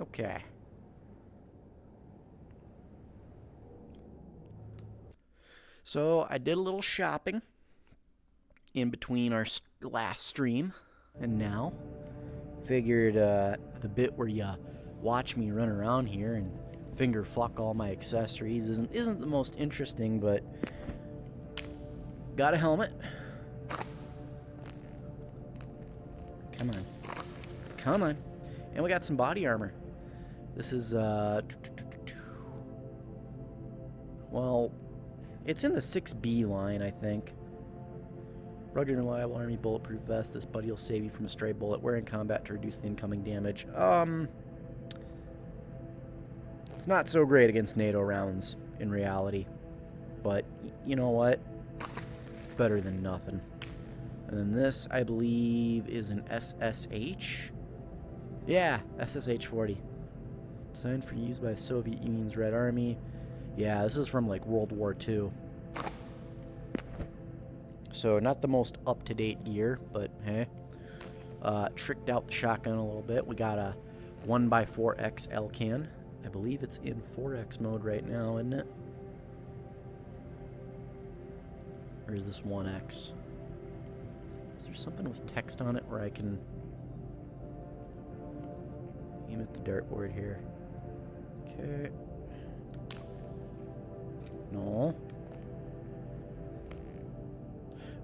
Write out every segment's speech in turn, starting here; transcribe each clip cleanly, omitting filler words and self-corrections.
Okay. So I did a little shopping in between our last stream and now. Figured the bit where you watch me run around here and finger fuck all my accessories isn't the most interesting, but got a helmet. Come on. Come on. And we got some body armor. This is well, it's in the 6B line, I think. Rugged and reliable army bulletproof vest. This buddy will save you from a stray bullet. Wear in combat to reduce the incoming damage. It's not so great against NATO rounds in reality. But you know what? It's better than nothing. And then this, I believe, is an SSH. Yeah, SSH-40. Designed for use by the Soviet Union's Red Army. Yeah, this is from like World War II. So not the most up-to-date gear, but hey. Tricked out the shotgun a little bit. We got a 1x4X Elcan. I believe it's in 4X mode right now, isn't it? Or is this 1X? Is there something with text on it where I can aim at the dartboard here? Okay. No.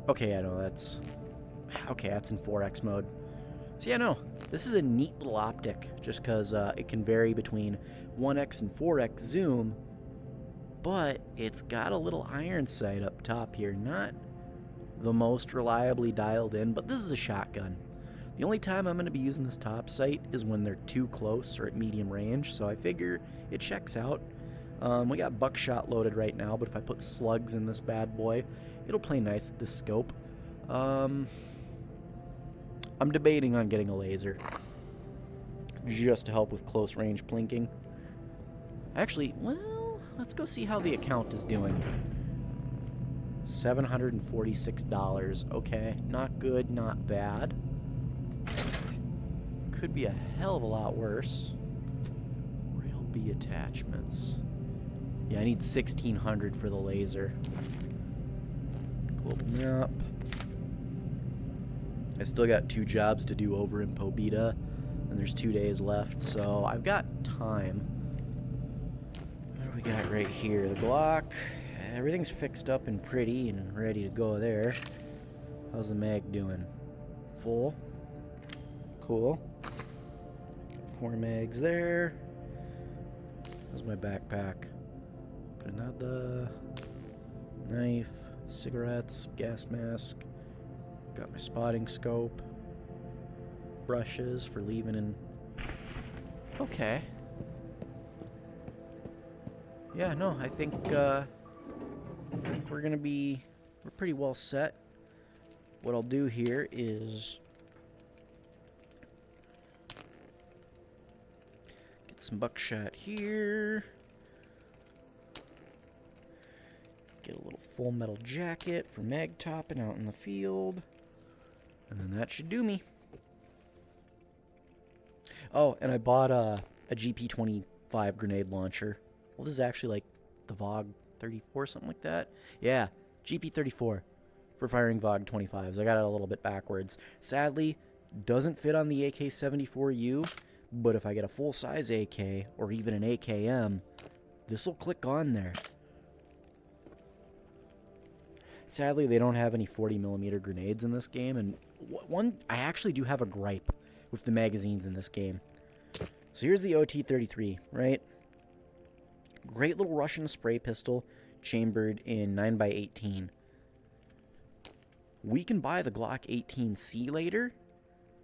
Okay, I know that's... Okay, that's in 4X mode. So yeah, no, this is a neat little optic, just because it can vary between 1X and 4X zoom, but it's got a little iron sight up top here. Not the most reliably dialed in, but this is a shotgun. The only time I'm going to be using this top sight is when they're too close or at medium range, so I figure it checks out. We got buckshot loaded right now, but if I put slugs in this bad boy, it'll play nice with this scope. I'm debating on getting a laser, just to help with close range plinking. Actually, well, let's go see how the account is doing. $746. Okay, not good, not bad. Could be a hell of a lot worse. Rail B attachments. Yeah, I need 1,600 for the laser. Global map. I still got 2 jobs to do over in Pobeda, and there's 2 days left, so I've got time. What do we got right here? The Glock. Everything's fixed up and pretty and ready to go there. How's the mag doing? Full. Cool. 4 mags there. How's my backpack? Granada. Knife. Cigarettes. Gas mask. Got my spotting scope. Brushes for leaving in... Okay. Yeah, no, I think we're gonna be... We're pretty well set. What I'll do here is... Get some buckshot here. Get a little full metal jacket for mag topping out in the field. And then that should do me. Oh, and I bought a GP25 grenade launcher. Well, this is actually like the VOG 34, something like that. Yeah, GP34 for firing VOG 25s. I got it a little bit backwards. Sadly, doesn't fit on the AK-74U, but if I get a full-size AK or even an AKM, this will click on there. Sadly, they don't have any 40mm grenades in this game, and I actually do have a gripe with the magazines in this game. So here's the OT-33, right? Great little Russian spray pistol, chambered in 9x18. We can buy the Glock 18C later,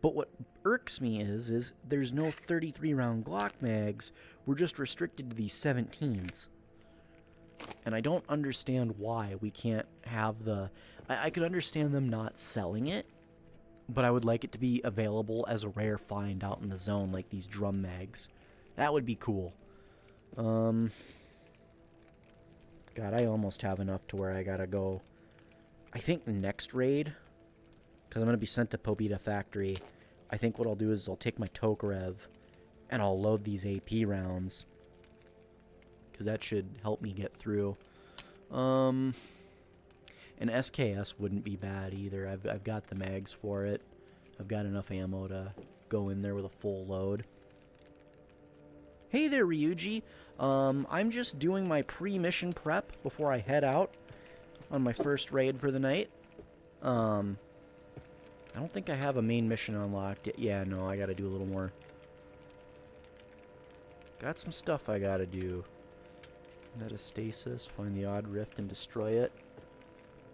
but what irks me is there's no 33-round Glock mags. We're just restricted to these 17s. And I don't understand why we can't have the... I could understand them not selling it, but I would like it to be available as a rare find out in the zone, like these drum mags. That would be cool. God, I almost have enough to where I gotta go. I think next raid, because I'm gonna be sent to Pobeda Factory, I think what I'll do is I'll take my Tokarev And I'll load these AP rounds, because that should help me get through. An SKS wouldn't be bad either. I've got the mags for it. I've got enough ammo to go in there with a full load. Hey there, Ryuji. I'm just doing my pre-mission prep before I head out on my first raid for the night. I don't think I have a main mission unlocked yet. Yeah, no, I gotta do a little more. Got some stuff I gotta do. Metastasis, find the odd rift and destroy it.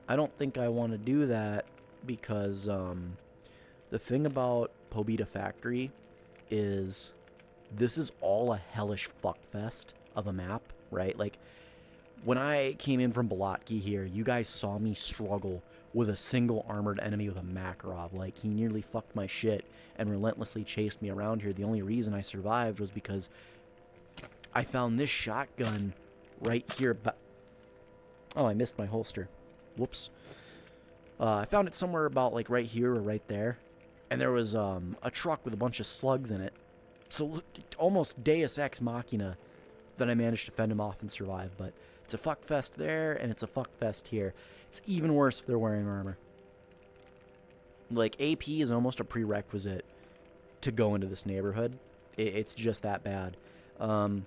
I don't think I want to do that because the thing about Pobeda Factory is this is all a hellish fuckfest of a map, right? Like, when I came in from Bolotki here, you guys saw me struggle with a single armored enemy with a Makarov. Like, he nearly fucked my shit and relentlessly chased me around here. The only reason I survived was because I found this shotgun right here. Oh, I missed my holster. Whoops. I found it somewhere about, like, right here or right there. And there was a truck with a bunch of slugs in it. So, almost Deus Ex Machina that I managed to fend him off and survive. But it's a fuckfest there, and it's a fuckfest here. It's even worse if they're wearing armor. Like, AP is almost a prerequisite to go into this neighborhood. It's just that bad. Prvomayrut,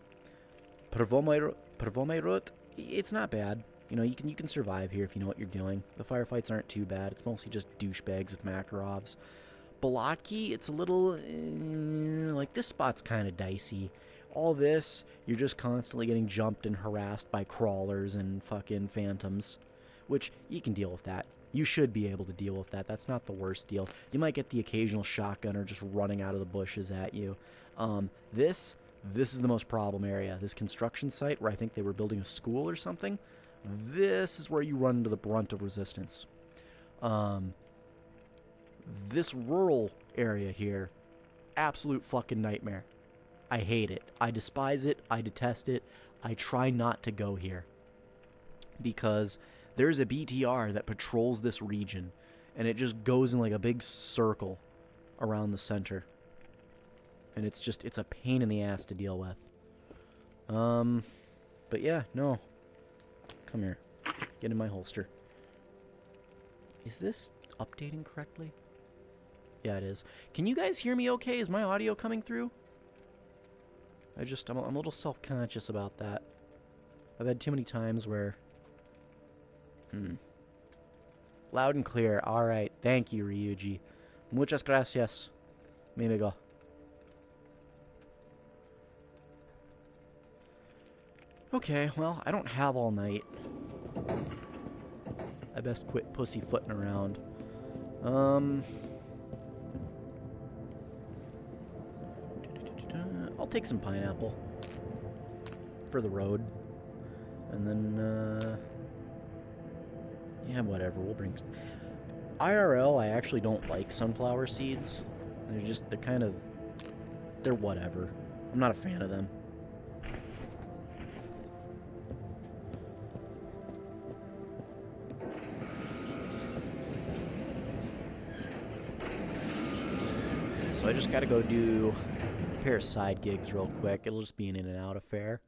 it's not bad. You know, you can survive here if you know what you're doing. The firefights aren't too bad. It's mostly just douchebags with Makarovs. Bolotki, it's a little, like, this spot's kind of dicey. All this, you're just constantly getting jumped and harassed by crawlers and fucking phantoms, which you can deal with that. You should be able to deal with that. That's not the worst deal. You might get the occasional shotgunner just running out of the bushes at you. This is the most problem area. This construction site where I think they were building a school or something, this is where you run into the brunt of resistance. This rural area here, absolute fucking nightmare. I hate it. I despise it. I detest it. I try not to go here. Because there's a BTR that patrols this region, and it just goes in like a big circle around the center. And it's a pain in the ass to deal with. But yeah, no. Come here. Get in my holster. Is this updating correctly? Yeah, it is. Can you guys hear me okay? Is my audio coming through? I'm a little self-conscious about that. I've had too many times where... Loud and clear. Alright. Thank you, Ryuji. Muchas gracias. Mi amigo. Okay, well, I don't have all night. I best quit pussyfooting around. I'll take some pineapple for the road. And then, yeah, whatever. We'll bring some. IRL, I actually don't like sunflower seeds. They're whatever. I'm not a fan of them. So I just gotta go do a pair of side gigs real quick. It'll just be an in and out affair.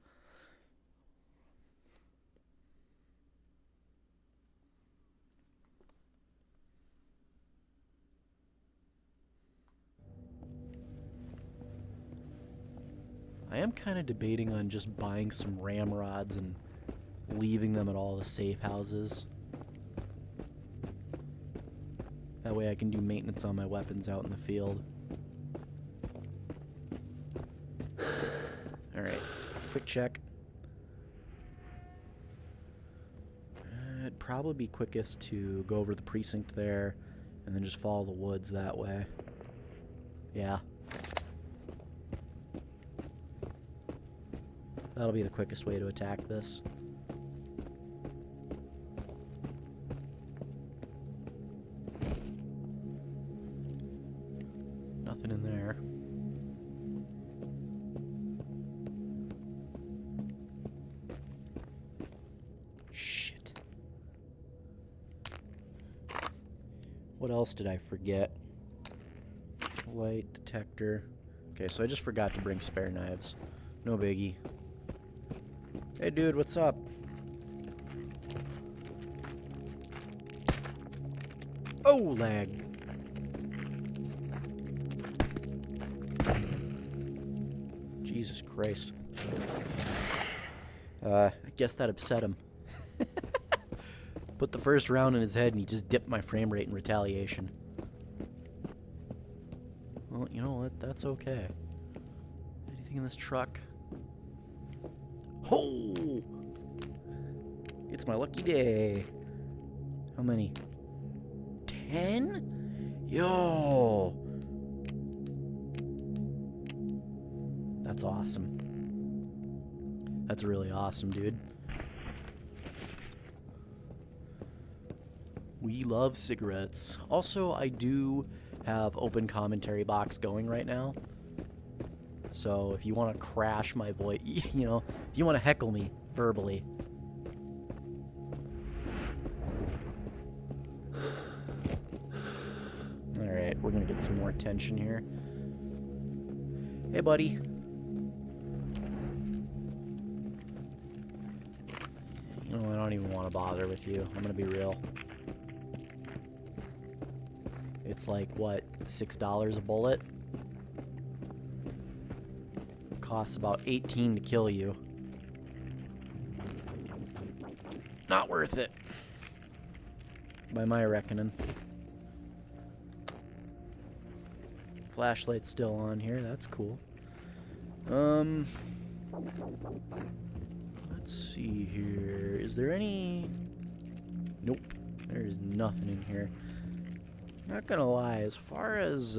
I am kind of debating on just buying some ramrods and leaving them at all the safe houses. That way I can do maintenance on my weapons out in the field. Alright, quick check. It'd probably be quickest to go over the precinct there and then just follow the woods that way. Yeah. That'll be the quickest way to attack this. Nothing in there. Shit. What else did I forget? Light detector. Okay, so I just forgot to bring spare knives. No biggie. Hey, dude, what's up? Oh, lag. Jesus Christ. I guess that upset him. Put the first round in his head and he just dipped my frame rate in retaliation. Well, you know what? That's okay. Anything in this truck? Oh! It's my lucky day. How many? 10? Yo! That's awesome. That's really awesome, dude. We love cigarettes. Also, I do have open commentary box going right now. So if you want to crash my voice, you know, if you want to heckle me verbally. Alright, we're going to get some more attention here. Hey, buddy. You know, I don't even want to bother with you. I'm going to be real. It's like, what, $6 a bullet? Costs about 18 to kill you. Not worth it. By my reckoning. Flashlight's still on here, that's cool. Let's see here. Is there any... Nope. There's nothing in here. Not gonna lie, as far as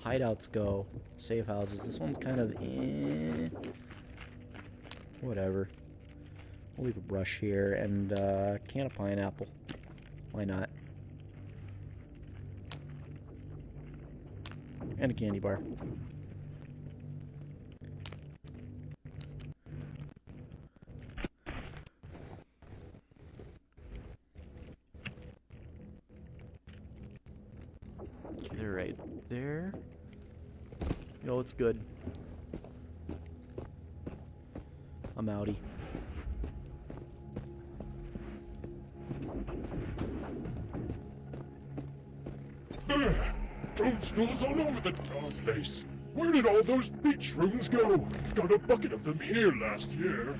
hideouts go, safe houses, this one's kind of whatever. We'll leave a brush here and a can of pineapple. Why not? And a candy bar. Okay, they're right there. Yo, it's good. I'm outie. Toadstools all over the darn place. Where did all those beach rooms go? Got a bucket of them here last year.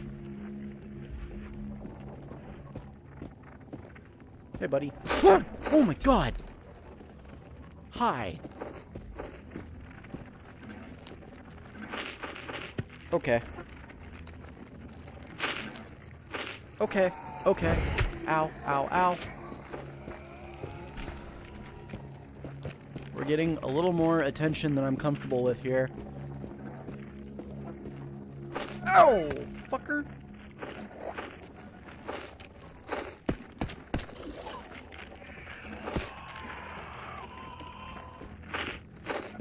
Hey, buddy. Oh my god! Hi. Okay. Okay. Okay. Ow, ow, ow. We're getting a little more attention than I'm comfortable with here. Ow, fucker.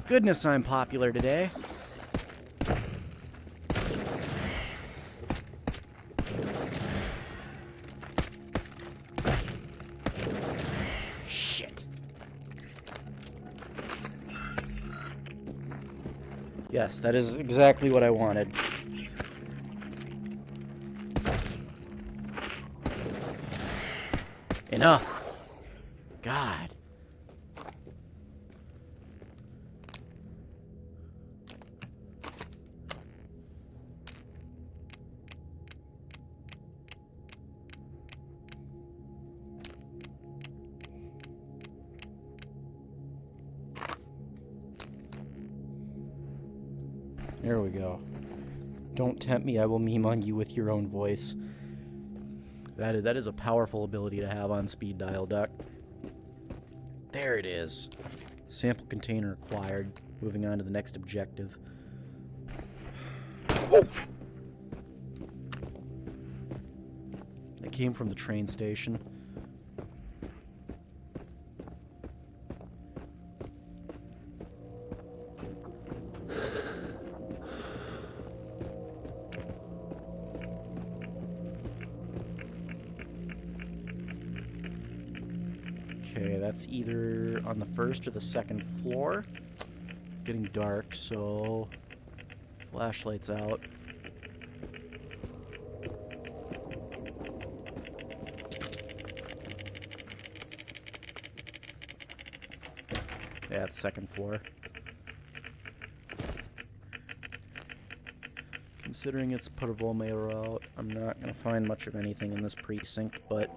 Goodness, I'm popular today. Shit. Yes, that is exactly what I wanted. Enough. God. There we go. Don't tempt me, I will meme on you with your own voice. That is a powerful ability to have on speed dial, Duck. There it is. Sample container acquired. Moving on to the next objective. Oh! That came from the train station. Okay, that's either on the first or the second floor. It's getting dark, so flashlight's out. Yeah, it's second floor. Considering it's Prvomy route, I'm not gonna find much of anything in this precinct, but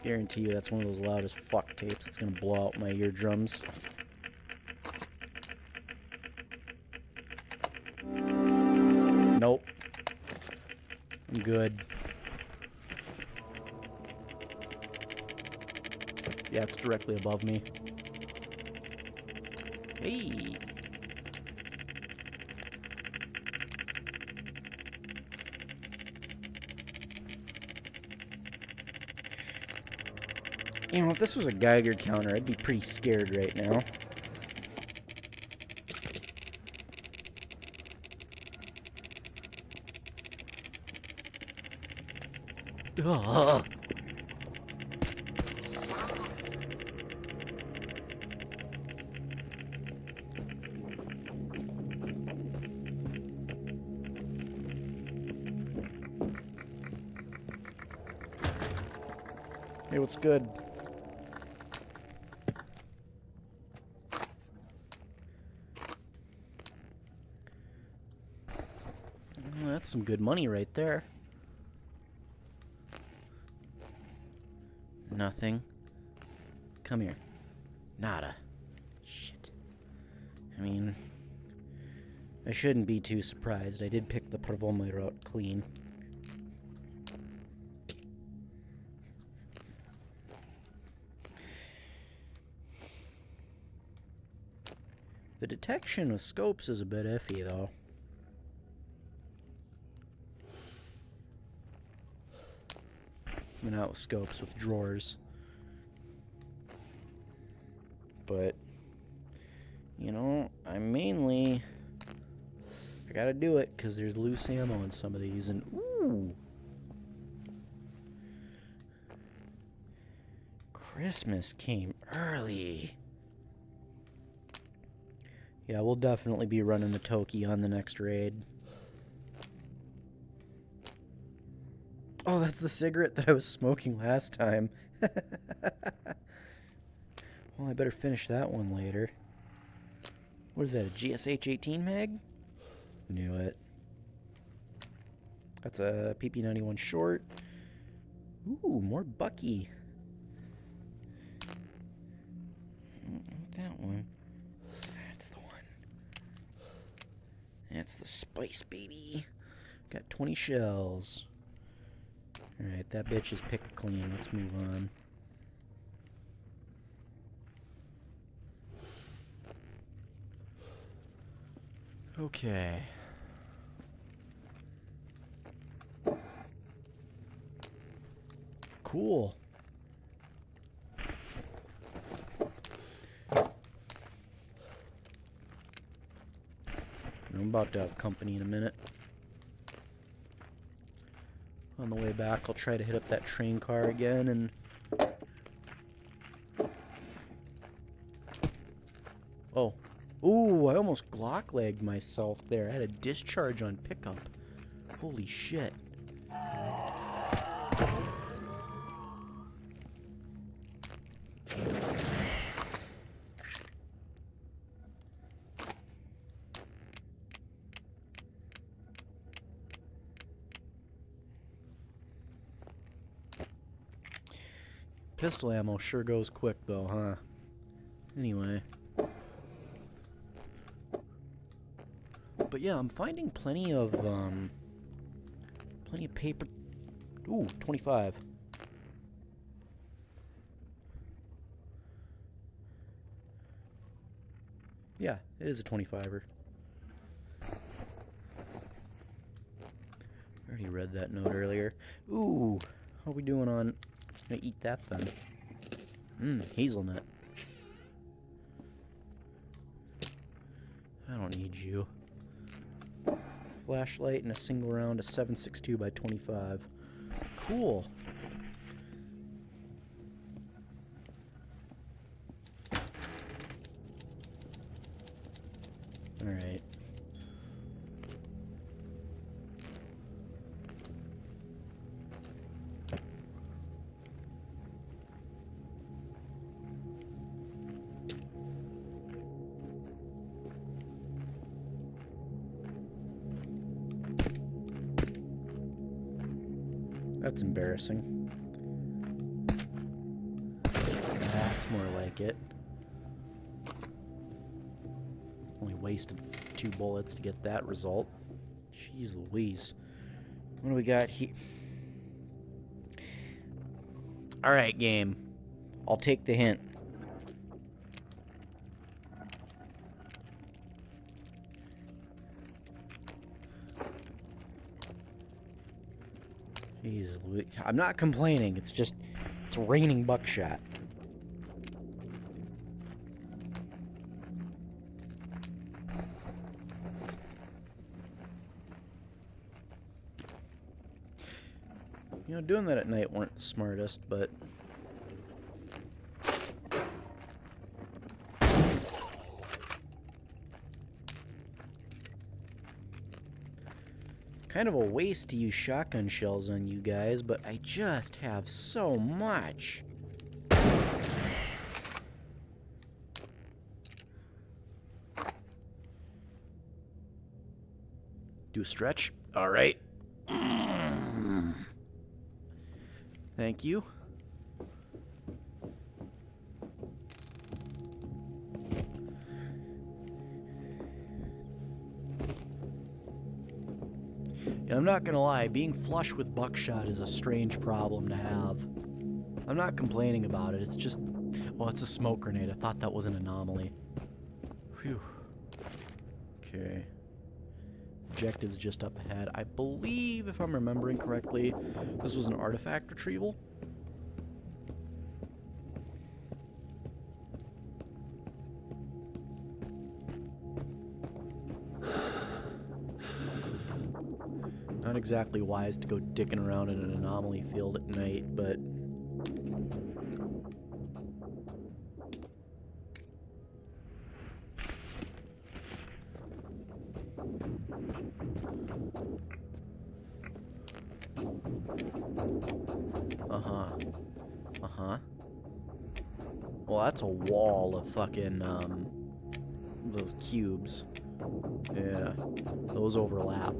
guarantee you that's one of those loud as fuck tapes that's gonna blow out my eardrums. Nope. I'm good. Yeah, it's directly above me. Hey! You know, if this was a Geiger counter, I'd be pretty scared right now. Ugh. Hey, what's good? Well, that's some good money right there. Nothing. Come here. Nada. Shit. I mean, I shouldn't be too surprised. I did pick the Prvomy route clean. The detection with scopes is a bit iffy, though. I mean, not with scopes, with drawers. But, you know, I gotta do it, because there's loose ammo in some of these, and ooh! Christmas came early. Yeah, we'll definitely be running the Toki on the next raid. Oh, that's the cigarette that I was smoking last time. Well, I better finish that one later. What is that, a GSH-18 mag? Knew it. That's a PP91 short. Ooh, more Bucky. That one. That's the one. That's the spice, baby. Got 20 shells. Alright, that bitch is picked clean. Let's move on. Okay. Cool. I'm about to have company in a minute. On the way back, I'll try to hit up that train car again and... Oh. Ooh, I almost Glock-legged myself there. I had a discharge on pickup. Holy shit. Pistol ammo sure goes quick though, huh? Anyway. But yeah, I'm finding plenty of paper. Ooh, 25. Yeah, it is a 25er. I already read that note earlier. Ooh, how are we doing on... I'm gonna eat that then. Hazelnut. I don't need you. Flashlight and a single round of 7.62 by 25. Cool. Alright. That's embarrassing. That's more like it. Only wasted 2 bullets to get that result. Jeez Louise. What do we got here? Alright, game. I'll take the hint. Jeez Louise. I'm not complaining. It's just, it's raining buckshot. You know, doing that at night weren't the smartest, but... kind of a waste to use shotgun shells on you guys, but I just have so much. Do a stretch. All right. Thank you. Yeah, I'm not gonna lie, being flush with buckshot is a strange problem to have. I'm not complaining about it, it's just... well, it's a smoke grenade. I thought that was an anomaly. Phew. Okay. Objective's just up ahead. I believe, if I'm remembering correctly, this was an artifact retrieval. Not exactly wise to go dicking around in an anomaly field at night, but... well, that's a wall of fucking, those cubes. Yeah, those overlap.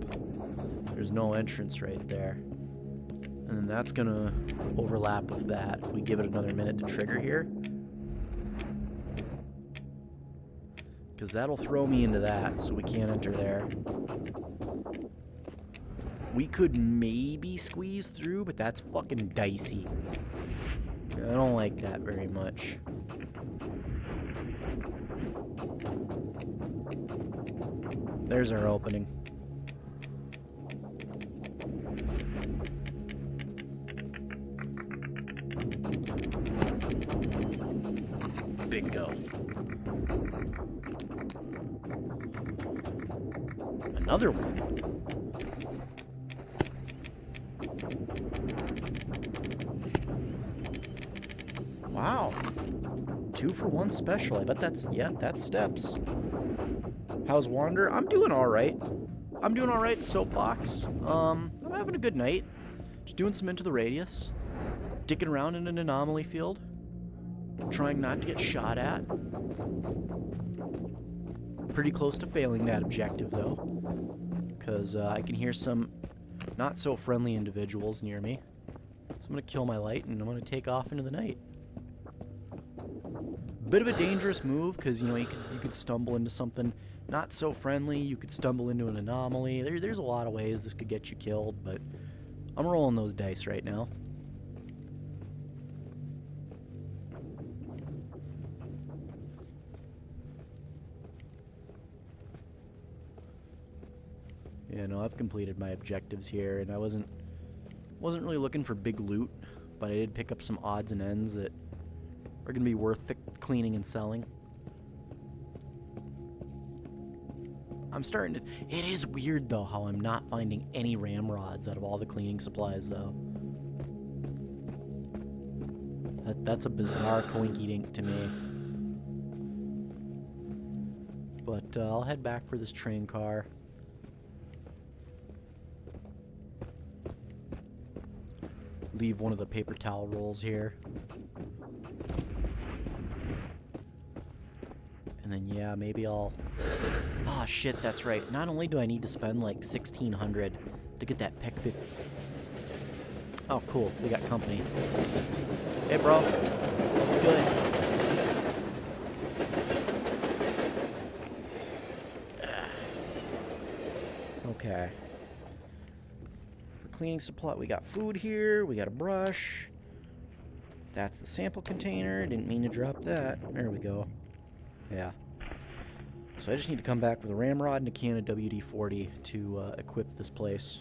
There's no entrance right there. And then that's gonna overlap with that if we give it another minute to trigger here. Because that'll throw me into that, so we can't enter there. We could maybe squeeze through, but that's fucking dicey. I don't like that very much. There's our opening. Bingo. Another one. Wow. 2 for 1 special. I bet that's, yeah, that's steps. How's Wander? I'm doing alright. I'm doing alright, Soapbox. I'm having a good night. Just doing some Into the Radius. Dicking around in an anomaly field. Trying not to get shot at. Pretty close to failing that objective, though. Because I can hear some not so friendly individuals near me. So I'm going to kill my light and I'm going to take off into the night. Bit of a dangerous move because, you know, you could stumble into something not so friendly. You could stumble into an anomaly. There's a lot of ways this could get you killed, but I'm rolling those dice right now. Yeah, no, I've completed my objectives here, and I wasn't really looking for big loot, but I did pick up some odds and ends that are going to be worth cleaning and selling. I'm starting to... It is weird, though, how I'm not finding any ramrods out of all the cleaning supplies, though. That's a bizarre coinky-dink to me. But I'll head back for this train car. Leave one of the paper towel rolls here. And then, yeah, maybe I'll... Ah, shit, that's right. Not only do I need to spend, like, 1,600 to get that Pick 50... Oh, cool. We got company. Hey, bro. What's good? Okay. For cleaning supply, we got food here. We got a brush. That's the sample container. Didn't mean to drop that. There we go. Yeah. So I just need to come back with a ramrod and a can of WD-40 to equip this place.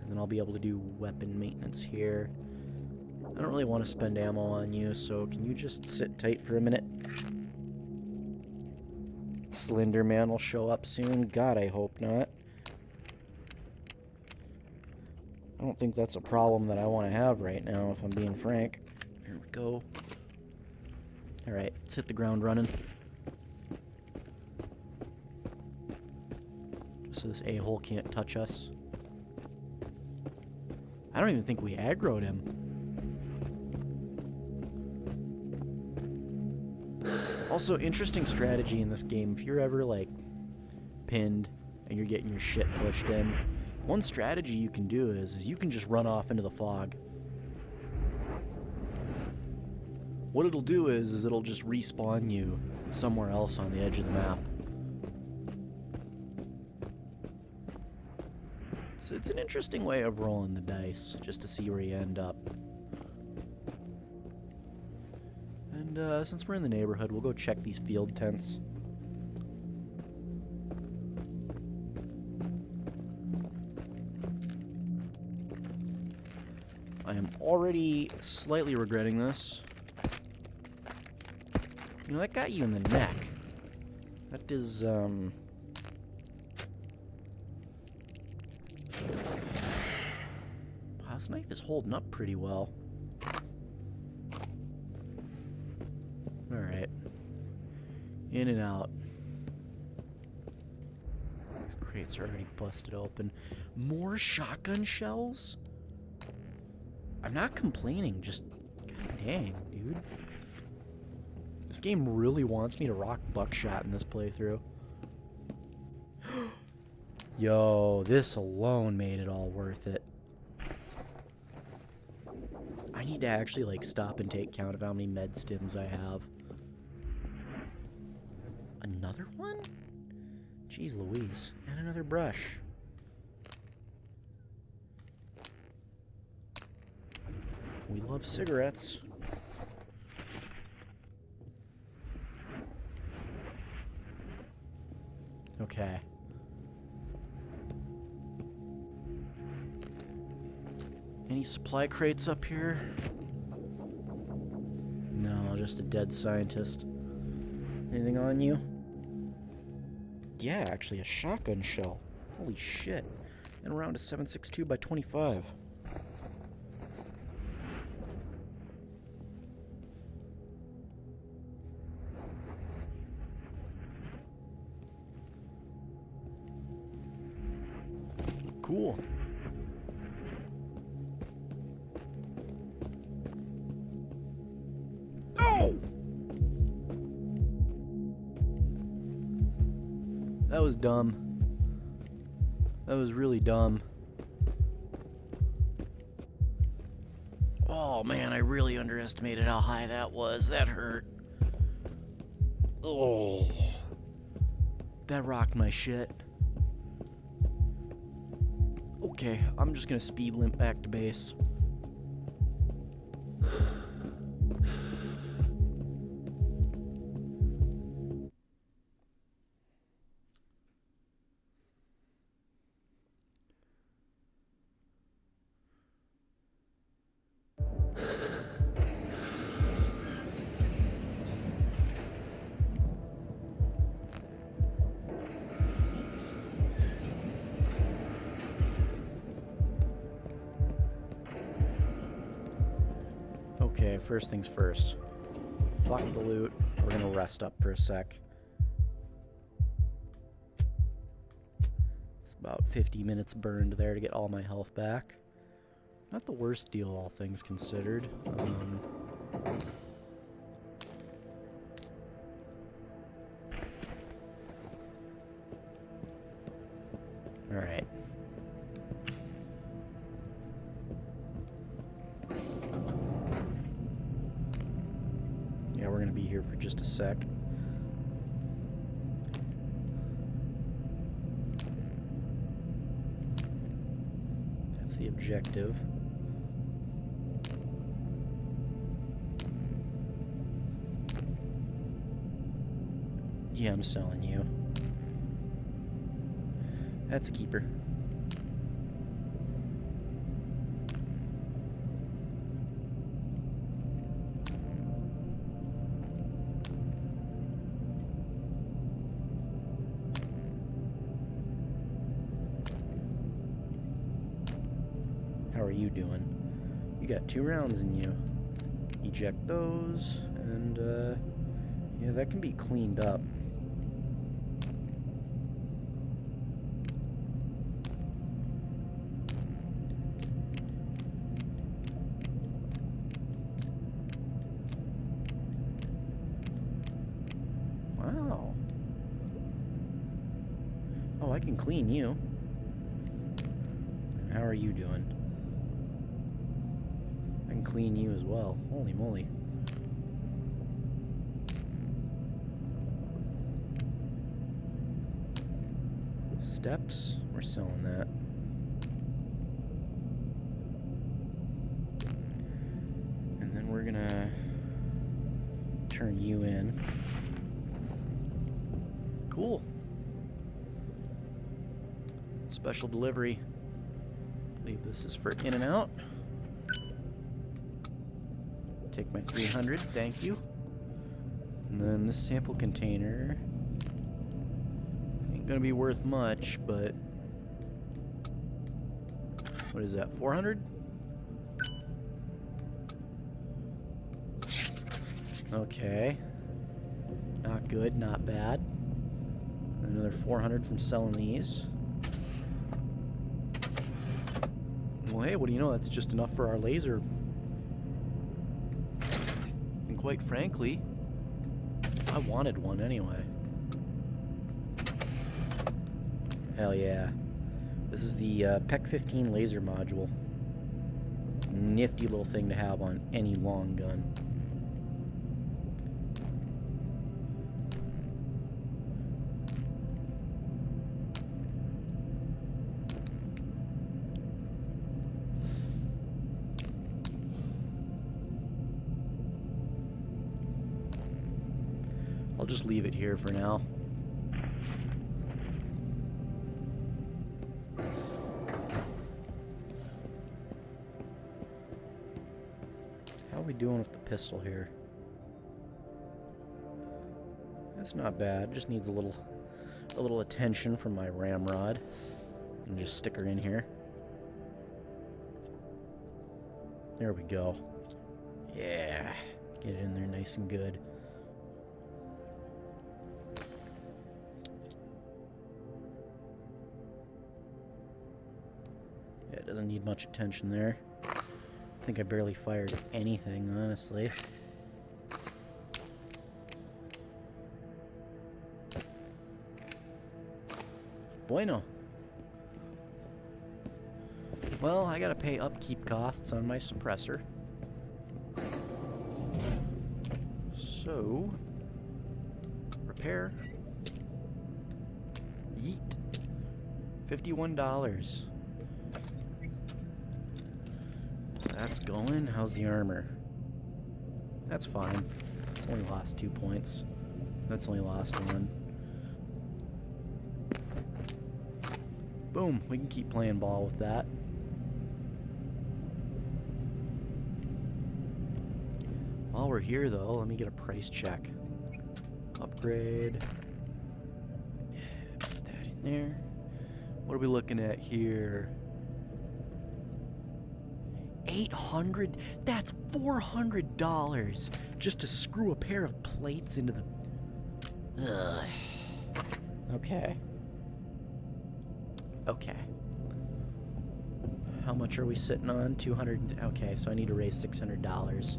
And then I'll be able to do weapon maintenance here. I don't really want to spend ammo on you, so can you just sit tight for a minute? Slender Man will show up soon. God, I hope not. I don't think that's a problem that I want to have right now, if I'm being frank. Here we go. Alright, let's hit the ground running. Just so this a-hole can't touch us. I don't even think we aggroed him. Also, interesting strategy in this game. If you're ever, like, pinned and you're getting your shit pushed in, one strategy you can do is you can just run off into the fog. What it'll do is it'll just respawn you somewhere else on the edge of the map. So it's an interesting way of rolling the dice, just to see where you end up. And since we're in the neighborhood, we'll go check these field tents. I am already slightly regretting this. You know, that got you in the neck. That is, Wow, this knife is holding up pretty well. Alright. In and out. These crates are already busted open. More shotgun shells? I'm not complaining, just... God dang, dude. This game really wants me to rock buckshot in this playthrough. Yo, this alone made it all worth it. I need to actually, like, stop and take count of how many med stims I have. Another one? Jeez Louise. And another brush. We love cigarettes. Okay. Any supply crates up here? No, just a dead scientist. Anything on you? Yeah, actually a shotgun shell. Holy shit. And around a 7.62 by 25. Cool. Oh! That was dumb. That was really dumb. Oh man, I really underestimated how high that was. That hurt. Oh. That rocked my shit. Okay, I'm just gonna speed limp back to base. Okay, first things first. Fuck the loot. We're gonna rest up for a sec. About 50 minutes burned there to get all my health back. Not the worst deal, all things considered. Alright. Yeah, we're gonna be here for just a sec. That's the objective. Yeah, I'm selling you. That's a keeper. How are you doing? You got 2 rounds in you. Eject those, and yeah, that can be cleaned up. Wow. Oh, I can clean you. And how are you doing? I can clean you as well. Holy moly. Steps? We're selling that. And then we're gonna turn you in. Cool. Special delivery. I believe this is for in and out. Take my 300, thank you. And then this sample container ain't gonna be worth much, but what is that, 400? Okay. Not good, not bad. Another 400 from selling these. Well, hey, what do you know? That's just enough for our laser. And quite frankly, I wanted one anyway. Hell yeah. This is the PEC 15 laser module. Nifty little thing to have on any long gun. I'll just leave it here for now. How are we doing with the pistol here? That's not bad. Just needs a little attention from my ramrod. And just stick her in here. There we go. Yeah. Get it in there nice and good. Yeah, it doesn't need much attention there. I think I barely fired anything, honestly. Bueno. Well, I gotta pay upkeep costs on my suppressor. So, repair. Yeet. $51. That's going. How's the armor? That's fine. It's only lost 2 points. That's only lost 1. Boom. We can keep playing ball with that. While we're here, though, let me get a price check. Upgrade. Yeah, put that in there. What are we looking at here? 800? That's $400 just to screw a pair of plates into the... Ugh. Okay. Okay. How much are we sitting on? 200. Okay, so I need to raise $600.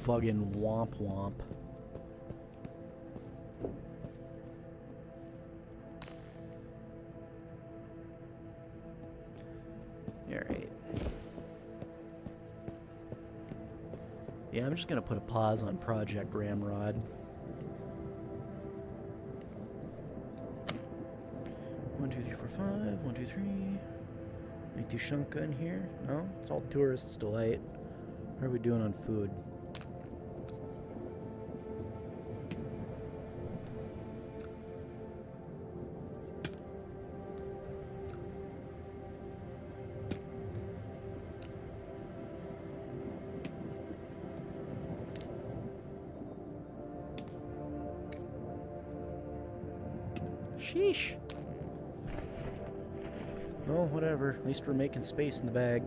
Fucking womp womp. Alright. Yeah, I'm just gonna put a pause on Project Ramrod. One, two, three, four, five. 1, 2, 3. Any Tushanka in here? No? It's all Tourist's Delight. How are we doing on food? Sheesh. Oh, whatever. At least we're making space in the bag.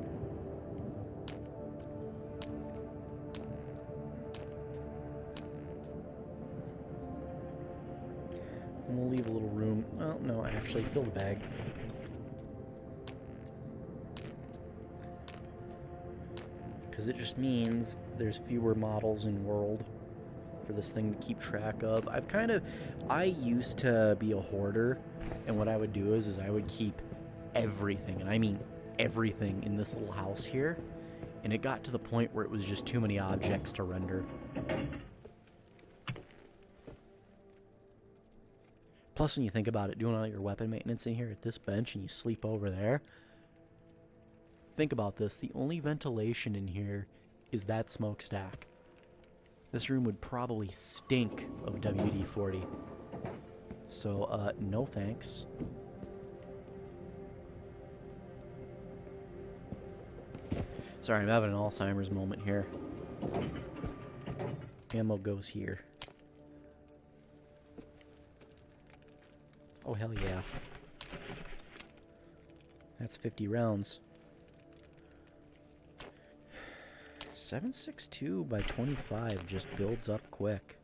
And we'll leave a little room. Well, no, actually, fill the bag. Because it just means there's fewer models in world for this thing to keep track of. I used to be a hoarder, and what I would do is I would keep everything, and I mean everything, in this little house here, and it got to the point where it was just too many objects to render. Plus, when you think about it, doing all your weapon maintenance in here at this bench and you sleep over there, think about this, the only ventilation in here is that smokestack. This room would probably stink of WD-40. So, no thanks. Sorry, I'm having an Alzheimer's moment here. Ammo goes here. Oh, hell yeah. That's 50 rounds. 7.62 by 25 just builds up quick.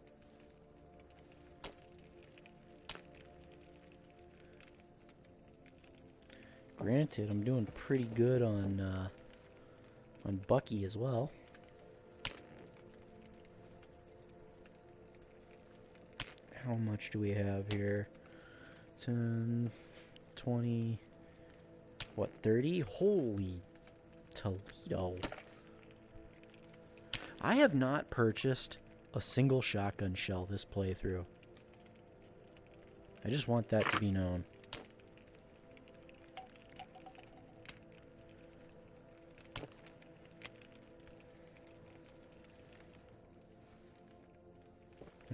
Granted, I'm doing pretty good on Bucky as well. How much do we have here? 10, 20, what, 30? Holy Toledo. I have not purchased a single shotgun shell this playthrough. I just want that to be known.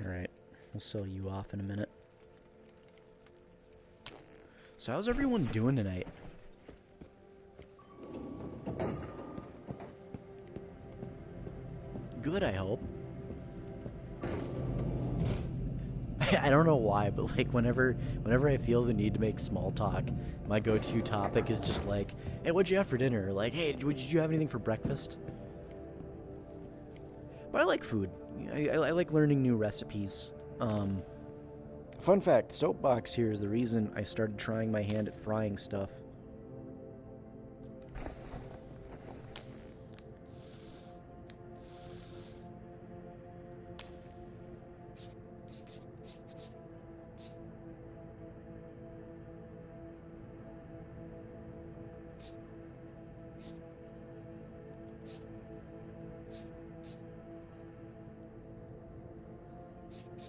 Alright, we'll sell you off in a minute. So how's everyone doing tonight? Good, I hope. I don't know why, but like whenever I feel the need to make small talk, my go-to topic is just like, hey, what'd you have for dinner? Or like, hey, did you have anything for breakfast? But I like food. I like learning new recipes. Fun fact, Soapbox here is the reason I started trying my hand at frying stuff.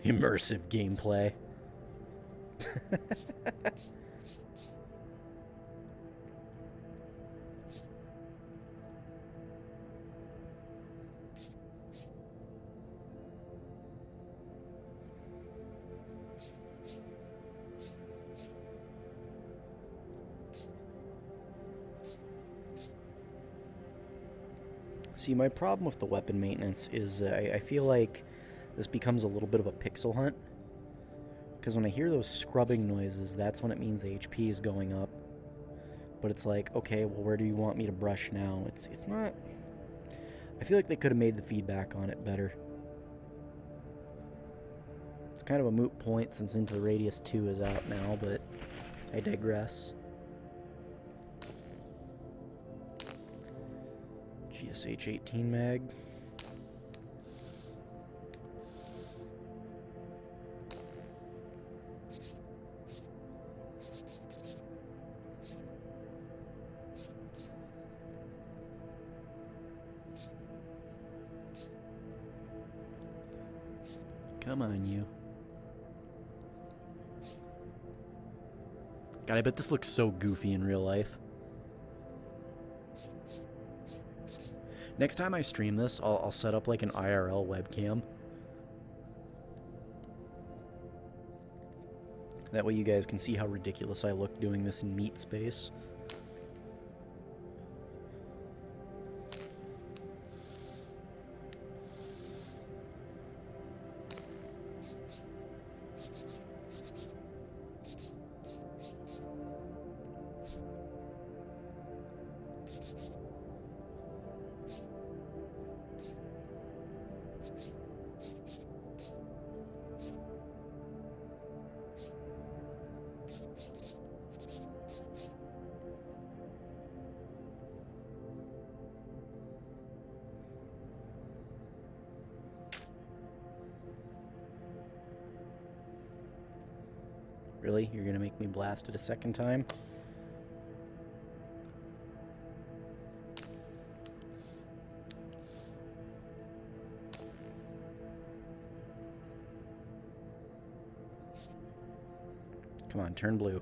Immersive gameplay. See, my problem with the weapon maintenance is I feel like this becomes a little bit of a pixel hunt. Because when I hear those scrubbing noises, that's when it means the HP is going up. But it's like, okay, well, where do you want me to brush now? It's not... I feel like they could have made the feedback on it better. It's kind of a moot point since Into the Radius 2 is out now, but I digress. GSH 18 mag. Come on, you. God, I bet this looks so goofy in real life. Next time I stream this, I'll set up like an IRL webcam. That way you guys can see how ridiculous I look doing this in meat space. Really? You're gonna make me blast it a second time? Come on, turn blue.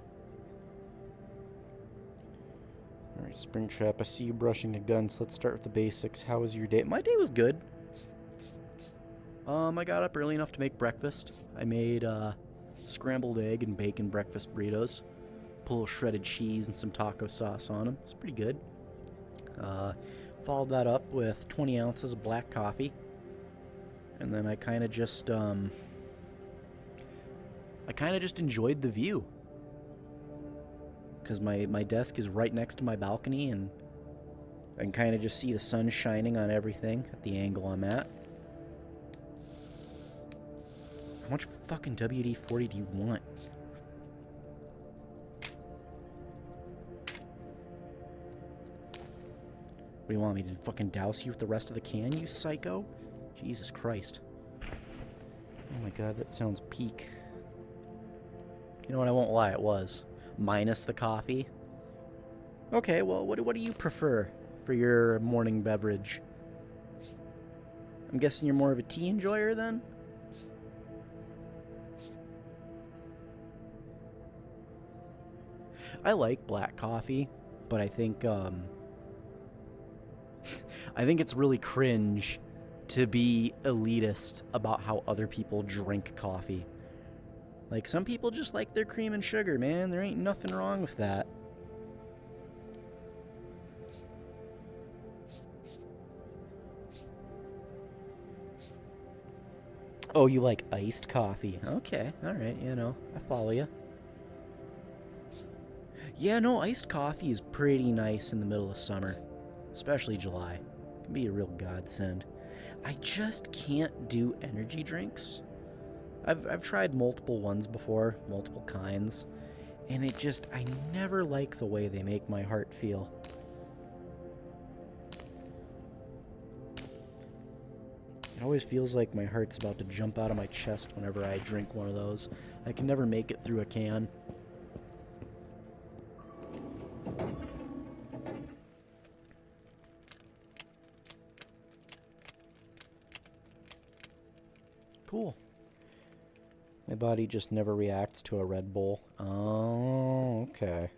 Alright, Springtrap, I see you brushing a gun, so let's start with the basics. How was your day? My day was good. I got up early enough to make breakfast. I made, scrambled egg and bacon breakfast burritos. Put a little shredded cheese and some taco sauce on them. It's pretty good. Followed that up with 20 ounces of black coffee. And then I kind of just enjoyed the view. Because my desk is right next to my balcony, and I can kind of just see the sun shining on everything at the angle I'm at. How much fucking WD-40 do you want? What do you want me to fucking douse you with the rest of the can, you psycho? Jesus Christ. Oh my god, that sounds peak. You know what, I won't lie, it was. Minus the coffee. Okay, well, what do you prefer for your morning beverage? I'm guessing you're more of a tea enjoyer then? I like black coffee, but I think I think it's really cringe to be elitist about how other people drink coffee. Like, some people just like their cream and sugar, man. There ain't nothing wrong with that. Oh, you like iced coffee. Okay, alright, you know, I follow you. Yeah, no, iced coffee is pretty nice in the middle of summer. Especially July. It can be a real godsend. I just can't do energy drinks. I've tried multiple ones before, multiple kinds, and I never like the way they make my heart feel. It always feels like my heart's about to jump out of my chest whenever I drink one of those. I can never make it through a can. Cool. My body just never reacts to a Red Bull. Oh, okay.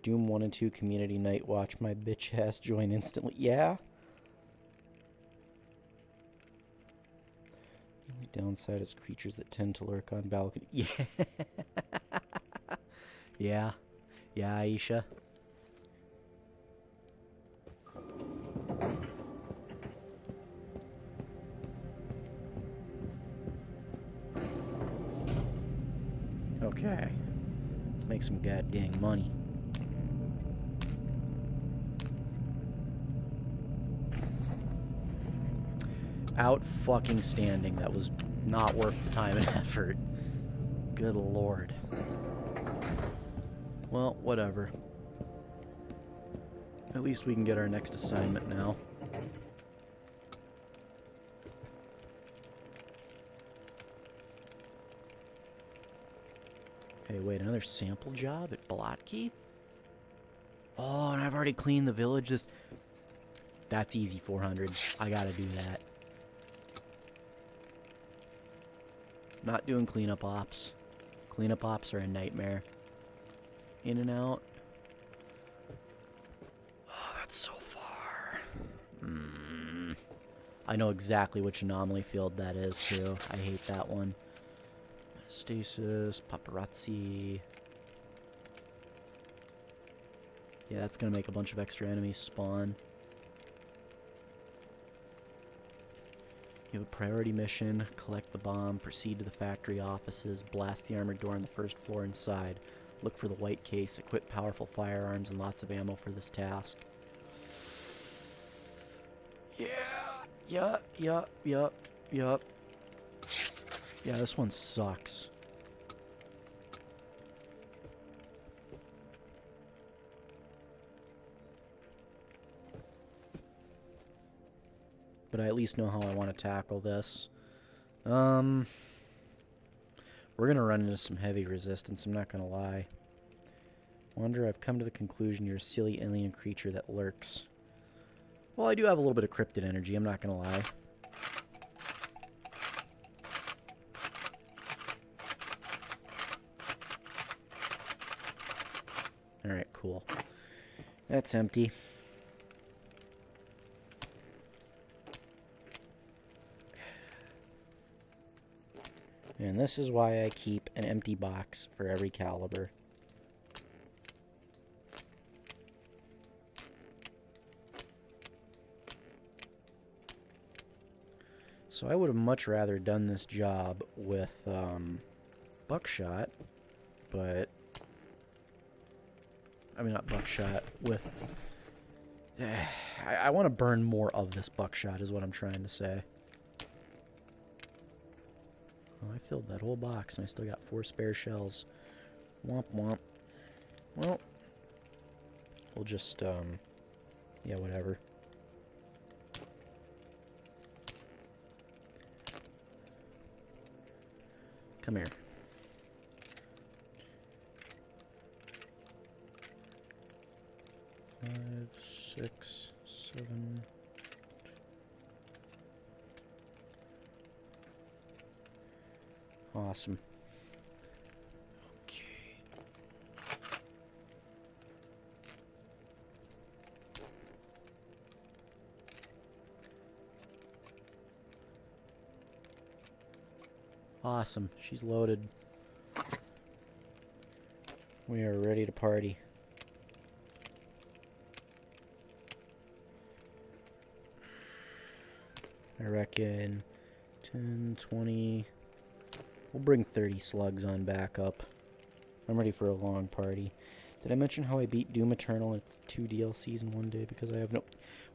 Doom 1 and 2 community night watch. My bitch ass join instantly. Yeah? The only downside is creatures that tend to lurk on balcony. Yeah. Yeah. Yeah, Aisha. Okay. Let's make some goddamn money. Out fucking standing. That was not worth the time and effort. Good lord. Well, whatever. At least we can get our next assignment now. Hey, wait, another sample job at Blotki? Oh, and I've already cleaned the village. That's easy, 400. I gotta do that. Not doing cleanup ops. Cleanup ops are a nightmare. In and out. Oh, that's so far. I know exactly which anomaly field that is, too. I hate that one. Stasis, paparazzi. Yeah, that's gonna make a bunch of extra enemies spawn. You have a priority mission, collect the bomb, proceed to the factory offices, blast the armored door on the first floor inside. Look for the white case, equip powerful firearms and lots of ammo for this task. Yeah, yup. Yeah, this one sucks. But I at least know how I want to tackle this. We're gonna run into some heavy resistance, I'm not gonna lie. Wanderer, I've come to the conclusion you're a silly alien creature that lurks. Well, I do have a little bit of cryptid energy, I'm not gonna lie. Alright, cool. That's empty. And this is why I keep an empty box for every caliber. So I would have much rather done this job with buckshot, but... I mean, not buckshot, with... I want to burn more of this buckshot is what I'm trying to say. Oh, I filled that whole box and I still got 4 spare shells. Womp womp. Well, we'll just, yeah, whatever. Come here. Five, 6, 7... Awesome. Okay. Awesome. She's loaded. We are ready to party. I reckon 10, 20... We'll bring 30 slugs on back up. I'm ready for a long party. Did I mention how I beat Doom Eternal and it's 2 DLCs in one day because I have no...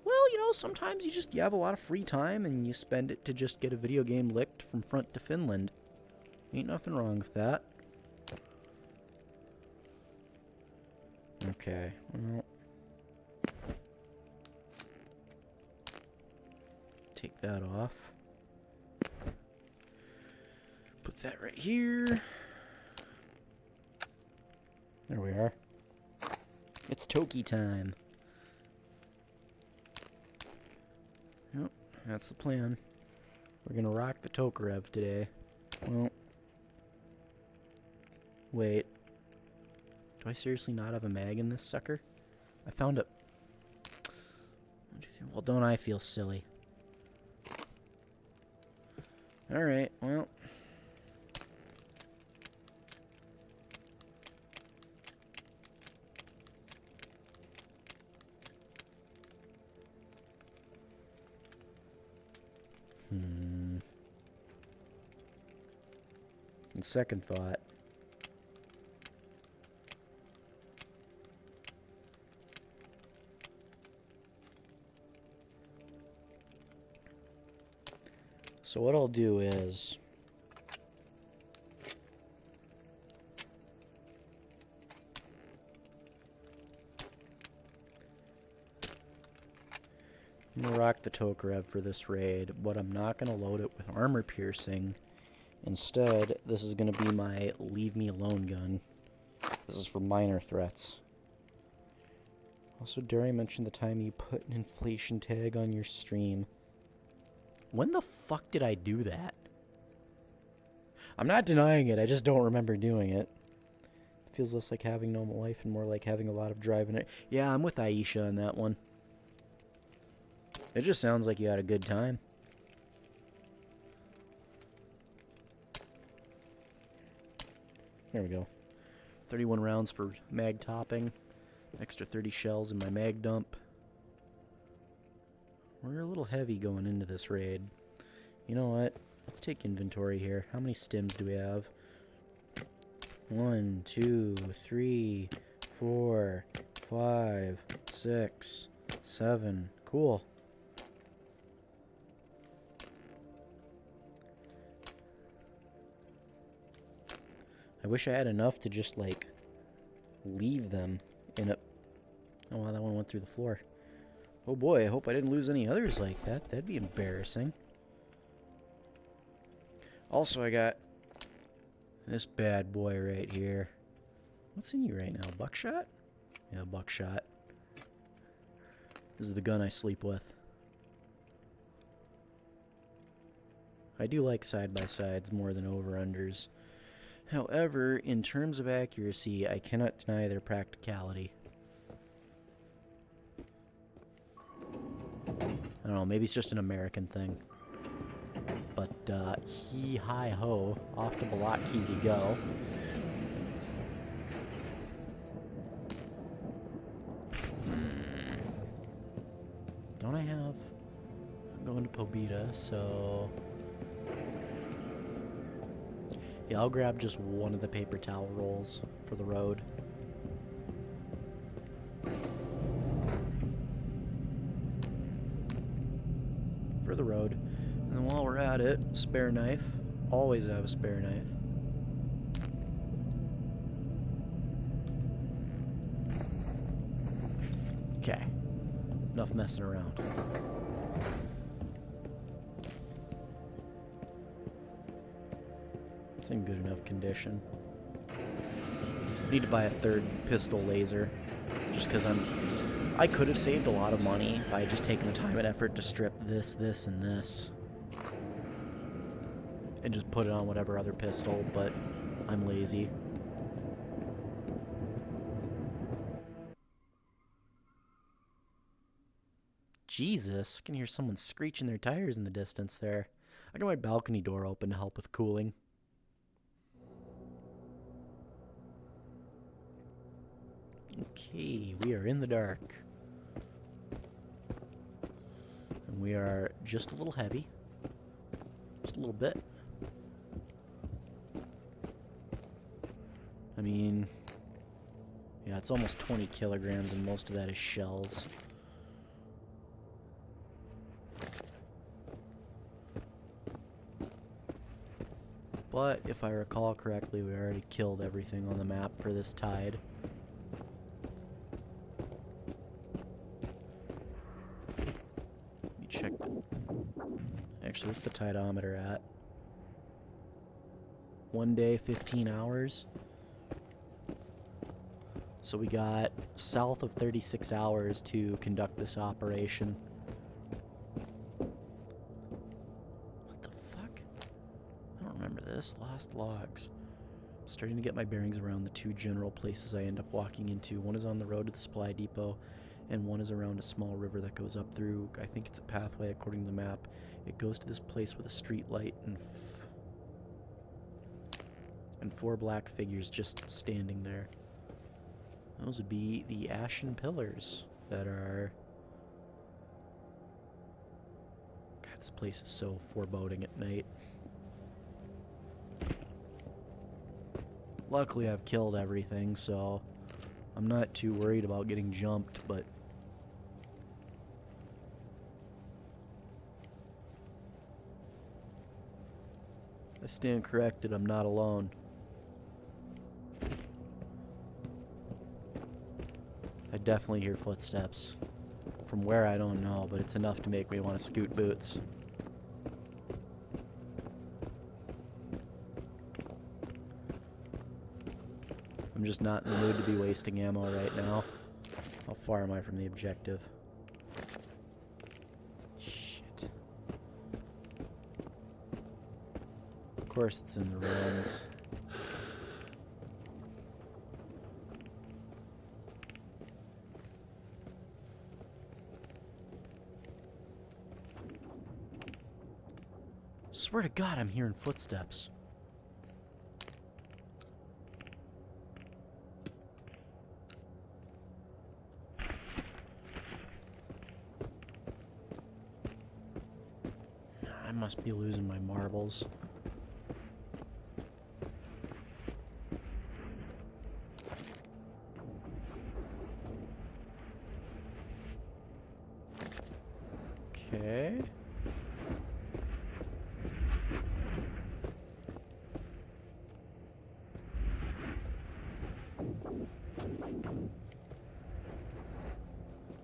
Well, you know, sometimes you have a lot of free time and you spend it to just get a video game licked from front to Finland. Ain't nothing wrong with that. Okay, well... Take that off. Put that right here. There we are. It's Toki time. Yep, that's the plan. We're gonna rock the Tokarev today. Well, wait. Do I seriously not have a mag in this sucker? I found a... Well, don't I feel silly? Alright, well... On second thought... So what I'll do is... I'm gonna rock the Tokarev for this raid, but I'm not gonna load it with armor piercing. Instead, this is gonna be my leave me alone gun. This is for minor threats. Also, dare I mention the time you put an inflation tag on your stream? When the fuck did I do that? I'm not denying it, I just don't remember doing it. It feels less like having no life and more like having a lot of drive in it. Yeah, I'm with Aisha on that one. It just sounds like you had a good time. There we go. 31 rounds for mag topping. Extra 30 shells in my mag dump. We're a little heavy going into this raid. You know what? Let's take inventory here. How many stims do we have? 1, 2, 3, 4, 5, 6, 7. Cool. I wish I had enough to just, like, leave them in a... Oh, wow, that one went through the floor. Oh boy, I hope I didn't lose any others like that. That'd be embarrassing. Also, I got this bad boy right here. What's in you right now? Buckshot? Yeah, buckshot. This is the gun I sleep with. I do like side-by-sides more than over-unders. However, in terms of accuracy, I cannot deny their practicality. I don't know, maybe it's just an American thing. But, hi-ho, off to Balaki we go. Don't I have... I'm going to Pobeda, so... Yeah, I'll grab just one of the paper towel rolls for the road. For the road. And then while we're at it, spare knife. Always have a spare knife. Okay. Enough messing around. It's in good enough condition. Need to buy a third pistol laser. Just because I could have saved a lot of money if I had just taken the time and effort to strip this, this, and this. And just put it on whatever other pistol, but I'm lazy. Jesus, I can hear someone screeching their tires in the distance there. I got my balcony door open to help with cooling. Okay, we are in the dark. And we are just a little heavy. Just a little bit. I mean, yeah, it's almost 20 kilograms and most of that is shells. But if I recall correctly, we already killed everything on the map for this tide. Let me check. Actually, what's the tidometer at? 1 day, 15 hours. So we got south of 36 hours to conduct this operation. What the fuck? I don't remember this. Lost logs. Starting to get my bearings around the two general places I end up walking into. One is on the road to the supply depot, and one is around a small river that goes up through, I think it's a pathway according to the map. It goes to this place with a street light and four black figures just standing there. Those would be the ashen pillars that are... God, this place is so foreboding at night. Luckily, I've killed everything, so I'm not too worried about getting jumped, but... I stand corrected, I'm not alone. I definitely hear footsteps From where, I don't know, but it's enough to make me want to scoot boots. I'm just not in the mood to be wasting ammo right now. How far am I from the objective? Shit. Of course it's in the ruins. Swear to God, I'm hearing footsteps. I must be losing my marbles. Okay.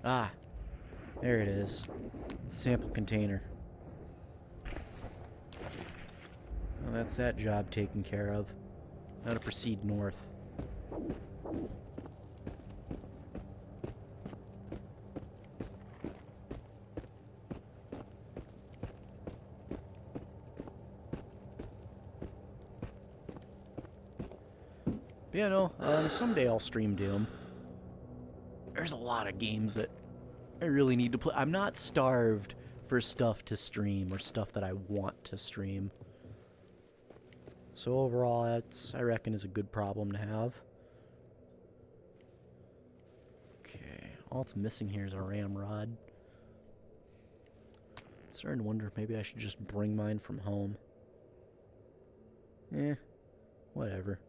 Ah, there it is. Sample container. Well, that's that job taken care of. Now to proceed north. But yeah, no, someday I'll stream Doom. There's a lot of games that I really need to play. I'm not starved for stuff to stream or stuff that I want to stream. So overall, that's, I reckon, is a good problem to have. Okay, all it's missing here is a ramrod. Starting to wonder if maybe I should just bring mine from home. Whatever.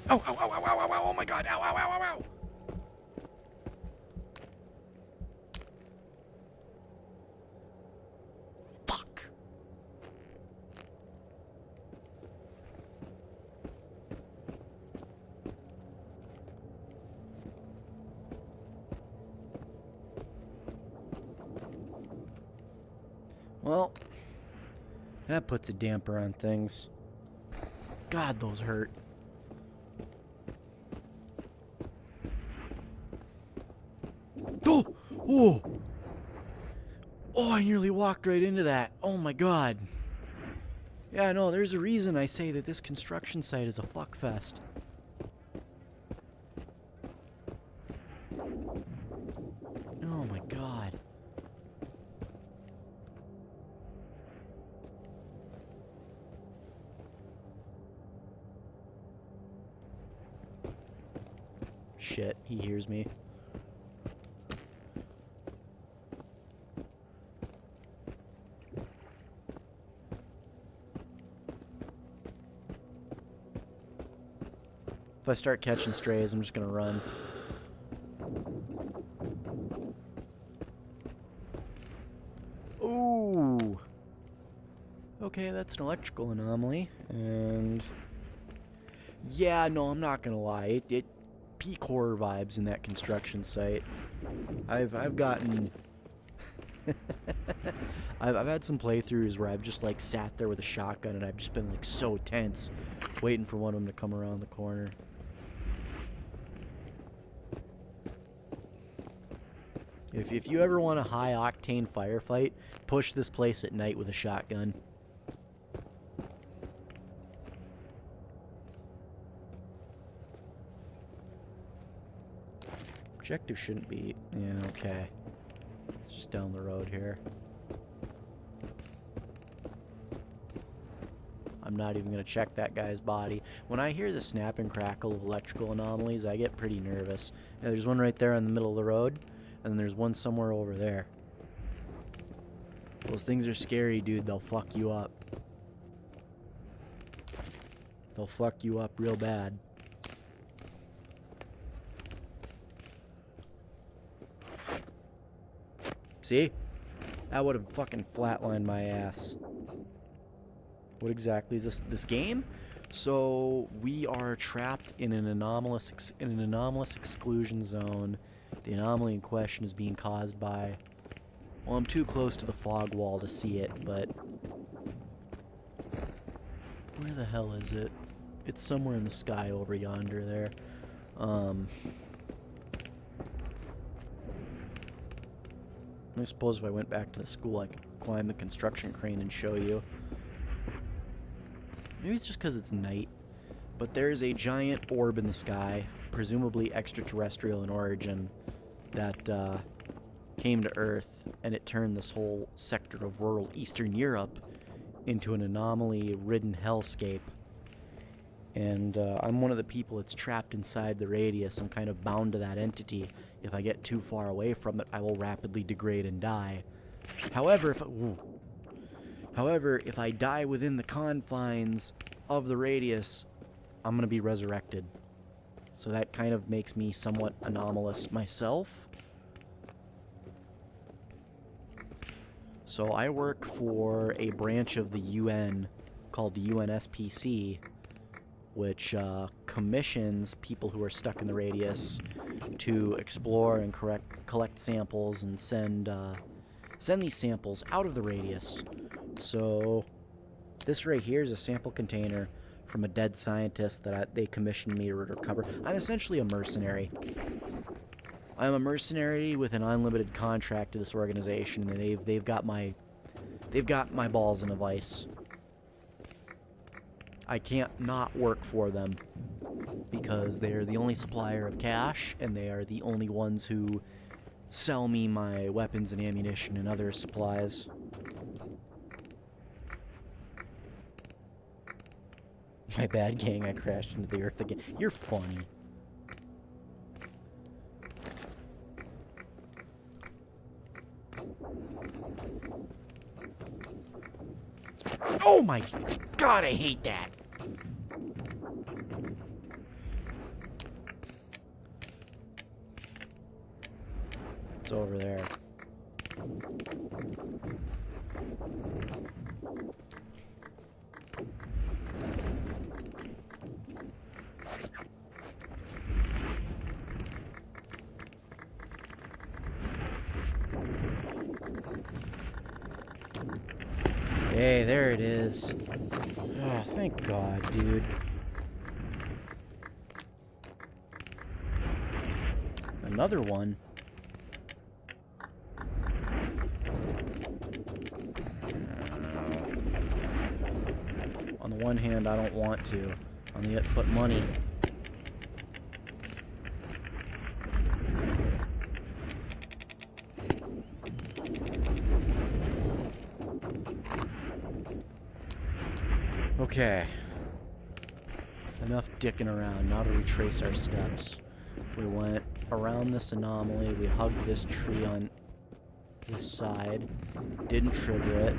Ow, ow, ow, ow, ow, ow, ow, oh my God, ow, ow, ow, ow, ow. Fuck. Well, that puts a damper on things. God, those hurt. Oh! Oh, I nearly walked right into that. Oh my God. Yeah, no, there's a reason I say that this construction site is a fuckfest. Oh my God. Shit, he hears me. If I start catching strays, I'm just gonna run. Ooh. Okay, that's an electrical anomaly, and yeah, no, I'm not gonna lie. It peak horror vibes in that construction site. I've gotten I've had some playthroughs where I've just like sat there with a shotgun and I've just been like so tense, waiting for one of them to come around the corner. If you ever want a high-octane firefight, push this place at night with a shotgun. Objective shouldn't be... Yeah, okay. It's just down the road here. I'm not even going to check that guy's body. When I hear the snap and crackle of electrical anomalies, I get pretty nervous. Yeah, there's one right there in the middle of the road. And then there's one somewhere over there. Those things are scary, dude. They'll fuck you up. They'll fuck you up real bad. See? That would have fucking flatlined my ass. What exactly is this game? So we are trapped in an anomalous exclusion zone. The anomaly in question is being caused by, well, I'm too close to the fog wall to see it, but where the hell is it? It's somewhere in the sky over yonder there. I suppose if I went back to the school, I could climb the construction crane and show you. Maybe it's just because it's night. But there's a giant orb in the sky, presumably extraterrestrial in origin, that came to Earth, and it turned this whole sector of rural Eastern Europe into an anomaly-ridden hellscape. And I'm one of the people that's trapped inside the radius. I'm kind of bound to that entity. If I get too far away from it, I will rapidly degrade and die. However, if I die within the confines of the radius, I'm going to be resurrected. So that kind of makes me somewhat anomalous myself. So I work for a branch of the UN called the UNSPC, which commissions people who are stuck in the radius to explore and collect samples and send these samples out of the radius. So this right here is a sample container from a dead scientist that they commissioned me to recover. I'm essentially a mercenary. I'm a mercenary with an unlimited contract to this organization, and they've got my balls in a vice. I can't not work for them because they're the only supplier of cash, and they are the only ones who sell me my weapons and ammunition and other supplies. My bad, gang. I crashed into the earth again. You're funny. Oh my god, I hate that! It's over there. Hey, there it is. Oh, thank God, dude. Another one. On the one hand, I don't want to. On the other, but money. Okay. Enough dicking around. Now to retrace our steps. We went around this anomaly. We hugged this tree on this side. Didn't trigger it.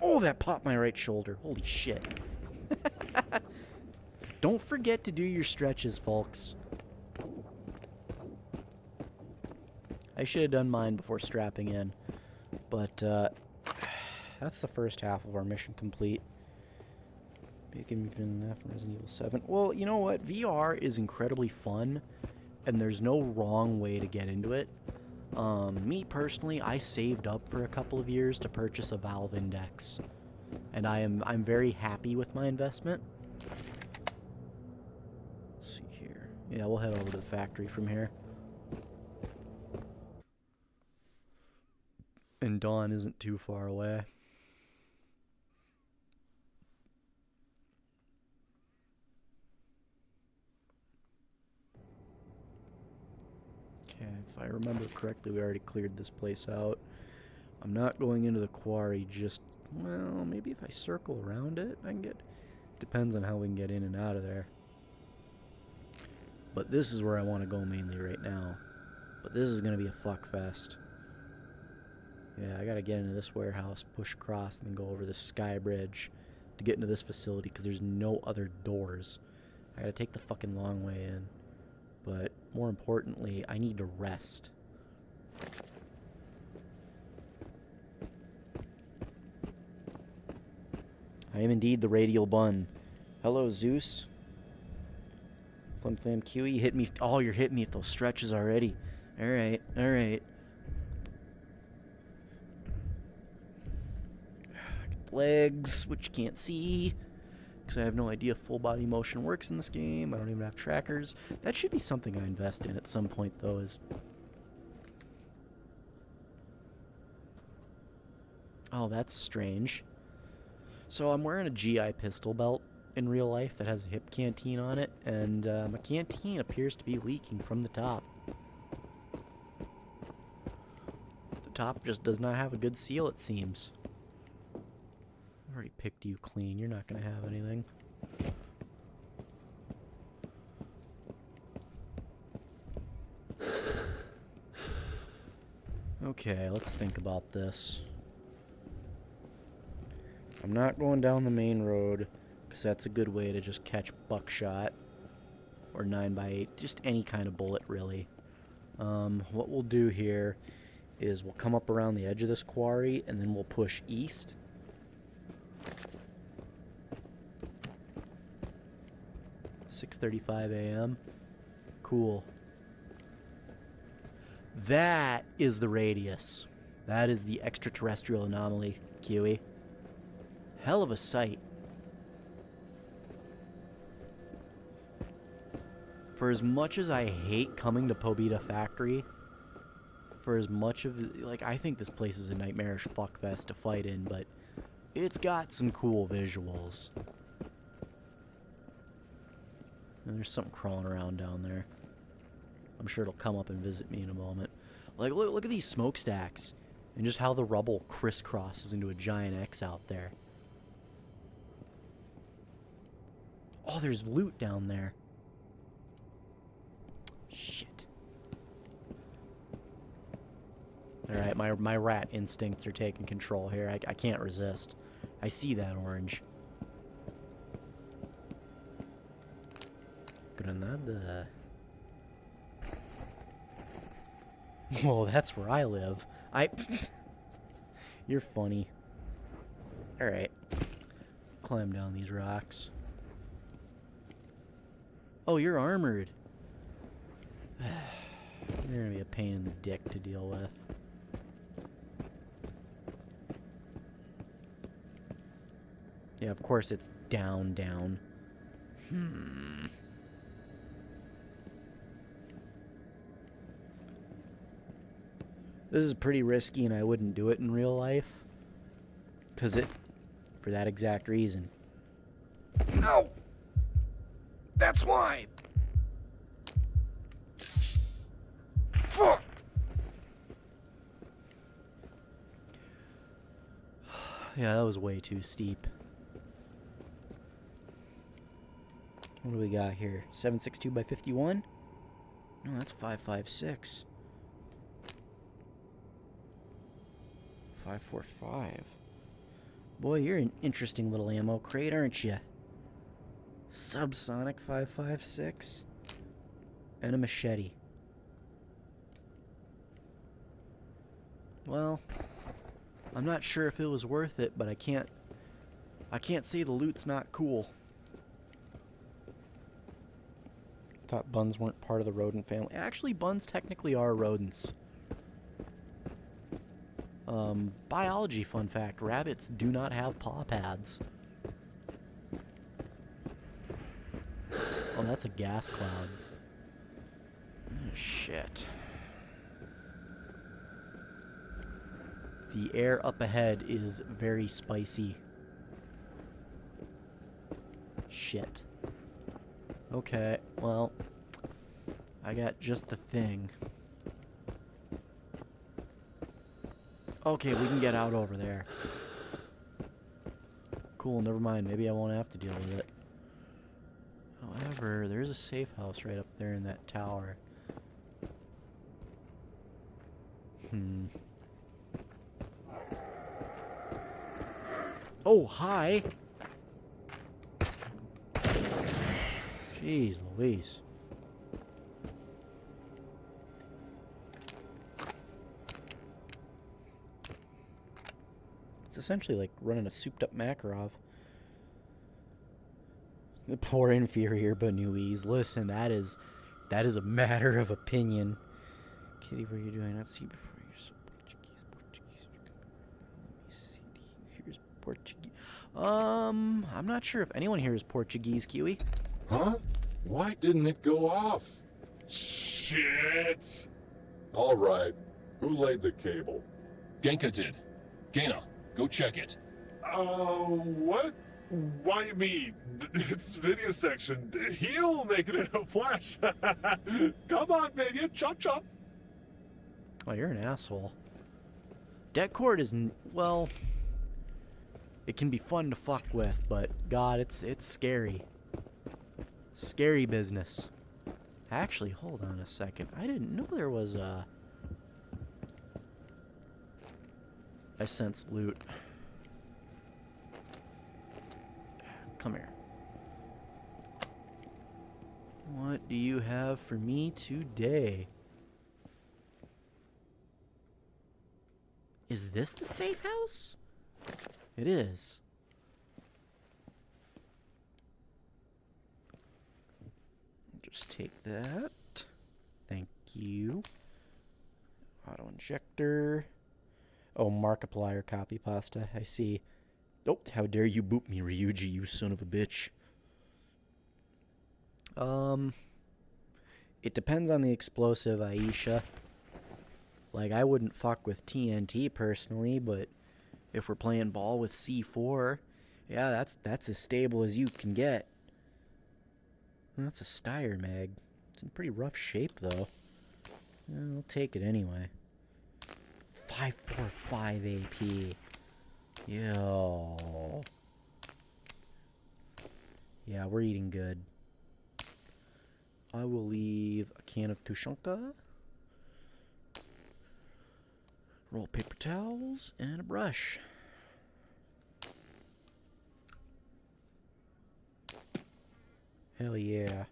Oh, that popped my right shoulder. Holy shit. Don't forget to do your stretches, folks. I should have done mine before strapping in. But, that's the first half of our mission complete. Making Resident Evil 7. Well, you know what? VR is incredibly fun, and there's no wrong way to get into it. Me personally, I saved up for a couple of years to purchase a Valve Index, and I'm very happy with my investment. Let's see here. Yeah, we'll head over to the factory from here. And dawn isn't too far away. Okay, if I remember correctly, we already cleared this place out. I'm not going into the quarry just, well, maybe if I circle around it, I can get, depends on how we can get in and out of there. But this is where I want to go mainly right now. But this is going to be a fuck fest. Yeah, I gotta get into this warehouse, push across, and then go over this sky bridge to get into this facility because there's no other doors. I gotta take the fucking long way in. But more importantly, I need to rest. I am indeed the radial bun. Hello, Zeus. Flim Flam QE, hit me. Oh, you're hitting me with those stretches already. Alright, alright. Legs, which you can't see. Because I have no idea if full body motion works in this game. I don't even have trackers. That should be something I invest in at some point, though, is... Oh, that's strange. So I'm wearing a GI pistol belt in real life that has a hip canteen on it, and my canteen appears to be leaking from the top. The top just does not have a good seal, it seems. I've already picked you clean. You're not going to have anything. Okay, let's think about this. I'm not going down the main road, because that's a good way to just catch buckshot. Or 9x8, just any kind of bullet, really. What we'll do here is we'll come up around the edge of this quarry, and then we'll push east. .35 a.m. Cool. That is the radius. That is the extraterrestrial anomaly, Kiwi. Hell of a sight. For as much as I hate coming to Pobita Factory, for as much of, like, I think this place is a nightmarish fuckfest to fight in, but it's got some cool visuals. And there's something crawling around down there. I'm sure it'll come up and visit me in a moment. Like, look at these smokestacks, and just how the rubble crisscrosses into a giant X out there. Oh, there's loot down there. Shit. Alright, my rat instincts are taking control here. I can't resist. I see that orange. Granada. Whoa, that's where I live. You're funny. Alright. Climb down these rocks. Oh, you're armored. You're gonna be a pain in the dick to deal with. Yeah, of course it's down. This is pretty risky, and I wouldn't do it in real life. For that exact reason. No! That's why! Fuck! Yeah, that was way too steep. What do we got here? 762 by 51? No, that's 556. 545. Boy, you're an interesting little ammo crate, aren't you? Subsonic 556. And a machete. Well, I'm not sure if it was worth it, but I can't say the loot's not cool. Thought buns weren't part of the rodent family. Actually, buns technically are rodents. Biology fun fact, rabbits do not have paw pads. Oh, that's a gas cloud. Oh, shit. The air up ahead is very spicy. Shit. Okay, well, I got just the thing. Okay, we can get out over there. Cool, never mind. Maybe I won't have to deal with it. However, there's a safe house right up there in that tower. Oh, hi! Jeez Louise. It's essentially like running a souped up Makarov. The poor inferior Banuis. Listen, that is a matter of opinion. Kitty, what are you doing? Let's see before you're so Portuguese. Let me see. Here's Portuguese. I'm not sure if anyone here is Portuguese, Kiwi. Huh? Why didn't it go off? Shit! All right. Who laid the cable? Genka did. Gaina, go check it. What? Why me? It's video section. He'll make it in a flash. Come on, baby. Chop chop. Oh, you're an asshole. Det cord is, well, it can be fun to fuck with, but God, it's scary. Scary business. Actually, hold on a second. I didn't know there was a... I sense loot. Come here. What do you have for me today? Is this the safe house? It is. Just take that. Thank you. Auto injector. Oh, Markiplier copy pasta. I see. Oh, how dare you boot me, Ryuji, you son of a bitch. It depends on the explosive, Aisha. Like, I wouldn't fuck with TNT personally, but if we're playing ball with C4, yeah, that's as stable as you can get. That's a Steyr mag. It's in pretty rough shape, though. I'll take it anyway. 545 AP. Yo. Yeah, we're eating good. I will leave a can of Tushonka, roll paper towels, and a brush. Hell yeah.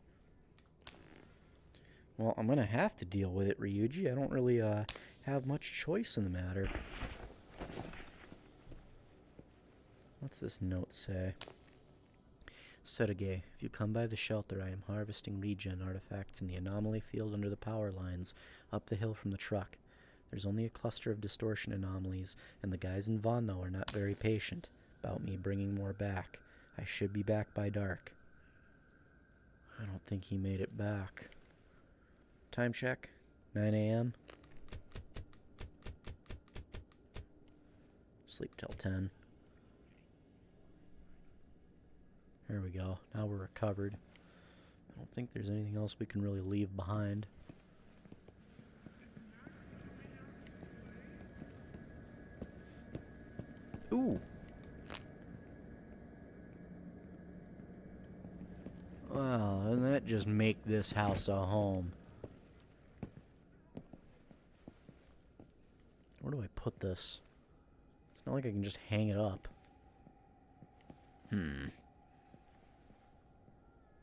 Well, I'm gonna have to deal with it, Ryuji. I don't really have much choice in the matter. What's this note say? Sergei, if you come by the shelter, I am harvesting regen artifacts in the anomaly field under the power lines, up the hill from the truck. There's only a cluster of distortion anomalies, and the guys in Vonno are not very patient about me bringing more back. I should be back by dark. I don't think he made it back. Time check, 9 a.m. Sleep till 10. There we go. Now we're recovered. I don't think there's anything else we can really leave behind. Ooh. Well, doesn't that just make this house a home? Where do I put this? It's not like I can just hang it up.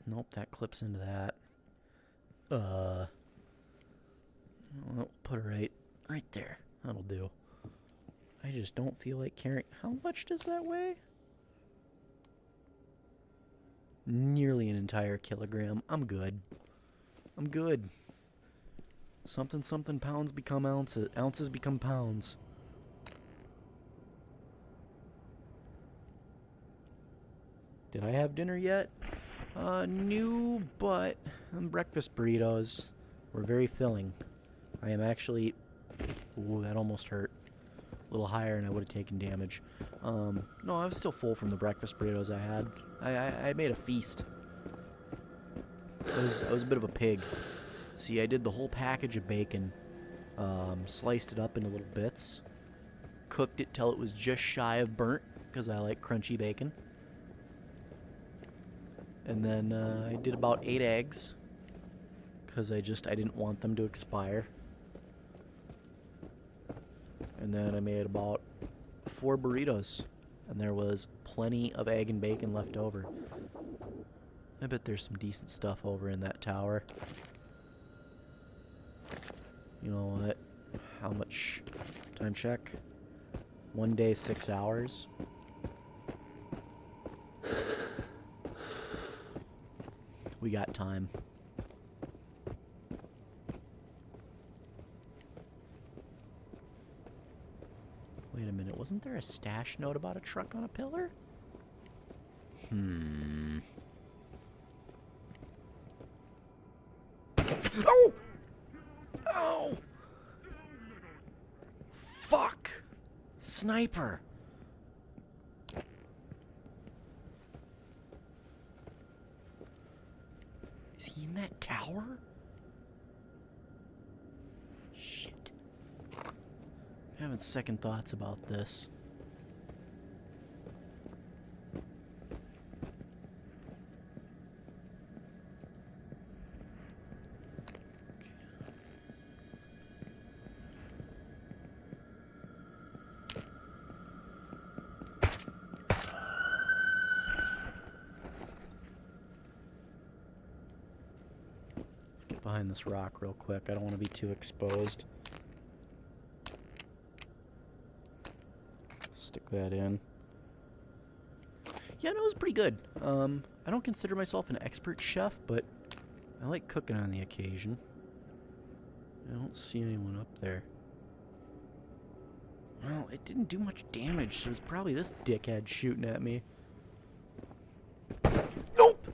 Nope, that clips into that. Well, put it right there. That'll do. I just don't feel like carrying... How much does that weigh? Nearly an entire kilogram. I'm good. I'm good. Something pounds become ounces. Ounces become pounds. Did I have dinner yet? New, but breakfast burritos were very filling. I am actually... Ooh, that almost hurt. A little higher and I would have taken damage. No, I was still full from the breakfast burritos I had. I made a feast. I was a bit of a pig. See, I did the whole package of bacon. Sliced it up into little bits. Cooked it till it was just shy of burnt, because I like crunchy bacon. And then I did about 8 eggs, because I didn't want them to expire. And then I made about 4 burritos, and there was plenty of egg and bacon left over. I bet there's some decent stuff over in that tower. You know what? How much? Time check. 1 day, 6 hours. We got time. Wait a minute, wasn't there a stash note about a truck on a pillar? Oh! Oh! Fuck! Sniper! Is he in that tower? Shit. I'm having second thoughts about this. Let's get behind this rock real quick. I don't want to be too exposed. Stick that in. Yeah, no, it was pretty good. I don't consider myself an expert chef, but I like cooking on the occasion. I don't see anyone up there. Well, it didn't do much damage, so it's probably this dickhead shooting at me. Nope!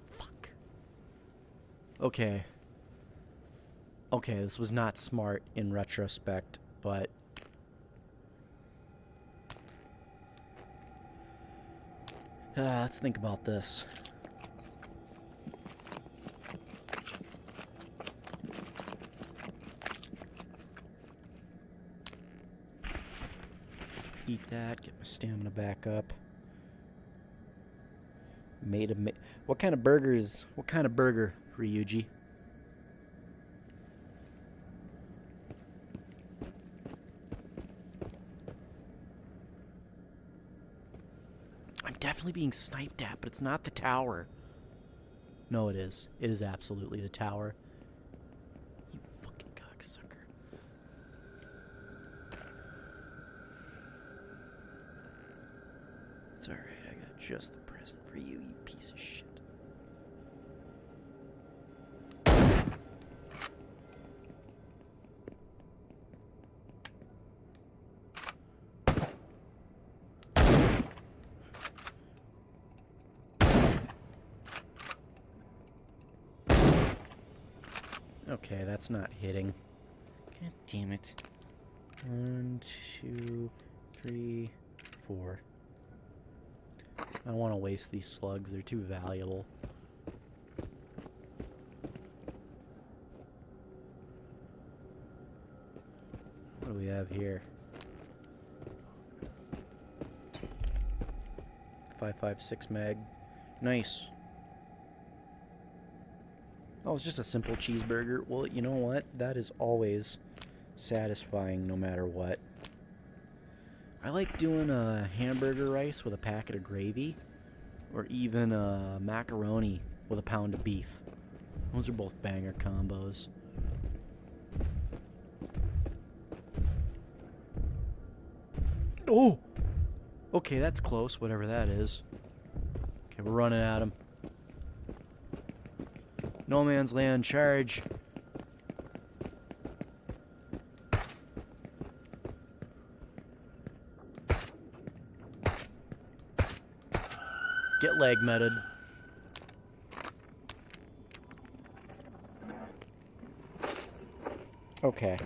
Fuck. Okay. Okay, this was not smart in retrospect, but... let's think about this. Eat that, get my stamina back up. What kind of burgers? What kind of burger, Ryuji? I'm definitely being sniped at, but it's not the tower. No, it is. It is absolutely the tower. You fucking cocksucker. It's alright, I got just the present for you, you piece of shit. Okay, that's not hitting. God damn it. 1, 2, 3, 4. I don't want to waste these slugs. They're too valuable. What do we have here? 5.56 mag. Nice. Oh, it's just a simple cheeseburger. Well, you know what? That is always satisfying no matter what. I like doing a hamburger rice with a packet of gravy, or even a macaroni with a pound of beef. Those are both banger combos. Oh! Okay, that's close, whatever that is. Okay, we're running at him. No man's land charge. Get leg meted. Okay.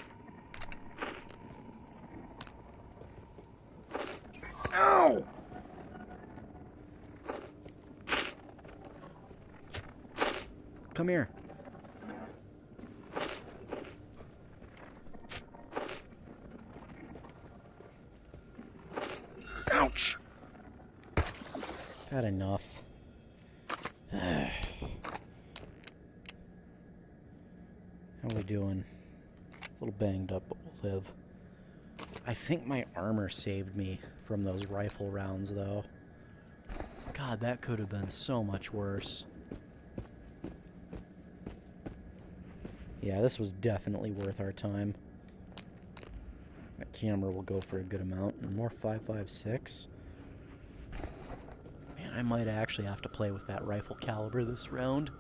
Ow! Come here. Ouch! Got enough. How are we doing? A little banged up, but we'll live. I think my armor saved me from those rifle rounds, though. God, that could have been so much worse. Yeah, this was definitely worth our time. Got camera will go for a good amount. And more 5.56. Man, I might actually have to play with that rifle caliber this round.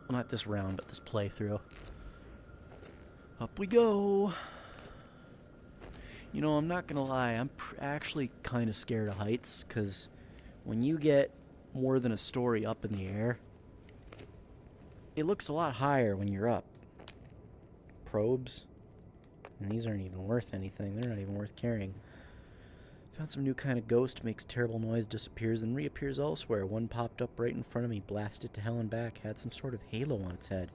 Well, not this round, but this playthrough. Up we go. You know, I'm not gonna lie, I'm actually kind of scared of heights, because when you get more than a story up in the air, it looks a lot higher when you're up. Probes. And these aren't even worth anything. They're not even worth carrying. Found some new kind of ghost, makes terrible noise, disappears, and reappears elsewhere. One popped up right in front of me, blasted to hell and back, had some sort of halo on its head.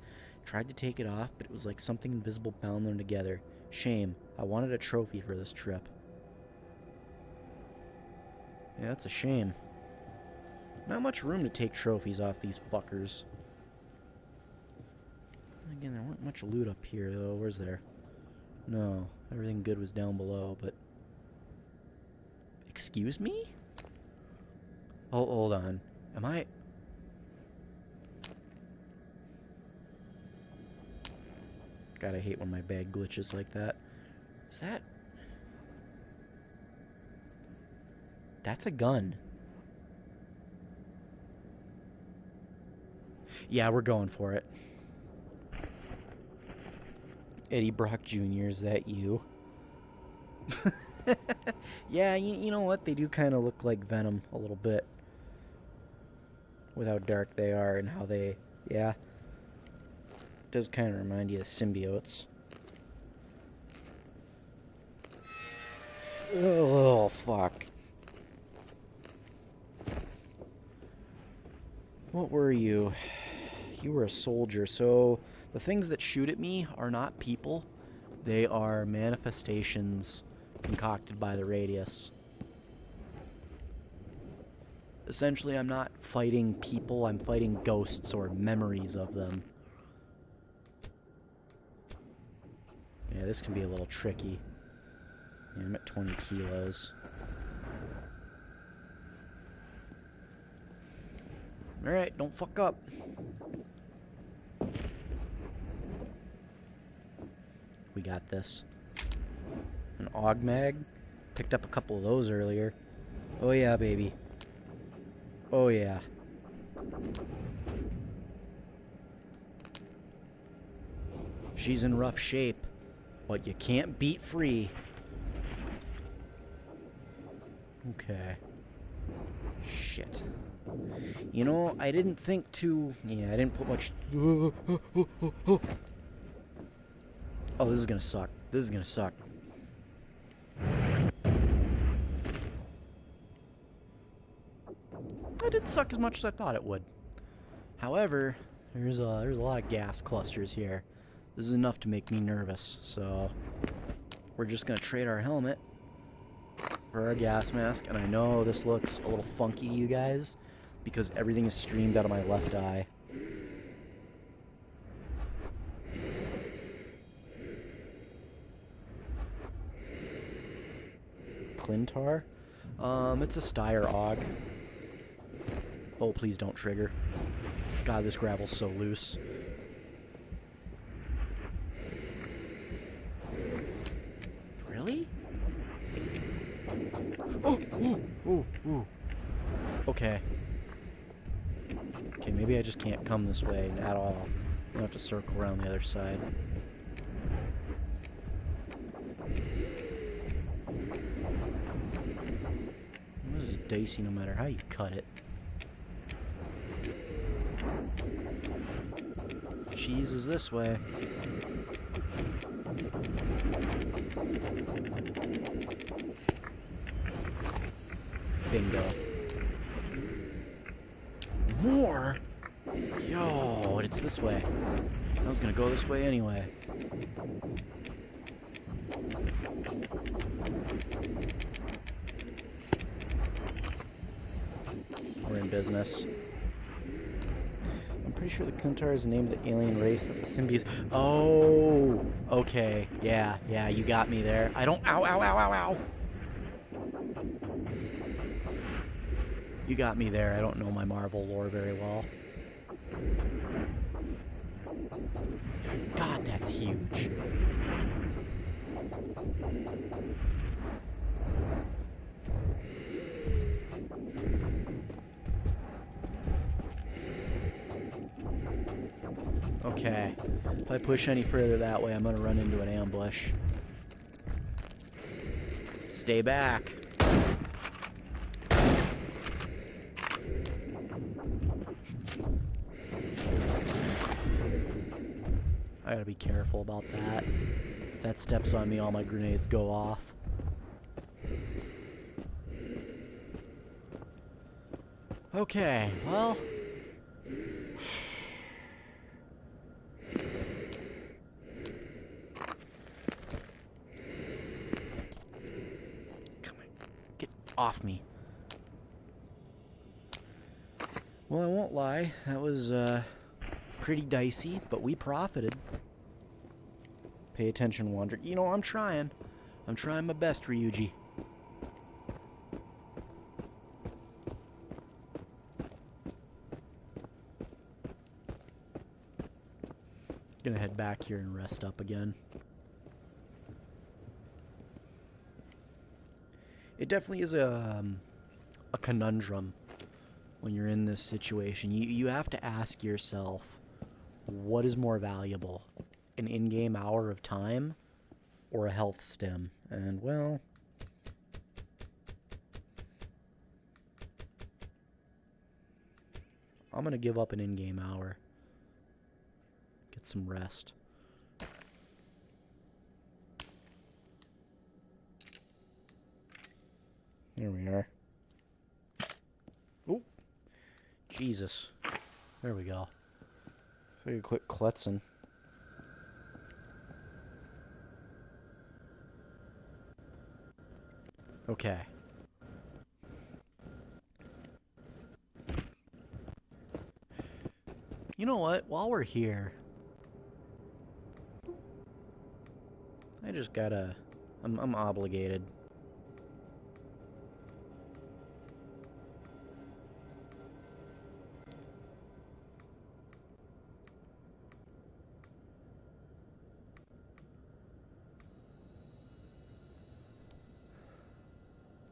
Tried to take it off, but it was like something invisible bound them together. Shame. I wanted a trophy for this trip. Yeah, that's a shame. Not much room to take trophies off these fuckers. Again, there wasn't much loot up here, though. Where's there? No. Everything good was down below, but... Excuse me? Oh, hold on. Am I... God, I hate when my bag glitches like that. Is that... That's a gun. Yeah, we're going for it. Eddie Brock Jr., is that you? Yeah, you know what? They do kind of look like Venom a little bit. With how dark they are and how they... Yeah. Does kind of remind you of symbiotes. Oh, fuck. What were you? You were a soldier, so the things that shoot at me are not people. They are manifestations concocted by the Radius. Essentially, I'm not fighting people, I'm fighting ghosts or memories of them. Yeah, this can be a little tricky. Yeah, I'm at 20 kilos. Alright, don't fuck up. We got this. An Augmag. Picked up a couple of those earlier. Oh yeah, baby. Oh yeah. She's in rough shape, but you can't beat free. Okay. Shit. You know, I didn't think to... Yeah, I didn't put much... Oh, this is gonna suck. This is gonna suck. It didn't suck as much as I thought it would. However, there's a lot of gas clusters here. This is enough to make me nervous, so... We're just gonna trade our helmet for our gas mask, and I know this looks a little funky to you guys, because everything is streamed out of my left eye. Clintar? It's a Steyr AUG. Oh, please don't trigger. God, this gravel's so loose. Really? Oh, ooh, ooh, ooh. Okay. Okay, maybe I just can't come this way at all. I'll have to circle around the other side. This is dicey no matter how you cut it. Cheese is this way. Bingo. More? Yo, it's this way. I was gonna go this way anyway. We're in business. I'm pretty sure the Clintar is the name of the alien race that the symbiotes... Oh! Okay. Yeah, you got me there. I don't... Ow, ow, ow, ow, ow! You got me there. I don't know my Marvel lore very well. God, that's huge. Okay. If I push any further that way, I'm gonna run into an ambush. Stay back. I gotta be careful about that. If that steps on me, all my grenades go off. Okay, well. Come on, get off me. Well, I won't lie, that was pretty dicey, but we profited. Pay attention, Wander. You know, I'm trying. I'm trying my best, Ryuji. Gonna head back here and rest up again. It definitely is a conundrum when you're in this situation. You have to ask yourself, what is more valuable? An in-game hour of time or a health stim? And, well, I'm gonna give up an in-game hour. Get some rest. There we are. Oh, Jesus. There we go. So I could quit klutzing. Okay. You know what? While we're here, I just gotta... I'm obligated.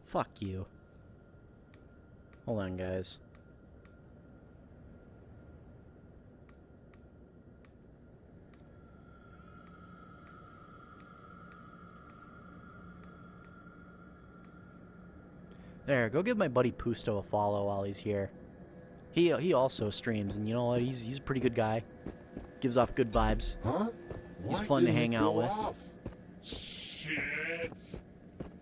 Fuck you. Hold on, guys. There, go give my buddy Pusto a follow while he's here. He also streams, and you know what? He's a pretty good guy. Gives off good vibes. Huh? He's Why fun to didn't hang it out go with. off? Shit.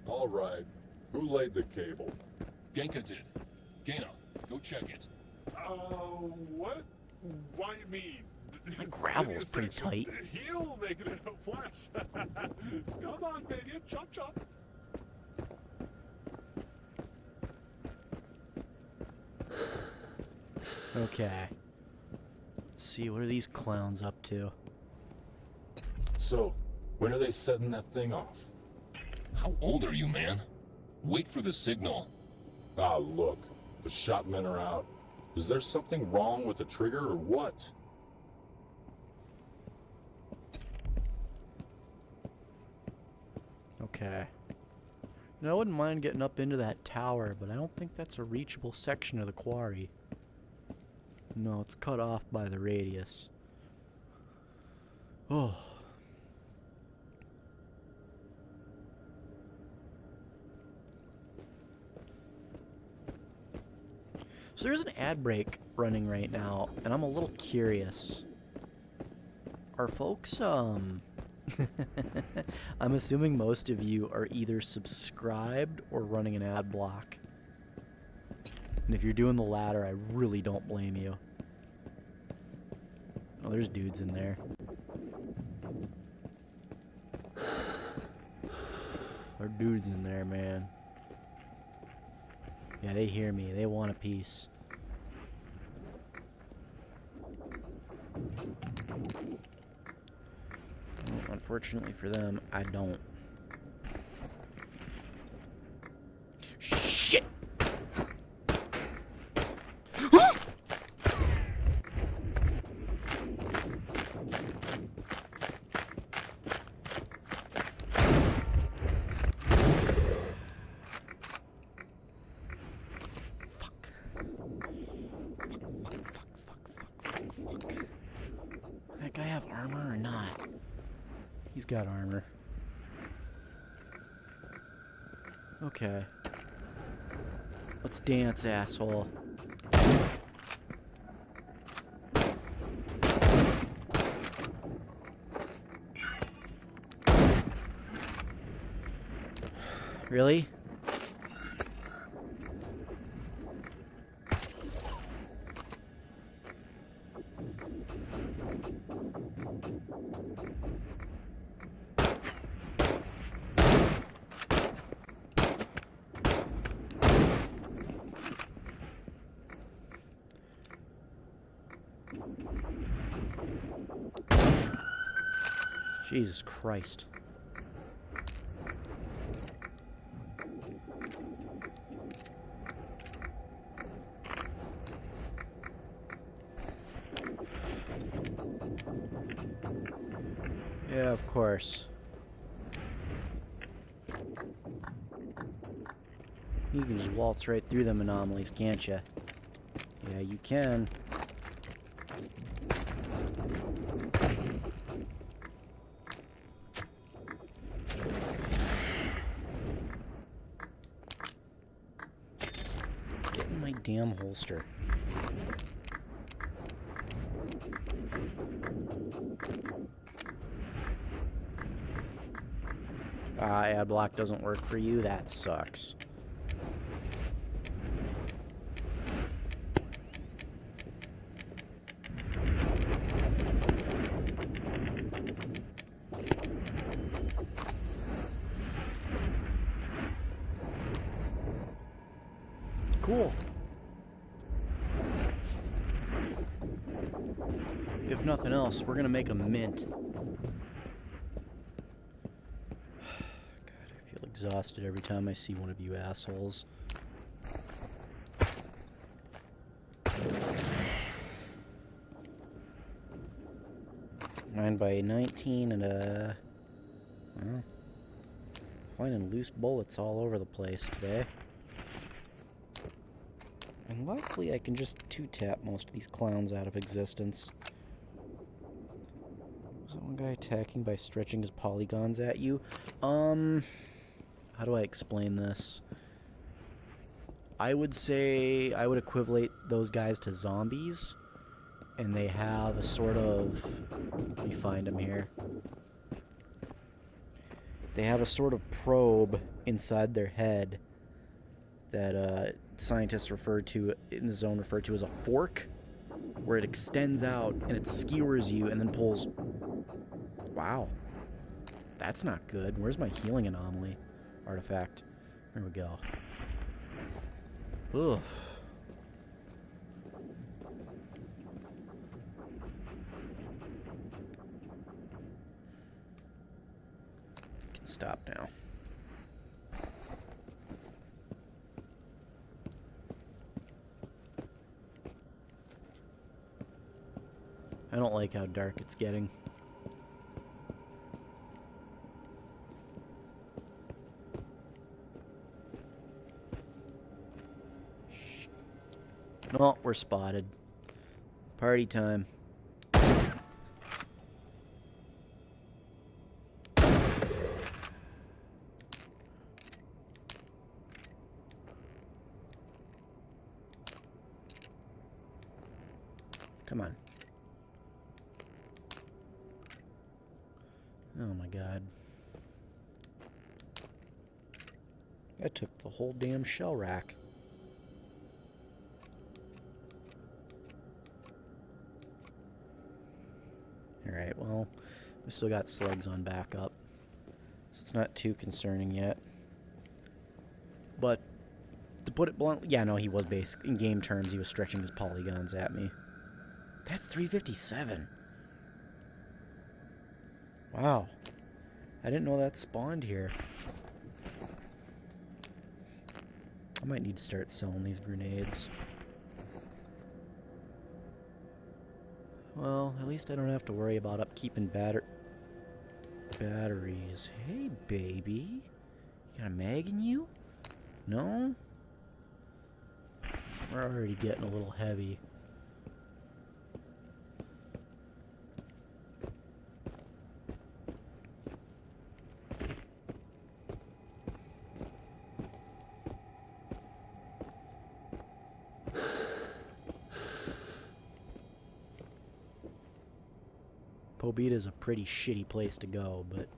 All right. Who laid the cable? Genka did. Gaina, go check it. What? Why me? My It's gravel's video pretty section. tight. He'll make it in a flash. Come on, baby. Chop, chop. Okay. Let's see, what are these clowns up to? So, when are they setting that thing off? How old are you, man? Wait for the signal. Ah, look. The shotmen are out. Is there something wrong with the trigger or what? Okay. Now, I wouldn't mind getting up into that tower, but I don't think that's a reachable section of the quarry. No, it's cut off by the radius. Oh. So there's an ad break running right now, and I'm a little curious. Are folks, I'm assuming most of you are either subscribed or running an ad block. And if you're doing the latter, I really don't blame you. Oh, there's dudes in there. There are dudes in there, man. Yeah, they hear me. They want a piece. Well, unfortunately for them, I don't. Shit! have armor or not? He's got armor. Okay. Let's dance, asshole. Really? Jesus Christ. Yeah, of course. You can just waltz right through them anomalies, can't you? Yeah, you can. Get in my damn holster. Ad block doesn't work for you? That sucks. Cool. If nothing else, we're gonna make a mint. Exhausted every time I see one of you assholes. 9x19 and a... Well, finding loose bullets all over the place today. And luckily I can just two-tap most of these clowns out of existence. Was that one guy attacking by stretching his polygons at you? How do I explain this? I would say I would equivalent those guys to zombies, and they have a sort of... Let me find them here. They have a sort of probe inside their head that scientists refer to, in the zone, refer to as a fork, where it extends out and it skewers you and then pulls... Wow. That's not good. Where's my healing anomaly artifact? There we go. Ugh. Can stop now. I don't like how dark it's getting. Oh, we're spotted. Party time. Come on. Oh my god. That took the whole damn shell rack. Alright, well, we still got slugs on backup, so it's not too concerning yet. But, to put it bluntly, yeah, no, he was in game terms, he was stretching his polygons at me. That's 357. Wow. I didn't know that spawned here. I might need to start selling these grenades. Well, at least I don't have to worry about upkeeping batteries. Hey, baby. You got a mag in you? No? We're already getting a little heavy. Pobita's a pretty shitty place to go, but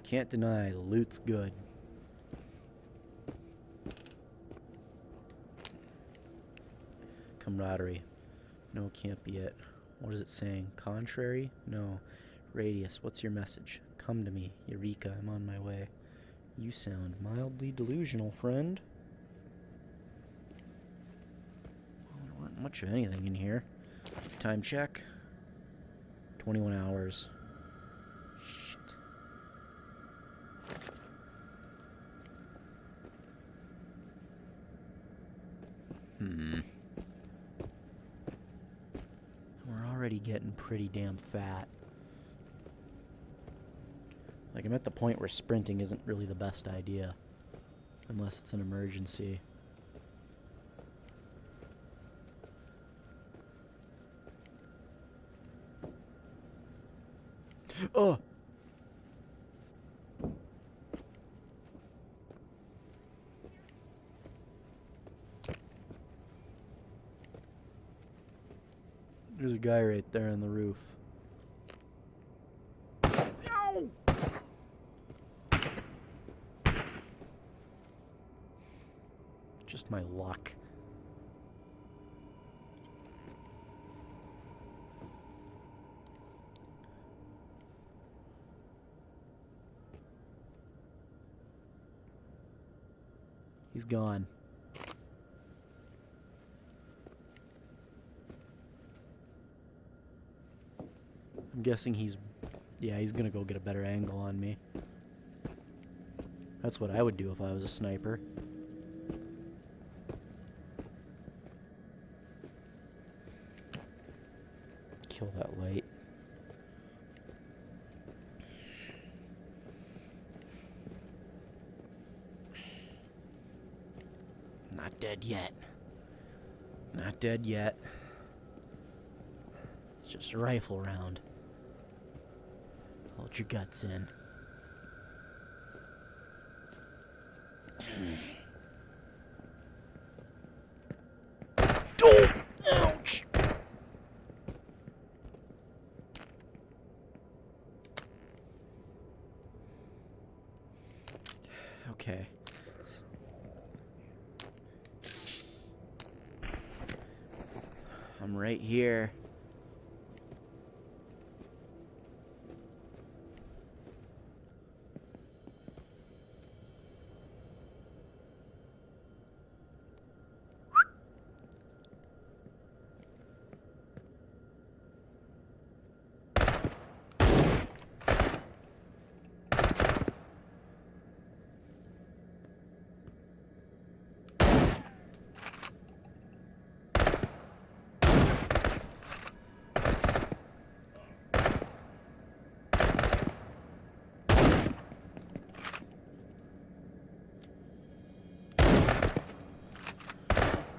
can't deny the loot's good. Camaraderie. No, can't be it. What is it saying? Contrary? No. Radius, what's your message? Come to me. Eureka, I'm on my way. You sound mildly delusional, friend. Well, there wasn't much of anything in here. Time check. 21 hours. Shit. We're already getting pretty damn fat. Like, I'm at the point where sprinting isn't really the best idea. Unless it's an emergency. Oh! There's a guy right there on the roof. No! Just my luck. He's gone. I'm guessing he's gonna go get a better angle on me. That's what I would do if I was a sniper. Kill that light. Not dead yet. Not dead yet. It's just a rifle round. Hold your guts in. Oh! Ouch! Okay. I'm right here.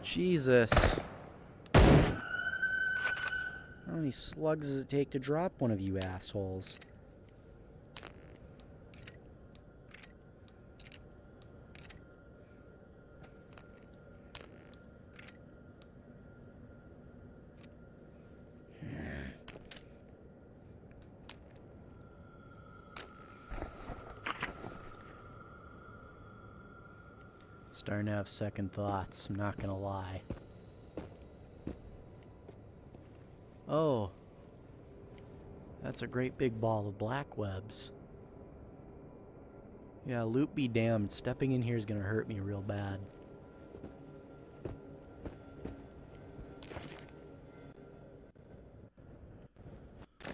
Jesus. How many slugs does it take to drop one of you assholes? Starting to have second thoughts, I'm not gonna lie. Oh. That's a great big ball of black webs. Yeah, loot be damned. Stepping in here is gonna hurt me real bad.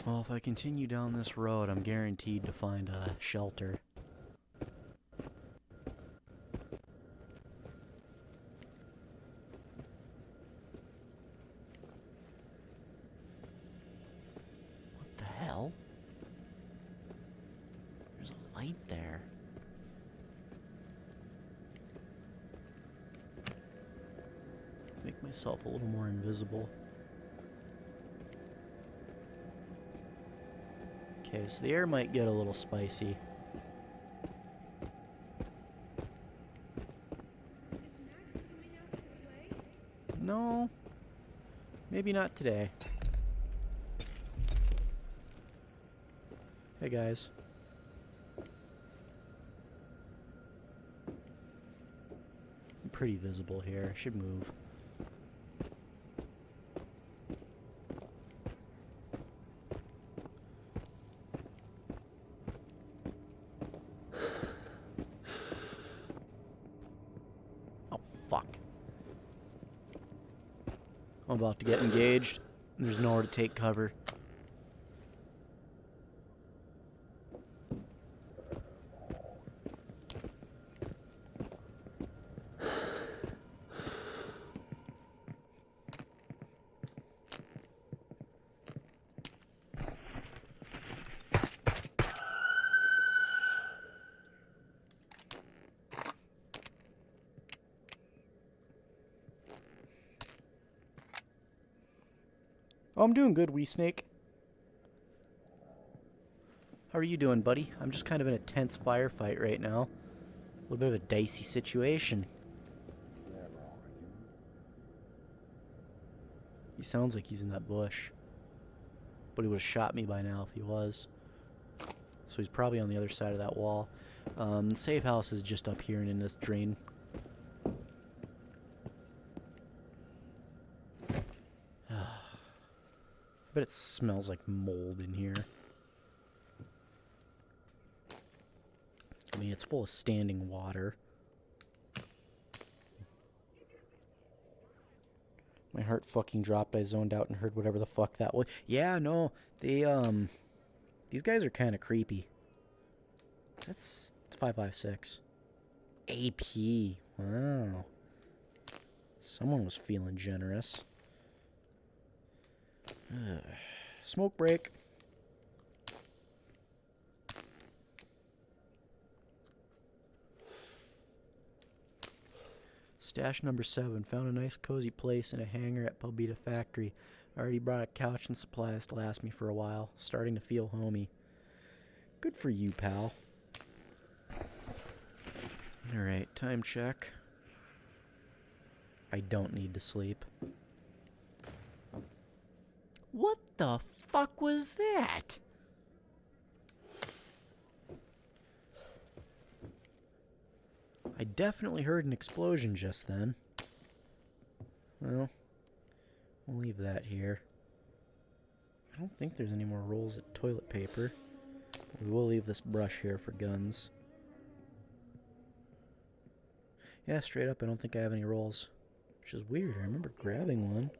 Well, if I continue down this road, I'm guaranteed to find a shelter. There's a light there. Make myself a little more invisible. Okay, so the air might get a little spicy. No, maybe not today. Hey, guys. I'm pretty visible here. I should move. Oh, fuck. I'm about to get engaged. There's nowhere to take cover. Oh, I'm doing good, Wee Snake. How are you doing, buddy? I'm just kind of in a tense firefight right now. A little bit of a dicey situation. He sounds like he's in that bush. But he would have shot me by now if he was. So he's probably on the other side of that wall. The safe house is just up here and in this drain. I bet it smells like mold in here. I mean, it's full of standing water. My heart fucking dropped. I zoned out and heard whatever the fuck that was. Yeah, no. They, these guys are kind of creepy. That's 556. AP. Wow. Someone was feeling generous. Smoke break. Stash number 7. Found a nice cozy place in a hangar at Pobita Factory. Already brought a couch and supplies to last me for a while. Starting to feel homey. Good for you, pal. Alright, time check. I don't need to sleep. What the fuck was that? I definitely heard an explosion just then. Well, we'll leave that here. I don't think there's any more rolls of toilet paper. We will leave this brush here for guns. Yeah, straight up, I don't think I have any rolls. Which is weird. I remember grabbing one.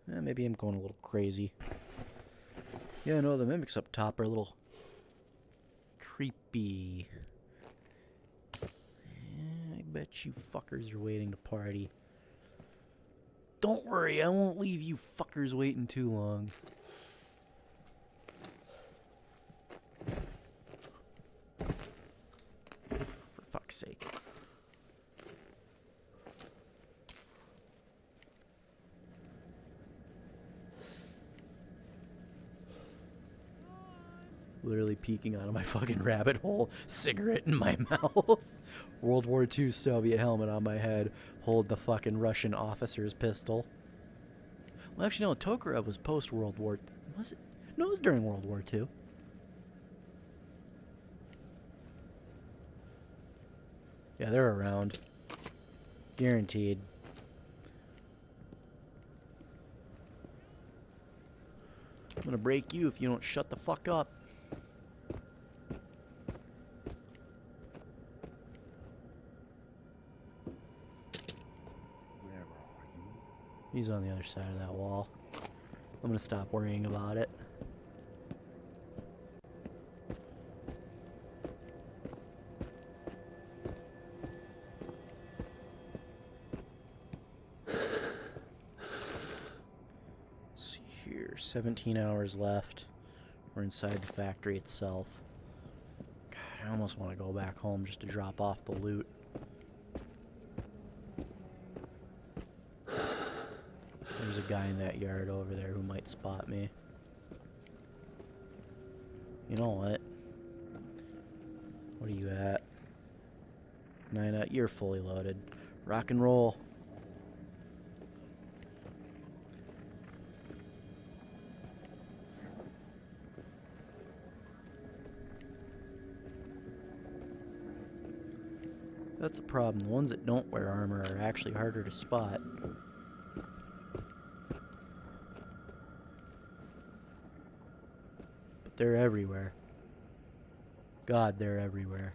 Maybe I'm going a little crazy. Yeah, no, the mimics up top are a little creepy. I bet you fuckers are waiting to party. Don't worry, I won't leave you fuckers waiting too long. For fuck's sake. Literally peeking out of my fucking rabbit hole, cigarette in my mouth. World War II Soviet helmet on my head, hold the fucking Russian officer's pistol. Well, actually, no, Tokarev was post-World War... Was it? No, it was during World War II. Yeah, they're around. Guaranteed. I'm gonna break you if you don't shut the fuck up. He's on the other side of that wall. I'm gonna stop worrying about it. Let's see here, 17 hours left. We're inside the factory itself. God, I almost want to go back home just to drop off the loot. There's a guy in that yard over there who might spot me. You know what? What are you at? 9 you're fully loaded. Rock and roll. That's the problem. The ones that don't wear armor are actually harder to spot. But they're everywhere. God, they're everywhere.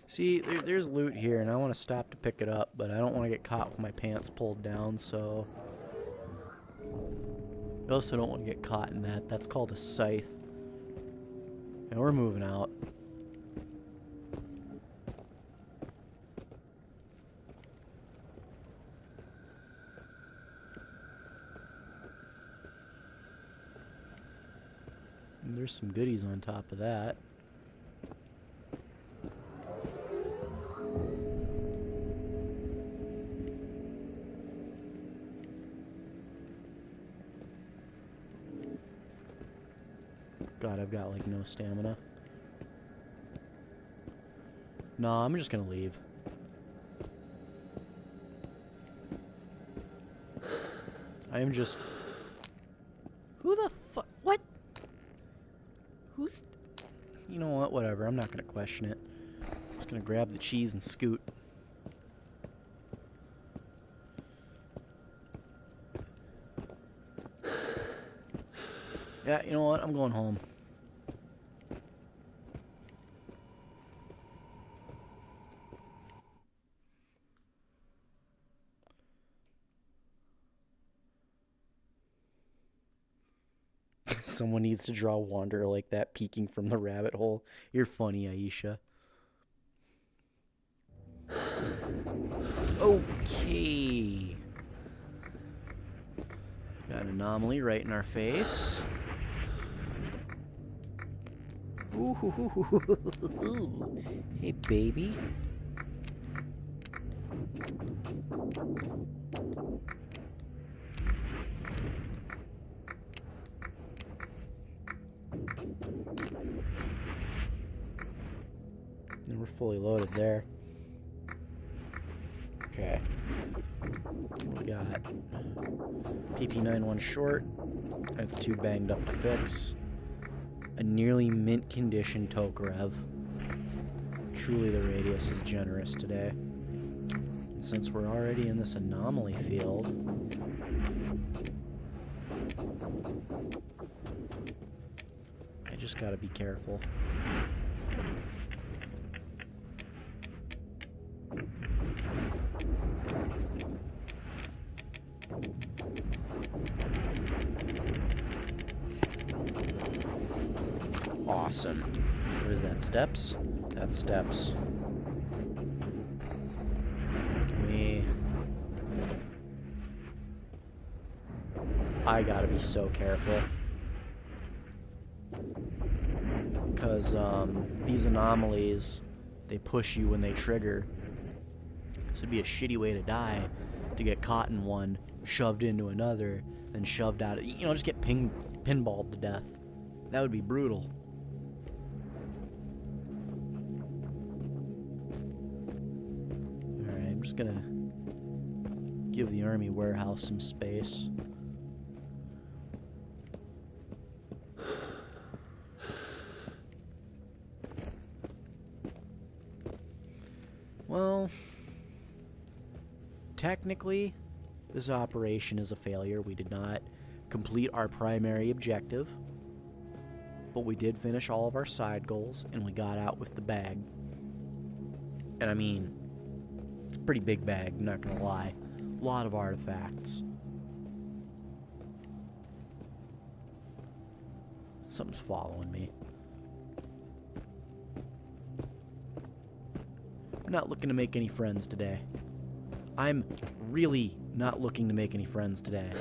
See, there's loot here, and I want to stop to pick it up, but I don't want to get caught with my pants pulled down, so... I also don't want to get caught in that. That's called a scythe. And we're moving out. And there's some goodies on top of that. God, I've got, like, no stamina. No, I'm just gonna leave. I am just... Who the fuck? What? Who's... You know what? Whatever. I'm not gonna question it. I'm just gonna grab the cheese and scoot. Yeah, you know what? I'm going home. Someone needs to draw Wanderer like that peeking from the rabbit hole. You're funny, Aisha. Okay. Got an anomaly right in our face. Ooh, hey, baby. And we're fully loaded there. Okay. We got PP91 short. That's too banged up to fix. A nearly mint condition Tokarev. Truly the radius is generous today. And since we're already in this anomaly field, I just gotta be careful. Awesome. What is that? Steps? That's steps. Can we... I gotta be so careful. Because, these anomalies, they push you when they trigger. So it'd be a shitty way to die, to get caught in one, shoved into another, then shoved out, you know, just get pinballed to death. That would be brutal. Alright, I'm just gonna give the army warehouse some space. Well, technically, this operation is a failure. We did not complete our primary objective, but we did finish all of our side goals, and we got out with the bag. And I mean, it's a pretty big bag, I'm not gonna lie. A lot of artifacts. Something's following me. I'm not looking to make any friends today. I'm really not looking to make any friends today.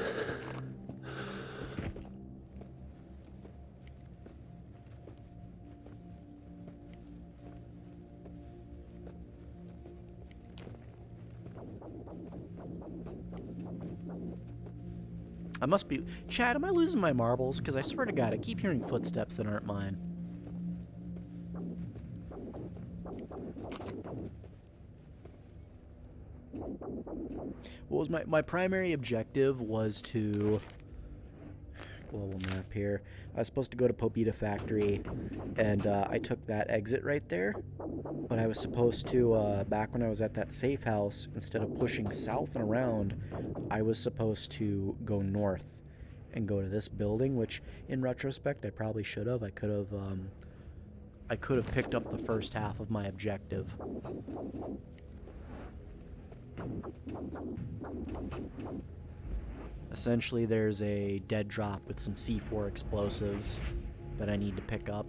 I must be... Chad, am I losing my marbles? Because I swear to God, I keep hearing footsteps that aren't mine. What was my primary objective was to global map here. I was supposed to go to Pobita Factory, and I took that exit right there. But I was supposed to, back when I was at that safe house, instead of pushing south and around, I was supposed to go north and go to this building, which in retrospect I probably should have. I could have picked up the first half of my objective. Essentially, there's a dead drop with some C4 explosives that I need to pick up.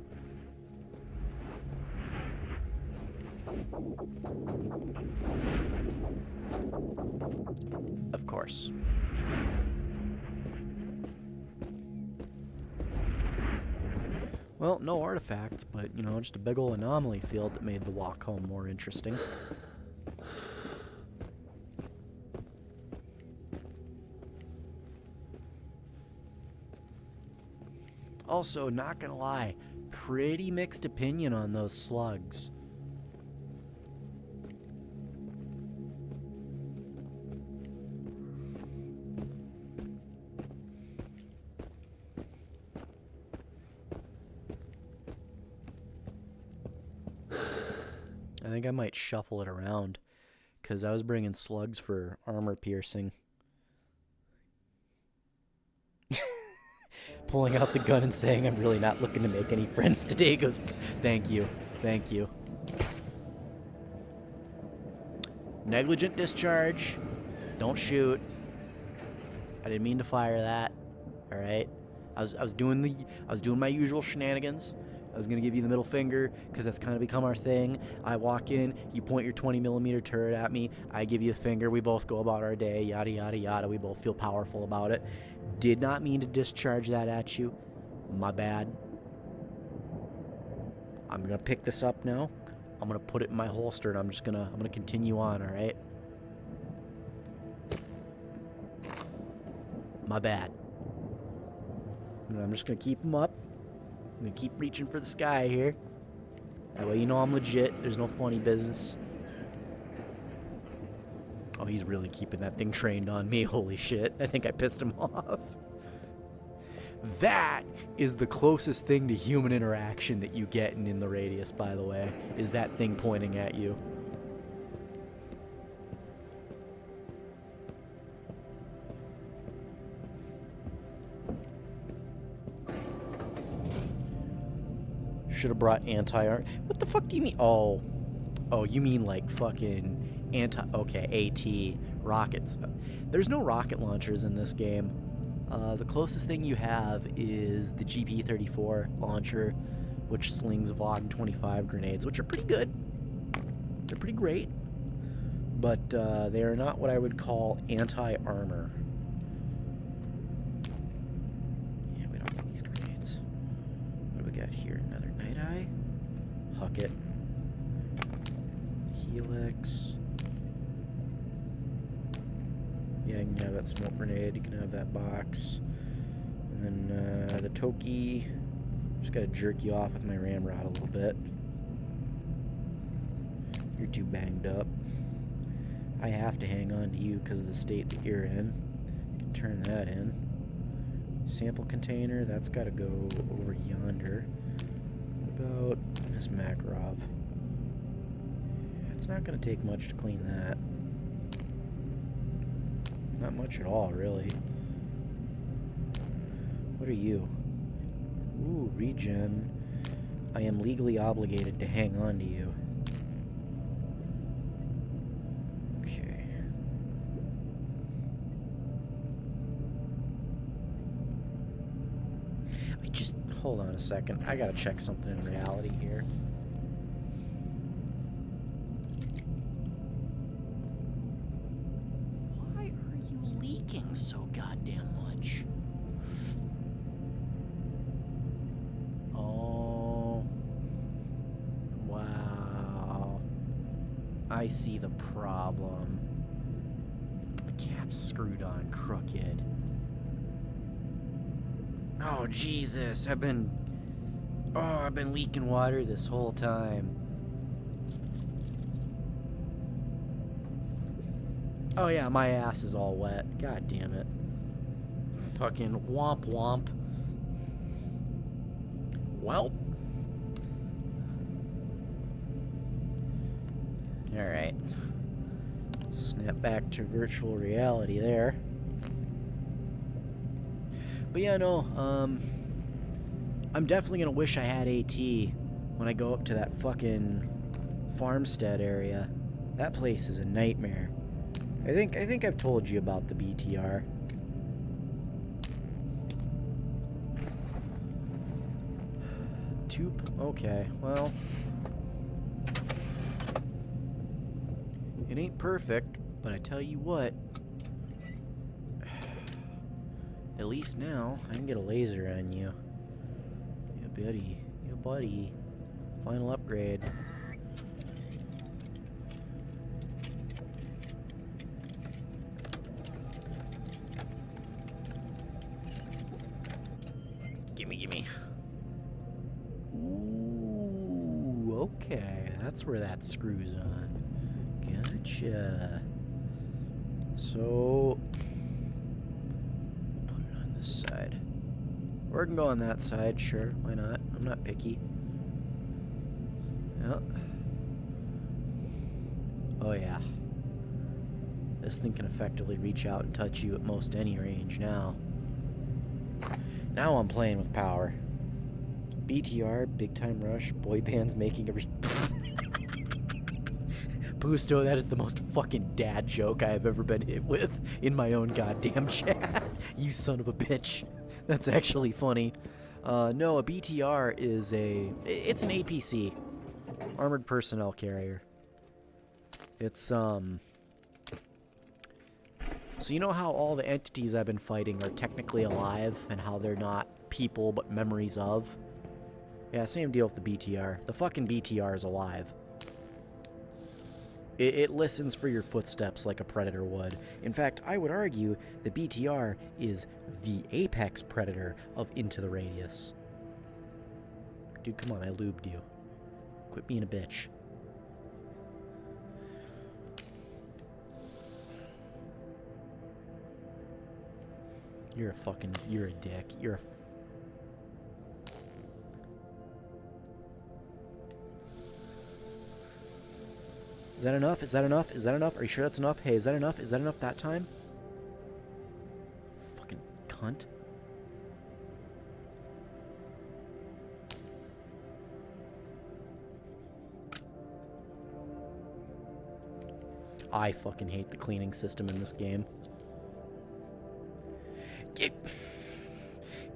Of course. Well, no artifacts, but, you know, just a big ol' anomaly field that made the walk home more interesting. Also, not gonna lie, pretty mixed opinion on those slugs. I think I might shuffle it around, because I was bringing slugs for armor piercing. Pulling out the gun and saying I'm really not looking to make any friends today. Goes, thank you, thank you. Negligent discharge. Don't shoot. I didn't mean to fire that. All right. I was doing my usual shenanigans. I was gonna give you the middle finger because that's kind of become our thing. I walk in, you point your 20mm turret at me, I give you a finger, we both go about our day, yada yada yada. We both feel powerful about it. Did not mean to discharge that at you. My bad. I'm gonna pick this up now. I'm gonna put it in my holster and I'm gonna continue on, all right? My bad. And I'm just gonna keep them up. I'm gonna keep reaching for the sky here. That way you know I'm legit. There's no funny business. Oh, he's really keeping that thing trained on me. Holy shit. I think I pissed him off. That is the closest thing to human interaction that you get in the Radius, by the way, is that thing pointing at you. Should have brought anti-armor. What the fuck do you mean? Oh, you mean like fucking okay, AT rockets. There's no rocket launchers in this game. The closest thing you have is the GP-34 launcher, which slings Vaughn 25 grenades, which are pretty good. They're pretty great, but they are not what I would call anti-armor. Yeah, we don't need these grenades. What do we got here? Another Night Eye? Huck it. Helix. Yeah, you can have that smoke grenade, you can have that box. And then the Toki. Just gotta jerk you off with my ramrod a little bit. You're too banged up. I have to hang on to you because of the state that you're in. You can turn that in. Sample container, that's gotta go over yonder. What about this Makarov? It's not gonna take much to clean that. Not much at all, really. What are you? Ooh, regen. I am legally obligated to hang on to you. Okay. Hold on a second. I gotta check something in reality here. Why are you leaking so goddamn much? Oh. Wow. I see the problem. The cap's screwed on crooked. Oh, Jesus, I've been leaking water this whole time. Oh yeah, my ass is all wet. God damn it. Fucking womp womp. Well. Alright. Snap back to virtual reality there. But yeah, no, I'm definitely gonna wish I had AT when I go up to that fucking farmstead area. That place is a nightmare. I think I've told you about the BTR. Toop? Okay, well. It ain't perfect, but I tell you what. At least now, I can get a laser on you. Yeah, buddy. Yeah, buddy. Final upgrade. Gimme. Ooh, okay. That's where that screws on. Gotcha. So... put it on this side. Or it can go on that side, sure. Why not? I'm not picky. Yep. Oh yeah. This thing can effectively reach out and touch you at most any range now. Now I'm playing with power. BTR, Big Time Rush, boy bands making a Busto, that is the most fucking dad joke I have ever been hit with in my own goddamn chat. You son of a bitch. That's actually funny. No, a BTR is it's an APC. Armored Personnel Carrier. It's, So you know how all the entities I've been fighting are technically alive, and how they're not people, but memories of? Yeah, same deal with the BTR. The fucking BTR is alive. It listens for your footsteps like a predator would. In fact, I would argue the BTR is the apex predator of Into the Radius. Dude, come on, I lubed you. Quit being a bitch. You're a dick. Is that enough? Is that enough? Is that enough? Are you sure that's enough? Hey, is that enough? Is that enough that time? Fucking cunt. I fucking hate the cleaning system in this game.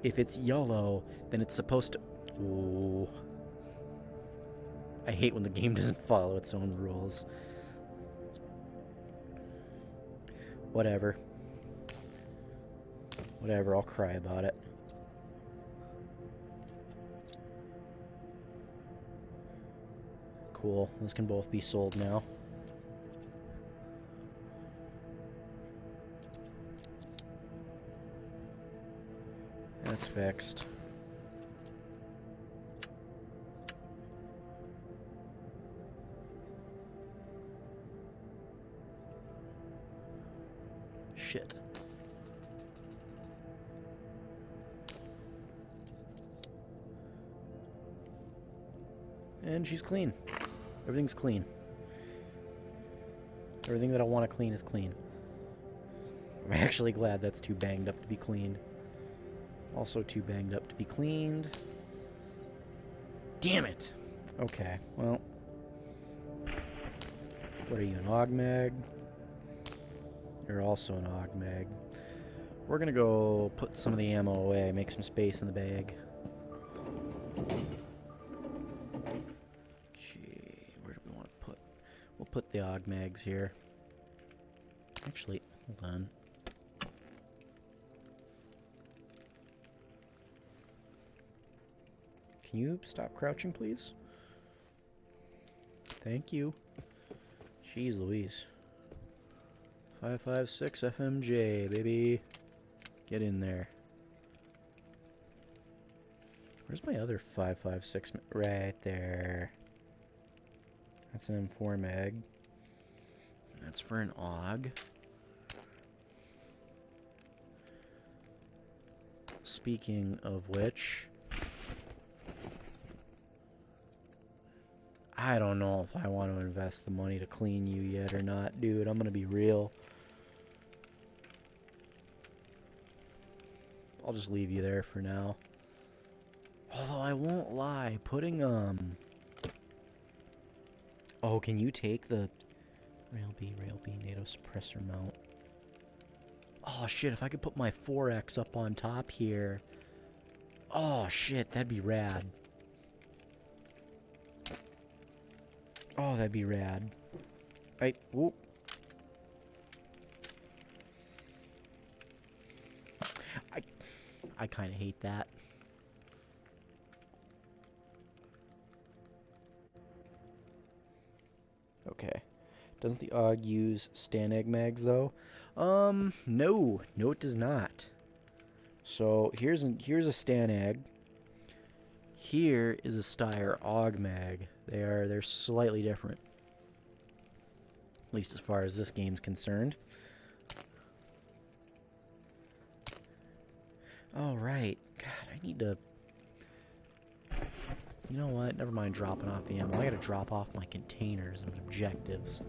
If it's yellow, then it's supposed to... Ooh. I hate when the game doesn't follow its own rules. Whatever. Whatever, I'll cry about it. Cool, those can both be sold now. That's fixed. Shit. And she's clean. Everything's clean. Everything that I want to clean is clean. I'm actually glad that's too banged up to be cleaned. Also too banged up to be cleaned. Damn it! Okay, well. What are you, an Augmeg? You're also an Augmeg. We're gonna go put some of the ammo away, make some space in the bag. Okay, where do we want to put? We'll put the Augmegs here. Actually, hold on. Can you stop crouching, please? Thank you. Jeez Louise. 556 FMJ, baby. Get in there. Where's my other 556? Right there. That's an M4 mag. That's for an AUG. speaking of which, I don't know if I want to invest the money to clean you yet or not, dude. I'm gonna be real. I'll just leave you there for now. Although I won't lie, putting oh, can you take the Rail B, NATO suppressor mount? Oh shit, if I could put my 4X up on top here. Oh shit, that'd be rad. Oh, that'd be rad. Whoop. I kind of hate that. Okay. Doesn't the AUG use Stanag mags though? No. No, it does not. So here's a Stanag. Here is a Steyr AUG mag. They're slightly different. At least as far as this game's concerned. All right. God, I need to... You know what? Never mind dropping off the ammo. I gotta drop off my containers and objectives.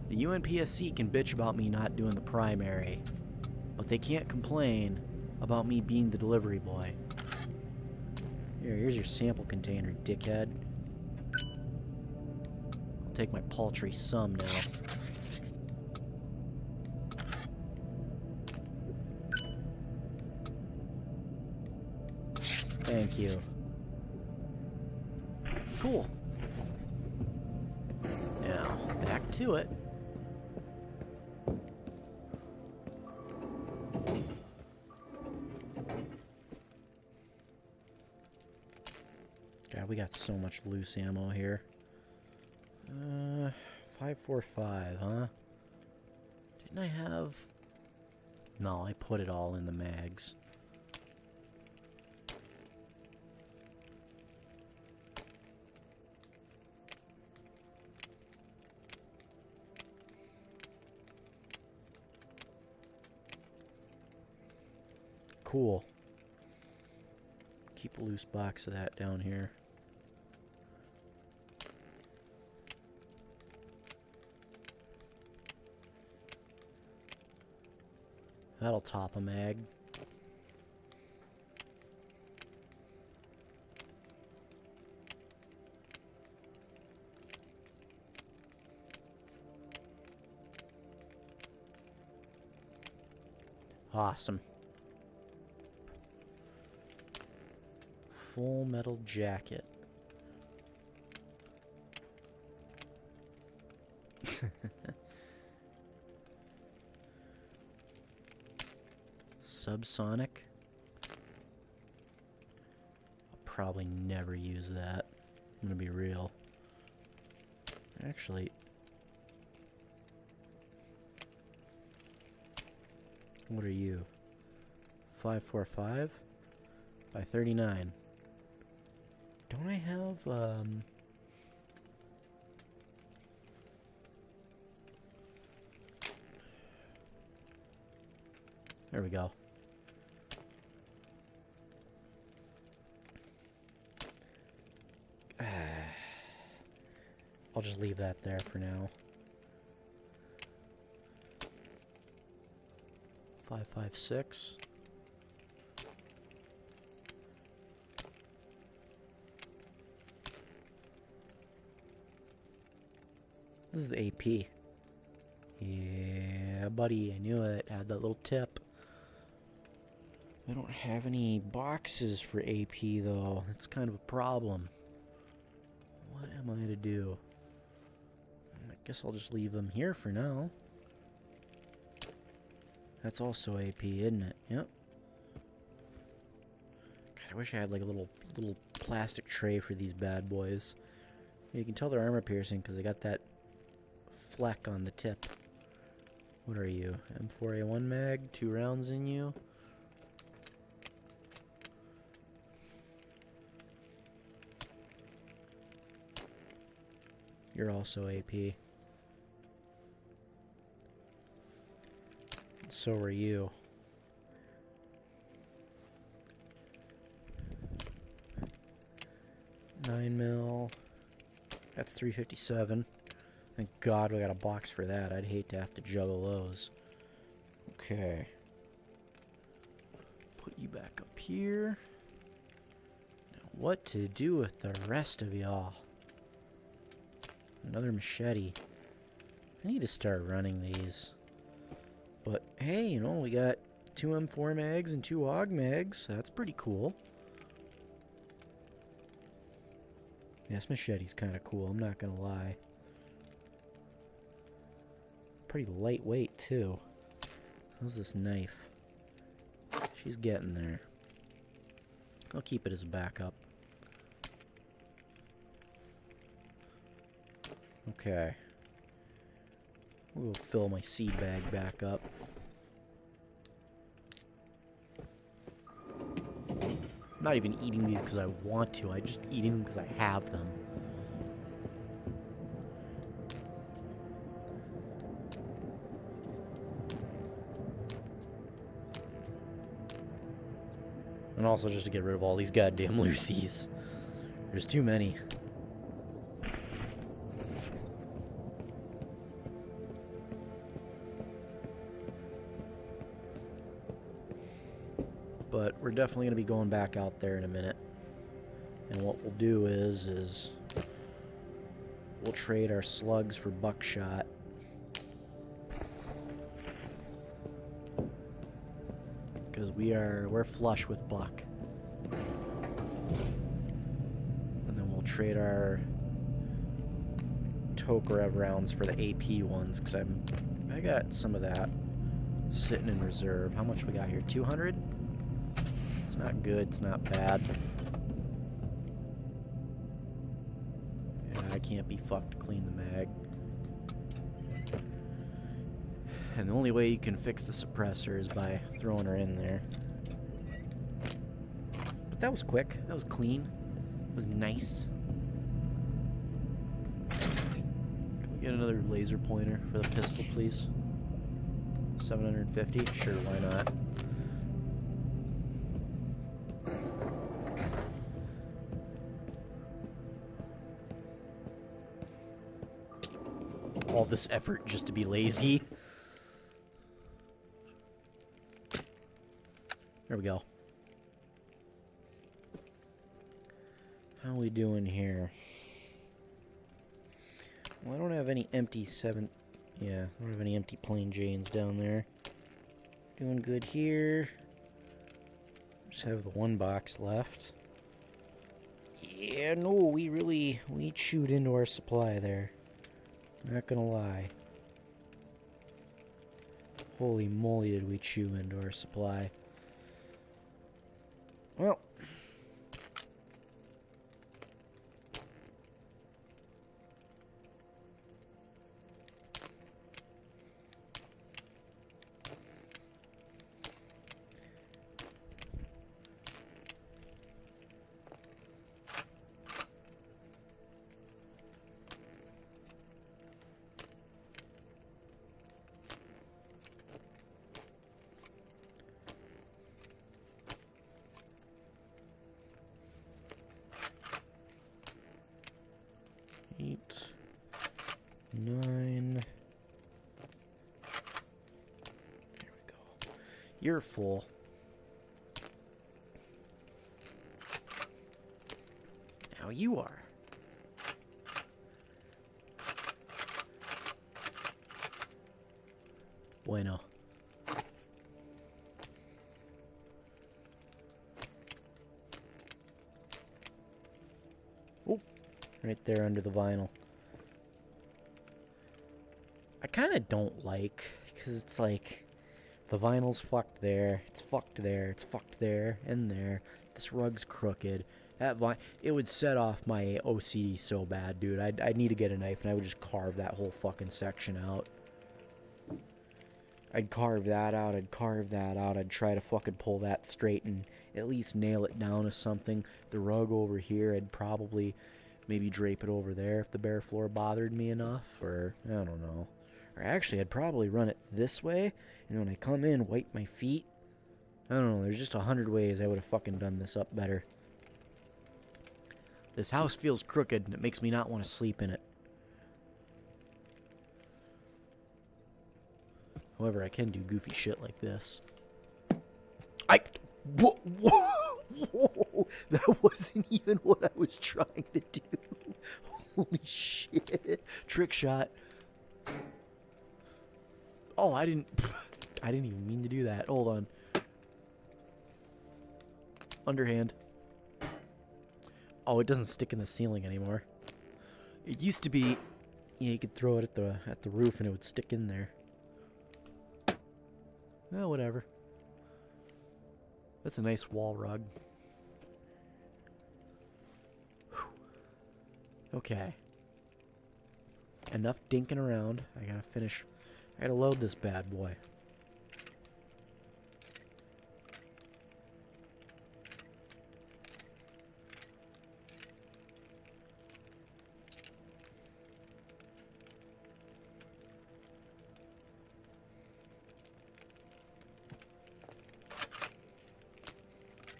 The UNPSC can bitch about me not doing the primary, but they can't complain about me being the delivery boy. Here's your sample container, dickhead. I'll take my paltry sum now. Thank you. Cool. Now, back to it. God, we got so much loose ammo here. 545, huh? Didn't I have... No, I put it all in the mags. Cool. Keep a loose box of that down here. That'll top a mag. Awesome. Full metal jacket. Subsonic. I'll probably never use that. I'm gonna be real. Actually, what are you? 545 by 39. Don't I have there we go. I'll just leave that there for now. 556. This is the AP. Yeah, buddy, I knew it. Had that little tip. I don't have any boxes for AP, though. That's kind of a problem. What am I to do? I guess I'll just leave them here for now. That's also AP, isn't it? Yep. God, I wish I had like a little plastic tray for these bad boys. You can tell they're armor piercing because they got that fleck on the tip. What are you? M4A1 mag? 2 rounds in you? You're also AP. so are you. $9 mil. That's 357. Thank God we got a box for that. I'd hate to have to juggle those. Okay. Put you back up here. Now, what to do with the rest of y'all? Another machete. I need to start running these. But hey, you know, we got 2 M4 mags and 2 AUG mags. That's pretty cool. Yeah, this machete's kind of cool, I'm not gonna lie. Pretty lightweight, too. How's this knife? She's getting there. I'll keep it as a backup. Okay. We'll fill my seed bag back up. I'm not even eating these because I want to. I'm just eating them because I have them. And also just to get rid of all these goddamn Lucy's. There's too many. But we're definitely going to be going back out there in a minute. And what we'll do is we'll trade our slugs for buckshot. Because we're flush with buck. And then we'll trade our Tokarev rounds for the AP ones, because I got some of that sitting in reserve. How much we got here? 200? It's not good, it's not bad. Yeah, I can't be fucked to clean the mag. And the only way you can fix the suppressor is by throwing her in there. But that was quick. That was clean. It was nice. Can we get another laser pointer for the pistol, please? 750? Sure, why not? All this effort just to be lazy. There we go. How are we doing here? Well, I don't have any empty I don't have any empty plain Janes down there. Doing good here. Just have the 1 box left. Yeah, no, we chewed into our supply there. Not gonna lie. Holy moly, did we chew into our supply. Well. Eight, 9. There we go. You're full. Now you are. Bueno. Oh, right there under the vinyl. I kind of don't like, because it's like, the vinyl's fucked there, it's fucked there, it's fucked there, and there. This rug's crooked. It would set off my OCD so bad, dude. I'd need to get a knife, and I would just carve that whole fucking section out. I'd carve that out, I'd carve that out, I'd try to fucking pull that straight and at least nail it down to something. The rug over here, I'd probably maybe drape it over there if the bare floor bothered me enough, or I don't know. Or actually, I'd probably run it this way, and when I come in, wipe my feet. I don't know, there's just 100 ways I would have fucking done this up better. This house feels crooked, and it makes me not want to sleep in it. However, I can do goofy shit like this. Whoa, that wasn't even what I was trying to do. Holy shit. Trick shot. Oh, I didn't even mean to do that. Hold on. Underhand. Oh, it doesn't stick in the ceiling anymore. It used to be, yeah, you could throw it at the roof and it would stick in there. Well, whatever. That's a nice wall rug. Whew. Okay. Enough dinking around. I gotta load this bad boy.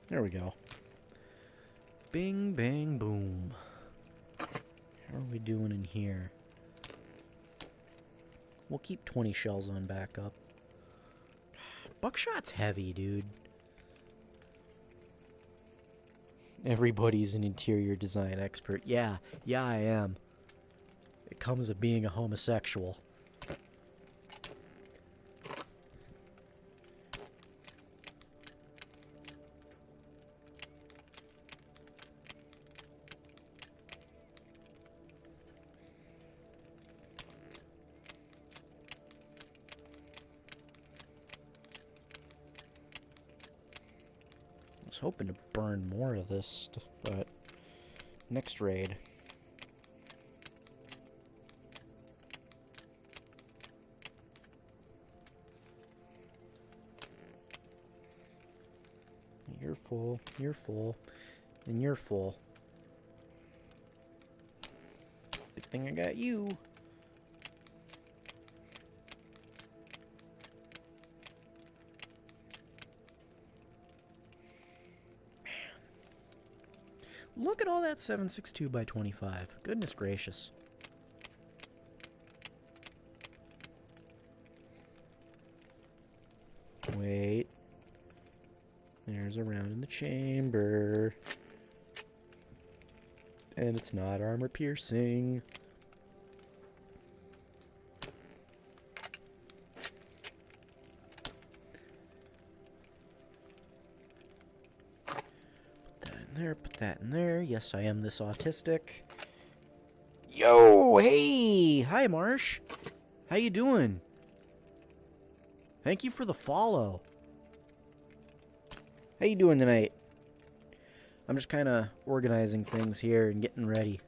There we go. Bing, bang, boom. How are we doing in here? We'll keep 20 shells on backup. Buckshot's heavy, dude. Everybody's an interior design expert. Yeah, I am. It comes of being a homosexual. I was hoping to burn more of this, but next raid. You're full, and you're full. Good thing I got you. Look at all that 7.62 by 25. Goodness gracious. Wait. There's a round in the chamber. And it's not armor piercing. Put that in there. Yes, I am this autistic. Yo, hey! Hi, Marsh. How you doing? Thank you for the follow. How you doing tonight? I'm just kind of organizing things here and getting ready.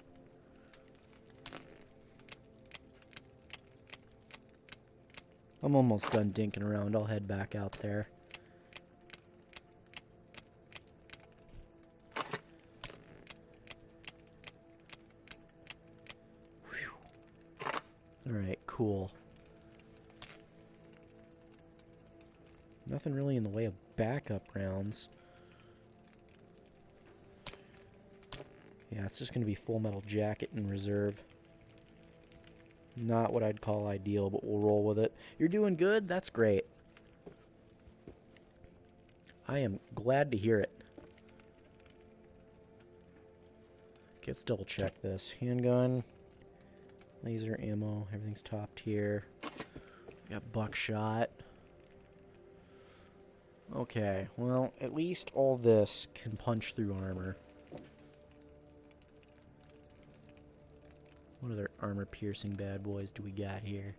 I'm almost done dinking around. I'll head back out there. Alright, cool. Nothing really in the way of backup rounds. Yeah, it's just going to be Full Metal Jacket in reserve. Not what I'd call ideal, but we'll roll with it. You're doing good? That's great. I am glad to hear it. Okay, let's double check this. Handgun. Laser ammo, everything's top tier. Got buckshot. Okay, well, at least all this can punch through armor. What other armor-piercing bad boys do we got here?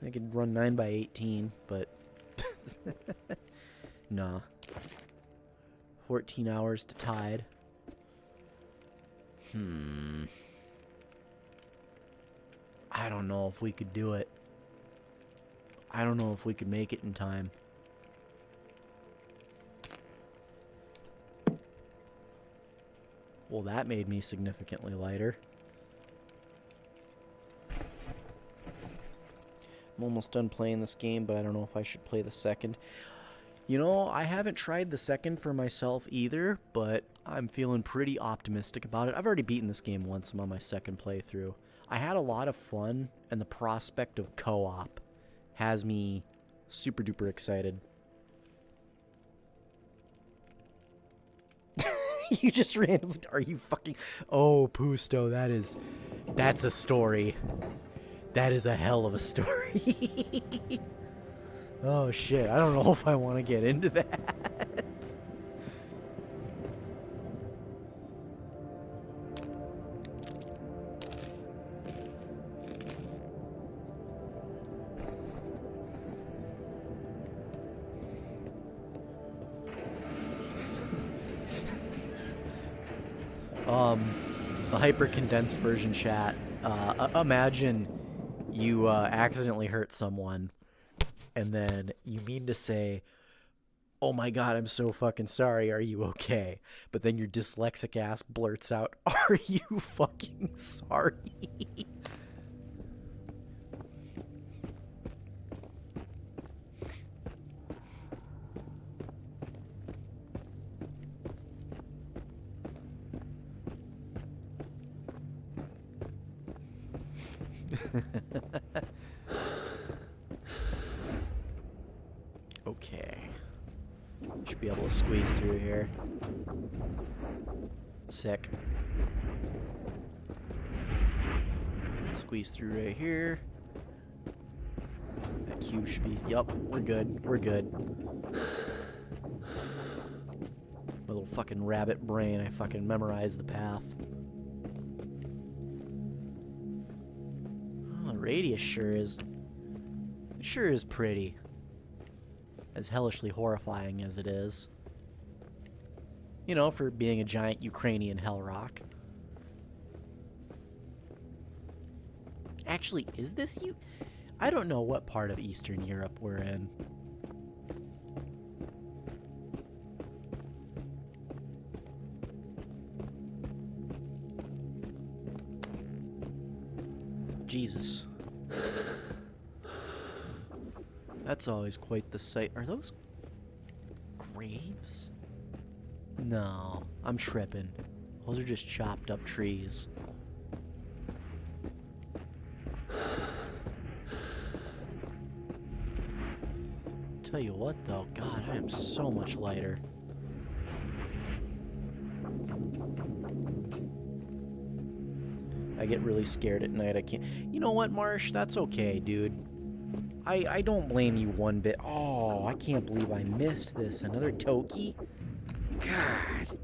I could run 9x18, but... nah. 14 hours to Tide. I don't know if we could do it. I don't know if we could make it in time. Well, that made me significantly lighter. I'm almost done playing this game, but I don't know if I should play the second. You know, I haven't tried the second for myself either, but I'm feeling pretty optimistic about it. I've already beaten this game once. I'm on my second playthrough. I had a lot of fun, and the prospect of co-op has me super duper excited. You just randomly... Are you fucking... Oh, Pusto, that's a story. That is a hell of a story. Oh, shit. I don't know if I want to get into that. The hyper-condensed version chat. Imagine you accidentally hurt someone, and then you mean to say, "Oh my god, I'm so fucking sorry, are you okay?" But then your dyslexic ass blurts out, "Are you fucking sorry?" Okay. Should be able to squeeze through here. Sick. Squeeze through right here. That cube should be... Yup, we're good. We're good. My little fucking rabbit brain, I fucking memorized the path. Oh, the radius sure is pretty. As hellishly horrifying as it is. You know, for being a giant Ukrainian hell rock. Actually, is this you? I don't know what part of Eastern Europe we're in. Jesus. That's always quite the sight. Are those graves? No, I'm tripping. Those are just chopped up trees. Tell you what though, God, I am so much lighter. I get really scared at night. I can't... You know what, Marsh? That's okay, dude. I don't blame you one bit. Oh, I can't believe I missed this. Another Toki? God.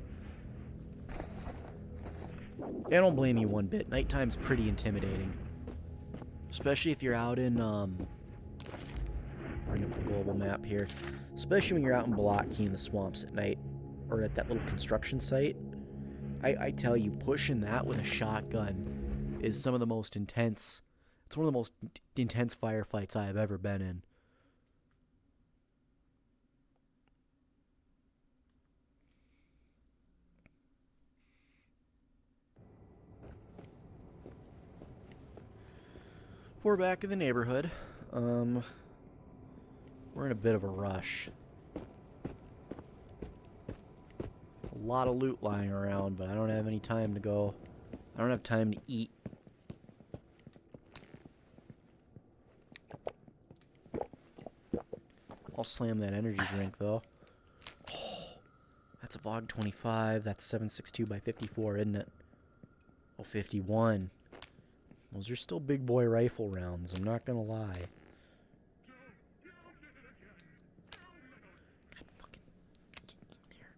I don't blame you one bit. Nighttime's pretty intimidating. Especially if you're out in, bring up the global map here. Especially when you're out in Blotkey in the swamps at night. Or at that little construction site. I tell you, pushing that with a shotgun is some of the most intense... It's one of the most intense firefights I have ever been in. We're back in the neighborhood. We're in a bit of a rush. A lot of loot lying around, but I don't have any time to go. I don't have time to eat. I'll slam that energy drink, though. Oh, that's a VOG 25. That's 7.62 by 54, isn't it? Oh, 51. Those are still big boy rifle rounds, I'm not gonna lie. God, fucking get in there.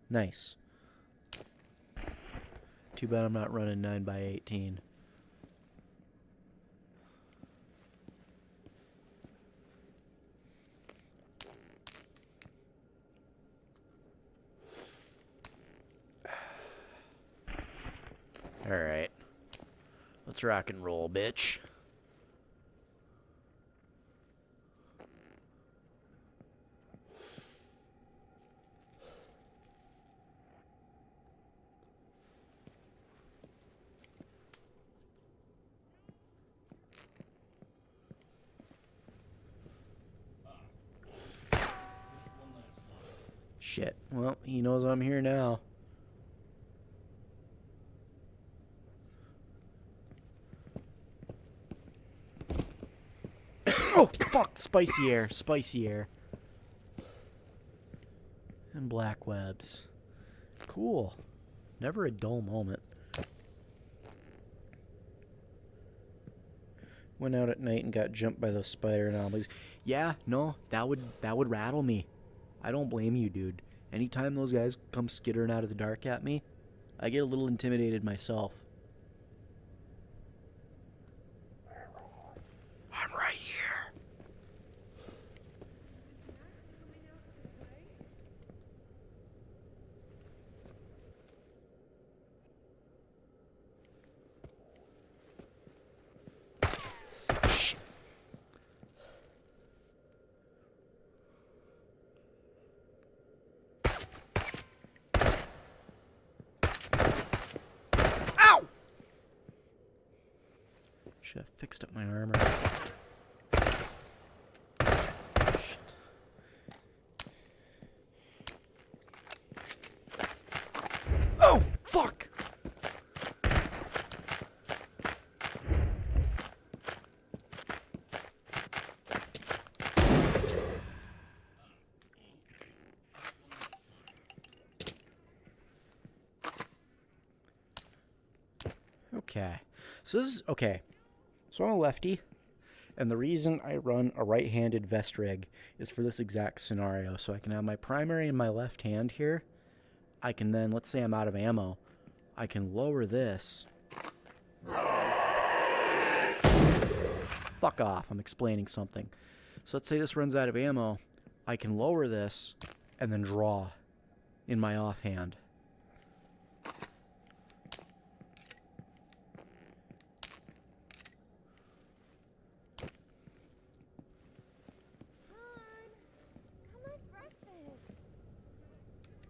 Nice. Too bad I'm not running 9 by 18. Alright. Let's rock and roll, bitch. Shit. Well, he knows I'm here now. Oh, fuck! Spicy air. Spicy air. And black webs. Cool. Never a dull moment. Went out at night and got jumped by those spider anomalies. Yeah, no, that would rattle me. I don't blame you, dude. Anytime those guys come skittering out of the dark at me, I get a little intimidated myself. I'm right here. Ow! Should have fixed up my armor. Shit. Oh, fuck! Okay. So this is okay. So I'm a lefty, and the reason I run a right-handed vest rig is for this exact scenario. So I can have my primary in my left hand here. I can then, let's say I'm out of ammo, I can lower this. Fuck off, I'm explaining something. So let's say this runs out of ammo. I can lower this and then draw in my offhand.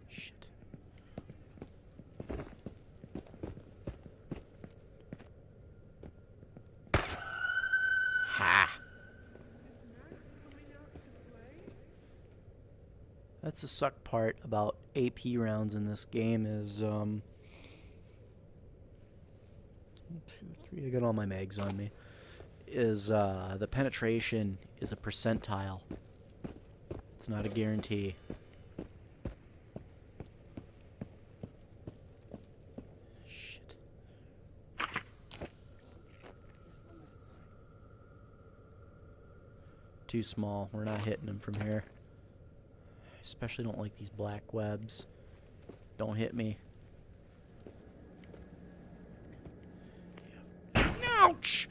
Shit. Ha! That's the suck part about AP rounds in this game is, 1, 2, 3, I got all my mags on me, is, the penetration is a percentile. It's not a guarantee. Shit. Too small. We're not hitting them from here. Especially don't like these black webs. Don't hit me. Ouch!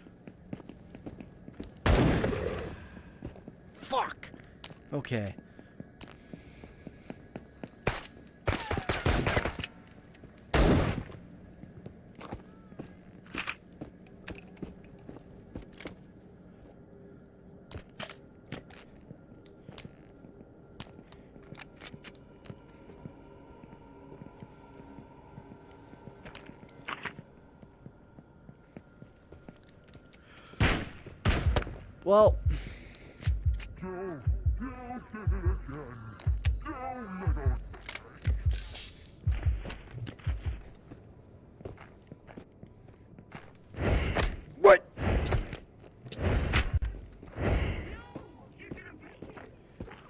Fuck! Okay. Well, what?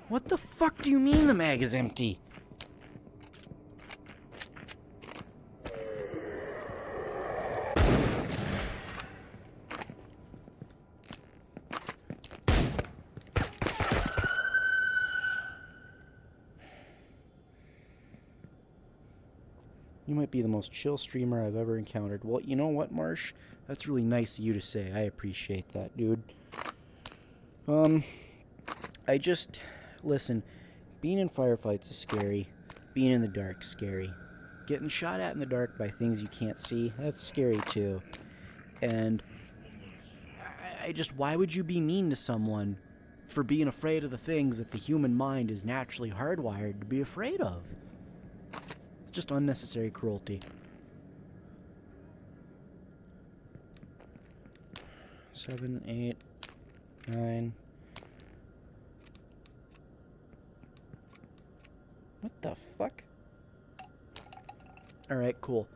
What the fuck do you mean the mag is empty? You might be the most chill streamer I've ever encountered. Well, you know what, Marsh? That's really nice of you to say. I appreciate that, dude. Listen, being in firefights is scary. Being in the dark's scary. Getting shot at in the dark by things you can't see, that's scary too. And why would you be mean to someone for being afraid of the things that the human mind is naturally hardwired to be afraid of? It's just unnecessary cruelty. 7, 8, 9. What the fuck? Alright, cool.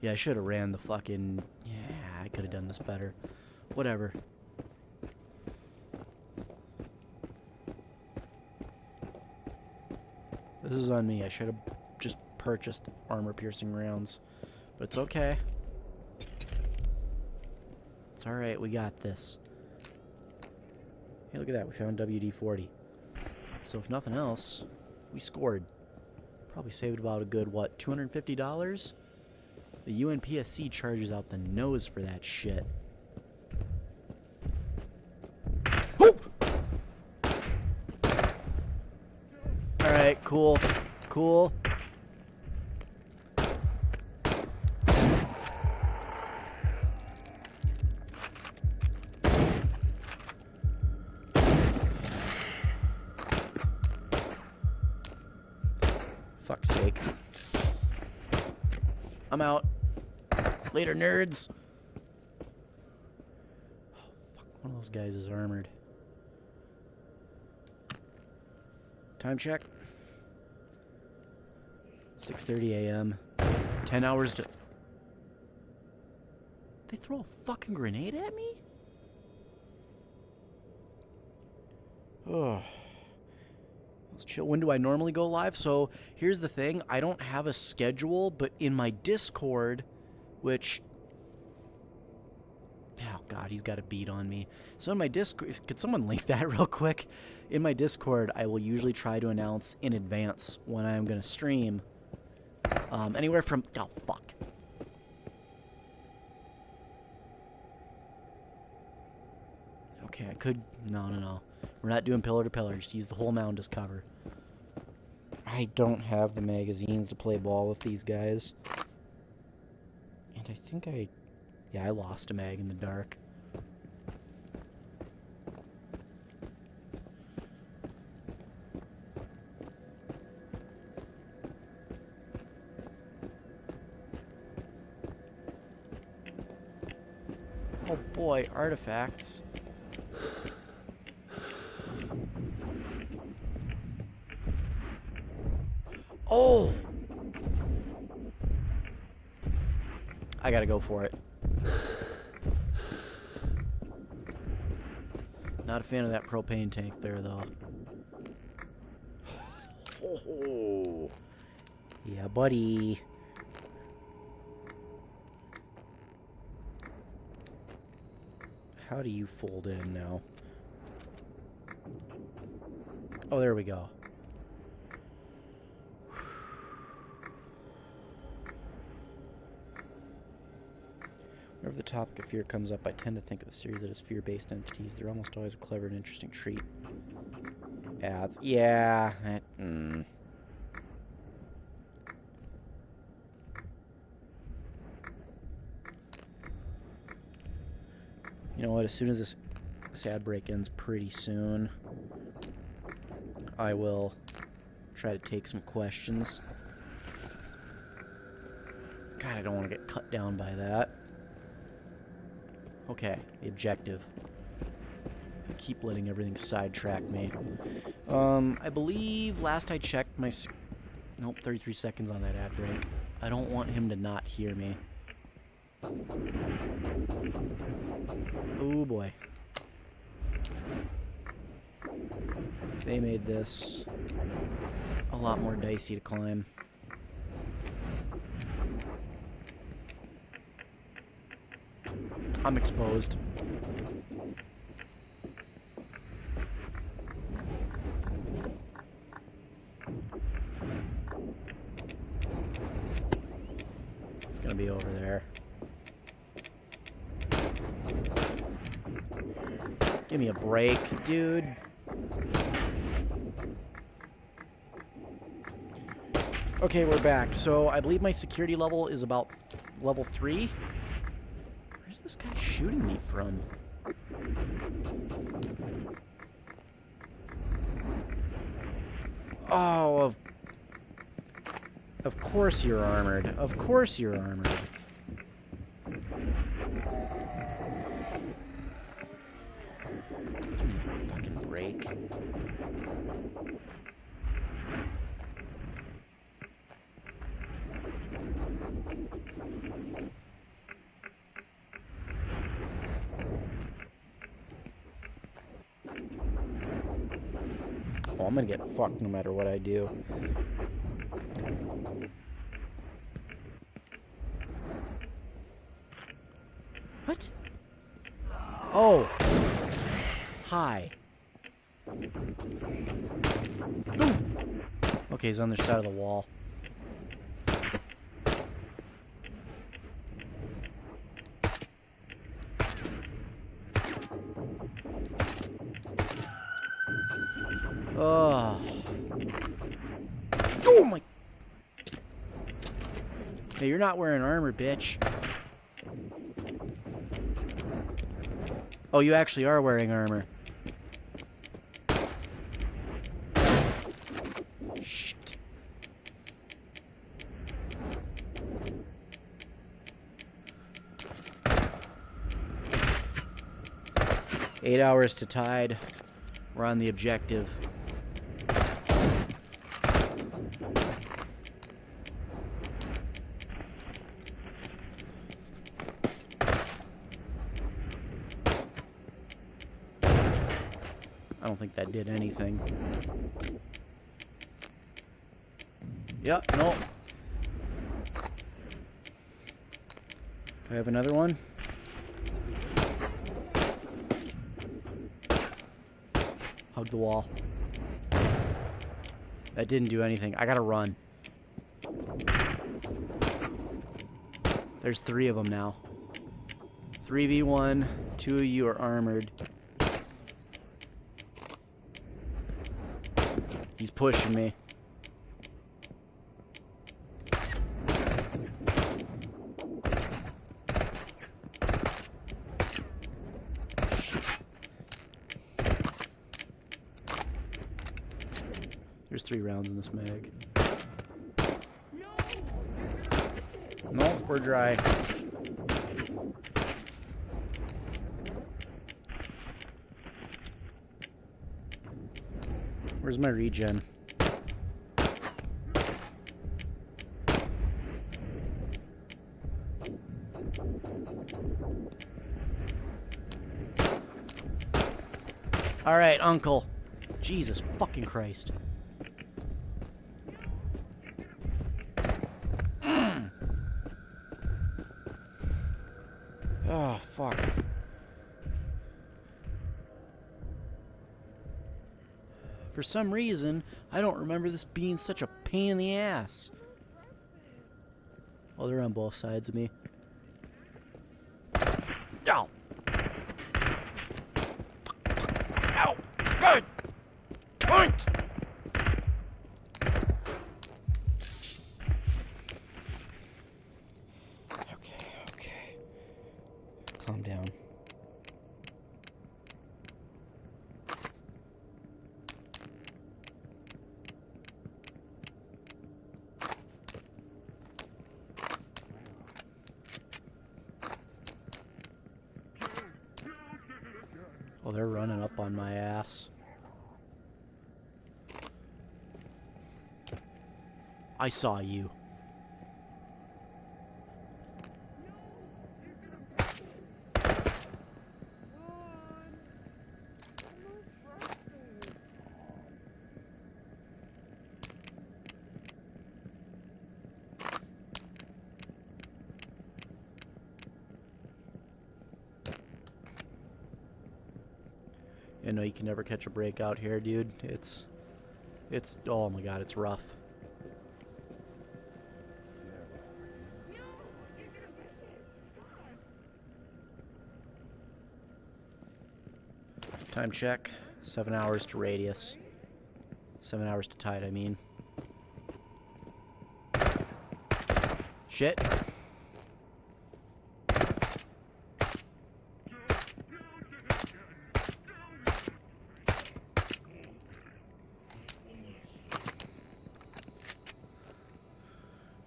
Yeah, I should have ran the fucking... Yeah, I could have done this better. Whatever. This is on me. I should have just purchased armor-piercing rounds. But it's okay. It's alright, we got this. Hey, look at that. We found WD-40. So if nothing else, we scored. Probably saved about a good, what, $250? The UNPSC charges out the nose for that shit. Alright, cool. Cool. Fuck's sake. I'm out. Later, nerds. Oh, fuck. One of those guys is armored. Time check. 6:30 a.m. 10 hours to... They throw a fucking grenade at me? Oh. Let's chill. When do I normally go live? So, here's the thing. I don't have a schedule, but in my Discord, which... Oh, God, he's got a beat on me. So in my Discord... Could someone link that real quick? In my Discord, I will usually try to announce in advance when I'm going to stream. Anywhere from... Oh, fuck. Okay, I could... No. We're not doing pillar to pillar. Just use the whole mound as cover. I don't have the magazines to play ball with these guys. And I think I... Yeah, I lost a mag in the dark. Oh boy, artifacts. Oh! I gotta go for it. Not a fan of that propane tank there, though. Oh. Yeah, buddy. How do you fold in now? Oh, there we go. Whenever the topic of fear comes up, I tend to think of the series that is fear-based entities. They're almost always a clever and interesting treat. Yeah. You know what? As soon as this ad break ends pretty soon, I will try to take some questions. God, I don't want to get cut down by that. Okay, the objective. I keep letting everything sidetrack me. I believe last I checked my... Nope, 33 seconds on that ad break. I don't want him to not hear me. Oh boy. They made this a lot more dicey to climb. I'm exposed. It's gonna be over there. Give me a break, dude. Okay, we're back. So I believe my security level is about level 3. Where's this guy shooting me from? Oh, of course you're armored. Of course you're armored. Give me I'm gonna get fucked no matter what I do. What? Oh. Hi. Ooh. Okay, he's on the side of the wall. Oh. Oh my. Hey, you're not wearing armor, bitch. Oh, you actually are wearing armor. Shit. Eight hours to tide. We're on the objective. I don't think that did anything. Yep, nope. Do I have another one? Hug the wall. That didn't do anything. I gotta run. There's 3 of them now. 3v1. 2 of you are armored. He's pushing me. There's 3 rounds in this mag. Nope, we're dry. Where's my regen? All right, Uncle. Jesus fucking Christ. Oh, fuck. For some reason, I don't remember this being such a pain in the ass. Oh, they're on both sides of me. Ow! Ow! Good! Point! Okay. Calm down. Oh, they're running up on my ass. I saw you. You know, you can never catch a break out here, dude. It's, oh my god, it's rough. Time check, 7 hours to radius. 7 hours to tide, I mean. Shit.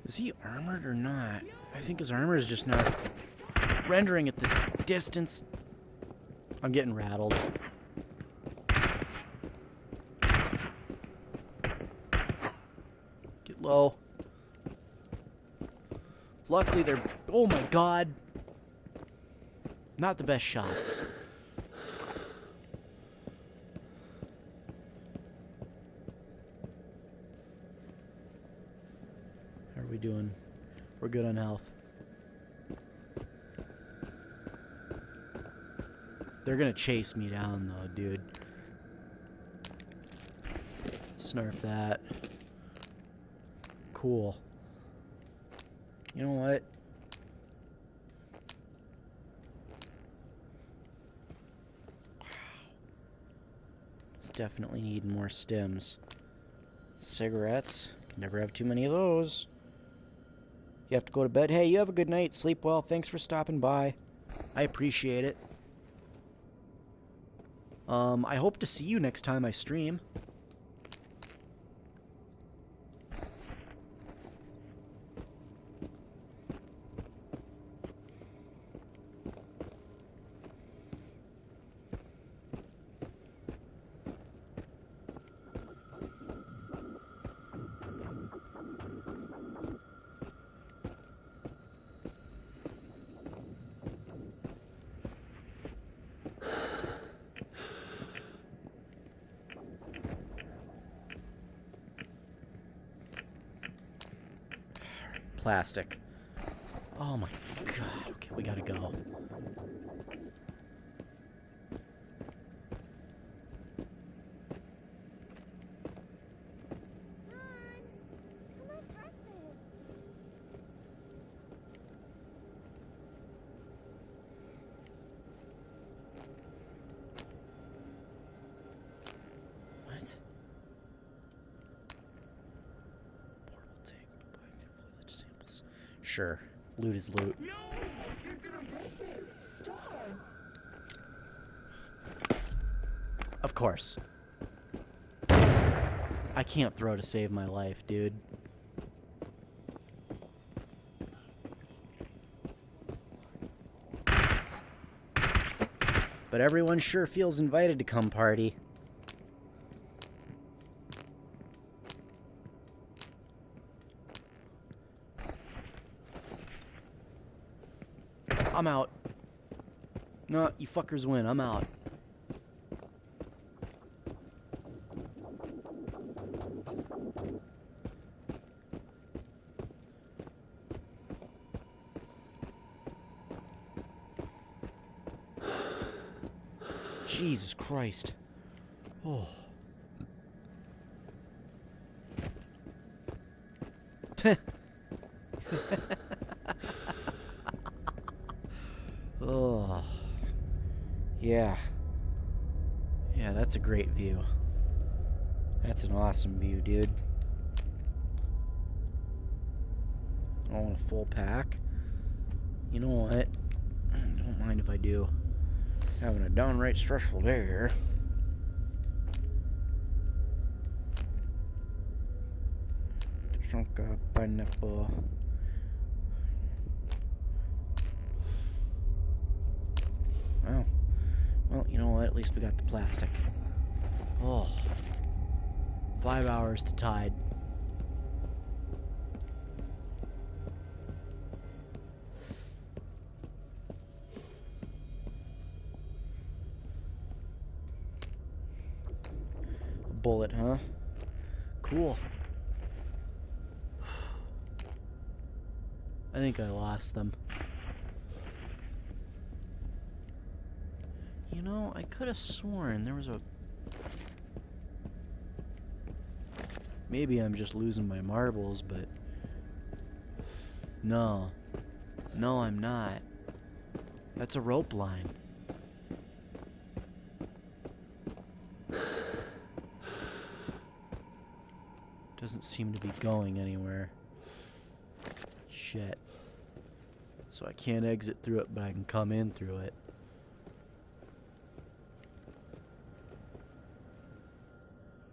Is he armored or not? I think his armor is just not rendering at this distance. I'm getting rattled. Get low. Luckily they're... Oh my god. Not the best shots. we doing? We're good on health. They're gonna chase me down though, dude. Snarf that. Cool. You know what? Just definitely need more stims. Cigarettes. Can never have too many of those. You have to go to bed. Hey, you have a good night. Sleep well. Thanks for stopping by. I appreciate it. I hope to see you next time I stream. Plastic. Oh my god. Okay, we gotta go. What? Portable tank, fluid samples. Sure. Loot is loot. No! You're gonna break it! Stop! Of course. I can't throw to save my life, dude. But everyone sure feels invited to come party. I'm out. No, you fuckers win. I'm out. Jesus Christ. Oh. Oh. Yeah. Yeah, that's a great view. That's an awesome view, dude. I want a full pack. You know what? Don't mind if I do. Having a downright stressful day here. Shunka pineapple. Wow. Well, you know what? At least we got the plastic. Oh. 5 hours to tide. A bullet, huh? Cool. I think I lost them. You know, I could have sworn there was a... Maybe I'm just losing my marbles, but... No. No, I'm not. That's a rope line. Doesn't seem to be going anywhere. Shit. So I can't exit through it, but I can come in through it.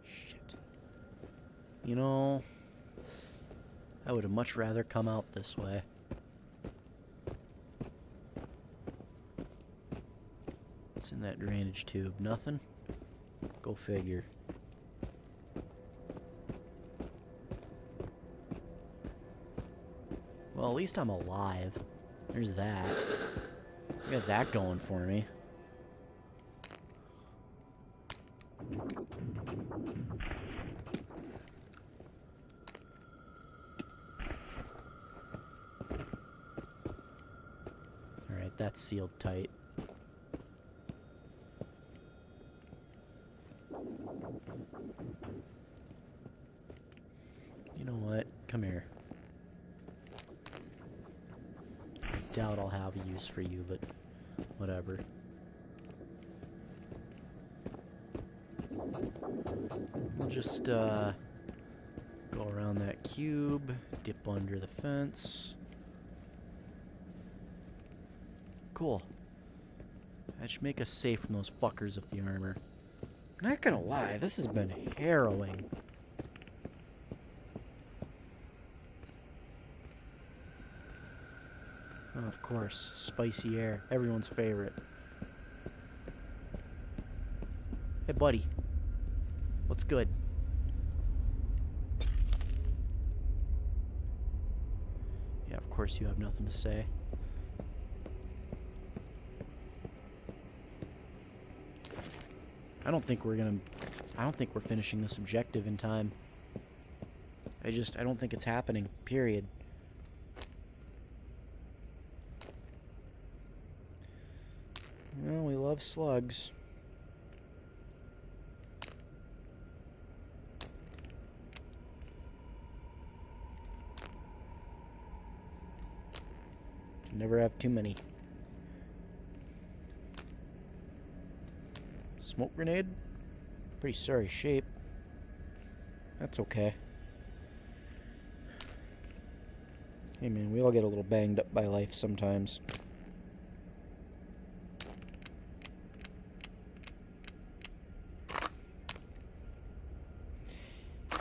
Shit. You know, I would have much rather come out this way. What's in that drainage tube? Nothing? Go figure. Well, at least I'm alive. There's that. I got that going for me. That's sealed tight. You know what? Come here. I doubt I'll have a use for you, but whatever. We'll just go around that cube, dip under the fence. Cool. That should make us safe from those fuckers with the armor. Not gonna lie, this has been harrowing. Oh, of course, spicy air, everyone's favorite. Hey, buddy. What's good? Yeah, of course you have nothing to say. I don't think we're finishing this objective in time. I don't think it's happening, period. Well, we love slugs. Can never have too many. Smoke grenade? Pretty sorry shape. That's okay. Hey man, we all get a little banged up by life sometimes.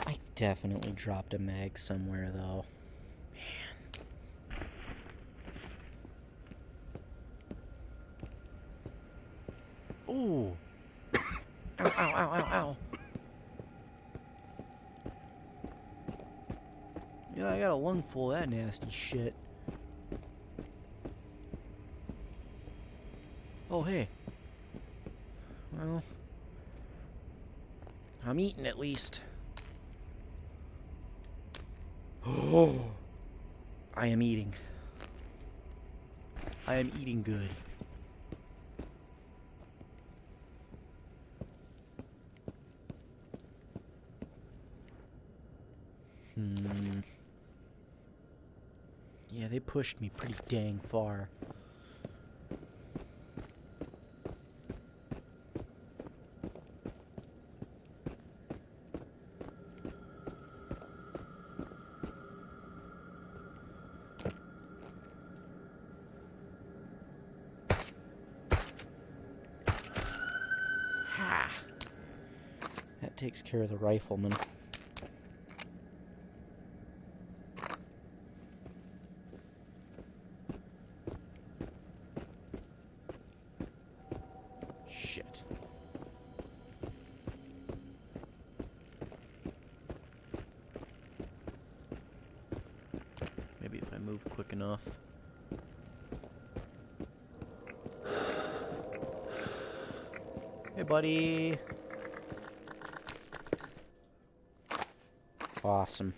I definitely dropped a mag somewhere though. Man. Ooh. Ow, ow, ow, ow, ow. Yeah, I got a lung full of that nasty shit. Oh, hey. Well, I'm eating at least. Oh, I am eating. I am eating good. Yeah, they pushed me pretty dang far. Ha! That takes care of the rifleman. Shit. Maybe if I move quick enough. Hey, buddy. Awesome.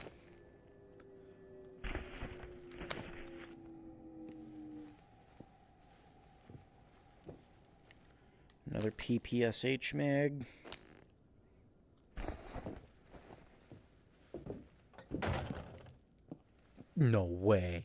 Another PPSH mag. No way.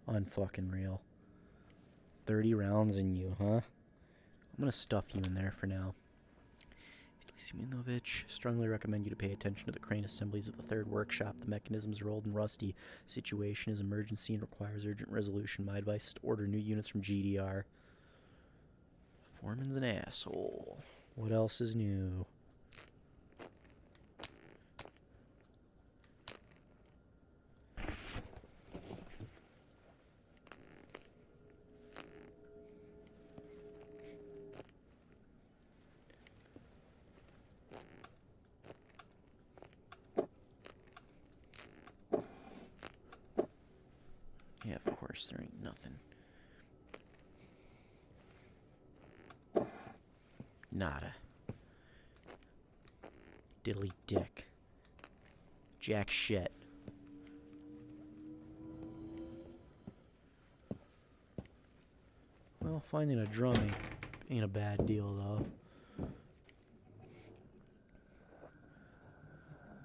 Unfucking real. 30 rounds in you, huh? I'm gonna stuff you in there for now. Siminovich, strongly recommend you to pay attention to the crane assemblies of the third workshop. The mechanisms are old and rusty. Situation is emergency and requires urgent resolution. My advice is to order new units from GDR. Foreman's an asshole. What else is new? Yeah, of course. course, there ain't nothing. Nada. Diddly dick. Jack shit. Well, finding a drum ain't a bad deal, though.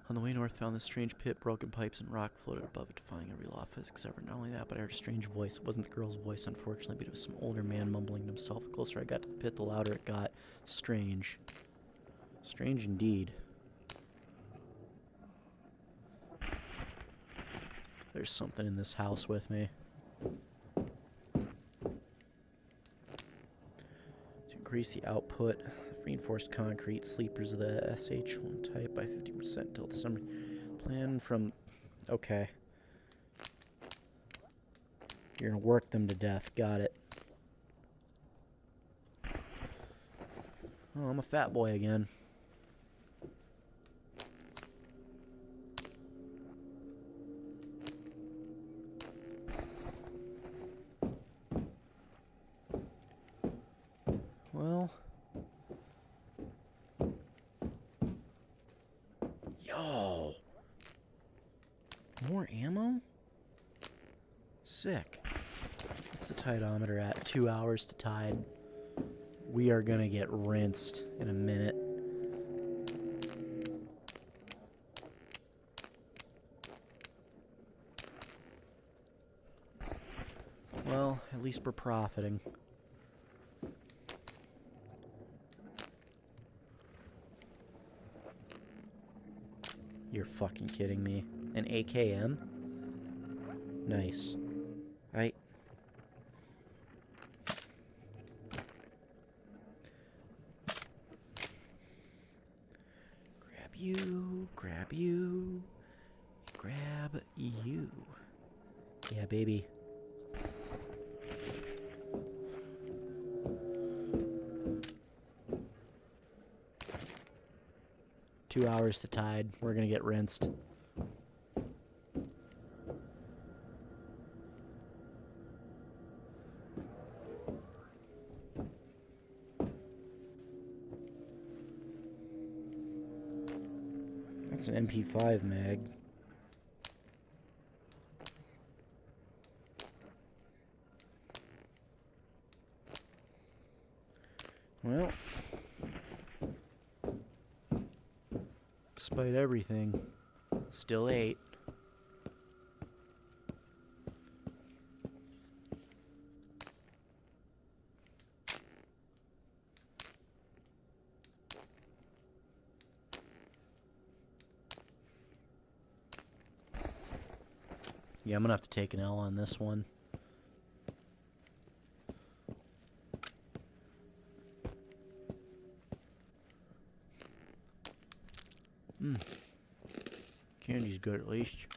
On the way north, found this strange pit, broken pipes, and rock floated above it, defying every law of physics ever. Not only that, but I heard a strange voice. It wasn't the girl's voice, unfortunately, but it was some older man mumbling to himself. The closer I got to the pit, the louder it got. Strange. Strange indeed. There's something in this house with me. To increase the output of reinforced concrete, sleepers of the SH1 type by 50% until December. Plan from... Okay. You're gonna work them to death. Got it. Oh, I'm a fat boy again. Well, yo, more ammo? Sick. What's the tidometer at? 2 hours to tide. We are gonna get rinsed in a minute. Well, at least we're profiting. You're fucking kidding me. An AKM? Nice. Grab you. Grab you. Yeah, baby. Two hours to tide. We're gonna get rinsed. That's an MP5 mag. Well, despite everything, still 8. Yeah, I'm gonna have to take an L on this one. Candy's good at least.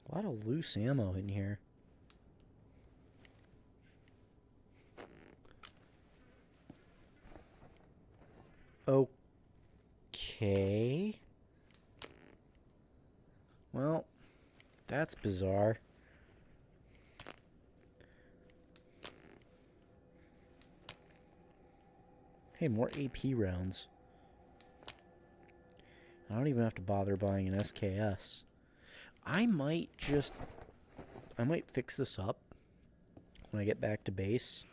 A lot of loose ammo in here. Okay. Well, that's bizarre. Hey, more AP rounds. I don't even have to bother buying an SKS. I might fix this up when I get back to base,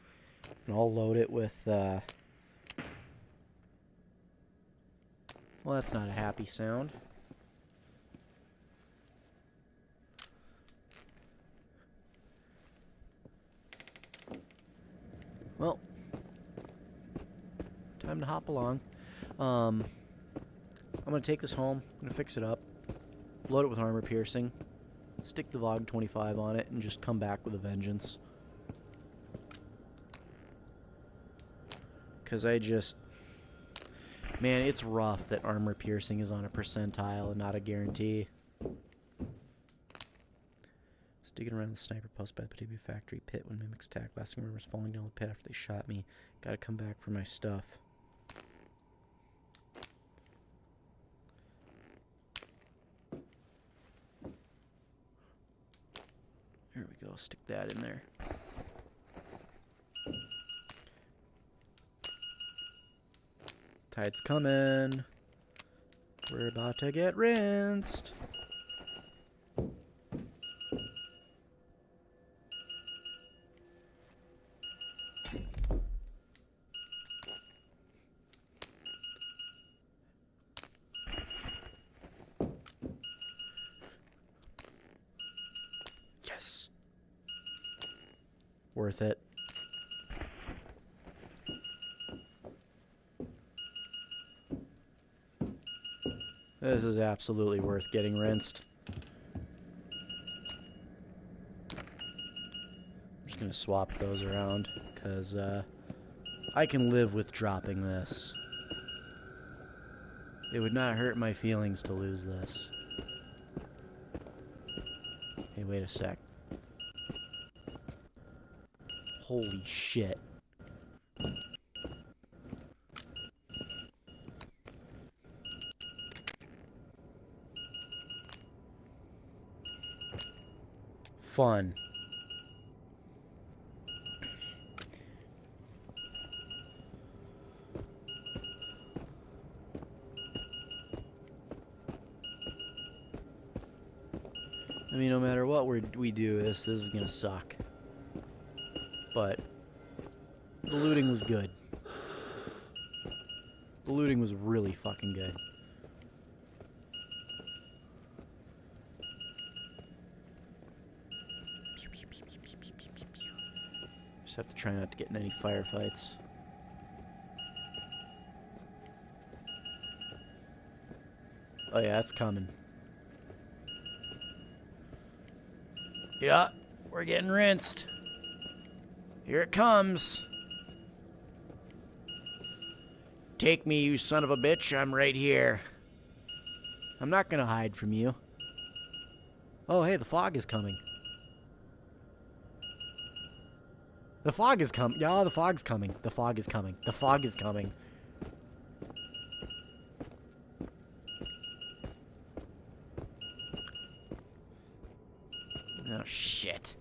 and I'll load it with, well, that's not a happy sound. Well, time to hop along. I'm gonna take this home, I'm gonna fix it up. Load it with armor piercing. Stick the VOG 25 on it and just come back with a vengeance. Because I just... Man, it's rough that armor piercing is on a percentile and not a guarantee. Digging around the sniper post by the Patibia factory pit when mimics attack. Last thing I remember was falling down the pit after they shot me. Gotta come back for my stuff. There we go. Stick that in there. Tide's coming. We're about to get rinsed. Yes. Worth it. This is absolutely worth getting rinsed. I'm just gonna swap those around, because I can live with dropping this. It would not hurt my feelings to lose this. Hey, wait a sec. Holy shit. Fun. I mean, no matter what we do, this is gonna suck. But the looting was good. The looting was really fucking good. Just have to try not to get in any firefights. Oh yeah, it's coming. Yeah, we're getting rinsed. Here it comes. Take me, you son of a bitch. I'm right here. I'm not gonna hide from you. Oh, hey, the fog is coming. The fog is coming. Yeah, the fog's coming. The fog is coming. The fog is coming. Oh, shit.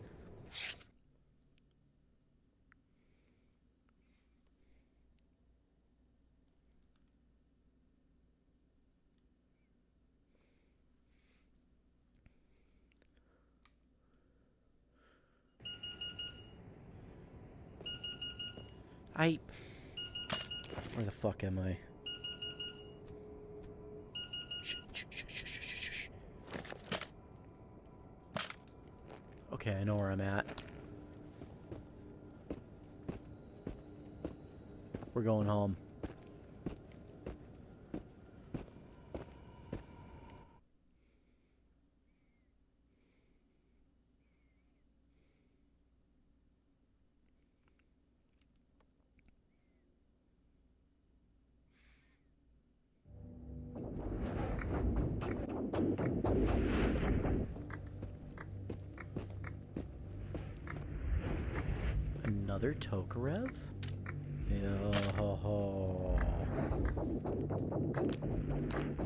Where the fuck am I? Shh. Okay, I know where I'm at. We're going home. Another Tokarev? Oh,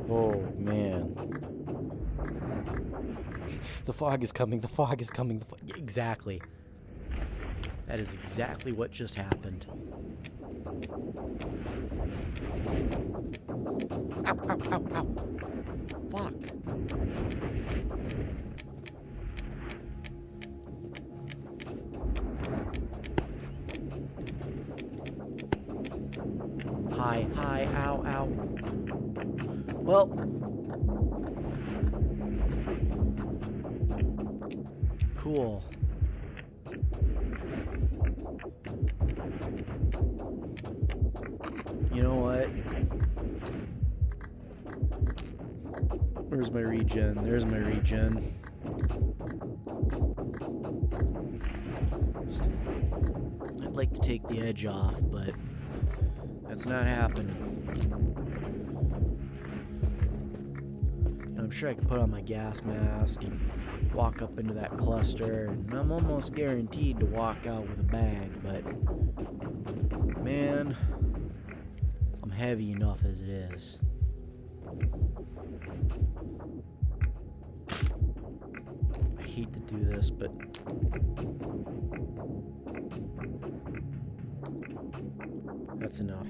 oh man. The fog is coming, the fog is coming. Exactly. That is exactly what just happened. Ow, ow, ow, ow. Fuck. Hi, ow, ow. Well. Cool. You know what? Where's my regen? There's my regen. I'd like to take the edge off, but that's not happening. I'm sure I could put on my gas mask and walk up into that cluster, and I'm almost guaranteed to walk out with a bag, but man, I'm heavy enough as it is. I hate to do this, but that's enough.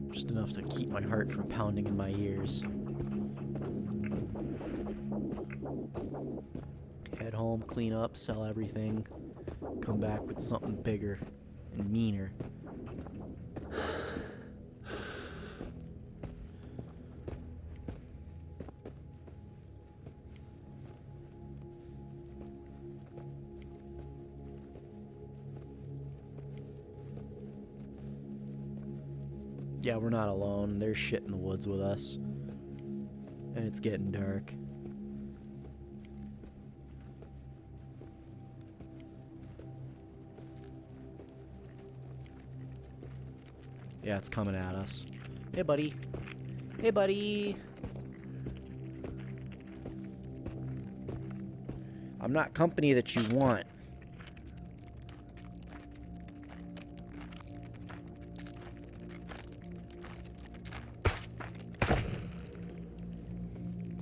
Just enough to keep my heart from pounding in my ears. Head home, clean up, sell everything, come back with something bigger and meaner. Yeah, we're not alone. There's shit in the woods with us. And it's getting dark. Yeah, it's coming at us. Hey, buddy. Hey, buddy. I'm not company that you want.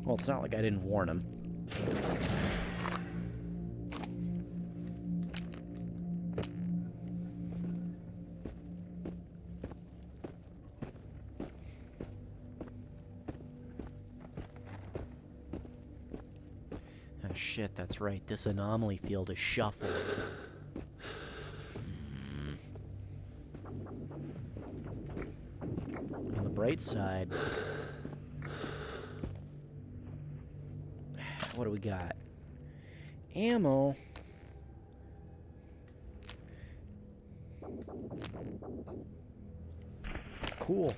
Well, it's not like I didn't warn him. Oh shit, that's right. This anomaly field is shuffled. On the bright side, what do we got? Ammo. Cool.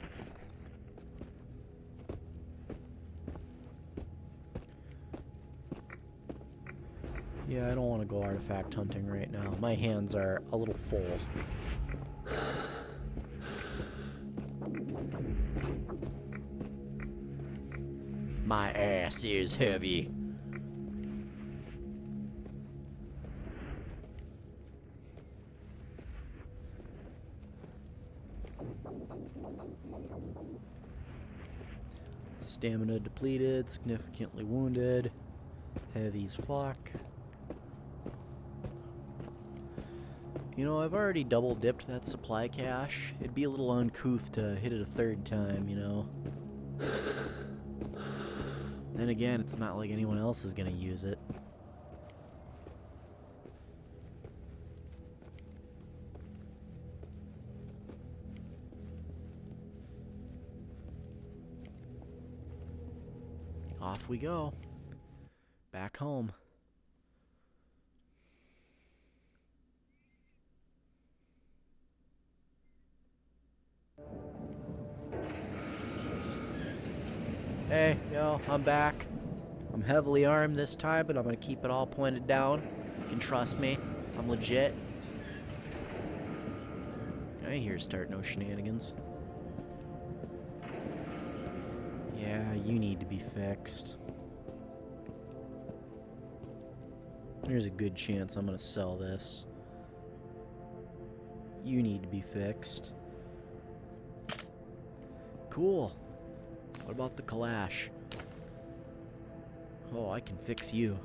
Yeah, I don't want to go artifact hunting right now. My hands are a little full. My ass is heavy. Stamina depleted, significantly wounded, heavy as fuck. You know, I've already double dipped that supply cache. It'd be a little uncouth to hit it a third time, you know. Then again, it's not like anyone else is gonna use it. Off we go. Back home. Hey, yo, I'm back. I'm heavily armed this time, but I'm gonna keep it all pointed down. You can trust me. I'm legit. I ain't here to start no shenanigans. Yeah, you need to be fixed. There's a good chance I'm gonna sell this. You need to be fixed. Cool. What about the Kalash? Oh, I can fix you.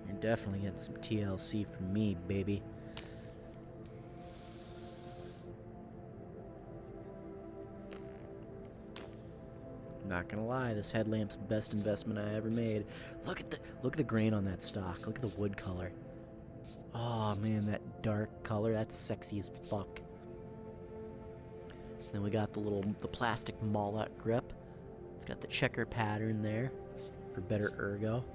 You're definitely getting some TLC from me, baby. Not gonna lie, this headlamp's the best investment I ever made. Look at the grain on that stock. Look at the wood color. Oh man, that dark color, that's sexy as fuck. Then we got the plastic mallet grip. It's got the checker pattern there for better ergo.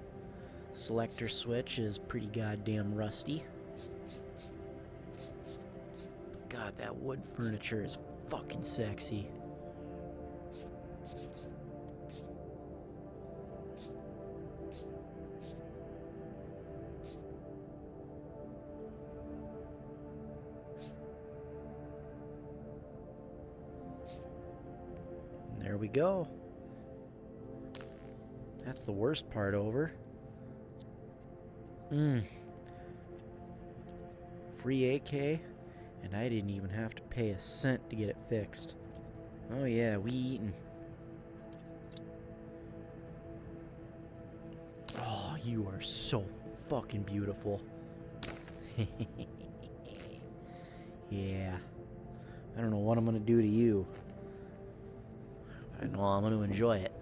Selector switch is pretty goddamn rusty. But God, that wood furniture is fucking sexy. There we go. That's the worst part over. Free AK, and I didn't even have to pay a cent to get it fixed. Oh yeah, we eatin'. Oh, you are so fucking beautiful. Yeah. I don't know what I'm gonna do to you, but I know I'm gonna enjoy it.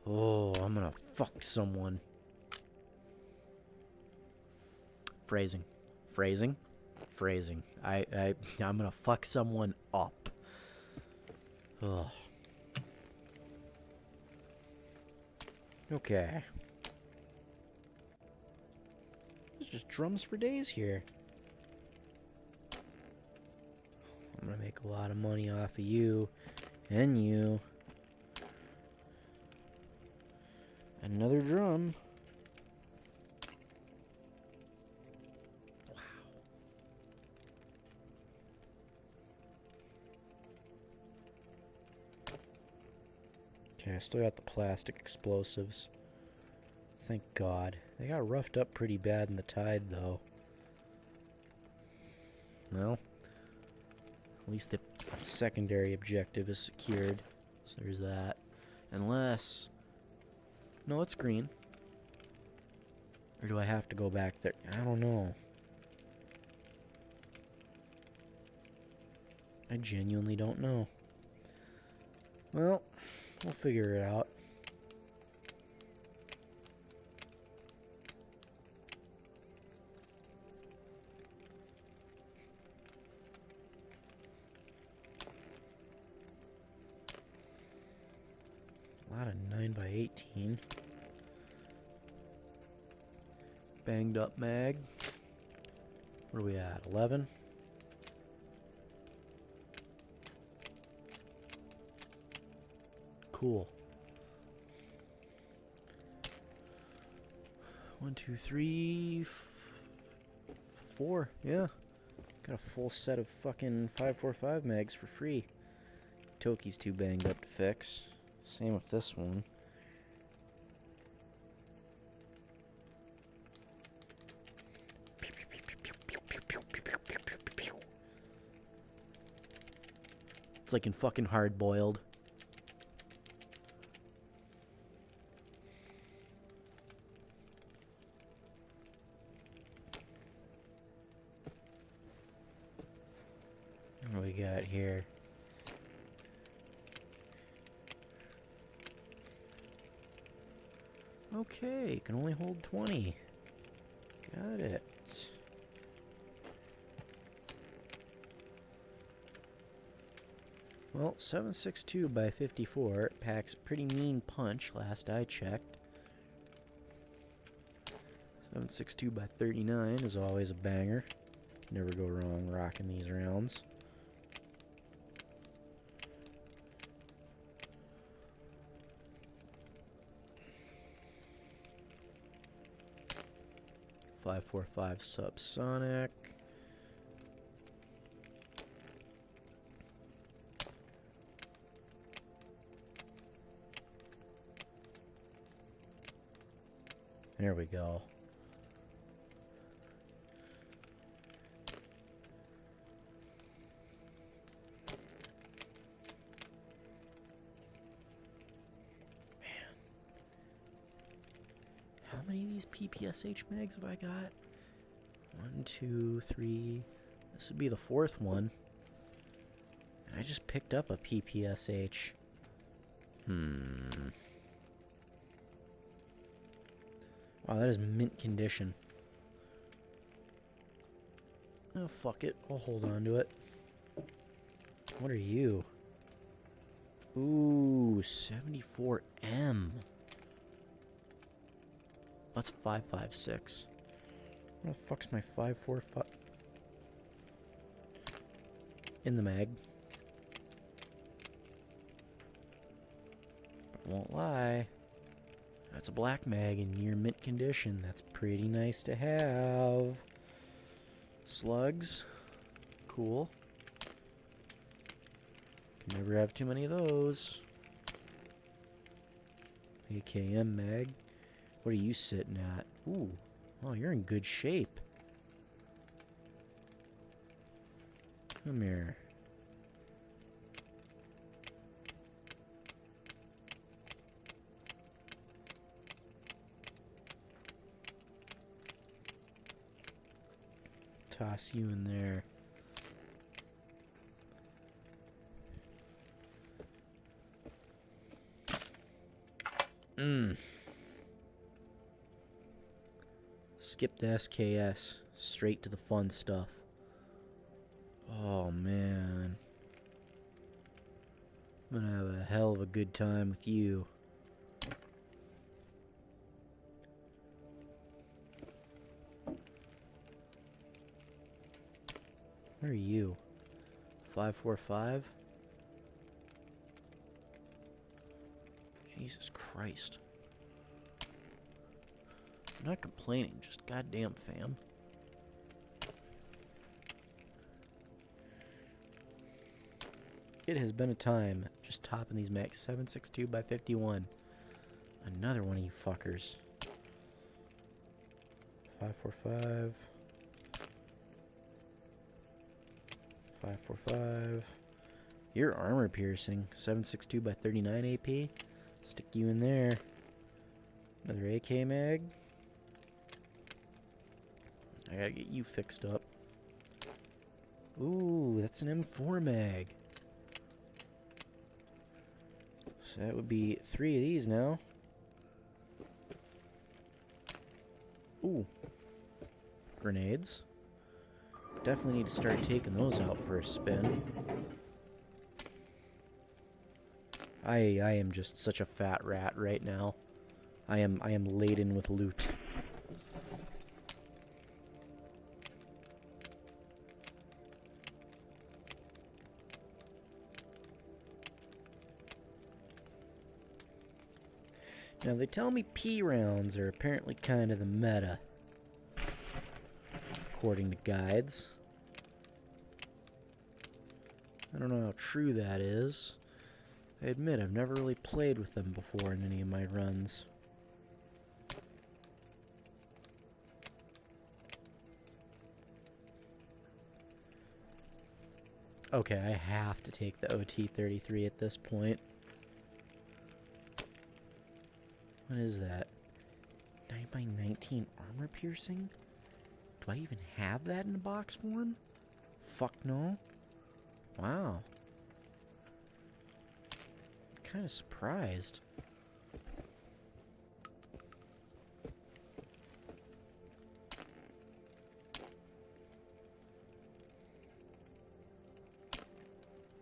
Oh, I'm gonna fuck someone. Phrasing. Phrasing. Phrasing. I'm gonna fuck someone up. Ugh. Okay. There's just drums for days here. I'm gonna make a lot of money off of you and you. Another drum. Wow. Okay, I still got the plastic explosives. Thank God. They got roughed up pretty bad in the tide, though. Well, at least the secondary objective is secured. So there's that. Unless... No, it's green. Or do I have to go back there? I don't know. I genuinely don't know. Well, we'll figure it out. A lot of 9x18. Banged up mag. What are we at? 11? Cool. 1, 2, 3, 4. Yeah. Got a full set of fucking 5.45 mags for free. Toki's too banged up to fix. Same with this one. It's like in fucking Hard Boiled. What do we got here? Okay, can only hold 20. Got it. Well, 7.62 by 54 packs a pretty mean punch last I checked. 7.62 by 39 is always a banger. Can never go wrong rocking these rounds. .545 subsonic. There we go. Man. How many of these PPSH mags have I got? 1, 2, 3. This would be the fourth one. And I just picked up a PPSH. Wow, that is mint condition. Oh, fuck it. I'll hold on to it. What are you? Ooh, 74M. That's 5.56. What the fuck's my 5.45? In the mag. I won't lie. That's a black mag in near mint condition. That's pretty nice to have. Slugs. Cool. Can never have too many of those. AKM mag. What are you sitting at? Ooh. Oh, you're in good shape. Come here. Toss you in there. Skip the SKS. Straight to the fun stuff. Oh, man. I'm gonna have a hell of a good time with you. Where are you? 545? Jesus Christ. I'm not complaining, just goddamn fam. It has been a time just topping these max. 762 by 51. Another one of you fuckers. 545. 545. You're armor piercing. 762 by 39 AP. Stick you in there. Another AK mag. I gotta get you fixed up. Ooh, that's an M4 mag. So that would be 3 of these now. Ooh. Grenades. Definitely need to start taking those out for a spin. I am just such a fat rat right now. I am laden with loot. Now they tell me P rounds are apparently kind of the meta, according to guides. I don't know how true that is. I admit I've never really played with them before in any of my runs. Okay, I have to take the OT-33 at this point. What is that? 9x19 armor piercing? Do I even have that in a box form? Fuck no. Wow. Kind of surprised.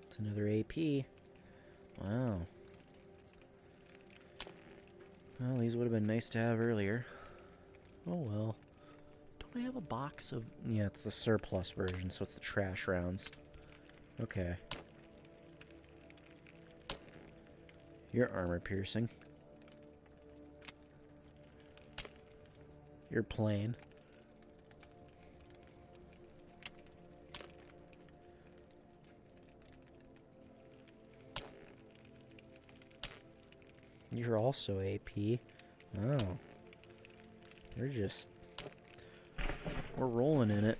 It's another AP. Wow. Well, these would have been nice to have earlier. Oh well. Don't I have a box of... Yeah, it's the surplus version, so it's the trash rounds. Okay. You're armor piercing. You're plain. You're also AP. Oh. We're just... We're rolling in it.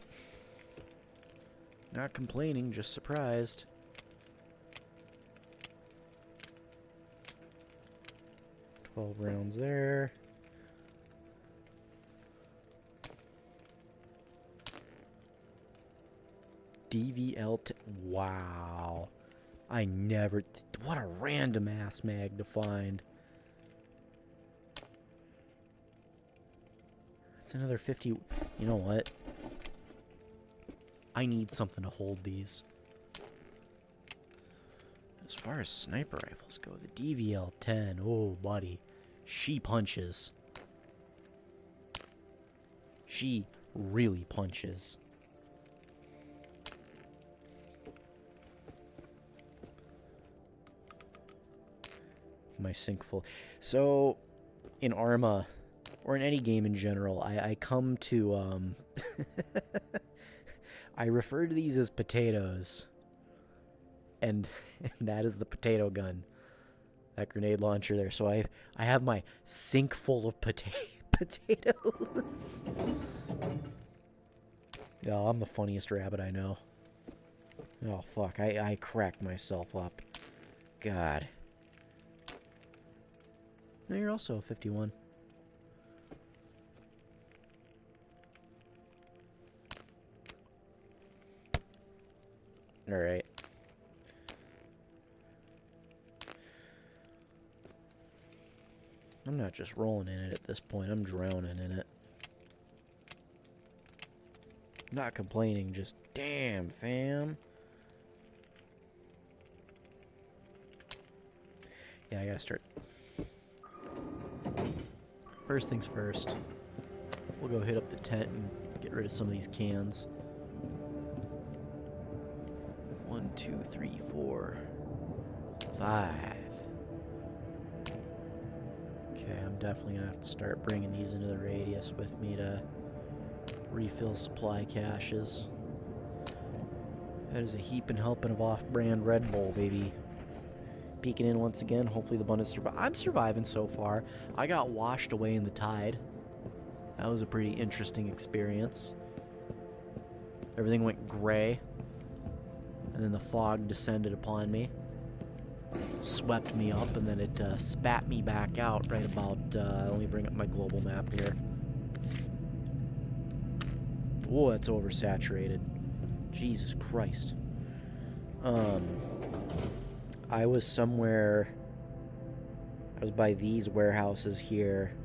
Not complaining, just surprised. $12 rounds there. Wow. I never... What a random ass mag to find. It's another 50... You know what? I need something to hold these. As far as sniper rifles go, the DVL-10, oh buddy, she punches. She really punches. My sink full. So, in Arma, or in any game in general, I come to, I refer to these as potatoes. And that is the potato gun. That grenade launcher there. So I have my sink full of potatoes. Oh, I'm the funniest rabbit I know. Oh, fuck. I cracked myself up. God. No, you're also 51. Alright. I'm not just rolling in it at this point. I'm drowning in it. Not complaining, just damn, fam. Yeah, I gotta start. First things first. We'll go hit up the tent and get rid of some of these cans. 1, 2, 3, 4, 5. Okay, I'm definitely gonna have to start bringing these into the radius with me to refill supply caches. That is a heaping helping of off-brand Red Bull, baby. Peeking in once again. Hopefully the bunnies survive. I'm surviving so far. I got washed away in the tide. That was a pretty interesting experience. Everything went gray. And then the fog descended upon me. Swept me up, and then it spat me back out right about, let me bring up my global map here. Whoa, it's oversaturated. Jesus Christ. I was somewhere, I was by these warehouses here,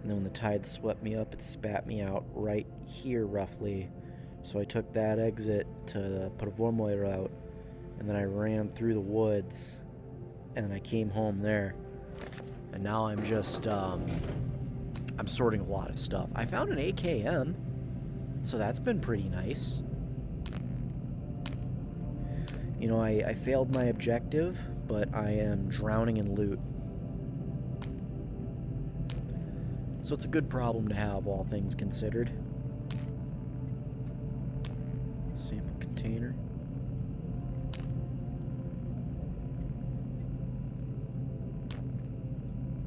and then when the tide swept me up, it spat me out right here roughly. So I took that exit to the Podvormoy route, and then I ran through the woods, and then I came home there. And now I'm just, I'm sorting a lot of stuff. I found an AKM, so that's been pretty nice. You know, I failed my objective, but I am drowning in loot. So it's a good problem to have, all things considered. Sample container.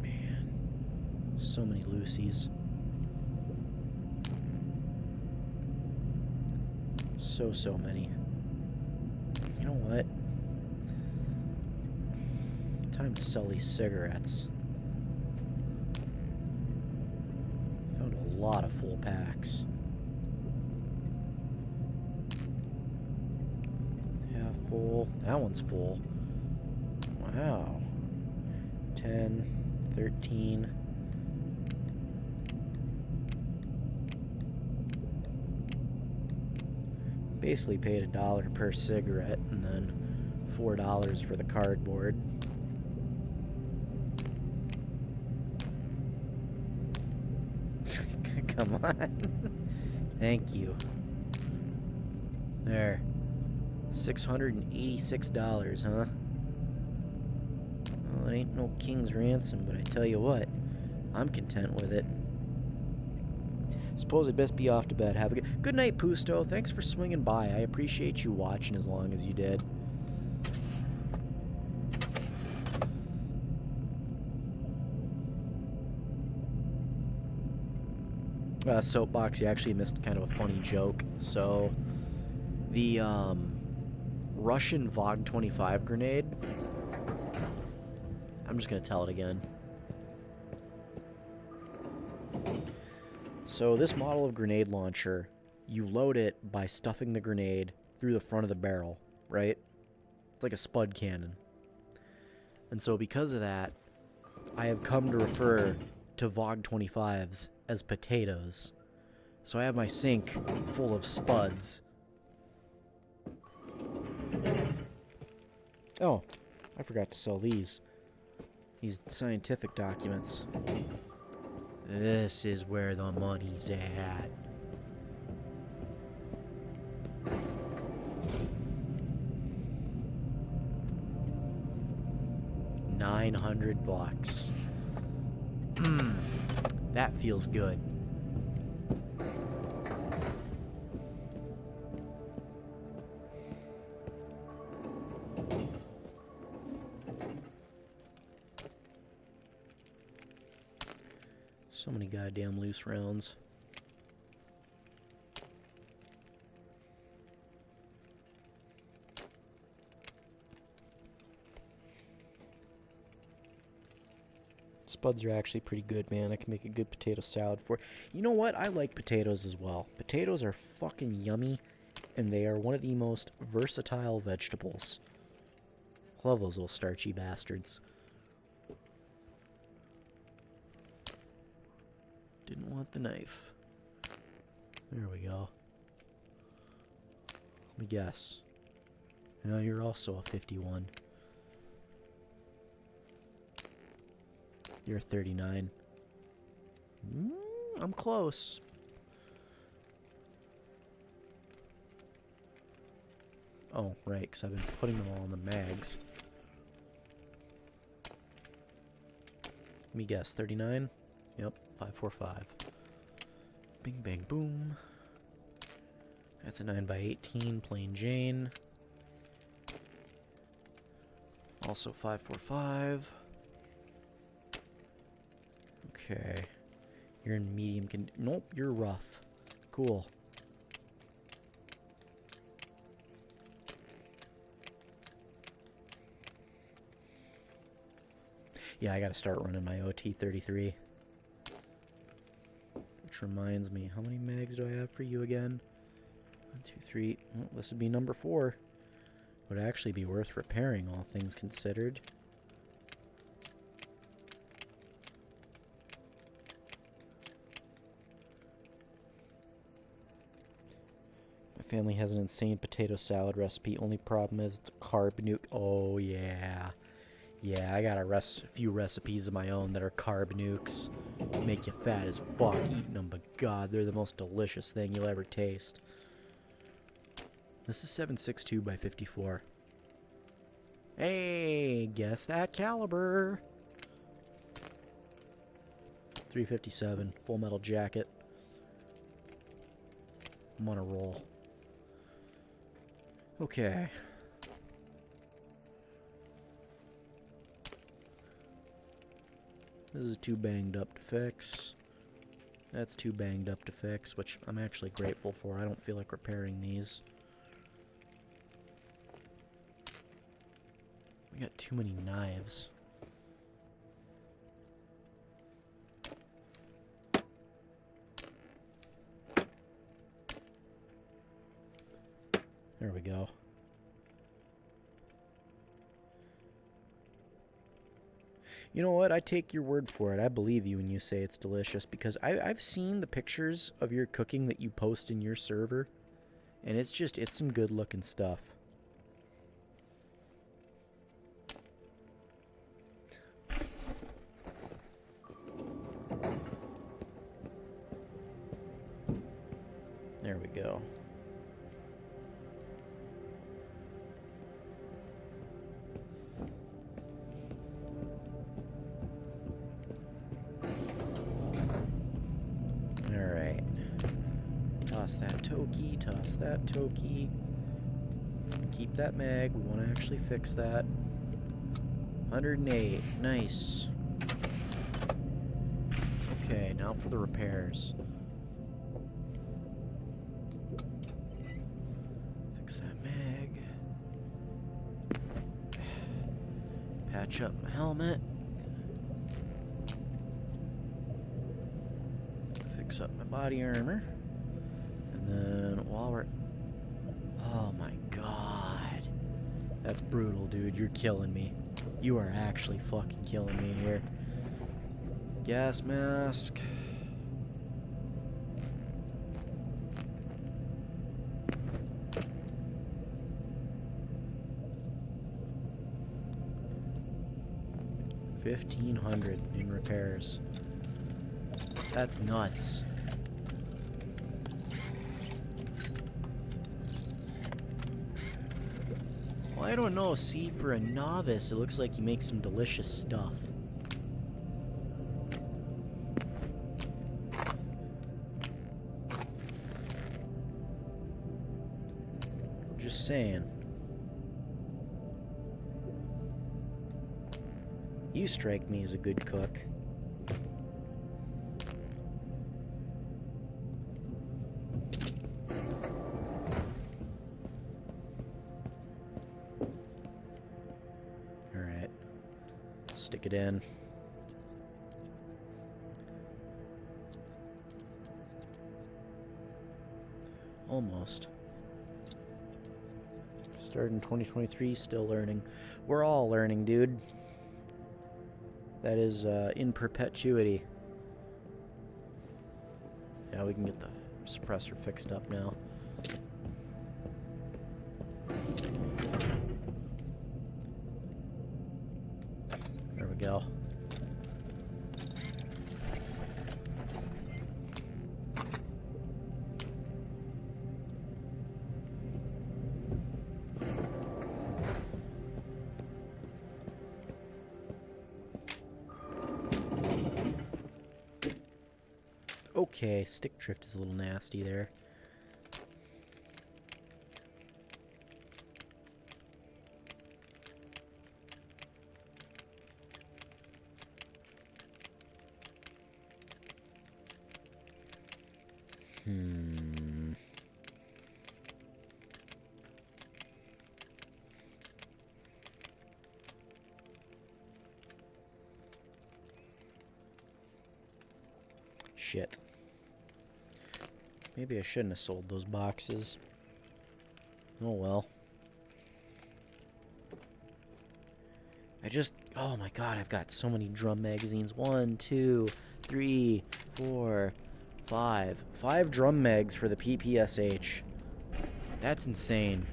Man, so many Lucy's. So many. You know what? Time to sell these cigarettes. Found a lot of full packs. Half full. That one's full. Wow. 10, 13. Basically paid $1 per cigarette and then $4 for the cardboard. Come on. Thank you. There. $686, huh? Well, it ain't no king's ransom, but I tell you what, I'm content with it. Suppose I'd best be off to bed. Have a good night, Pusto. Thanks for swinging by. I appreciate you watching as long as you did. Soapbox, you actually missed kind of a funny joke. So, the Russian VOG-25 grenade, I'm just going to tell it again. So this model of grenade launcher, you load it by stuffing the grenade through the front of the barrel, right? It's like a spud cannon. And so because of that, I have come to refer to VOG-25s as potatoes. So I have my sink full of spuds. Oh, I forgot to sell these scientific documents. This is where the money's at. $900. That feels good. So many goddamn loose rounds. Spuds are actually pretty good, man. I can make a good potato salad for... You know what? I like potatoes as well. Potatoes are fucking yummy, and they are one of the most versatile vegetables. Love those little starchy bastards. Didn't want the knife. There we go. Let me guess. Now you're also a 51. You're 39. I'm close. Oh, right, because I've been putting them all in the mags. Let me guess, 39? Yep, 545. Bing, bang, boom. That's a 9x18, plain Jane. Also 545. Okay. You're in medium nope, you're rough. Cool. Yeah, I gotta start running my OT-33. Which reminds me, how many mags do I have for you again? 1, 2, 3. Well, this would be number 4. Would actually be worth repairing, all things considered. Family has an insane potato salad recipe. Only problem is it's a carb nuke. Oh yeah, yeah. I got a few recipes of my own that are carb nukes. Make you fat as fuck eating them, but God, they're the most delicious thing you'll ever taste. This is 7.62 by 54. Hey, guess that caliber. 357, Full Metal Jacket. I'm on a roll. Okay. This is too banged up to fix. That's too banged up to fix, which I'm actually grateful for. I don't feel like repairing these. We got too many knives. There we go. You know what? I take your word for it. I believe you when you say it's delicious, because I've seen the pictures of your cooking that you post in your server, and it's some good looking stuff. There we go. Alright. Toss that Toki, toss that Toki. Keep that mag, we want to actually fix that. 108, nice. Okay, now for the repairs. Fix that mag. Patch up my helmet. Fix up my body armor. And then while we're... Oh my god. That's brutal, dude. You're killing me. You are actually fucking killing me here. Gas mask. $1,500 in repairs. That's nuts. Well, I don't know. See, for a novice, it looks like you make some delicious stuff. saying. You strike me as a good cook. Alright. Stick it in. Almost. Started in 2023, still learning. We're all learning, dude. That is in perpetuity. Yeah, we can get the suppressor fixed up now. There we go. Okay, stick drift is a little nasty there. Shit. Maybe I shouldn't have sold those boxes. Oh well. Oh my god, I've got so many drum magazines. 1, 2, 3, 4, 5. 5 drum mags for the PPSH. That's insane.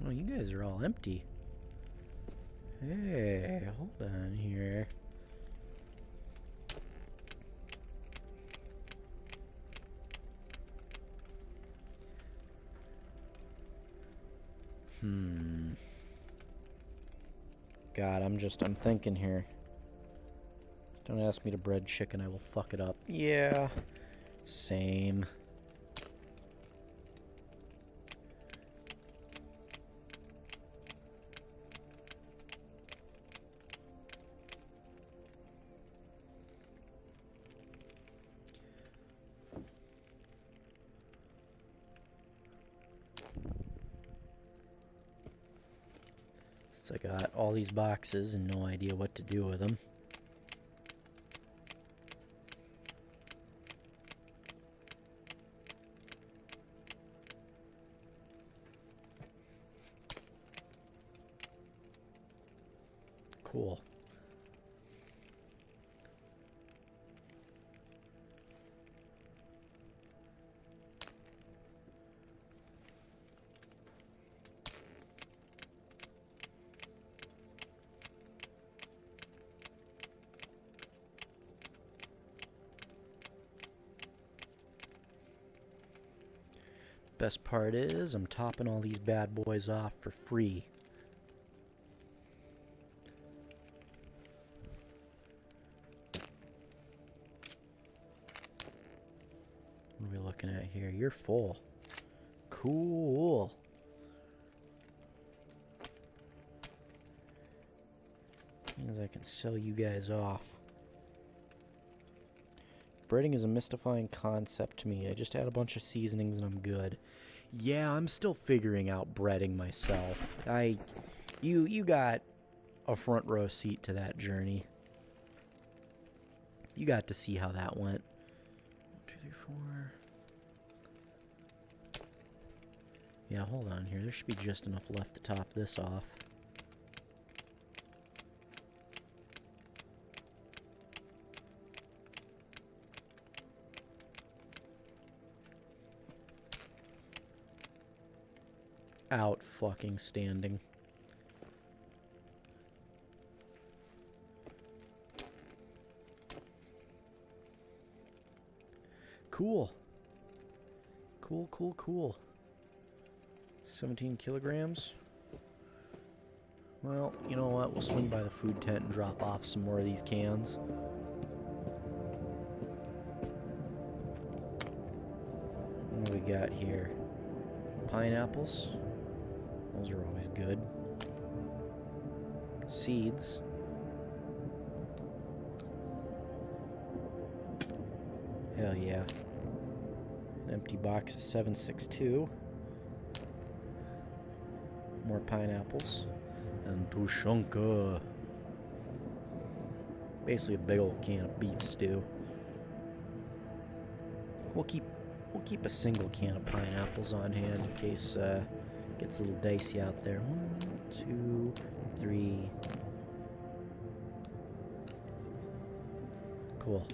Oh, you guys are all empty. Hey, hold on here. God, I'm thinking here. Don't ask me to bread chicken, I will fuck it up. Yeah. Same. I got all these boxes and no idea what to do with them. Cool. Best part is, I'm topping all these bad boys off for free. What are we looking at here? You're full. Cool. Means I can sell you guys off. Breading is a mystifying concept to me. I just add a bunch of seasonings and I'm good. Yeah, I'm still figuring out breading myself. You got a front row seat to that journey. You got to see how that went. 1, 2, 3, 4. Yeah, hold on here. There should be just enough left to top this off. Out fucking standing. Cool. Cool. 17 kilograms. Well, you know what? We'll swing by the food tent and drop off some more of these cans. got here? Pineapples. Those are always good. Seeds. Hell yeah. An empty box of 762. More pineapples. And Tushonka. Basically a big old can of beef stew. We'll keep a single can of pineapples on hand in case it gets a little dicey out there. 1, 2, 3. Cool.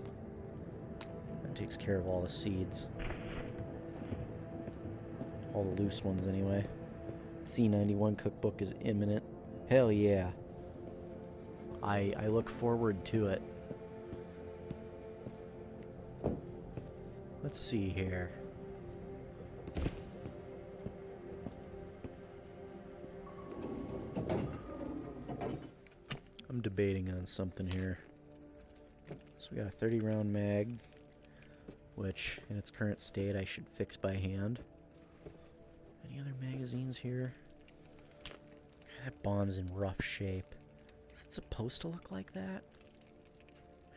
That takes care of all the seeds. All the loose ones anyway. C91 cookbook is imminent. Hell yeah. I look forward to it. Let's see here. I'm debating on something here. So we got a 30 round mag, which in its current state I should fix by hand. Any other magazines here? That bomb's in rough shape. Is it supposed to look like that?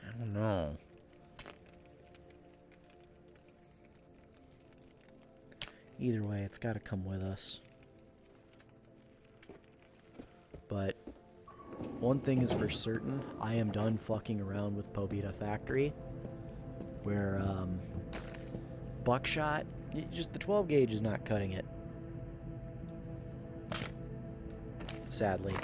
I don't know. Either way, it's got to come with us. But one thing is for certain, I am done fucking around with Pobita Factory. Where, buckshot, just the 12 gauge is not cutting it. Sadly.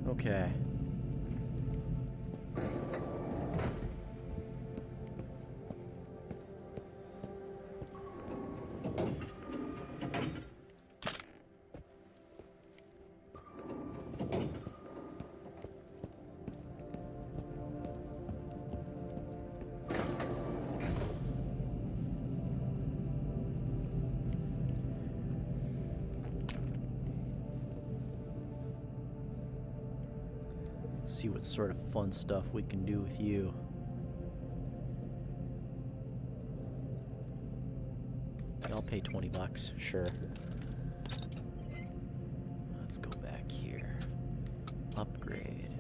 Okay. See what sort of fun stuff we can do with you. I'll pay 20 bucks, sure. Let's go back here. Upgrade.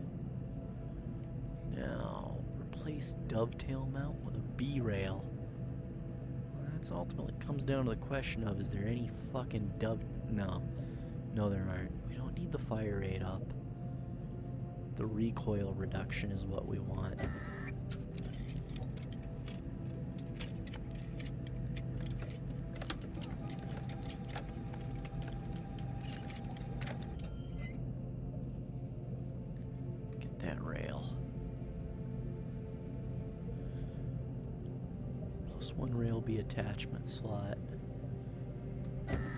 Now, replace dovetail mount with a B-rail. Well, that's ultimately comes down to the question of, is there any fucking No, there aren't. We don't need the fire rate up. The recoil reduction is what we want. Get that rail. +1 rail B attachment slot.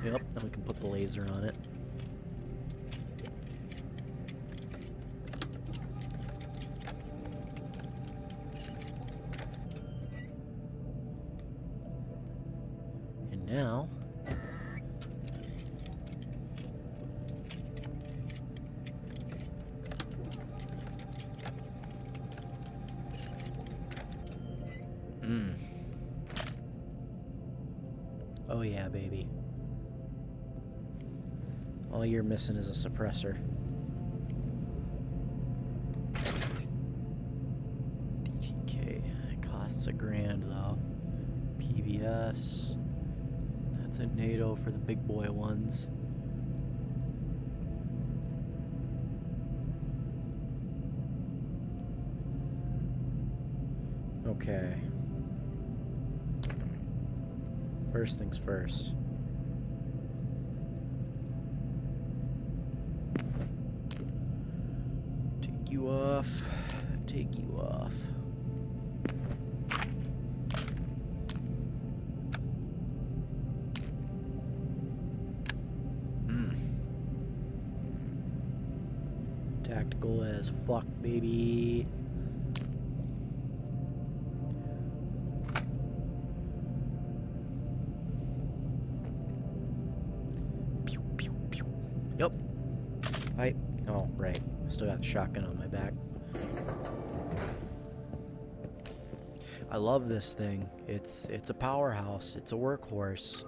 Yep, then we can put the laser on it. Now, oh yeah, baby. All you're missing is a suppressor. DTK, it costs $1,000 though. PBS. That's a NATO for the big boy ones. Okay. First things first. Take you off. Take you off. Tactical as fuck, baby. Yep. Oh, right. Still got the shotgun on my back. I love this thing. It's a powerhouse. It's a workhorse.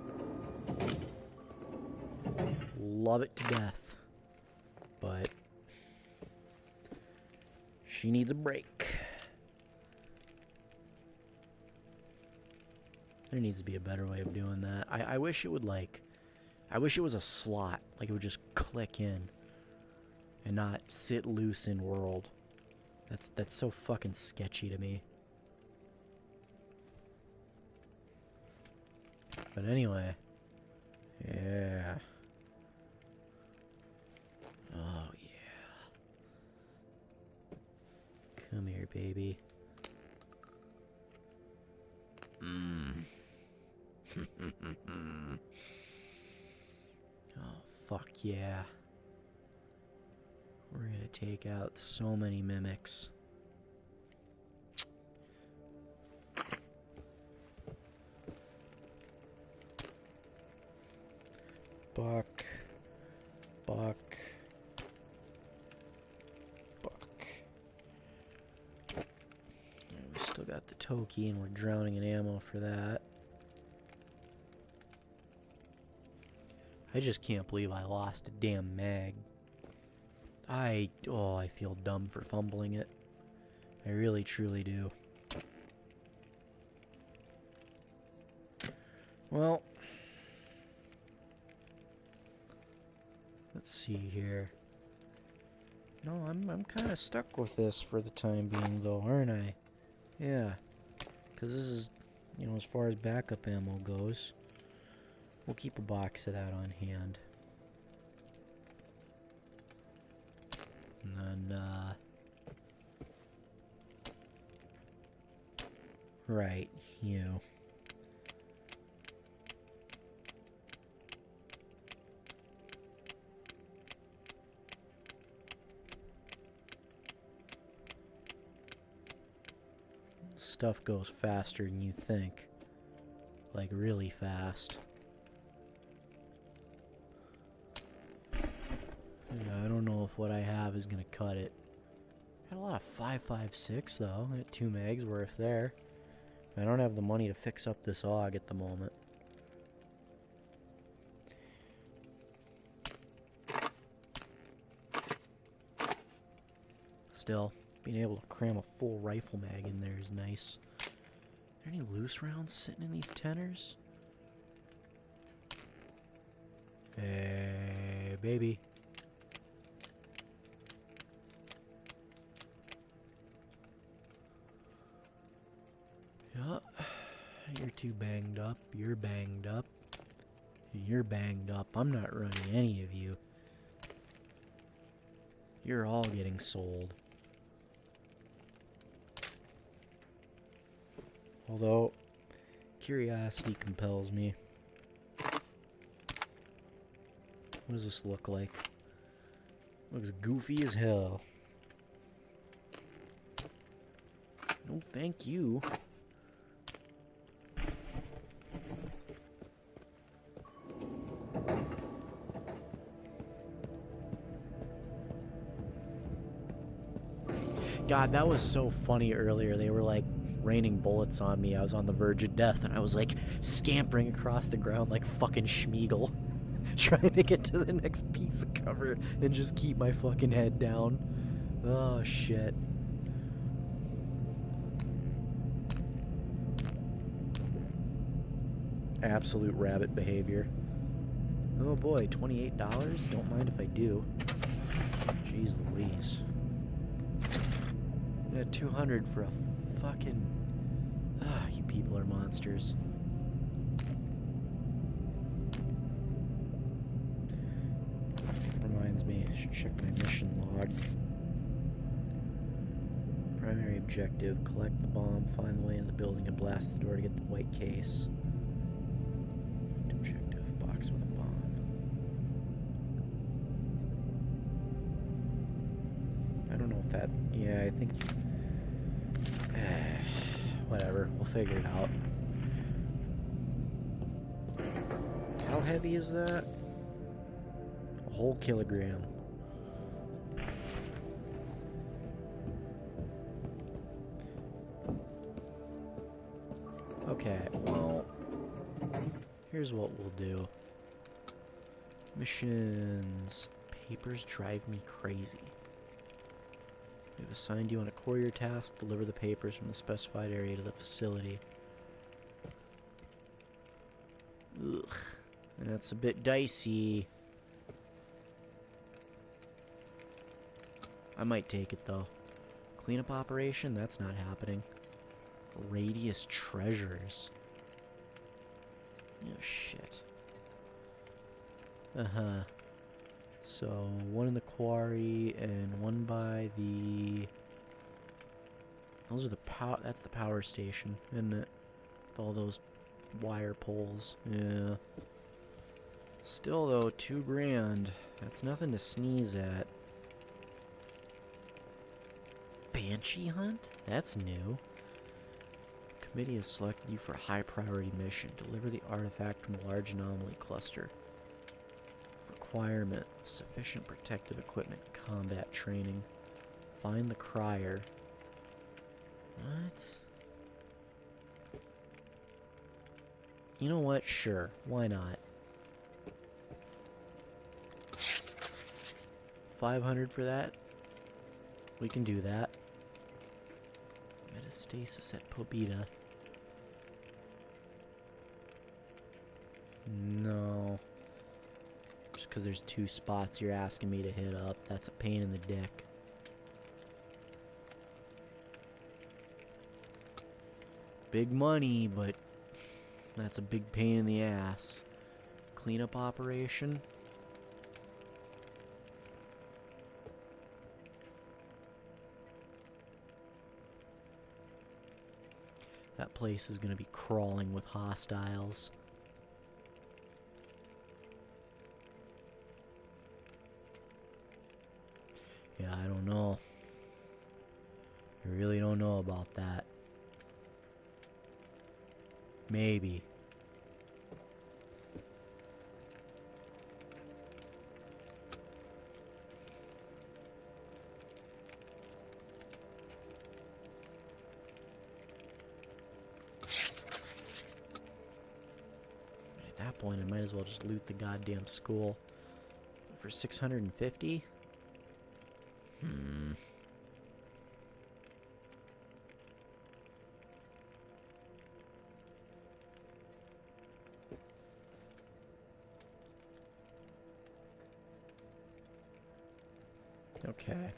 Love it to death. But she needs a break. There needs to be a better way of doing that. I wish it would I wish it was a slot. Like it would just click in. And not sit loose in world. That's so fucking sketchy to me. But anyway. Yeah. Oh yeah. Come here, baby. Oh, fuck yeah. We're gonna take out so many mimics. Buck. We still got the Toki and we're drowning in ammo for that. I just can't believe I lost a damn mag. I feel dumb for fumbling it. I really, truly do. Well, let's see here. No, I'm kind of stuck with this for the time being, though, aren't I? Yeah, because this is, you know, as far as backup ammo goes, we'll keep a box of that on hand. And then, right, you. Stuff goes faster than you think. Like, really fast. Yeah, I don't know if what I have is gonna cut it. Got a lot of 5.56 though. I got 2 mags worth there. I don't have the money to fix up this AUG at the moment. Still, being able to cram a full rifle mag in there is nice. Are there any loose rounds sitting in these tenors? Hey, baby. Yeah, you're too banged up. You're banged up. You're banged up. I'm not running any of you. You're all getting sold. Although, curiosity compels me. What does this look like? Looks goofy as hell. No, thank you. God, that was so funny earlier. They were like raining bullets on me. I was on the verge of death, and I was like scampering across the ground like fucking Schmeagol, trying to get to the next piece of cover and just keep my fucking head down. Oh, shit. Absolute rabbit behavior. Oh boy, $28? Don't mind if I do. Jeez Louise. Yeah, 200 for a fucking... Ah, you people are monsters. Reminds me, I should check my mission log. Primary objective, collect the bomb, find the way into the building, and blast the door to get the white case. Objective, box with a bomb. I don't know if that... Yeah, I think... Whatever, we'll figure it out. How heavy is that? Whole kilogram. Okay, well, here's what we'll do. Missions. Papers drive me crazy. We've assigned you on a courier task. Deliver the papers from the specified area to the facility. Ugh. And that's a bit dicey. I might take it, though. Cleanup operation? That's not happening. Radius treasures. Oh, shit. Uh-huh. So, one in the quarry and one by the... Those are the power... That's the power station, isn't it? With all those wire poles. Yeah. Still, though, $2,000. That's nothing to sneeze at. Banshee hunt? That's new. Committee has selected you for a high priority mission. Deliver the artifact from a large anomaly cluster. Requirement: sufficient protective equipment, combat training. Find the crier. What? You know what? Sure. Why not? 500 for that? We can do that. Metastasis at Pobita. No. Just because there's 2 spots you're asking me to hit up. That's a pain in the dick. Big money, but that's a big pain in the ass. Cleanup operation? That place is going to be crawling with hostiles. Yeah, I don't know. I really don't know about that. Maybe. At that point, I might as well just loot the goddamn school. For 650? Okay.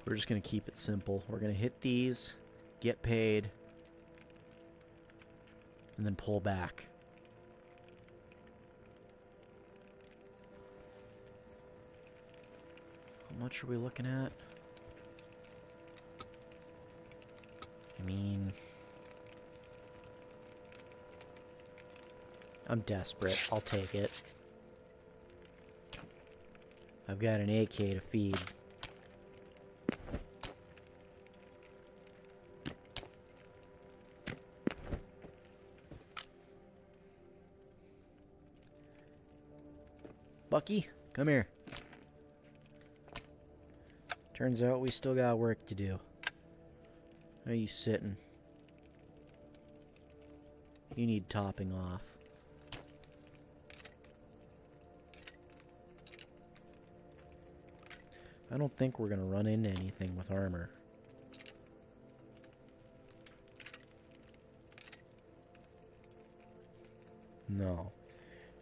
We're just going to keep it simple. We're going to hit these, get paid, and then pull back. How much are we looking at? I mean... I'm desperate. I'll take it. I've got an AK to feed. Bucky, come here. Turns out we still got work to do. How are you sitting? You need topping off. I don't think we're gonna run into anything with armor. No.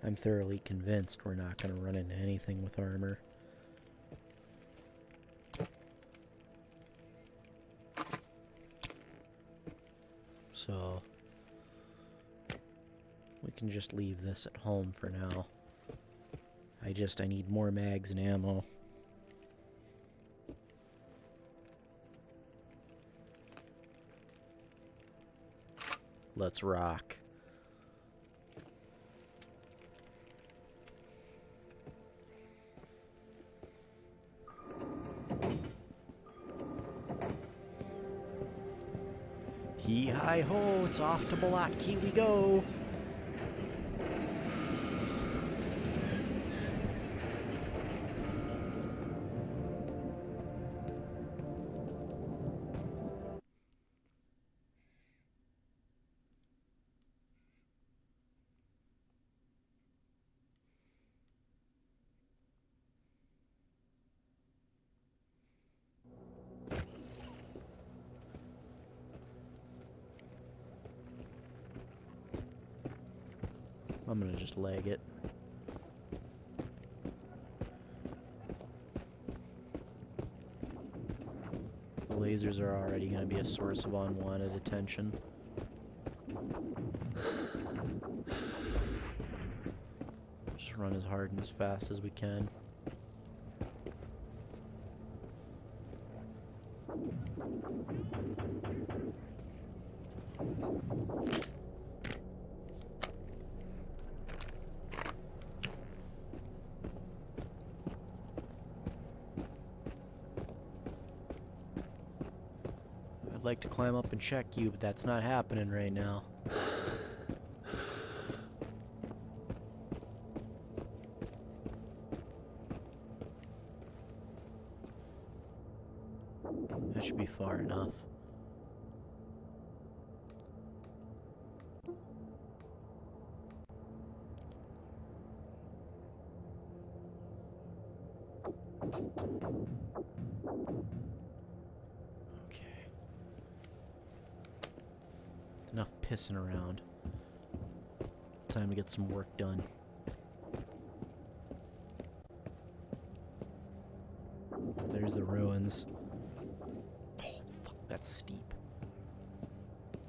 I'm thoroughly convinced we're not gonna run into anything with armor. So... we can just leave this at home for now. I need more mags and ammo. Let's rock. Hee-hi-ho, it's off to Balaki we go. I'm gonna just leg it. The lasers are already gonna be a source of unwanted attention. Just run as hard and as fast as we can. I'd like to climb up and check you, but that's not happening right now. That should be far enough. Okay. Enough pissing around. Time to get some work done. There's the ruins. Oh, fuck, that's steep.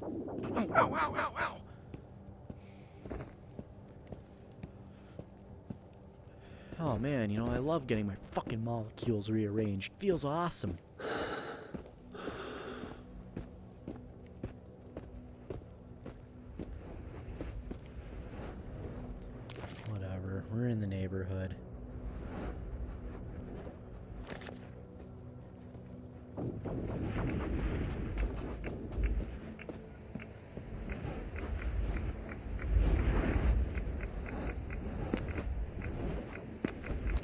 Ow, ow, ow, ow, ow! Oh man, you know, I love getting my fucking molecules rearranged. Feels awesome. Whatever, we're in the neighborhood.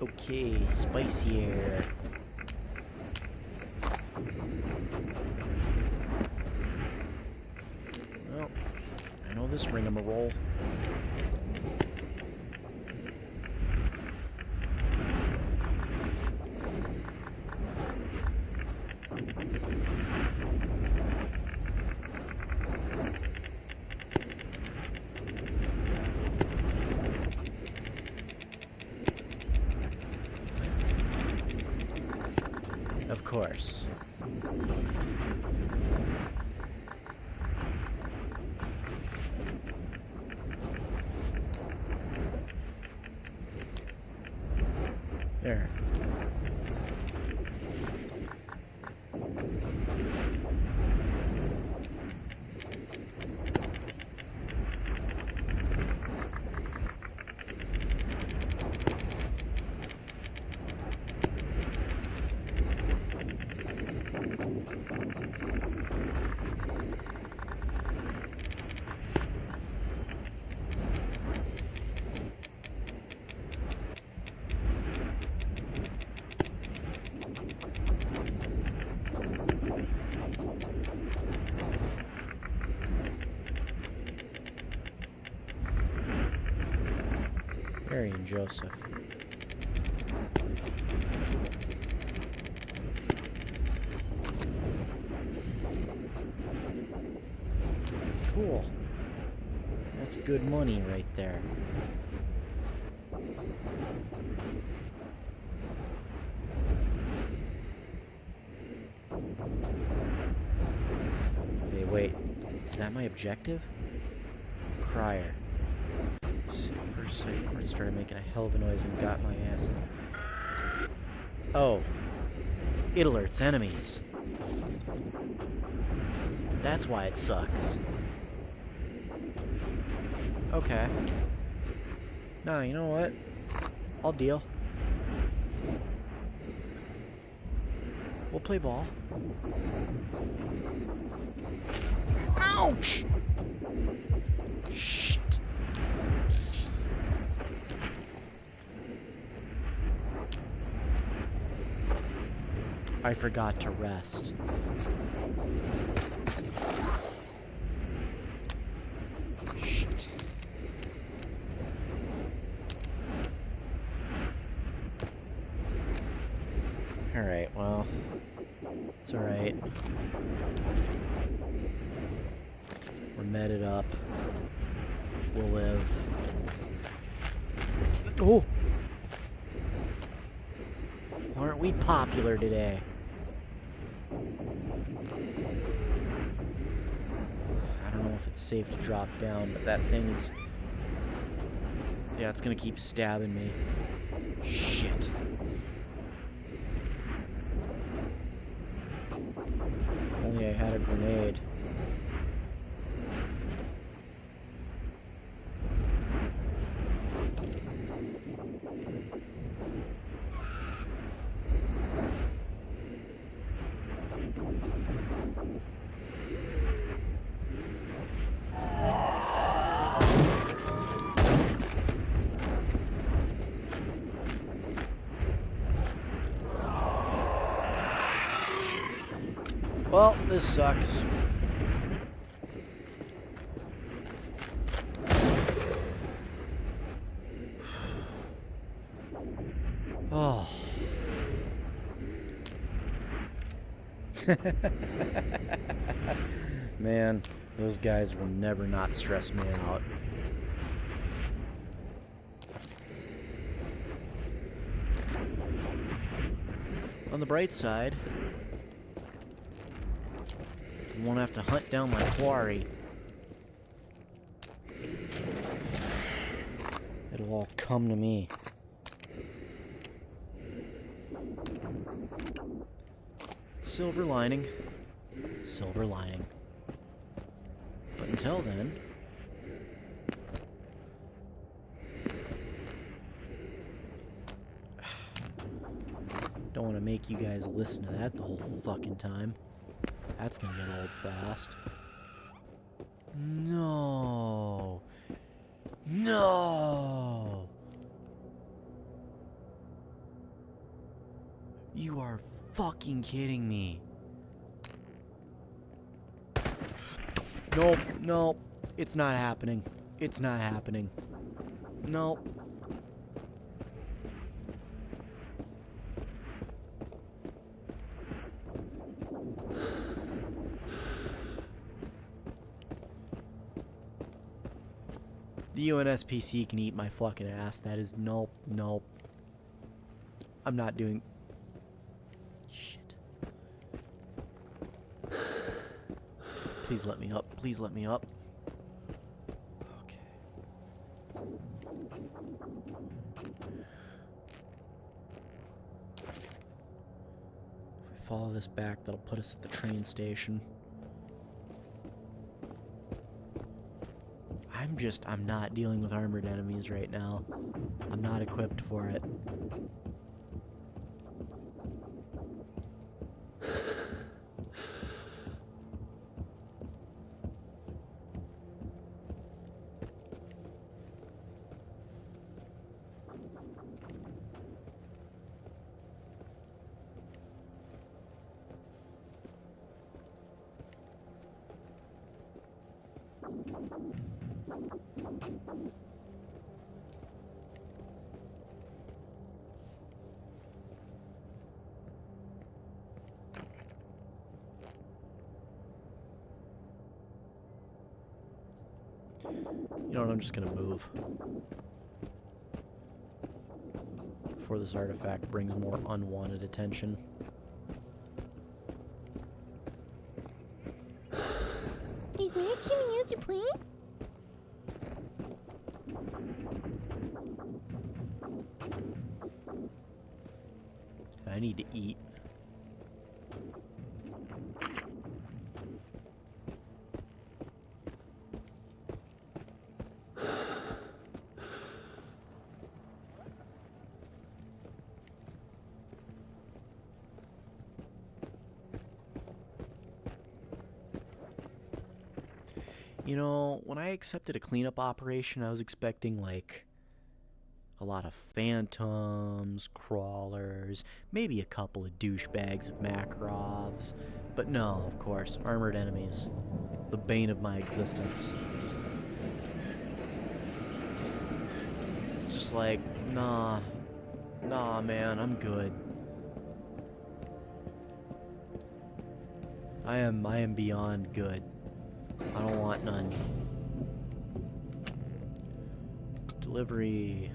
Okay, spicier. Well, I know this rigmarole. Of course. There. Mary and Joseph. Cool. That's good money right there. Hey, wait. Is that my objective? Crier. First sight before it started making a hell of a noise and got my ass. Oh. It alerts enemies. That's why it sucks. Okay. Nah, you know what? I'll deal. We'll play ball. Ouch! Shit. I forgot to rest. Shit. Alright, well, it's alright. We're meted up. We'll live. Oh! Aren't we popular today? I don't know if it's safe to drop down, but that thing is... Yeah, it's gonna keep stabbing me. Shit. If only I had a grenade. Well, this sucks. Oh. Man, those guys will never not stress me out. On the bright side, I won't have to hunt down my quarry. It'll all come to me. Silver lining. Silver lining. But until then... Don't want to make you guys listen to that the whole fucking time. That's gonna get old fast. No. No. You are fucking kidding me. Nope, nope. It's not happening. It's not happening. Nope. The UNSPC can eat my fucking ass. That is nope, nope. I'm not doing... Shit. Please let me up. Please let me up. Okay. If we follow this back, that'll put us at the train station. I'm not dealing with armored enemies right now. I'm not equipped for it. You know what, I'm just gonna move. Before this artifact brings more unwanted attention. Is Mary coming out to play? I need to eat. You know, when I accepted a cleanup operation, I was expecting, like, a lot of phantoms, crawlers, maybe a couple of douchebags of Makarovs. But no, of course, armored enemies. The bane of my existence. It's just like, nah, man, I'm good. I am beyond good. I don't want none. Delivery.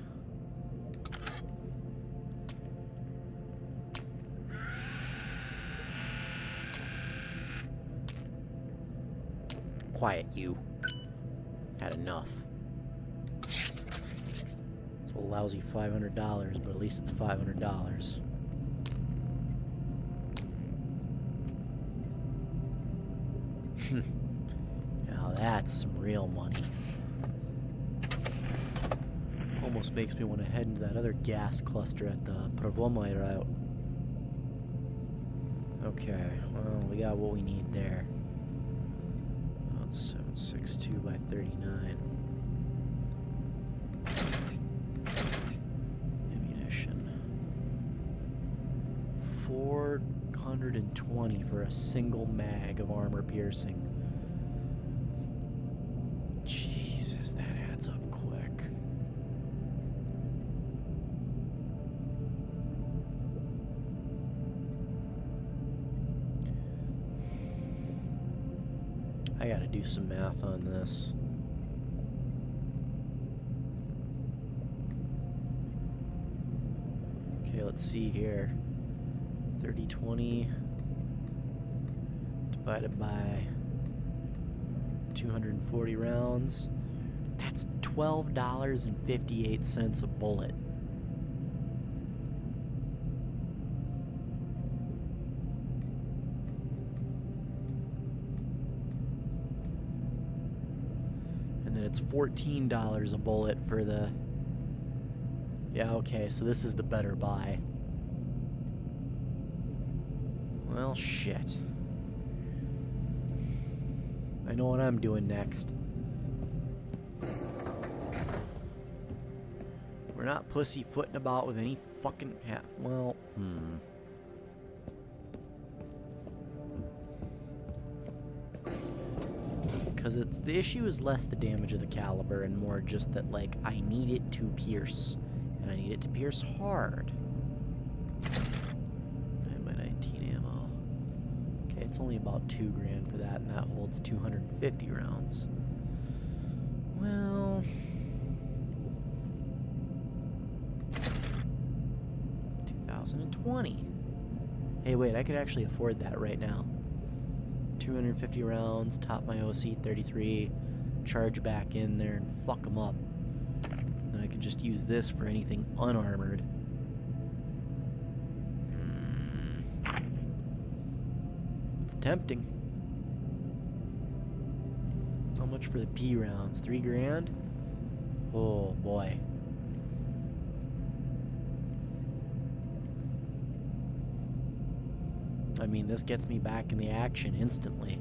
Quiet, you. Had enough. It's a lousy $500, but at least it's $500. Now that's some real money. Almost makes me want to head into that other gas cluster at the Prvomoy route. Okay, well, we got what we need there. Oh, it's 762 by 39. Ammunition. 420 for a single mag of armor piercing. Jesus, that adds up quick. I gotta do some math on this. Okay, let's see here. 3020 divided by 240 rounds. That's $12.58 a bullet. And then it's $14 a bullet for the... Yeah, okay, so this is the better buy. Well, shit. I know what I'm doing next. We're not pussyfooting about with any fucking well, because it's the issue is less the damage of the caliber and more just that, like, I need it to pierce, and I need it to pierce hard. 9x19 ammo. Okay, it's only about $2 grand for that, and that holds 250 rounds. Well, 2020. Hey, wait, I could actually afford that right now. 250 rounds, top my OC 33, charge back in there and fuck them up. Then I could just use this for anything unarmored. It's tempting. How much for the P rounds? 3 grand? Oh boy. I mean, this gets me back in the action instantly.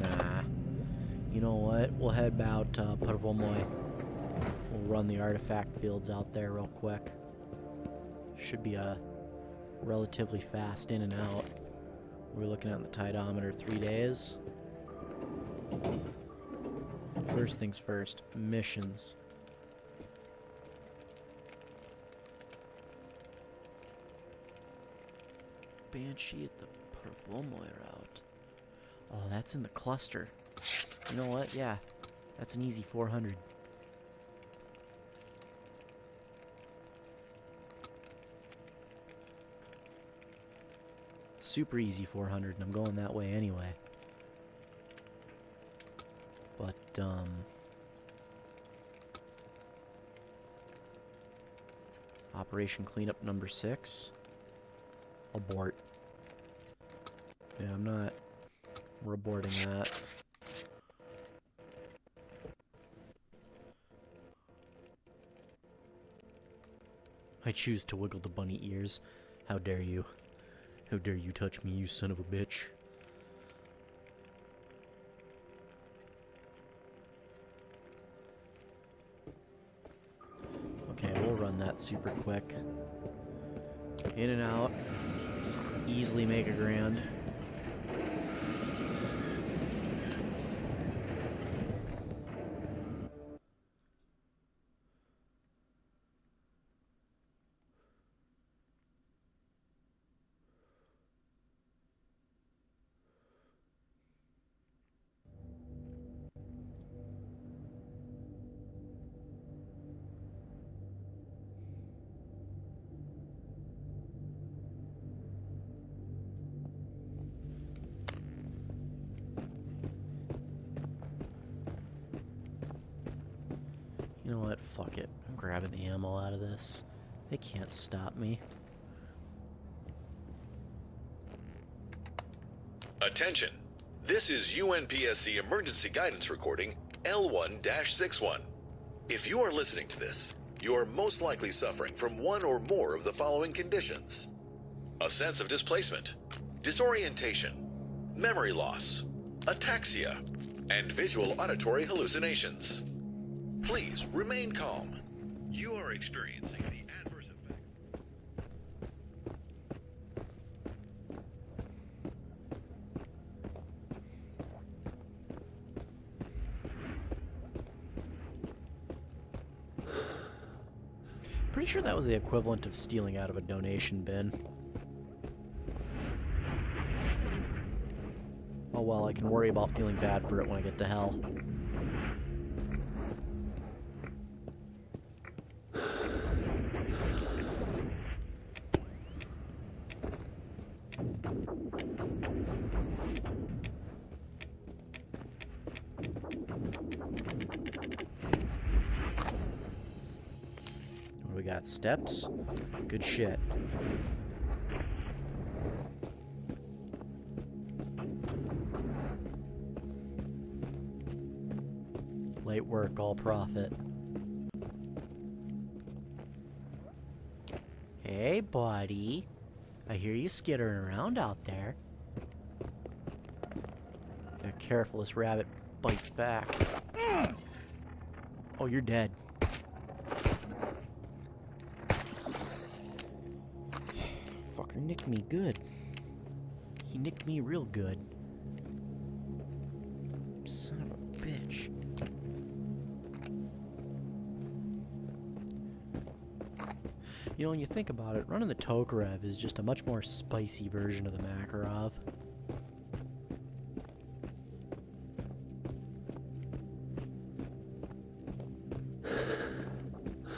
Nah. You know what? We'll head out to Prvomoy. We'll run the artifact fields out there real quick. Should be a relatively fast in and out. We're looking at the tidometer 3 days. First things first, missions. Banshee at the Prvomoy route. Oh, that's in the cluster. You know what? Yeah, that's an easy 400. Super easy 400, and I'm going that way anyway. But, Operation Cleanup number 6. Abort. Yeah, I'm not... We're aborting that. I choose to wiggle the bunny ears. How dare you? How dare you touch me, you son of a bitch? Okay, we'll run that super quick. In and out. Easily make a grand. You know what? Fuck it. I'm grabbing the ammo out of this. They can't stop me. Attention! This is UNPSC emergency guidance recording L1-61. If you are listening to this, you are most likely suffering from one or more of the following conditions: a sense of displacement, disorientation, memory loss, ataxia, and visual auditory hallucinations. Please remain calm. You are experiencing the adverse effects. Pretty sure that was the equivalent of stealing out of a donation bin. Oh well, I can worry about feeling bad for it when I get to hell. What do we got? Steps? Good shit. Late work, all profit. Hey, buddy. I hear you skittering around out there. Yeah, careful, this rabbit bites back. Oh, you're dead. Fucker nicked me good. He nicked me real good. Son of a bitch. You know, when you think about it, running the Tokarev is just a much more spicy version of the Makarov.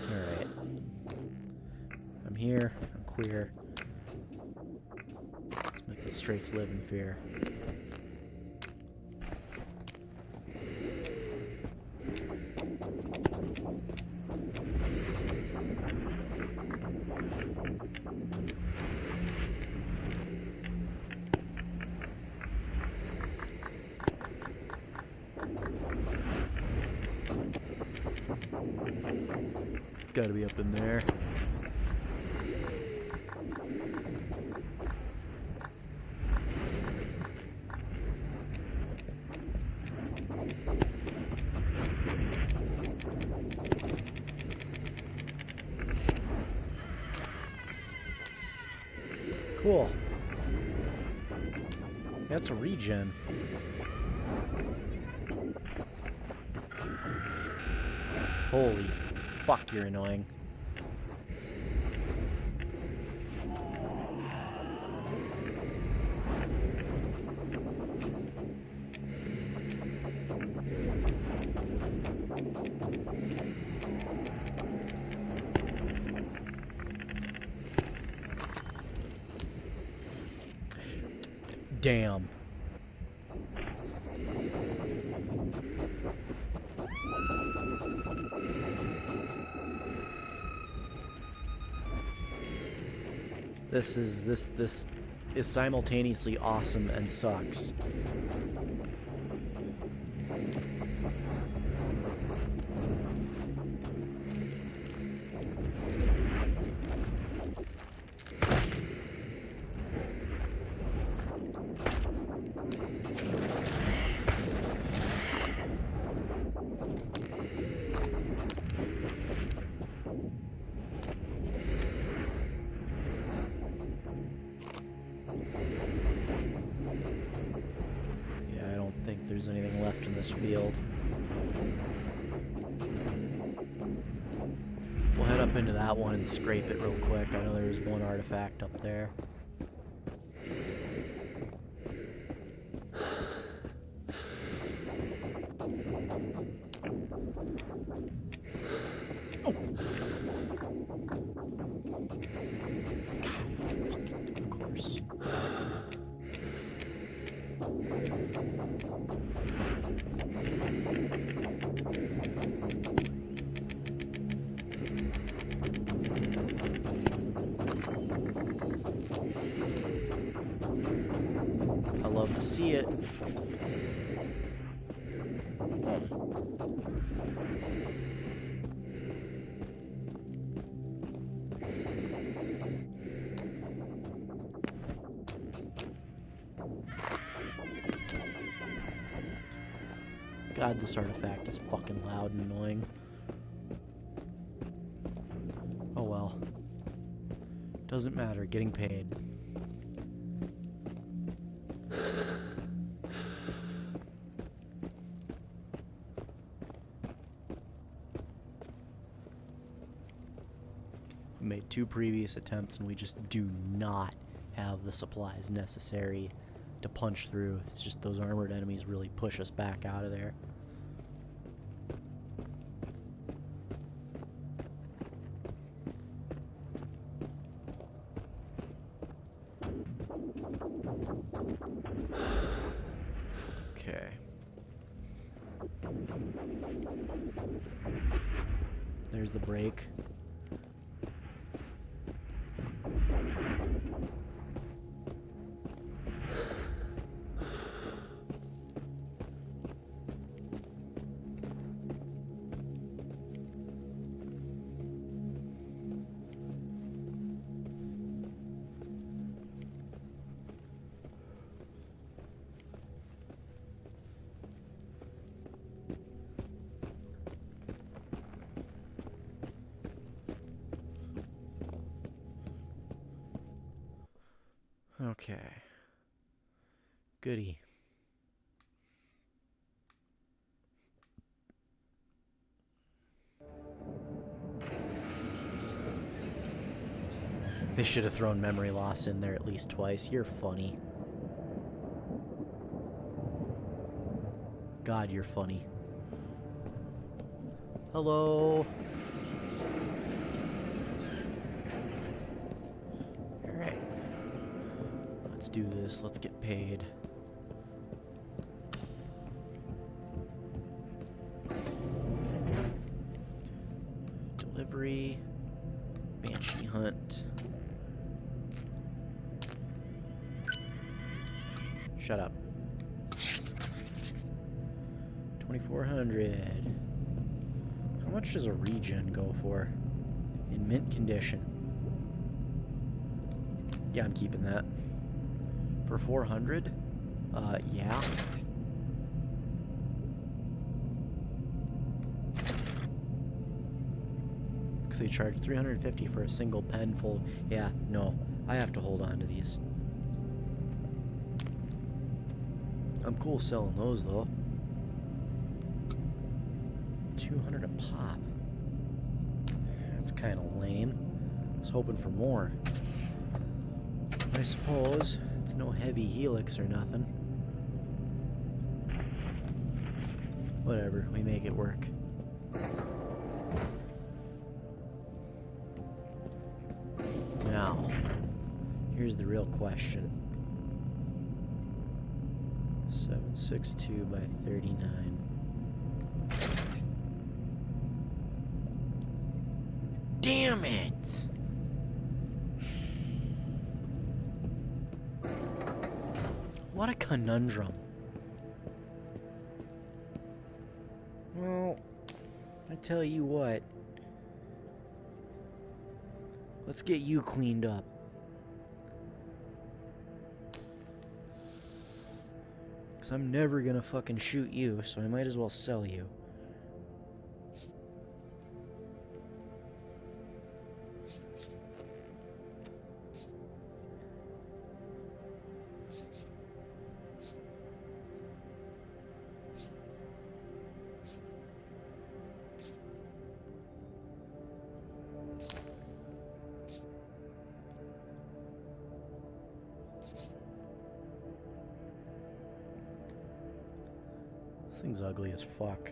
Alright. I'm here. I'm queer. Let's make the straights live in fear. Gotta be up in there. Cool. That's a regen. Holy fuck, you're annoying. Damn. This is simultaneously awesome and sucks. There's anything left in this field. We'll head up into that one and scrape it real quick. I know there's one artifact up there. Oh. God, of course. God, this artifact is fucking loud and annoying. Oh well. Doesn't matter, getting paid. We made 2 previous attempts and we just do not have the supplies necessary to punch through. It's just those armored enemies really push us back out of there. Okay. There's the break. Okay. Goody. They should have thrown memory loss in there at least twice. You're funny. God, you're funny. Hello. Alright. Let's do this. Let's get paid. Delivery. Banshee hunt. Shut up. 2,400. How much does a regen go for? In mint condition. Yeah, I'm keeping that. For 400? Yeah. Because they charge 350 for a single pen full. Yeah, no. I have to hold on to these. I'm cool selling those, though. 200 a pop. That's kind of lame. I was hoping for more. I suppose it's no heavy helix or nothing. Whatever, we make it work. Now, here's the real question. 762 by 39. Damn it! What a conundrum. Well, I tell you what. Let's get you cleaned up. Because I'm never gonna fucking shoot you, so I might as well sell you. This thing's ugly as fuck.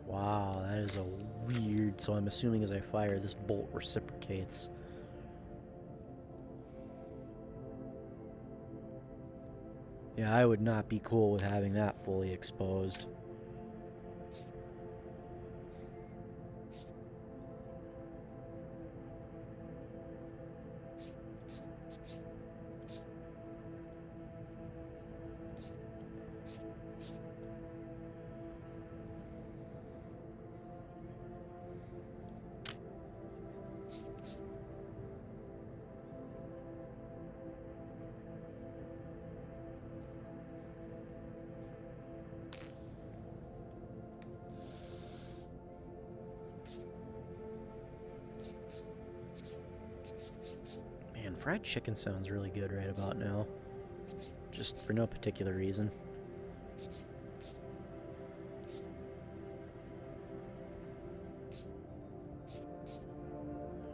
Wow, that is a weird... So I'm assuming as I fire, this bolt reciprocates. Yeah, I would not be cool with having that fully exposed. Fried chicken sounds really good right about now. Just for no particular reason.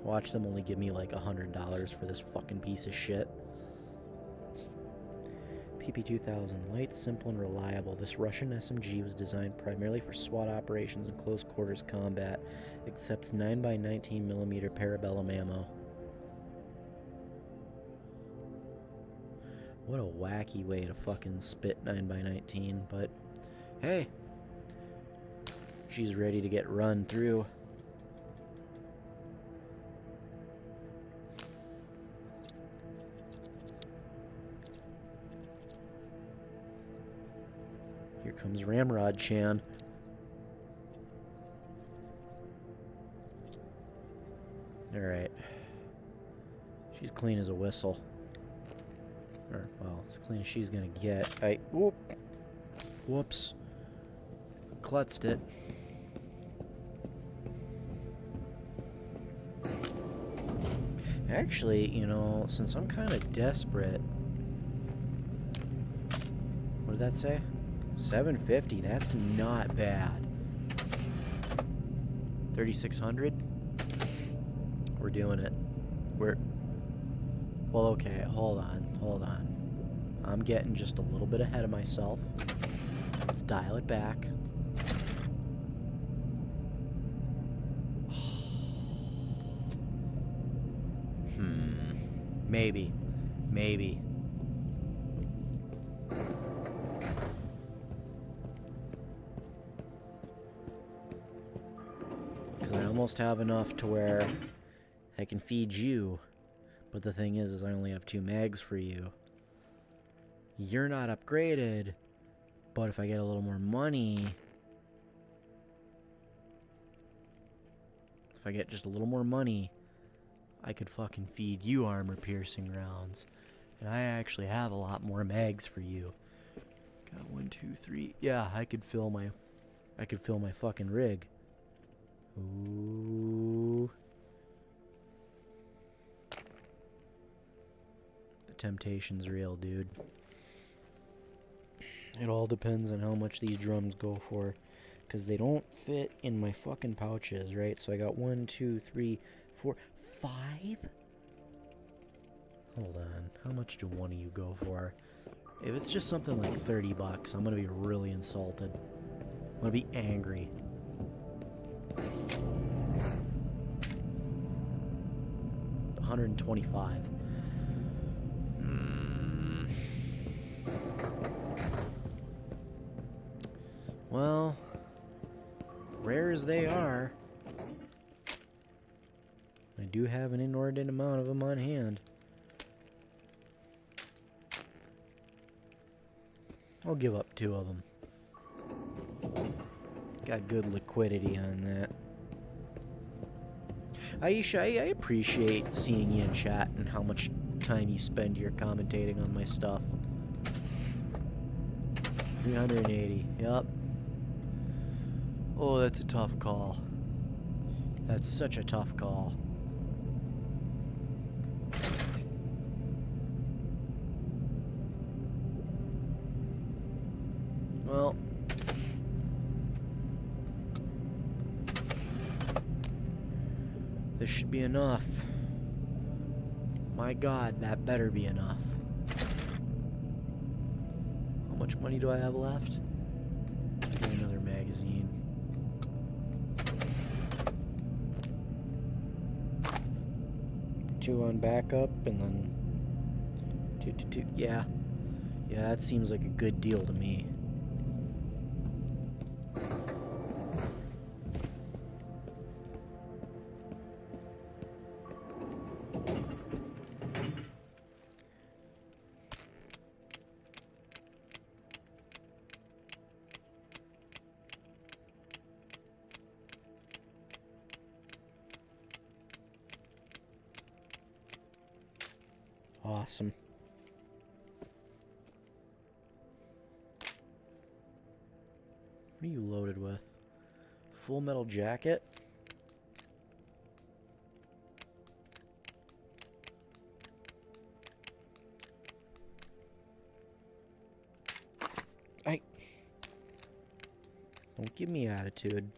Watch them only give me like $100 for this fucking piece of shit. PP-2000, light, simple, and reliable. This Russian SMG was designed primarily for SWAT operations and close quarters combat. Accepts 9x19mm parabellum ammo. What a wacky way to fucking spit 9x19, but hey, she's ready to get run through. Here comes Ramrod Chan. Alright. She's clean as a whistle. Or, well, as clean as she's gonna get. Whoops. Klutzed it. Actually, you know, since I'm kind of desperate... What did that say? 750, that's not bad. 3,600? We're doing it. Well, okay, hold on. I'm getting just a little bit ahead of myself. Let's dial it back. Maybe. Because I almost have enough to where I can feed you. But the thing is I only have 2 mags for you. You're not upgraded. But if I get a little more money... If I get just a little more money, I could fucking feed you armor-piercing rounds. And I actually have a lot more mags for you. Got 1, 2, 3... Yeah, I could fill my fucking rig. Ooh... Temptation's real, dude. It all depends on how much these drums go for, because they don't fit in my fucking pouches, right? So I got 1, 2, 3, 4, 5? Hold on, how much do one of you go for? If it's just something like $30, I'm gonna be really insulted. I'm gonna be angry. $125. Well, rare as they are, I do have an inordinate amount of them on hand. I'll give up 2 of them. Got good liquidity on that. Aisha, I appreciate seeing you in chat and how much time you spend here commentating on my stuff. 380, yep. Oh, that's a tough call. That's such a tough call. Well, this should be enough. My God, that better be enough. How much money do I have left? Get another magazine. Two on backup, and then two. Yeah, that seems like a good deal to me. Awesome. What are you loaded with? Full Metal Jacket? Don't give me attitude.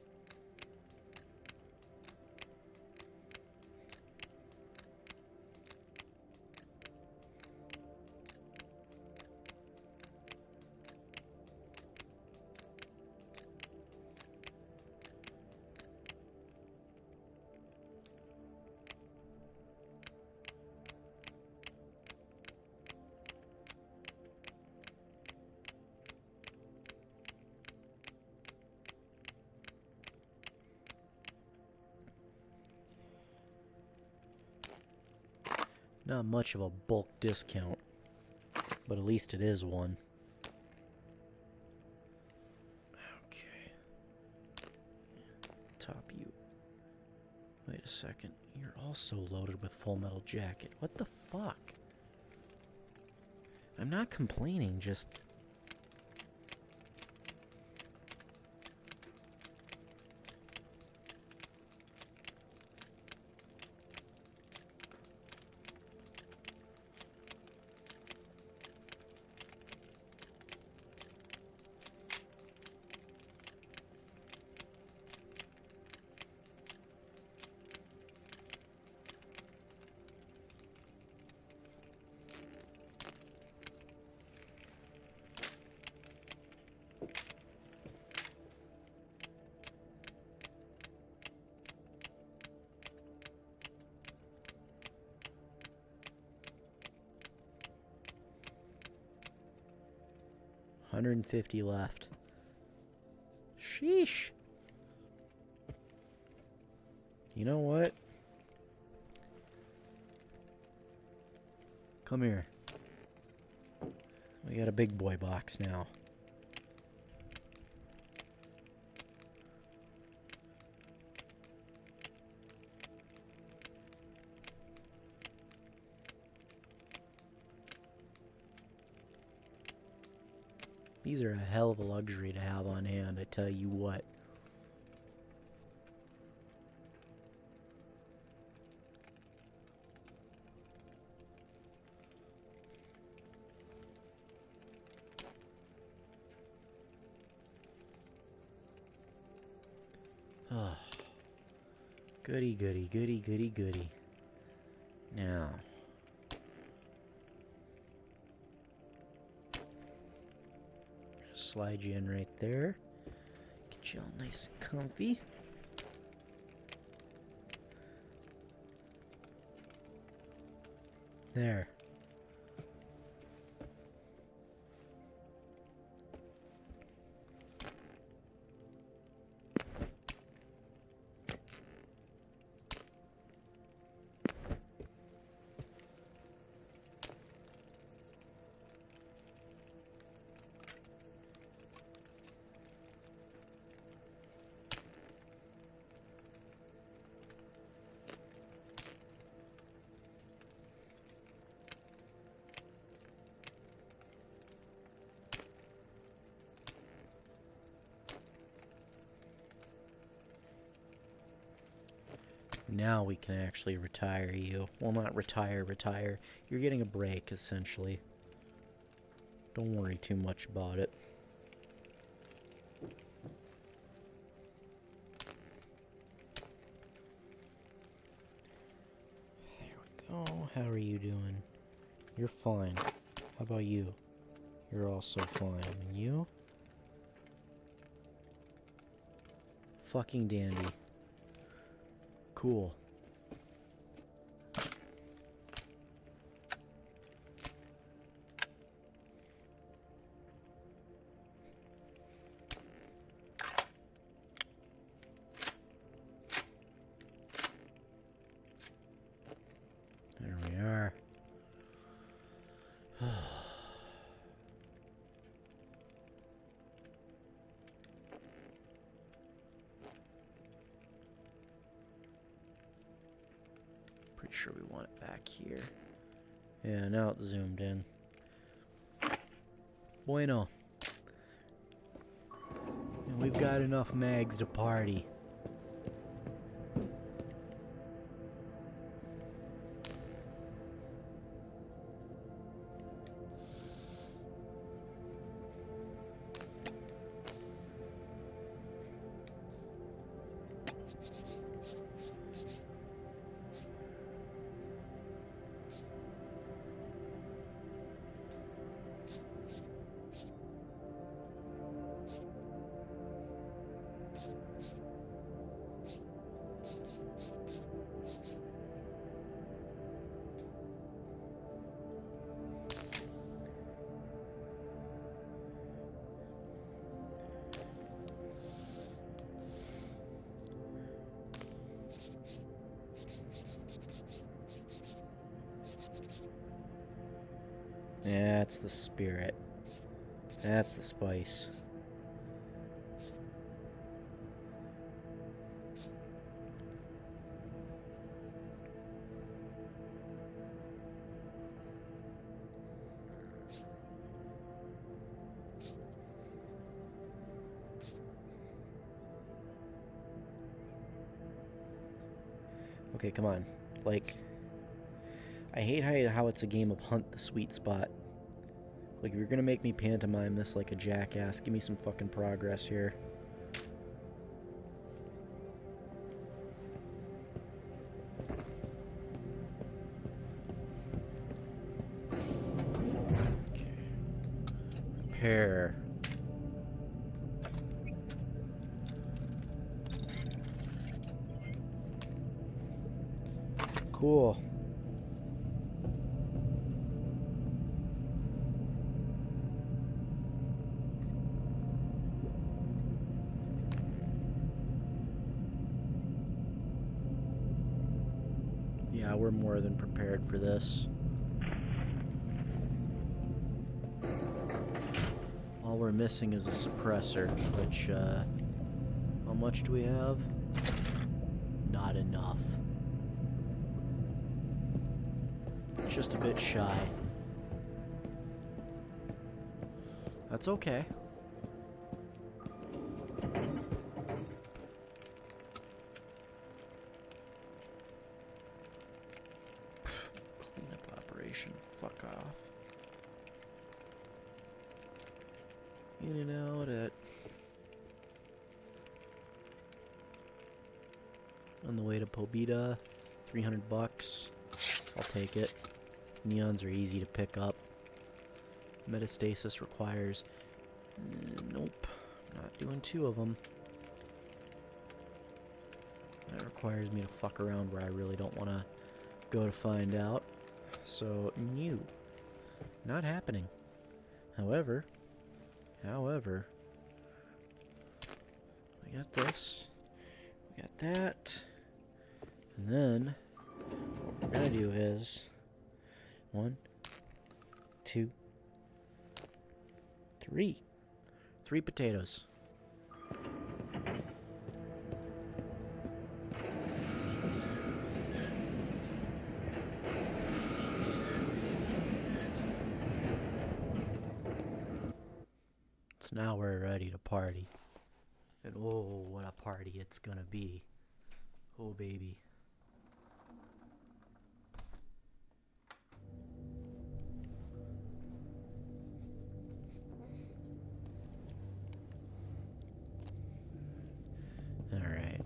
Not much of a bulk discount, but at least it is one. Okay. Top you. Wait a second. You're also loaded with Full Metal Jacket. What the fuck? I'm not complaining, just... $150 left. Sheesh. You know what? Come here. We got a big boy box now. These are a hell of a luxury to have on hand, I tell you what. Oh. Goody, goody, goody, goody, goody. Now. Slide you in right there. Get you all nice and comfy. There. Now we can actually retire you. Well, not retire. You're getting a break, essentially. Don't worry too much about it. There we go. How are you doing? You're fine. How about you? You're also fine. And you? Fucking dandy. Cool. There we are. Pretty sure we want it back here. Yeah, now it's zoomed in. Bueno. And we've got enough mags to party. That's the spirit. That's the spice. Okay, come on. Like, I hate how it's a game of hunt the sweet spot. Like, if you're gonna make me pantomime this like a jackass, give me some fucking progress here. Okay. Repair. Cool. Yeah, we're more than prepared for this. All we're missing is a suppressor, which, how much do we have? Not enough. Just a bit shy. That's okay. Cleanup operation. Fuck off. In and out at... On the way to Pobeda. 300 bucks. I'll take it. Neons are easy to pick up. Metastasis requires... nope. Not doing 2 of them. That requires me to fuck around where I really don't want to go to find out. So, new. Not happening. However, we got this. We got that. And then, what we're gonna do is... 1, 2, 3. 3 potatoes. So now we're ready to party. And oh, what a party it's gonna be. Oh, baby. Alright.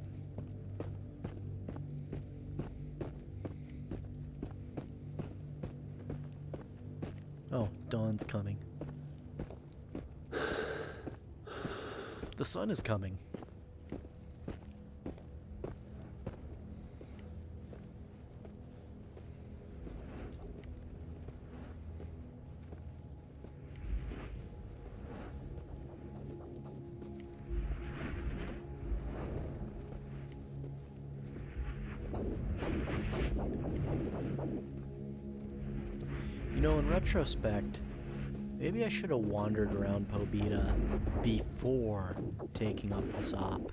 Oh, dawn's coming. The sun is coming. You know, in retrospect, maybe I should have wandered around Pobeda before taking up this op.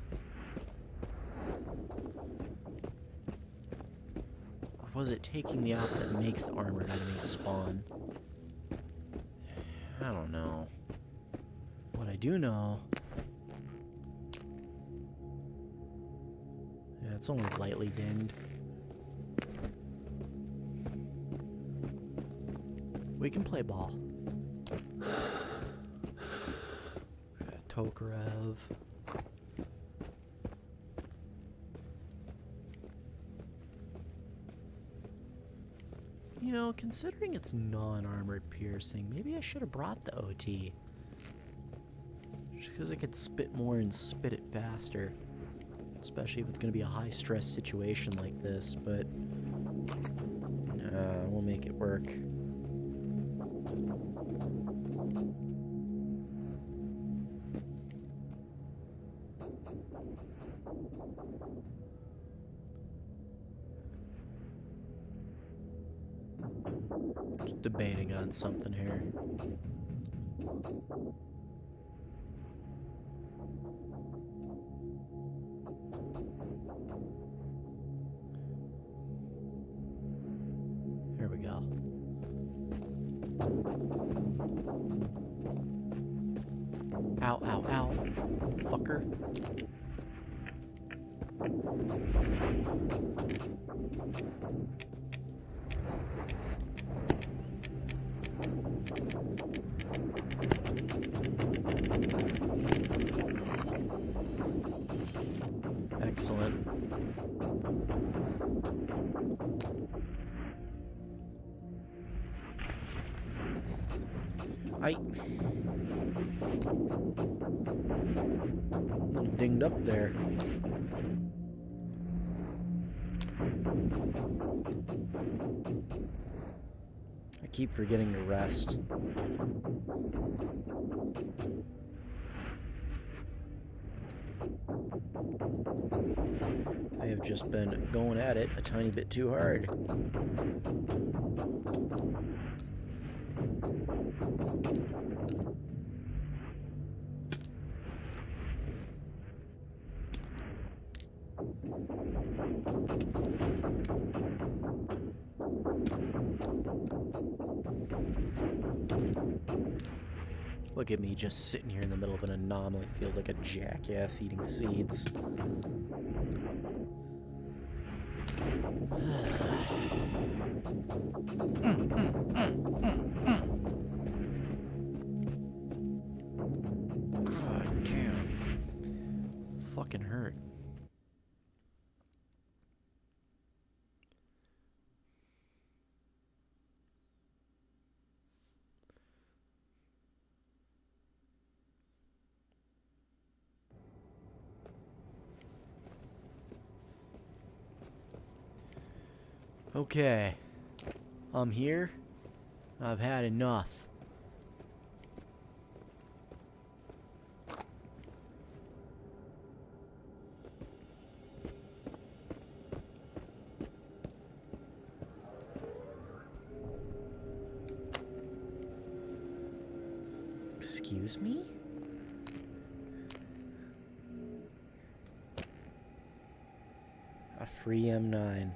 Or was it taking the op that makes the armored enemies spawn? I don't know. What I do know... yeah, it's only lightly dinged. We can play ball. Tokarev. You know, considering it's non-armored piercing, maybe I should have brought the OT. Just because I could spit more and spit it faster. especially if it's going to be a high-stress situation like this, but we'll make it work. Just debating on something here. Here we go. Ow, ow, ow. Fucker. Excellent. Little dinged up there. I keep forgetting to rest. I have just been going at it a tiny bit too hard. Look at me just sitting here in the middle of an anomaly field like a jackass eating seeds. God damn. Fucking hurt. Okay, I'm here. I've had enough. Excuse me? A free M9.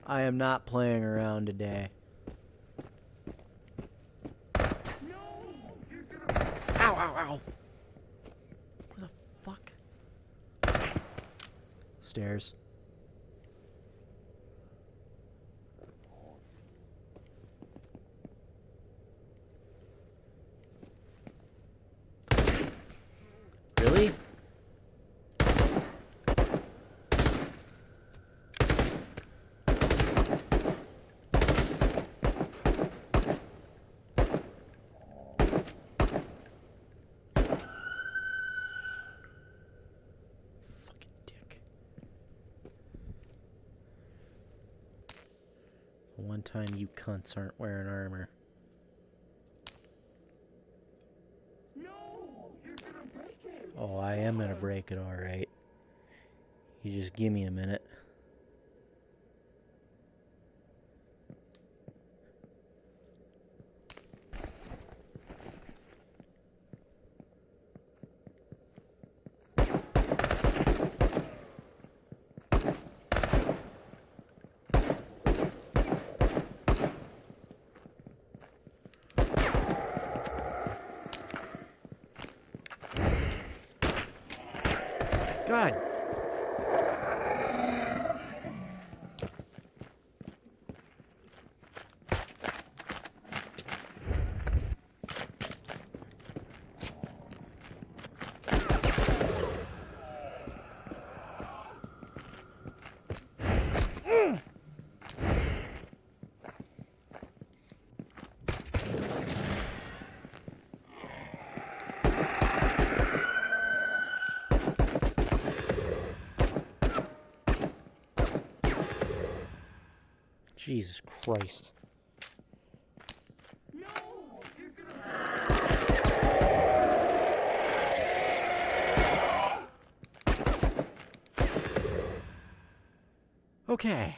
I am not playing around today. Ow, ow, ow! Where the fuck? Stairs. Really? One time you cunts aren't wearing armor. No, you're gonna break it. Oh, I am gonna break it, alright. You just give me a minute. God Jesus Christ. No, you're gonna. Okay.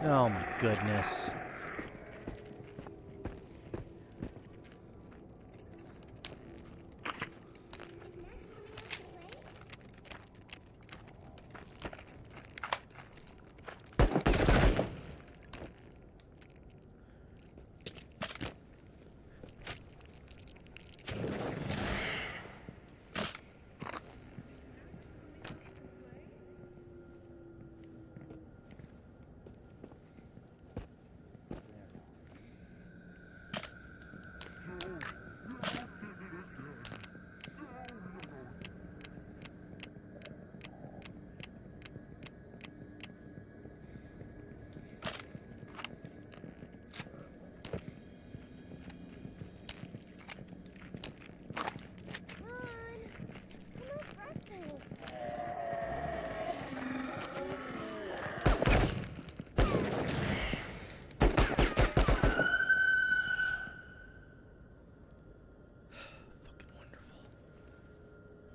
Oh my goodness.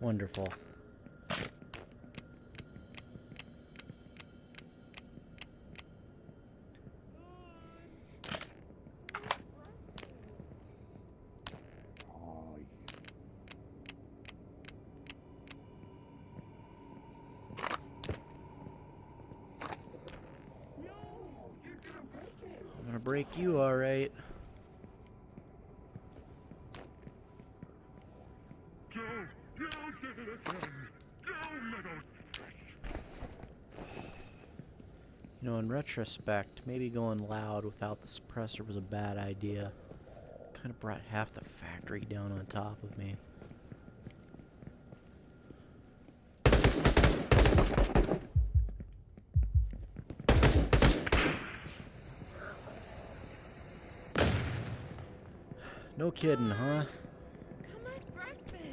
Wonderful. I'm gonna break you, all right. You know, in retrospect, maybe going loud without the suppressor was a bad idea. Kind of brought half the factory down on top of me. No kidding, huh? Come on, breakfast.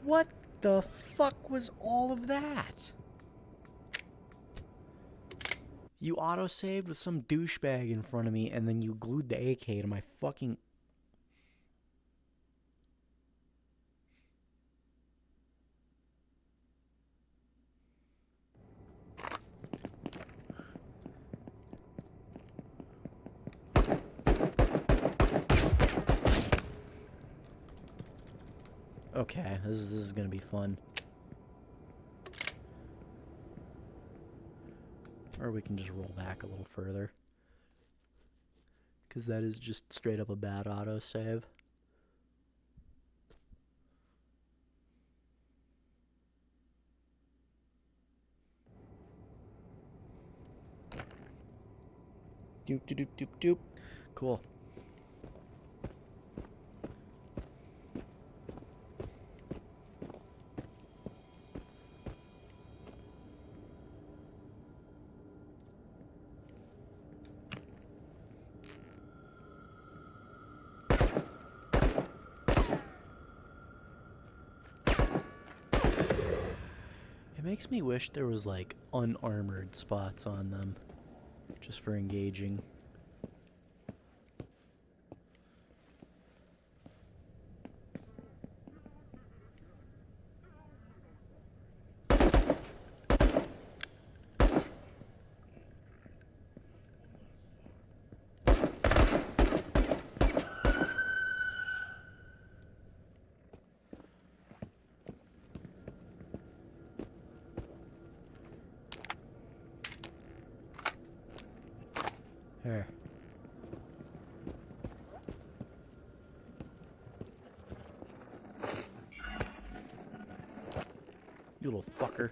What the fuck was all of that? You autosaved with some douchebag in front of me, and then you glued the AK to my fucking... Okay, this is gonna be fun. Or we can just roll back a little further. Because that is just straight up a bad autosave. Doop doop doop doop doop. Cool. makes me wish there was like unarmored spots on them, just for engaging. There. You little fucker.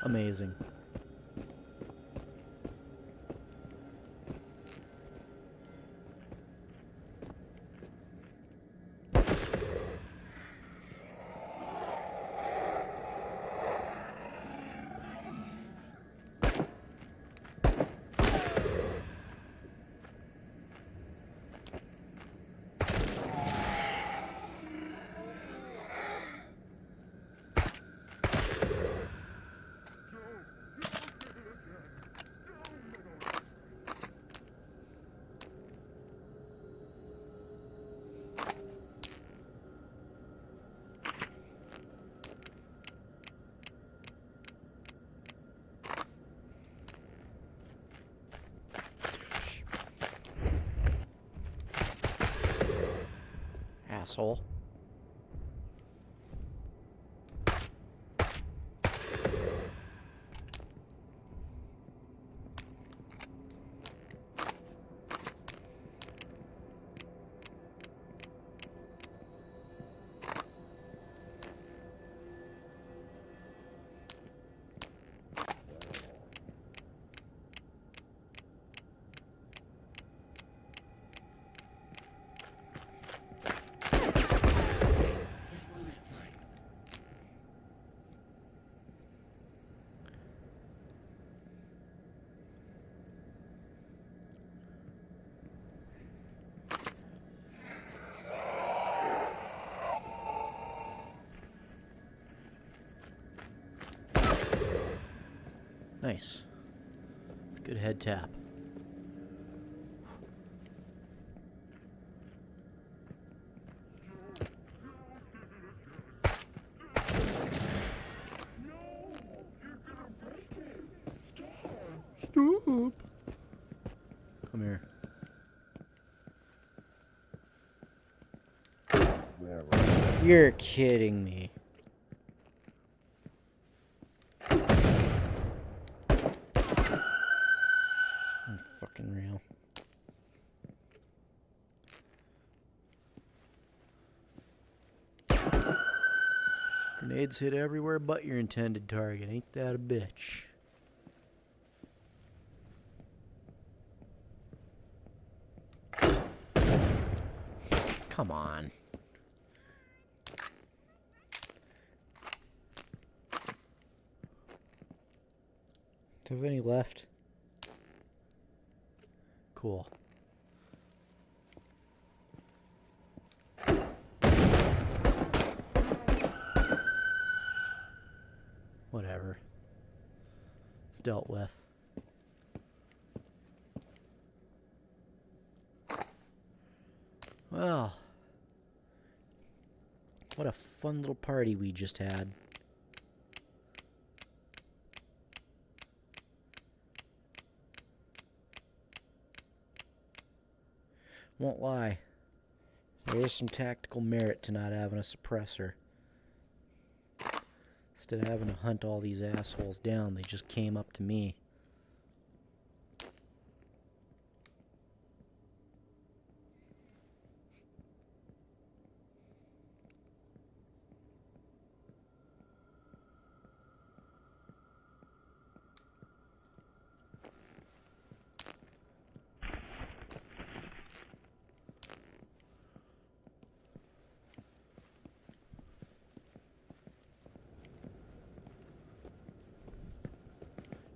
Amazing. Asshole. Nice. Good head tap. Stop. Come here. You're kidding me. Fucking real. Grenades hit everywhere but your intended target. Ain't that a bitch? Come on. Do you have any left? Cool. Whatever. It's dealt with. Well, what a fun little party we just had. Won't lie, there is some tactical merit to not having a suppressor. Instead of having to hunt all these assholes down, they just came up to me.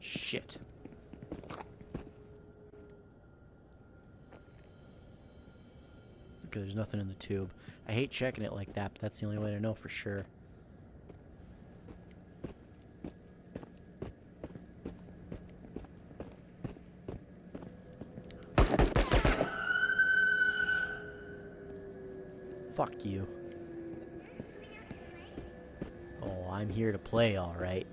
Shit. Okay, there's nothing in the tube. I hate checking it like that, but that's the only way to know for sure. Fuck you. Oh, I'm here to play, alright.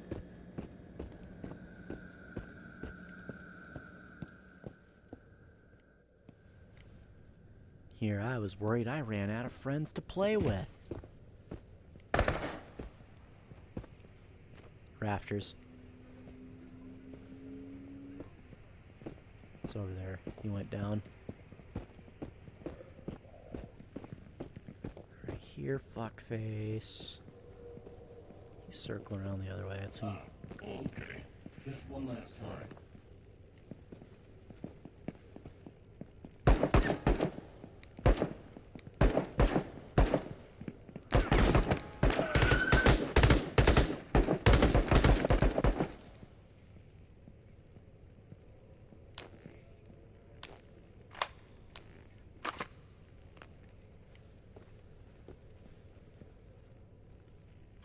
Here, I was worried I ran out of friends to play with. Rafters. It's over there. He went down. Right here, fuckface. He's circling around the other way. It's him. Okay. Just one last time.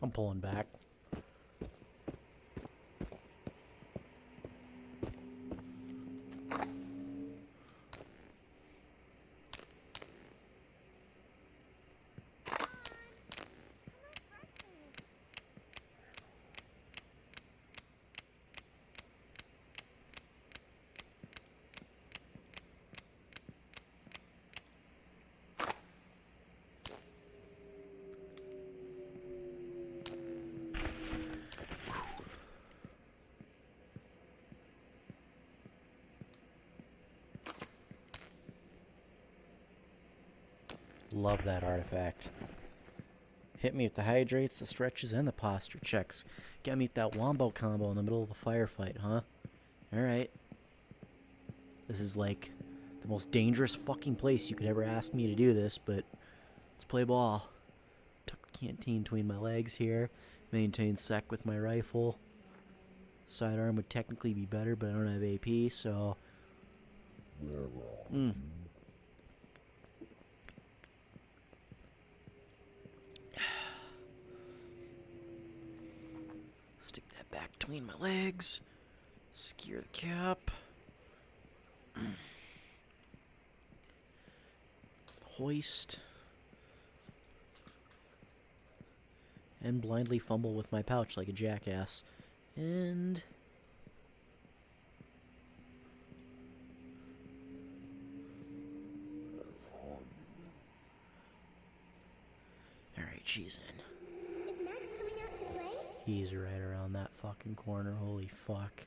I'm pulling back. Love that artifact. Hit me with the hydrates, the stretches, and the posture checks. Get me with that wombo combo in the middle of a firefight, huh? Alright. This is like the most dangerous fucking place you could ever ask me to do this, but let's play ball. Tuck the canteen between my legs here. Maintain sec with my rifle. Sidearm would technically be better, but I don't have AP, so... Stick that back between my legs. Secure the cap. Hoist. And blindly fumble with my pouch like a jackass. And... Alright, she's in. Is Max coming out to play? He's right around that fucking corner. Holy fuck.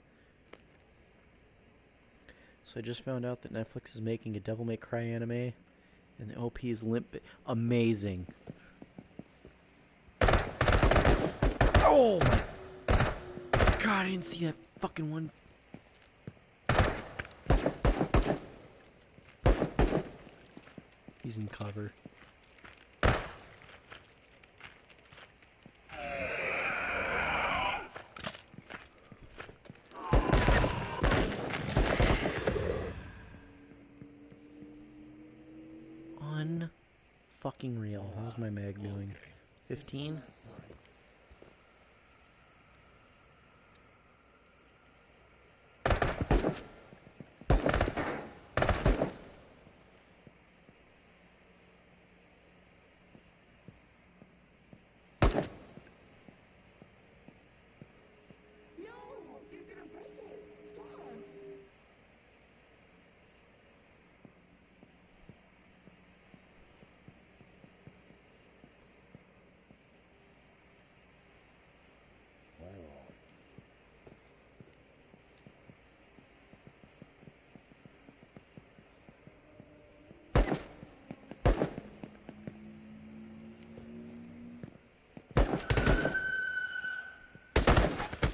So I just found out that Netflix is making a Devil May Cry anime, and the OP is Limp. Amazing. Oh my god, I didn't see that fucking one. He's in cover. Fucking real. How's my mag doing? 15? No, you're gonna break it. Stop.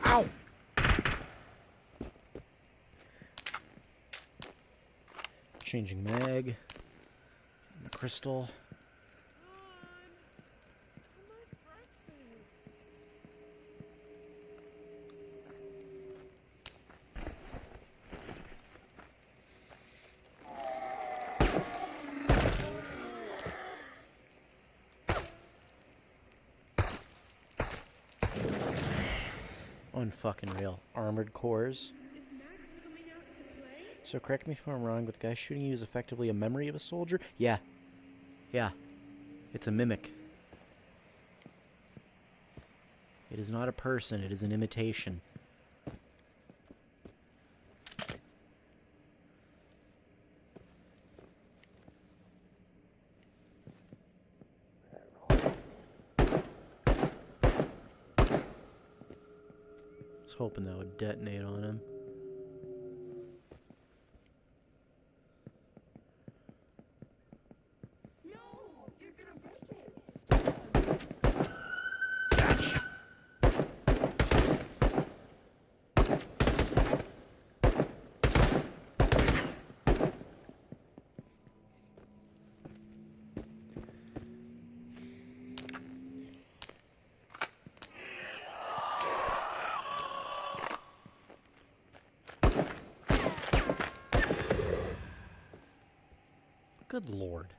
Ow! Changing mag. The crystal. Unfucking real. Armored cores. Is Max coming out to play? So correct me if I'm wrong, but the guy shooting you is effectively a memory of a soldier? Yeah. Yeah. It's a mimic. It is not a person, it is an imitation. I was hoping that would detonate on him. No, you're gonna break it. Stop. Catch! Good lord.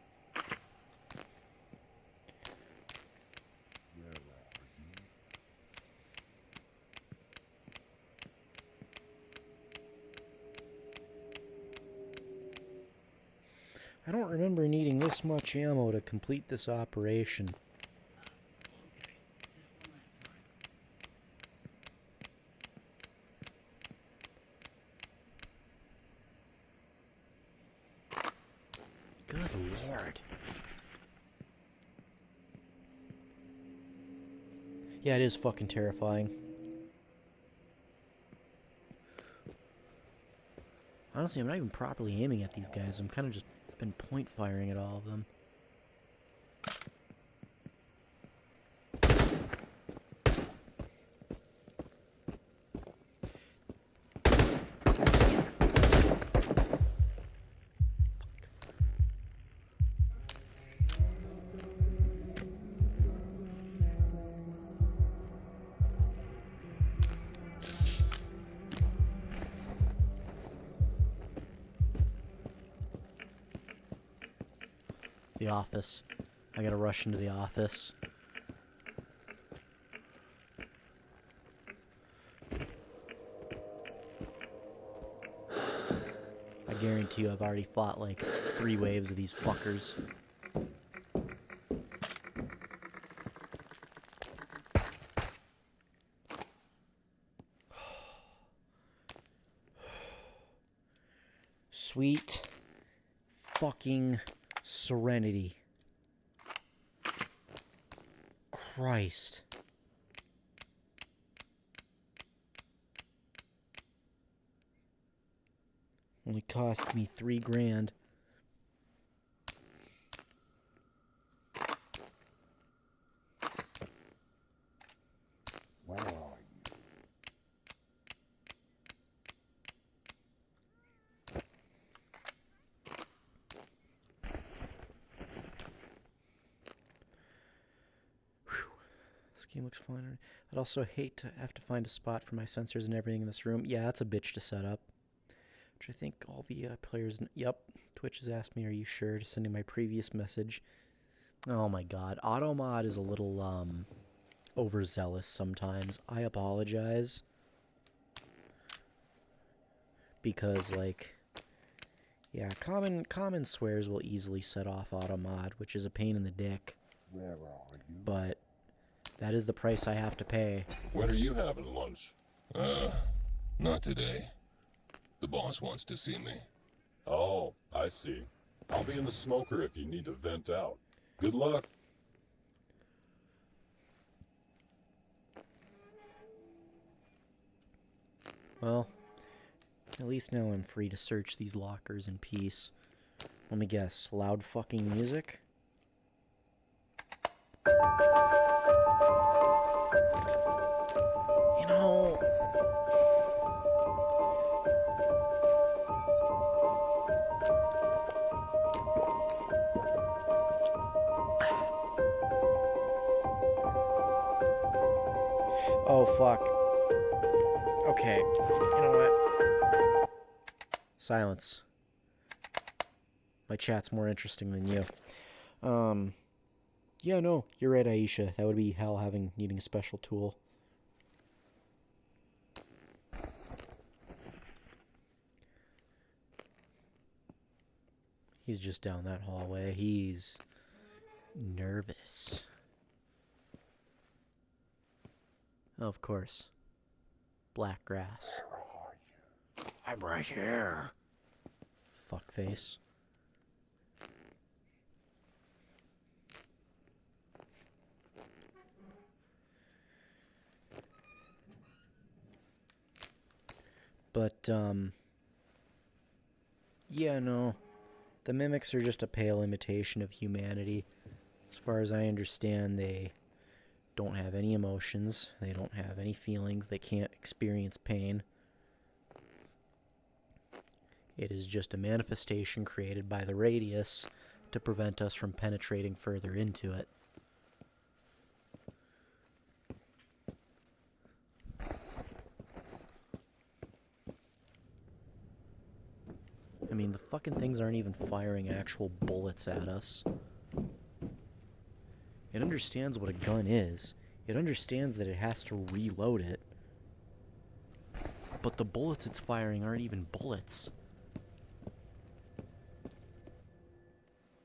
I don't remember needing this much ammo to complete this operation. Good lord. Yeah, it is fucking terrifying. Honestly, I'm not even properly aiming at these guys. I'm kind of just been point firing at all of them. The office. I gotta rush into the office. I guarantee you I've already fought like 3 waves of these fuckers. Sweet fucking serenity. Christ. Only cost me $3,000. Where are you? This game looks fun. I'd also hate to have to find a spot for my sensors and everything in this room. Yeah, that's a bitch to set up. Which I think all the players... Yep, Twitch has asked me, are you sure, to sending my previous message. Oh my god. Automod is a little, overzealous sometimes. I apologize. Because, like... Yeah, common swears will easily set off Automod, which is a pain in the dick. Where are you? But that is the price I have to pay. When are you having lunch? Not today. The boss wants to see me. Oh, I see. I'll be in the smoker if you need to vent out. Good luck. Well, at least now I'm free to search these lockers in peace. Let me guess, loud fucking music? You know... Oh, fuck. Okay, you know what? Silence. My chat's more interesting than you. Yeah, no, you're right, Aisha. That would be hell needing a special tool. He's just down that hallway. He's nervous. Oh, of course. Black grass. I'm right here. Fuckface. But, yeah, no. The mimics are just a pale imitation of humanity. As far as I understand, they don't have any emotions. They don't have any feelings. They can't experience pain. It is just a manifestation created by the radius to prevent us from penetrating further into it. I mean, the fucking things aren't even firing actual bullets at us. It understands what a gun is. It understands that it has to reload it. But the bullets it's firing aren't even bullets.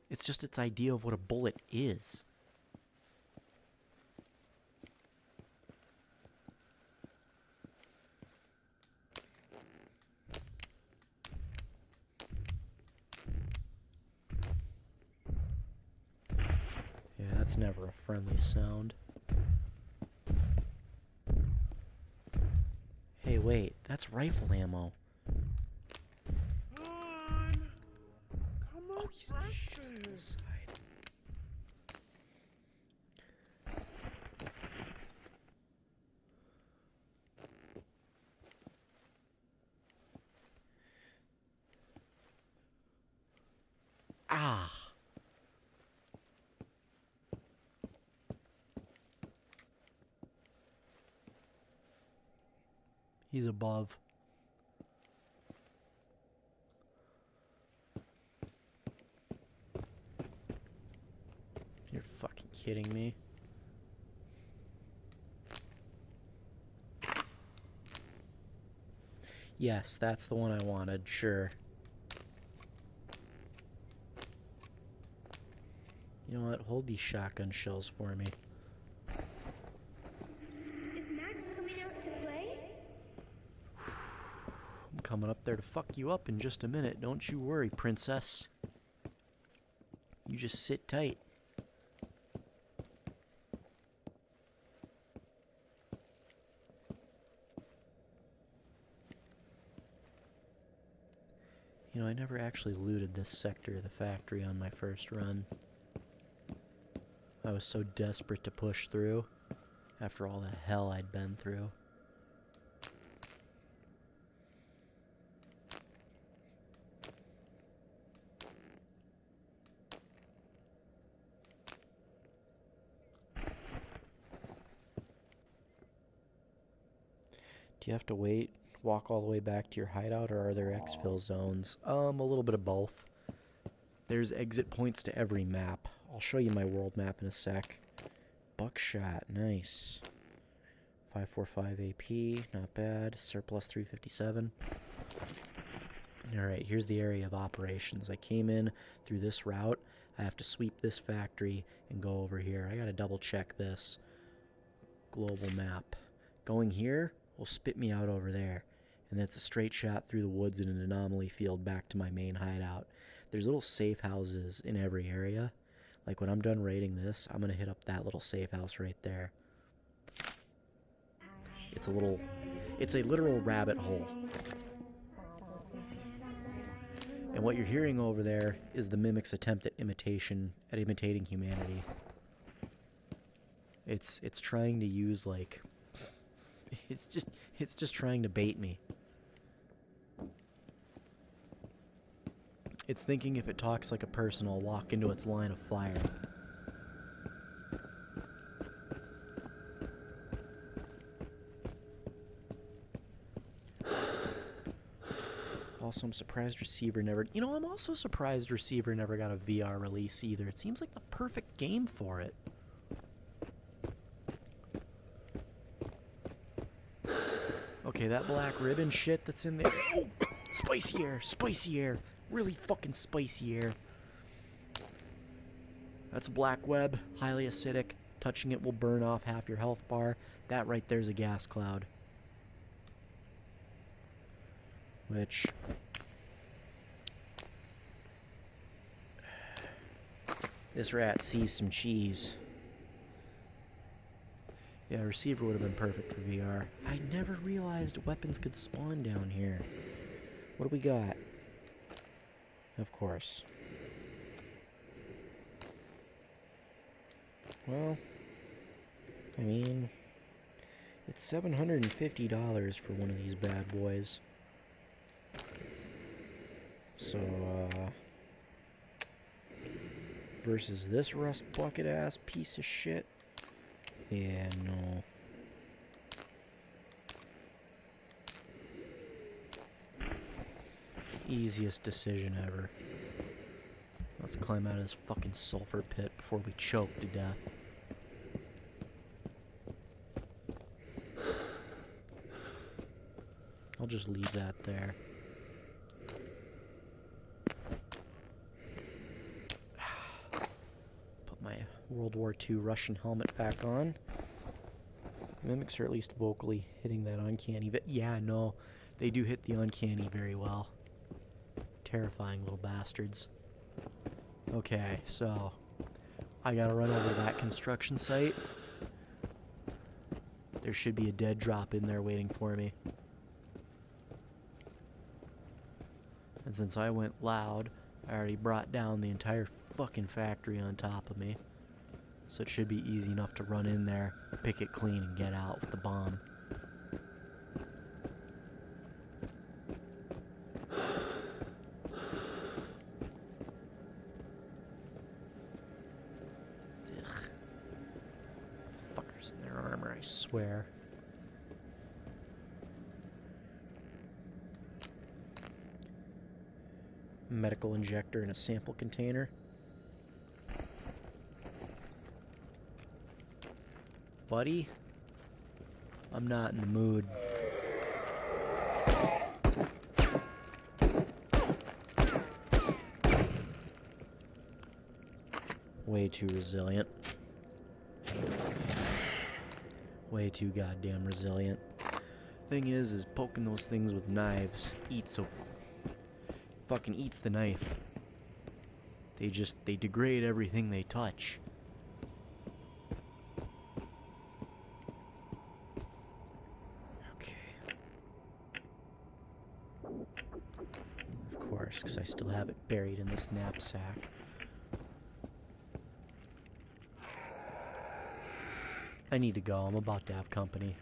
It's just its idea of what a bullet is. Yeah, that's never a friendly sound. Hey, wait, that's rifle ammo. Oh, he's just inside. Ah. He's above. You're fucking kidding me. Yes, that's the one I wanted, sure. You know what? Hold these shotgun shells for me. Is Max coming out to play? I'm coming up there to fuck you up in just a minute. Don't you worry, princess. You just sit tight. You know, I never actually looted this sector of the factory on my first run. I was so desperate to push through after all the hell I'd been through. Do you have to walk all the way back to your hideout, or are there exfil zones? A little bit of both. There's exit points to every map. I'll show you my world map in a sec. Buckshot, nice. 545 AP, not bad. Surplus 357. Alright, here's the area of operations. I came in through this route. I have to sweep this factory and go over here. I gotta double check this. Global map. Going here will spit me out over there. And then it's a straight shot through the woods in an anomaly field back to my main hideout. There's little safe houses in every area. Like when I'm done raiding this, I'm gonna hit up that little safe house right there. It's a literal rabbit hole. And what you're hearing over there is the mimic's attempt at imitating humanity. It's trying to use it's just trying to bait me. It's thinking if it talks like a person, I'll walk into its line of fire. Also, I'm surprised Receiver never... You know, I'm also surprised Receiver never got a VR release either. It seems like the perfect game for it. Okay, that black ribbon shit that's in there... Oh! Spicy air! Spicy air! Really fucking spicy air. That's a black web, highly acidic. Touching it will burn off half your health bar. That right there's a gas cloud. Which... this rat sees some cheese. Yeah, receiver would have been perfect for VR. I never realized weapons could spawn down here. What do we got? Of course. Well, I mean, it's $750 for one of these bad boys. So, versus this rust bucket ass piece of shit. Yeah, no. Easiest decision ever. Let's climb out of this fucking sulfur pit before we choke to death. I'll just leave that there. Put my World War II Russian helmet back on. Mimics are at least vocally hitting that uncanny. Yeah, no, they do hit the uncanny very well. Terrifying little bastards. Okay, so I gotta run over to that construction site. There should be a dead drop in there waiting for me. And since I went loud, I already brought down the entire fucking factory on top of me. So it should be easy enough to run in there, pick it clean, and get out with the bomb. Ugh. Fuckers in their armor, I swear. Medical injector in a sample container. Buddy, I'm not in the mood. Way too resilient. Way too goddamn resilient. Thing is poking those things with knives fucking eats the knife. They degrade everything they touch. Okay. Of course, because I still have it buried in this knapsack. I need to go. I'm about to have company.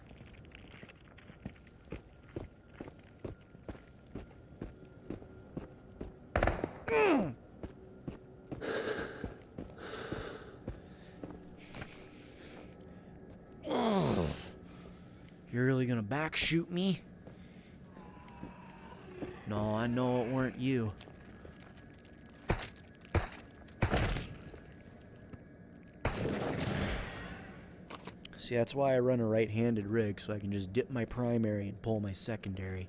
You're really gonna back shoot me? No, I know it weren't you. See, that's why I run a right-handed rig, so I can just dip my primary and pull my secondary.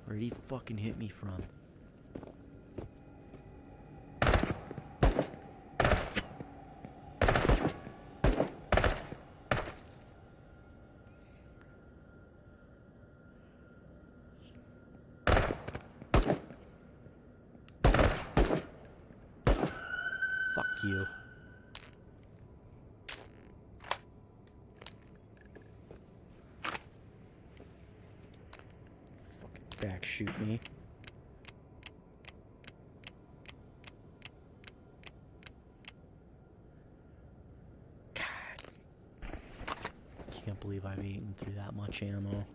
Where'd he fucking hit me from? Fuck you. Fucking back shoot me. God. Can't believe I've eaten through that much ammo.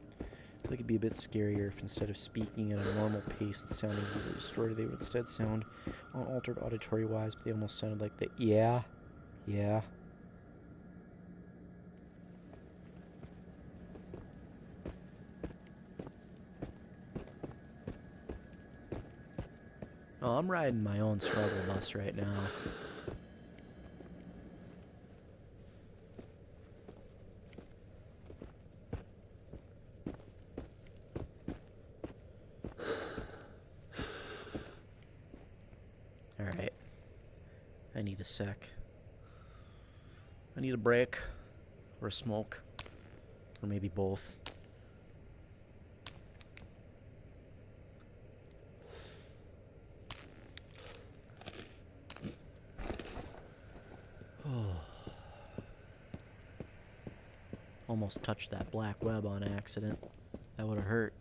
I feel like it'd be a bit scarier if instead of speaking at a normal pace and sounding distorted, they would instead sound unaltered auditory-wise, but they almost sounded like the yeah. Oh, I'm riding my own struggle bus right now. sec. I need a break. Or a smoke. Or maybe both. Almost touched that black web on accident. That would have hurt.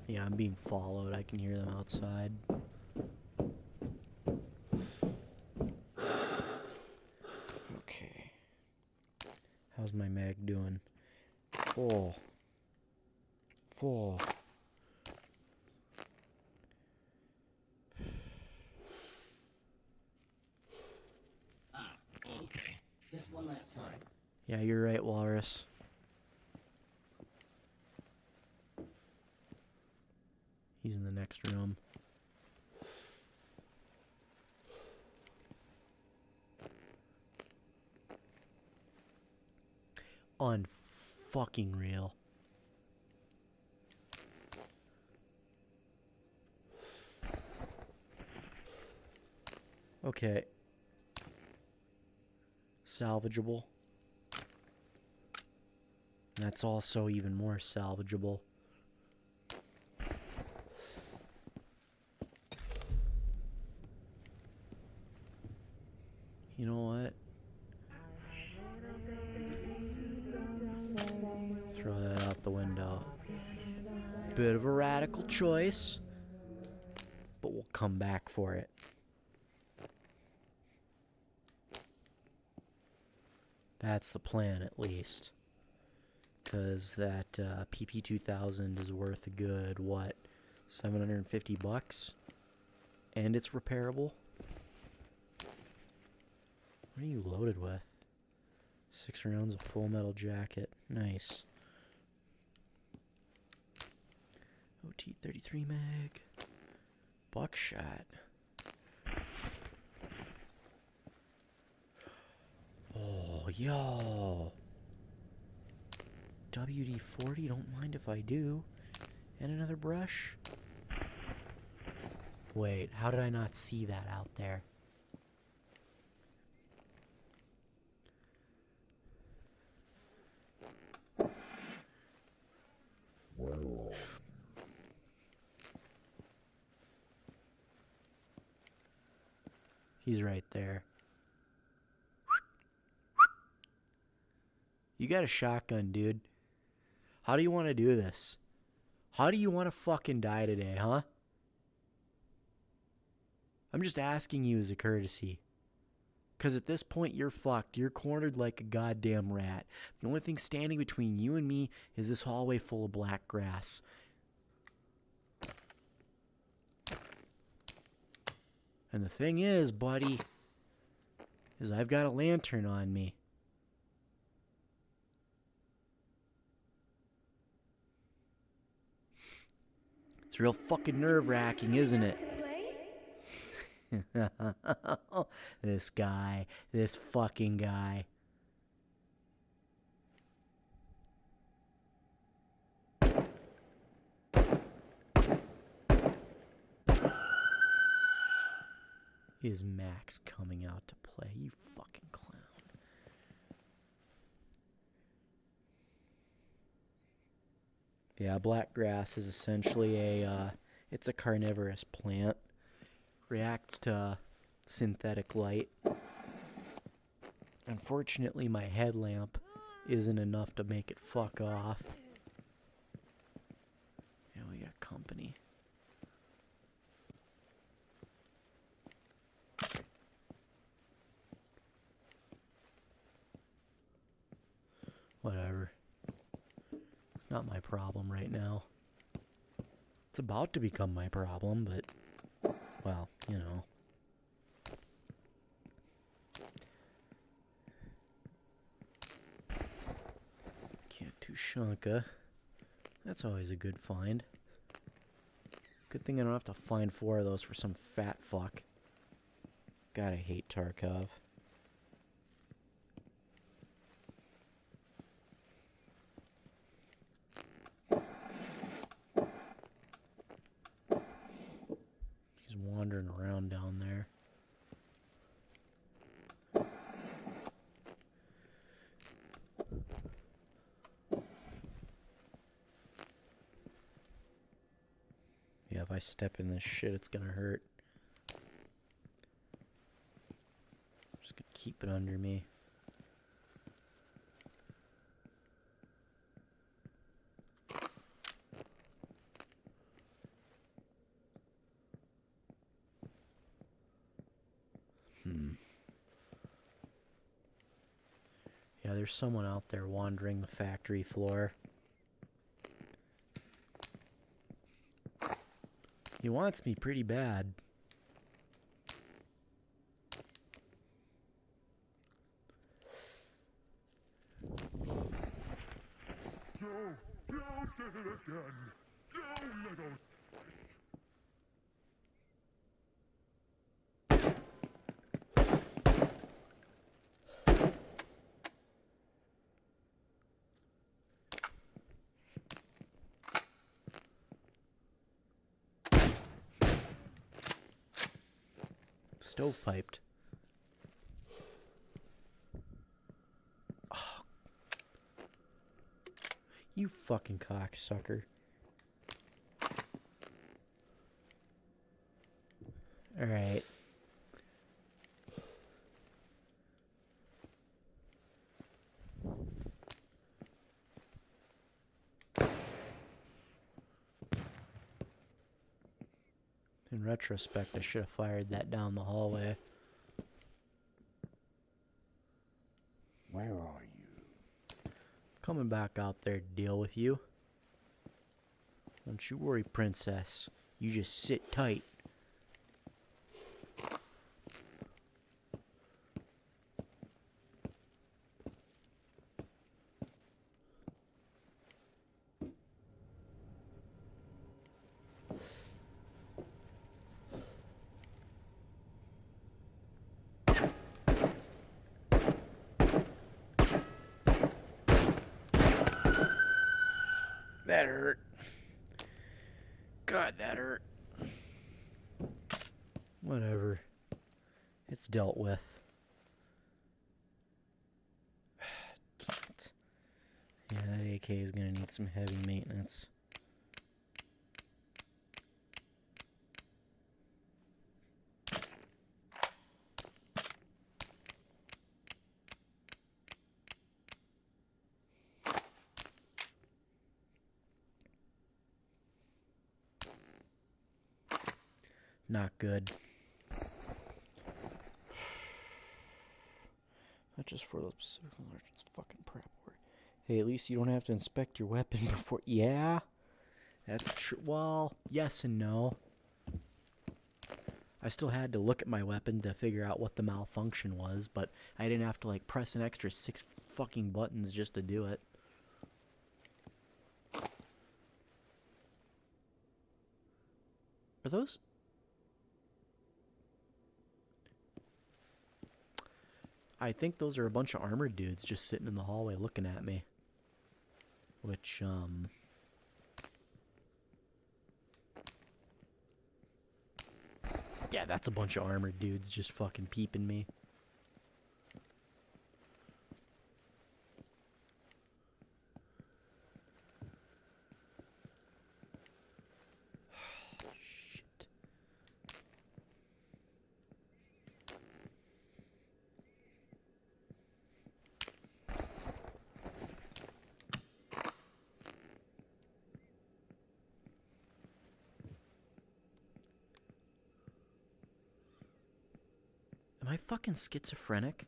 Yeah, I'm being followed. I can hear them outside. Okay. How's my mag doing? Full. Full. Okay. Just one last time. Yeah, you're right, Walrus. He's in the next room. Unfucking real. Okay. Salvageable. That's also even more salvageable. You know what? Throw that out the window. Bit of a radical choice, but we'll come back for it. That's the plan, at least. Because that PP2000 is worth a good, what, 750 bucks? And it's repairable? What are you loaded with? 6 rounds of full metal jacket. Nice. OT-33 mag. Buckshot. Oh, yo. WD-40, don't mind if I do. And another brush. Wait, how did I not see that out there? He's right there. You got a shotgun, dude. How do you want to do this? How do you want to fucking die today, huh? I'm just asking you as a courtesy. Because at this point, you're fucked. You're cornered like a goddamn rat. The only thing standing between you and me is this hallway full of black grass. And the thing is, buddy, is I've got a lantern on me. It's real fucking nerve-wracking, isn't it? This guy. This fucking guy. Is Max coming out to play? You fucking clown. Yeah, black grass is essentially it's a carnivorous plant. Reacts to synthetic light. Unfortunately, my headlamp isn't enough to make it fuck off. Yeah, we got company. Whatever. It's not my problem right now. It's about to become my problem, but, well, you know. Can't do Shanka. That's always a good find. Good thing I don't have to find 4 of those for some fat fuck. God, I hate Tarkov. wandering around down there. Yeah, if I step in this shit, it's gonna hurt. Just gonna keep it under me. Yeah, there's someone out there wandering the factory floor. He wants me pretty bad. Stovepiped. Oh. You fucking cocksucker. Alright. In retrospect, I should have fired that down the hallway. Where are you? Coming back out there to deal with you. Don't you worry, princess. You just sit tight. That hurt. God, that hurt. Whatever. It's dealt with. Damn it. Yeah, that AK is gonna need some heavy maintenance. Not good. Not just for the circle merchants fucking prep work. Hey, at least you don't have to inspect your weapon before. Yeah, that's true. Well, yes and no. I still had to look at my weapon to figure out what the malfunction was, but I didn't have to like press an extra 6 fucking buttons just to do it. Are those? I think those are a bunch of armored dudes just sitting in the hallway looking at me. Which, yeah, that's a bunch of armored dudes just fucking peeping me. Shit. Am I fucking schizophrenic?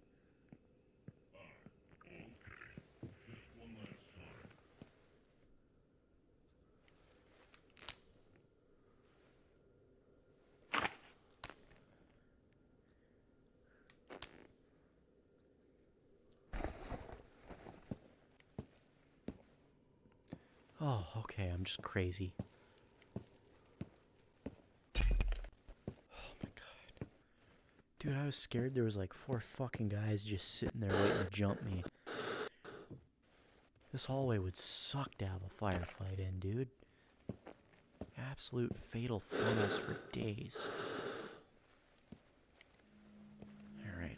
Oh, okay, I'm just crazy. Dude, I was scared there was like 4 fucking guys just sitting there waiting to jump me. This hallway would suck to have a firefight in, dude. Absolute fatal funnels for days.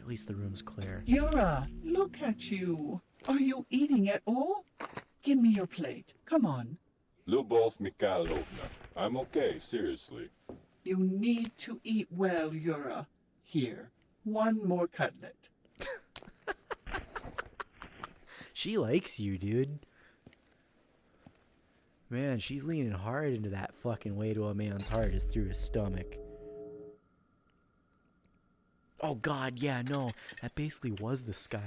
Alright, at least the room's clear. Yura, look at you. Are you eating at all? Give me your plate. Come on. Lyubov Mikhailovna, I'm okay, seriously. You need to eat well, Yura. Here, one more cutlet. She likes you, dude. Man, she's leaning hard into that fucking way to a man's heart is through his stomach. Oh god, yeah, no. That basically was the sky.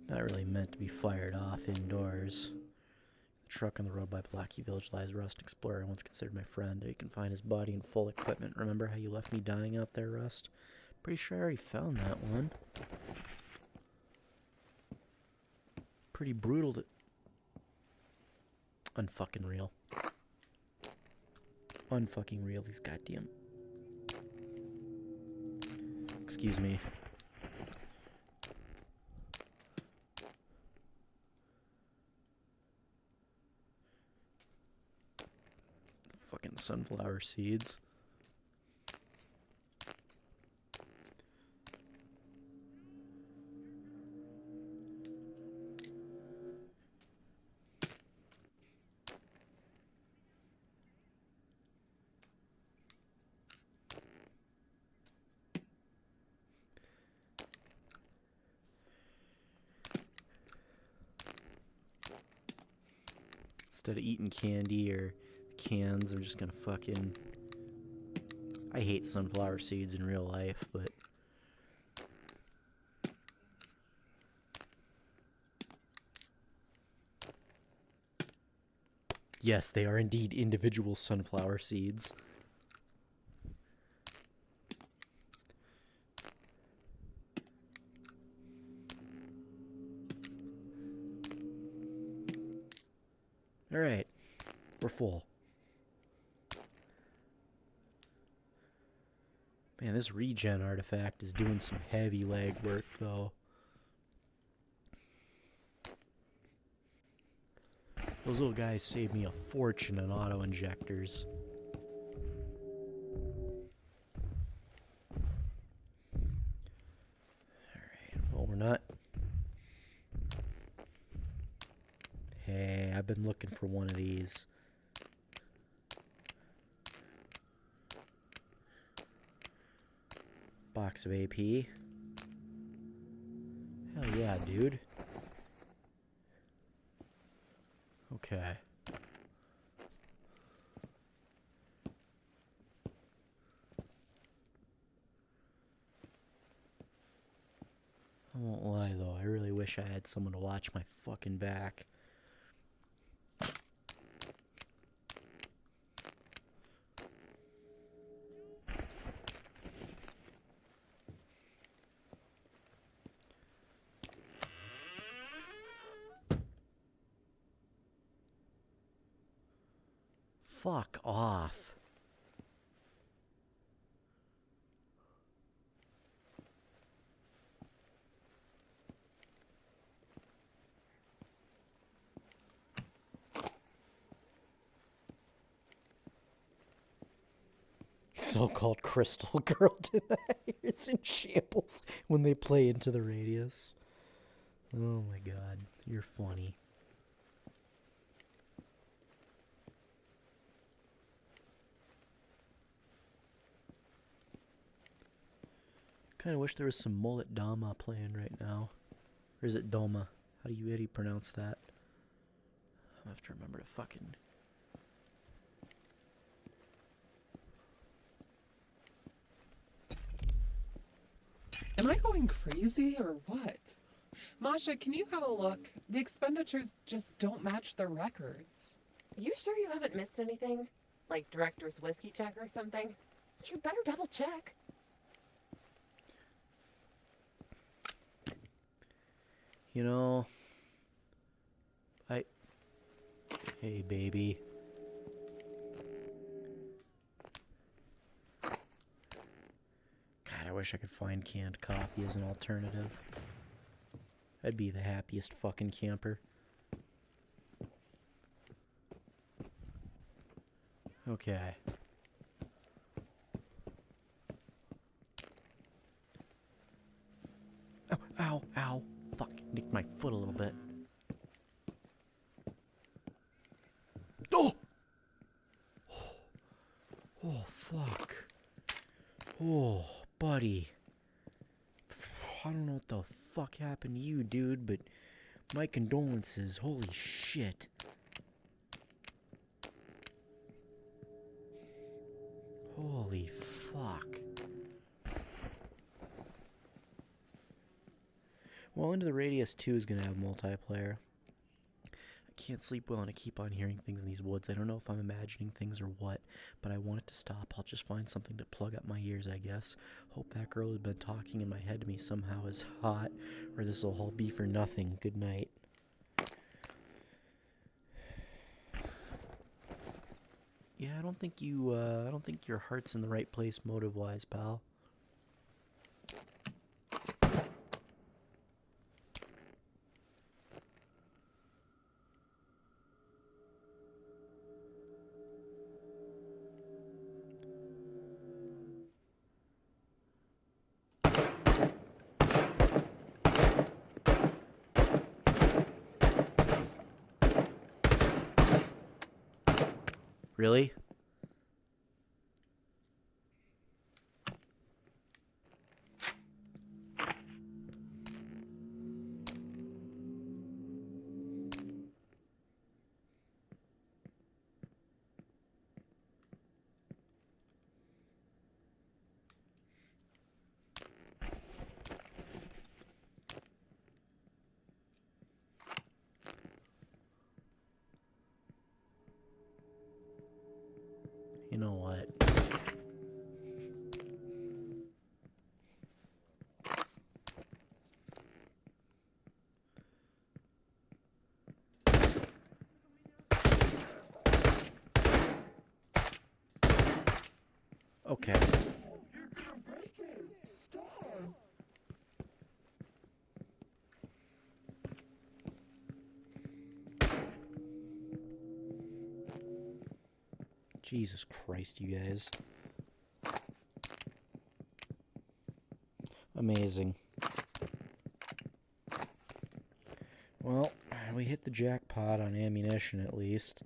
Not really meant to be fired off indoors. The truck on the road by Blackie Village lies. Rust Explorer, once considered my friend. You can find his body in full equipment. Remember how you left me dying out there, Rust? Pretty sure I already found that one. Pretty brutal to... Unfucking real. Unfucking real, these goddamn... Excuse me. Fucking sunflower seeds. Instead of eating candy or cans, I'm just gonna fucking... I hate sunflower seeds in real life, but... Yes, they are indeed individual sunflower seeds. Alright, we're full. Man, this regen artifact is doing some heavy leg work, though. Those little guys saved me a fortune on auto-injectors. Alright, well, we're not... Hey, I've been looking for one of these. Box of AP. Hell yeah, dude. Okay. I won't lie though, I really wish I had someone to watch my fucking back. Fuck off. So-called Crystal Girl tonight. It's in shambles when they play Into the Radius. Oh my god, you're funny. Kind of wish there was some Mullet Dama playing right now. Or is it Doma? How do you pronounce that? I have to remember to fucking... Am I going crazy or what? Masha, can you have a look? The expenditures just don't match the records. You sure you haven't missed anything? Like director's whiskey check or something? You better double check. You know... Hey, baby. God, I wish wish I could find canned coffee as an alternative. I'd be the happiest fucking camper. Okay. Ow, ow, ow. Fuck, nicked my foot a little bit. Oh! Oh, fuck. Oh, buddy. I don't know what the fuck happened to you, dude, but my condolences. Holy shit. Holy fuck. Well, Into the Radius 2 is going to have multiplayer. I can't sleep well and I keep on hearing things in these woods. I don't know if I'm imagining things or what, but I want it to stop. I'll just find something to plug up my ears, I guess. Hope that girl who's been talking in my head to me somehow is hot, or this will all be for nothing. Good night. Yeah, I don't think your heart's in the right place motive-wise, pal. Really? You know what? Okay. Jesus Christ, you guys. Amazing. Well, we hit the jackpot on ammunition at least.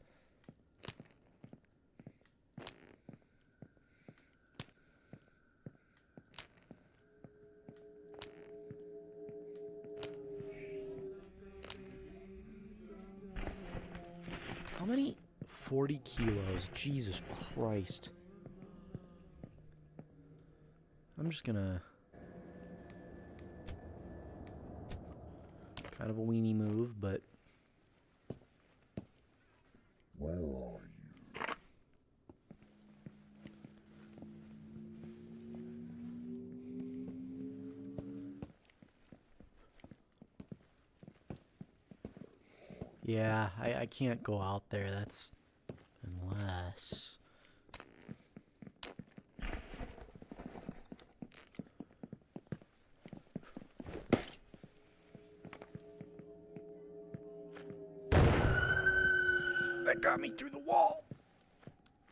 How many? 40 kilos. Jesus Christ. I'm just gonna... Kind of a weenie move, but... Where are you? Yeah, I can't go out there. That's... Unless... That got me through the wall.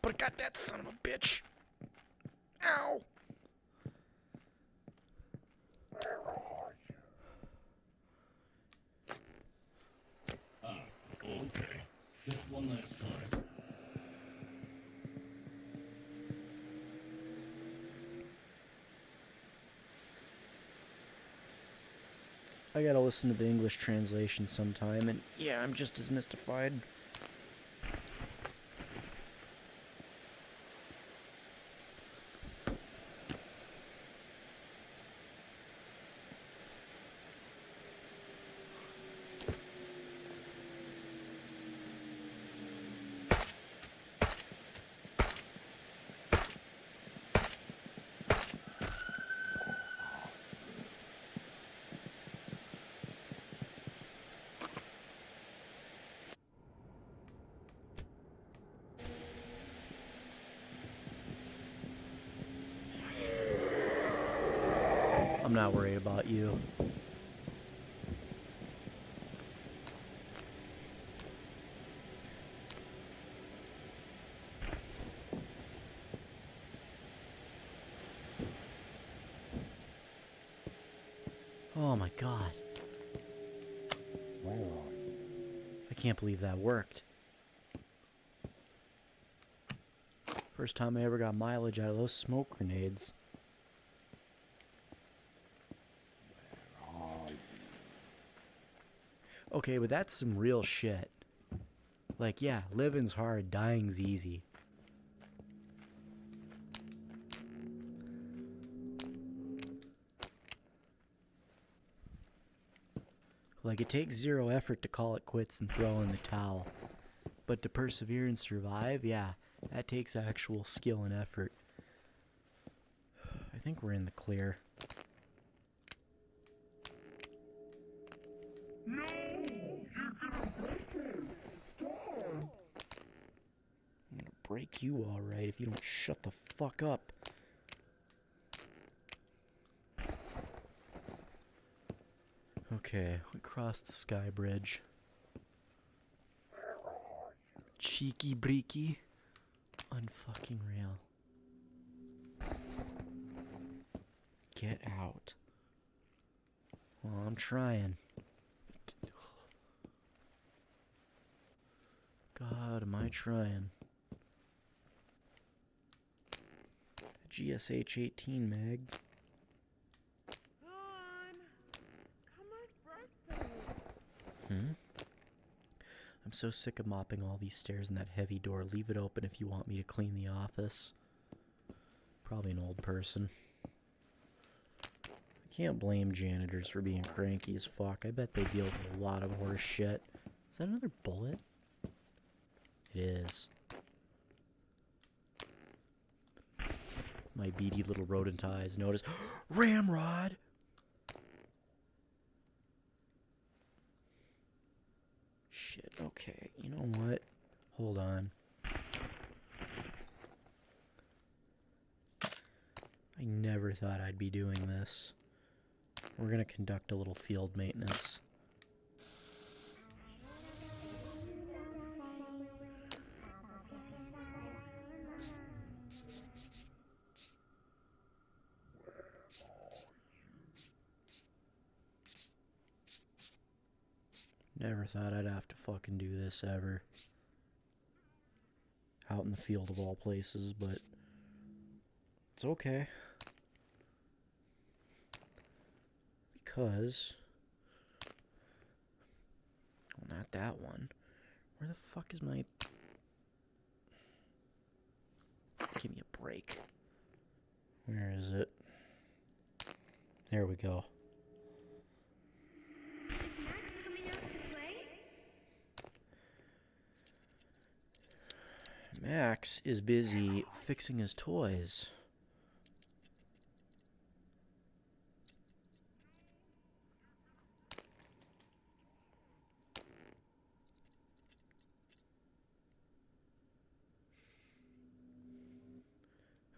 But I got that son of a bitch. Ow. Where are you? Okay. Just one last time. I gotta listen to the English translation sometime, and yeah, I'm just as mystified. I'm not worried about you. Oh my god. Where are you? I can't believe that worked. First time I ever got mileage out of those smoke grenades. Okay, but that's some real shit. Like, yeah, living's hard, dying's easy. Like, it takes zero effort to call it quits and throw in the towel. But to persevere and survive, yeah, that takes actual skill and effort. I think we're in the clear. No! You're gonna break it! Stop! I'm gonna break you alright if you don't shut the fuck up. Okay, we crossed the sky bridge. Cheeky breaky. Unfucking real. Get out. Well, I'm trying. God, am I trying? GSH-18 mag. I'm so sick of mopping all these stairs and that heavy door. Leave it open if you want me to clean the office. Probably an old person. I can't blame janitors for being cranky as fuck. I bet they deal with a lot of horse shit. Is that another bullet? It is. My beady little rodent eyes notice. Ramrod! Shit, okay. You know what? Hold on. I never thought I'd be doing this. We're gonna conduct a little field maintenance. Never thought I'd have to fucking do this ever. Out in the field of all places, but it's okay. Because, well, not that one. Where the fuck is my... Give me a break. Where is it? There we go. Max is busy fixing his toys.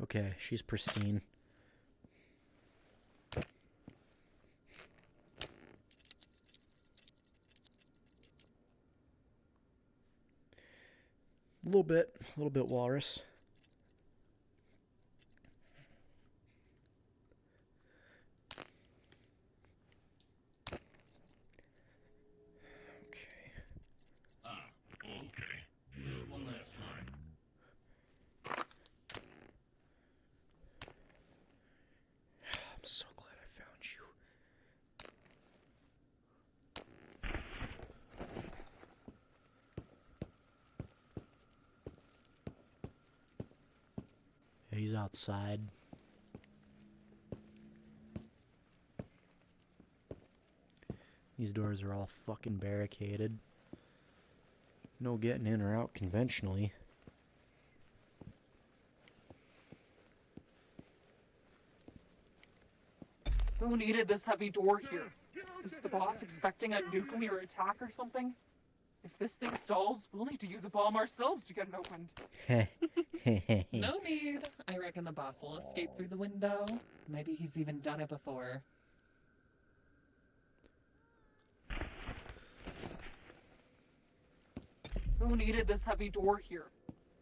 Okay, she's pristine. A little bit walrus. Okay. Okay. Just one last time. I'm so glad I found you. He's outside. These doors are all fucking barricaded. No getting in or out conventionally. Who needed this heavy door here? Is the boss expecting a nuclear attack or something? If this thing stalls, we'll need to use a bomb ourselves to get it opened. No need. I reckon the boss will escape through the window. Maybe he's even done it before. Who needed this heavy door here?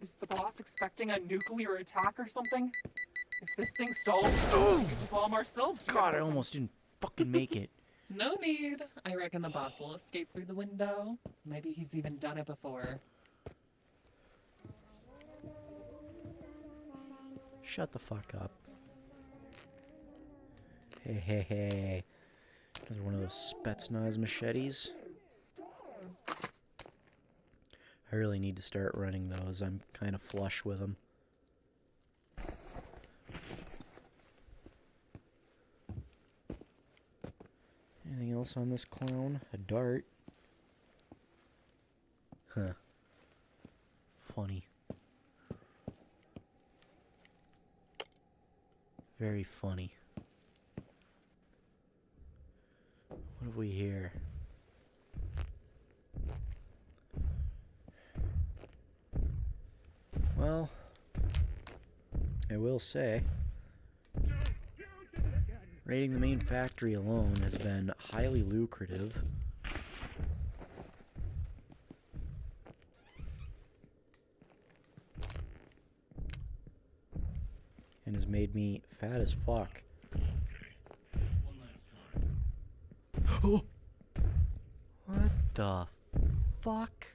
Is the boss expecting a nuclear attack or something? If this thing stalls, we'll use the bomb ourselves. God, I almost didn't fucking make it. No need. I reckon the boss will escape through the window. Maybe he's even done it before. Shut the fuck up. Hey, hey, hey. There's one of those Spetsnaz machetes. I really need to start running those. I'm kind of flush with them. Anything else on this clown? A dart. Huh. Funny. Very funny. What have we here? Well, I will say, raiding the main factory alone has been highly lucrative. And has made me fat as fuck. Oh! What the fuck?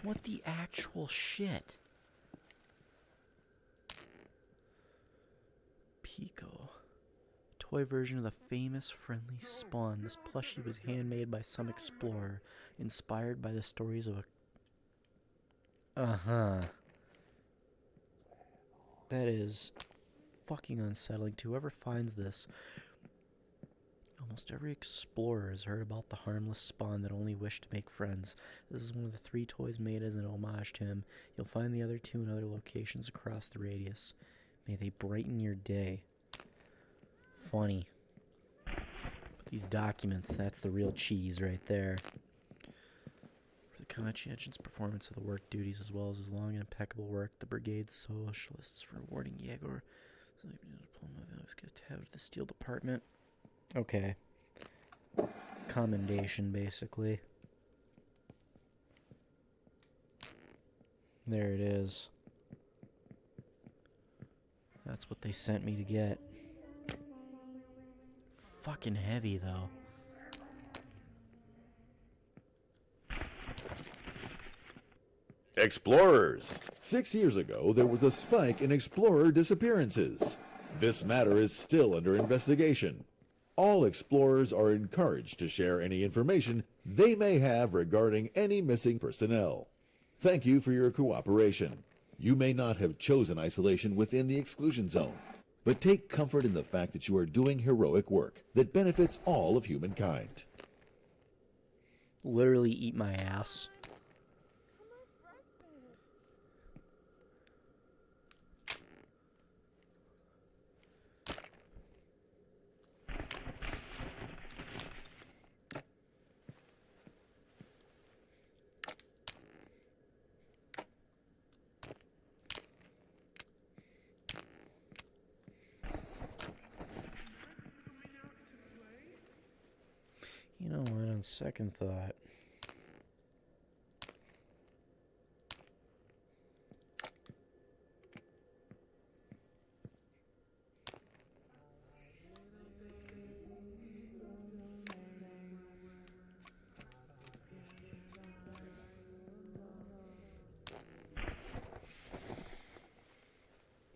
What the actual shit? Pico. Toy version of the famous friendly Spawn. This plushie was handmade by some explorer, inspired by the stories of a... Uh-huh. That is fucking unsettling to whoever finds this. Almost every explorer has heard about the harmless Spawn that only wished to make friends. This is one of the 3 toys made as an homage to him. You'll find the other 2 in other locations across the radius. May they brighten your day. Funny. But these documents, that's the real cheese right there. For the conscientious performance of the work duties as well as his long and impeccable work, the brigade's socialists for awarding Jaeger diploma gift to the steel department. Okay. Commendation, basically. There it is. That's what they sent me to get. Fucking heavy, though. Explorers! 6 years ago, there was a spike in explorer disappearances. This matter is still under investigation. All explorers are encouraged to share any information they may have regarding any missing personnel. Thank you for your cooperation. You may not have chosen isolation within the exclusion zone, but take comfort in the fact that you are doing heroic work that benefits all of humankind. Literally eat my ass. You know what, on second thought...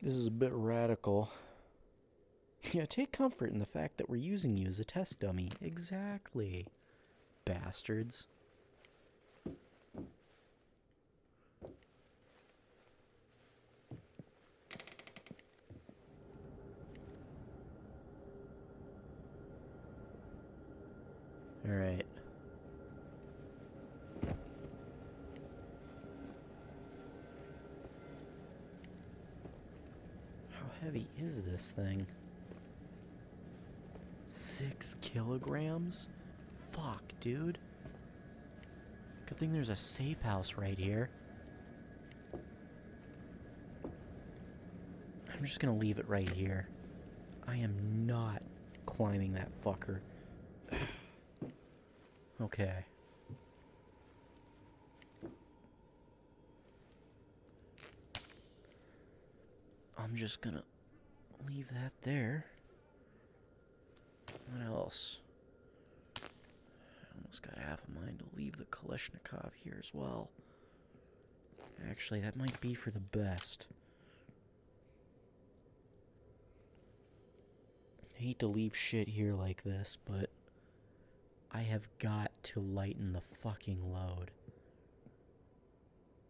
This is a bit radical. Yeah, take comfort in the fact that we're using you as a test dummy. Exactly. Bastards. Alright. How heavy is this thing? 6 kilograms? Fuck, dude. Good thing there's a safe house right here. I'm just gonna leave it right here. I am not climbing that fucker. Okay. I'm just gonna leave that there. What else? I almost got half a mind to leave the Kalashnikov here as well. Actually, that might be for the best. I hate to leave shit here like this, but I have got to lighten the fucking load.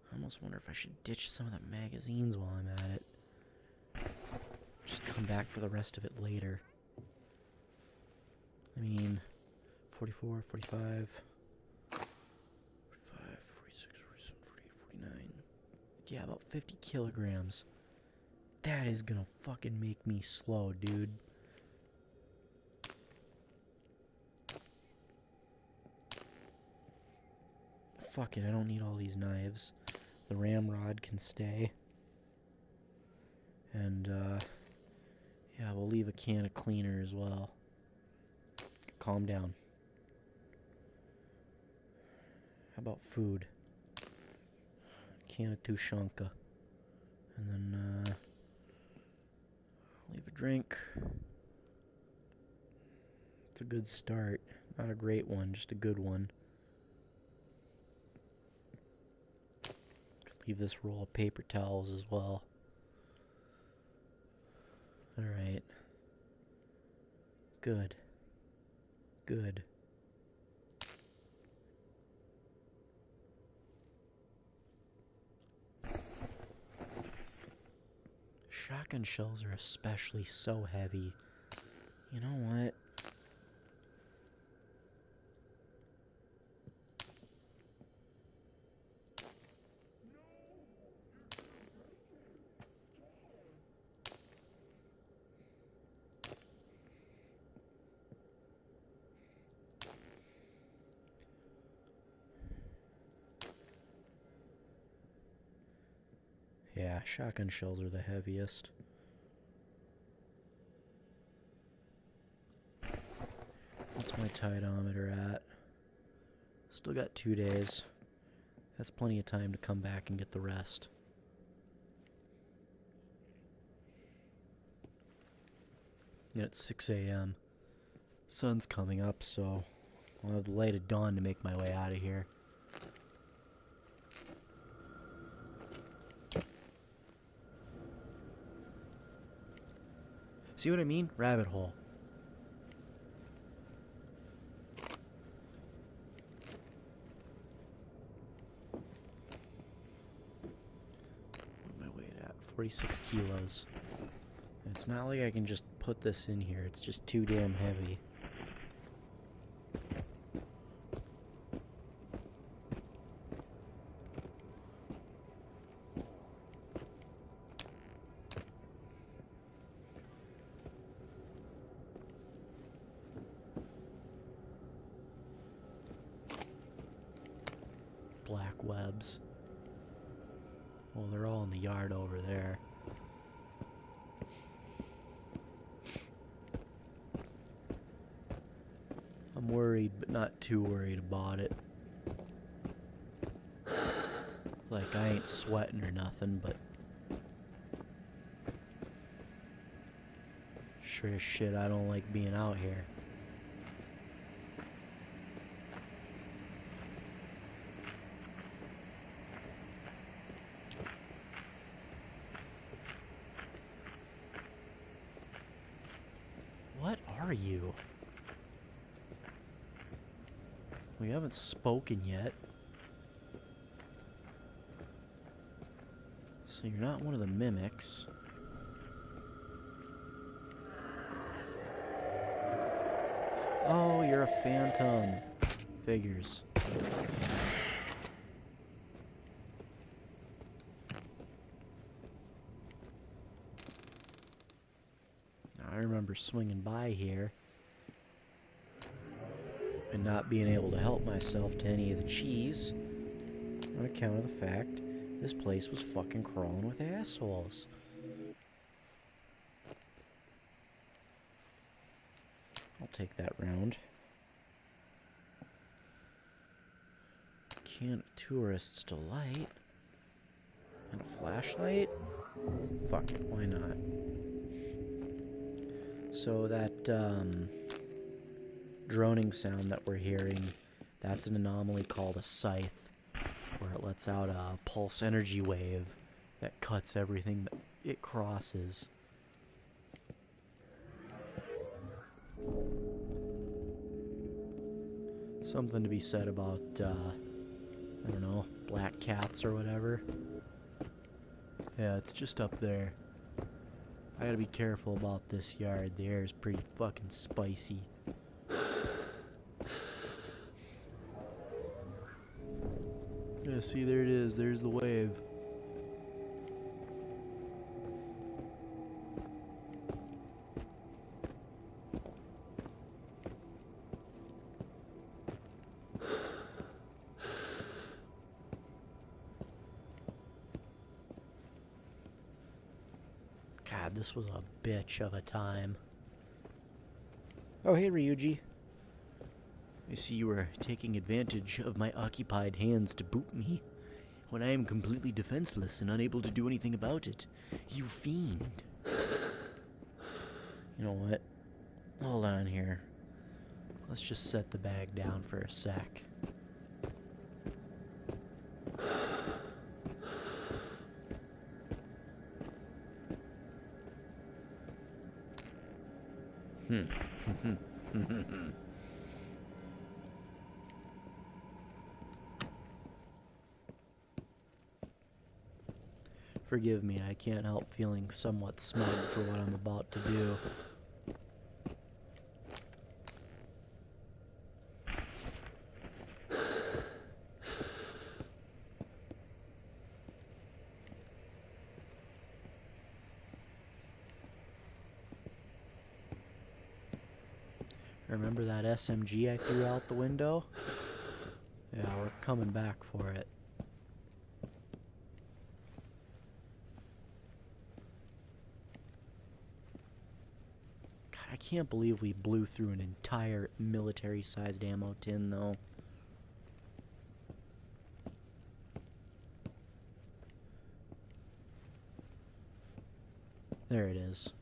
I almost wonder if I should ditch some of the magazines while I'm at it. Just come back for the rest of it later. I mean, 44, 45, 45, 46, 47, 48, 49. Yeah, about 50 kilograms. That is gonna fucking make me slow, dude. Fuck it, I don't need all these knives. The ramrod can stay. And, yeah, we'll leave a can of cleaner as well. Calm down. How about food? Can of Tushonka. And then, leave a drink. It's a good start. Not a great one, just a good one. Leave this roll of paper towels as well. Alright. Good. Good. Shotgun shells are especially so heavy. You know what? Yeah, shotgun shells are the heaviest. What's my tidometer at? Still got 2 days. That's plenty of time to come back and get the rest. Yeah, it's 6 a.m. Sun's coming up, so I'll have the light of dawn to make my way out of here. See what I mean? Rabbit hole. What am I weighing at? 46 kilos. And it's not like I can just put this in here. It's just too damn heavy. Black webs. Well, they're all in the yard over there. I'm worried, but not too worried about it. Like, I ain't sweating or nothing, but sure as shit I don't like being out here. What are you? We haven't spoken yet. So you're not one of the mimics. Oh, you're a phantom. Figures. I remember swinging by here and not being able to help myself to any of the cheese on account of the fact this place was fucking crawling with assholes. take that round. Camp Tourist's Delight. And a flashlight? Fuck, why not? So that, droning sound that we're hearing, that's an anomaly called a scythe, where it lets out a pulse energy wave that cuts everything that it crosses. Something to be said about, I don't know, black cats or whatever. Yeah, it's just up there. I gotta be careful about this yard. The air is pretty fucking spicy. Yeah, see, there it is. There's the wave. God, this was a bitch of a time. Oh, hey, Ryuji. I see you were taking advantage of my occupied hands to boot me, when I am completely defenseless and unable to do anything about it. You fiend. You know what? Hold on here. Let's just set the bag down for a sec. Forgive me, I can't help feeling somewhat smug for what I'm about to do. Remember that SMG I threw out the window? Yeah, we're coming back for it. God, I can't believe we blew through an entire military-sized ammo tin, though. There it is.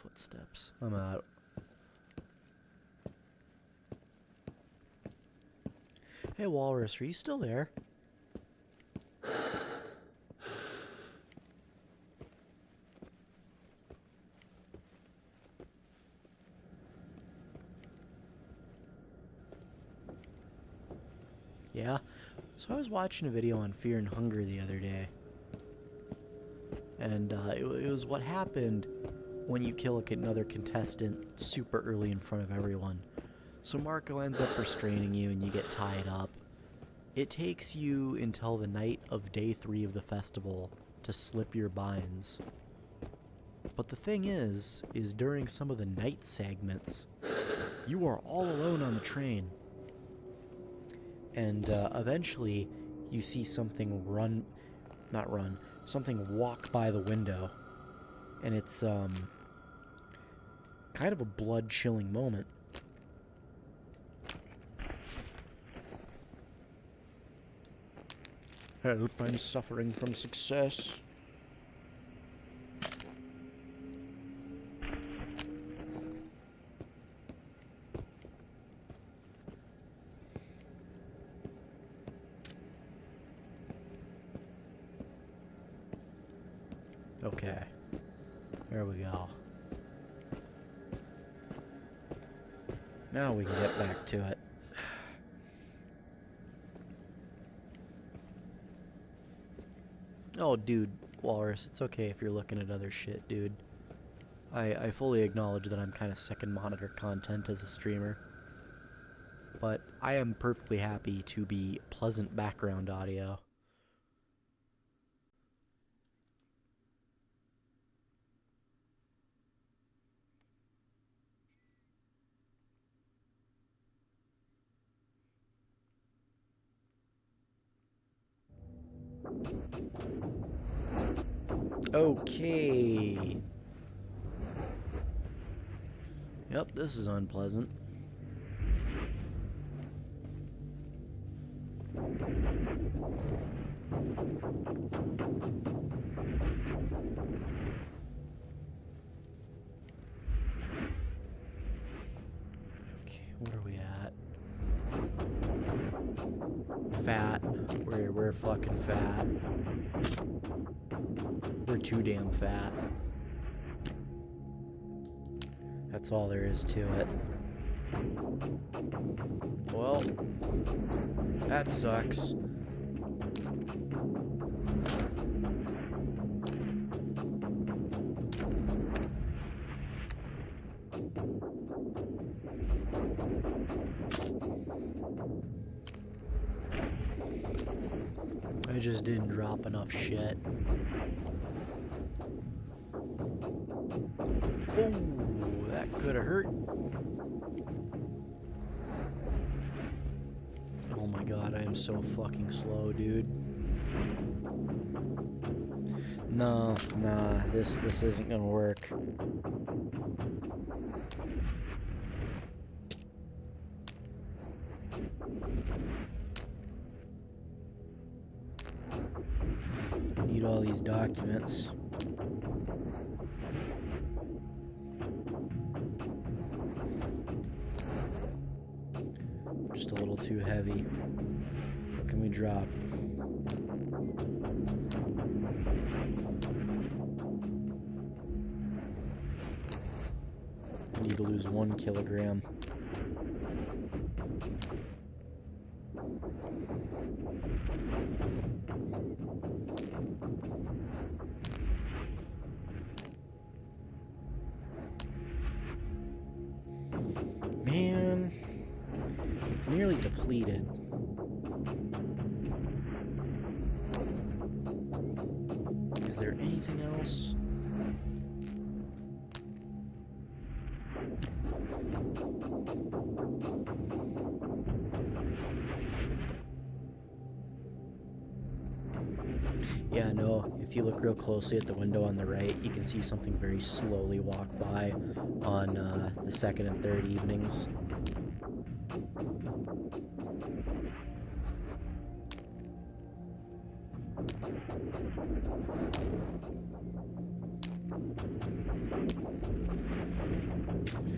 Footsteps. I'm out. Hey, Walrus, are you still there? Yeah? So I was watching a video on Fear and Hunger the other day. And it was what happened when you kill another contestant super early in front of everyone. So Marco ends up restraining you and you get tied up. It takes you until the night of day 3 of the festival to slip your binds. But the thing is during some of the night segments, you are all alone on the train. And eventually you see something something walk by the window. And it's kind of a blood-chilling moment. Help, I'm suffering from success. Okay. There we go. Now we can get back to it. Oh, dude, Walrus, it's okay if you're looking at other shit, dude. I fully acknowledge that I'm kind of second monitor content as a streamer. But I am perfectly happy to be pleasant background audio. Okay. Yep, this is unpleasant. Okay, where are we at? Fat. We're fucking fat. We're too damn fat. That's all there is to it. Well, that sucks. I just didn't drop enough shit. Oh, that could have hurt. Oh my god, I am so fucking slow, dude. No, nah, this isn't gonna work. I need all these documents. Just a little too heavy. What can we drop? I need to lose 1 kilogram. Man, it's nearly depleted. Is there anything else? Yeah, no, if you look real closely at the window on the right, you can see something very slowly walk by on the second and third evenings.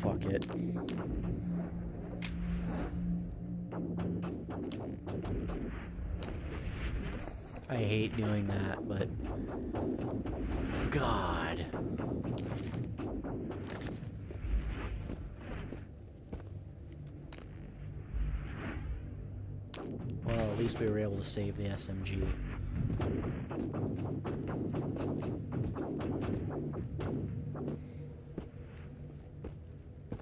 Fuck it. I hate doing that, but God. Well, at least we were able to save the SMG.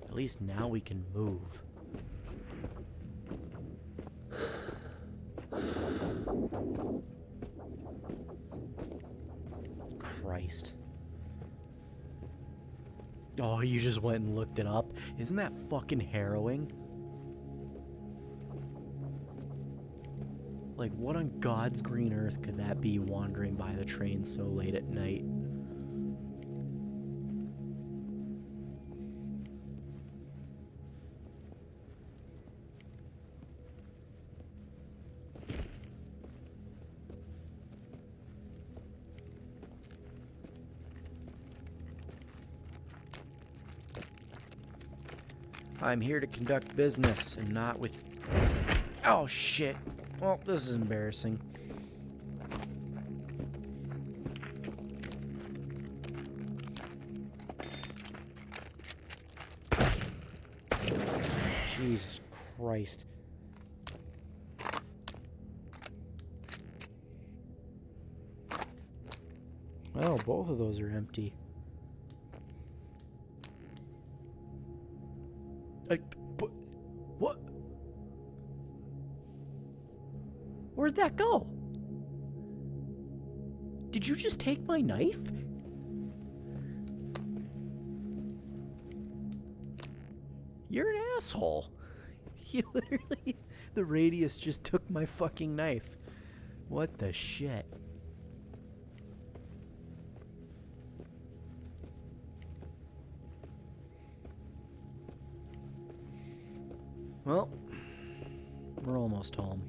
At least now we can move. Christ. Oh, you just went and looked it up? Isn't that fucking harrowing? Like, what on God's green earth could that be wandering by the train so late at night? I'm here to conduct business and not with... Oh, shit. Well, this is embarrassing. Jesus Christ. Oh, both of those are empty. What? Where'd that go? Did you just take my knife? You're an asshole. You literally... The Radius just took my fucking knife. What the shit? Well, we're almost home.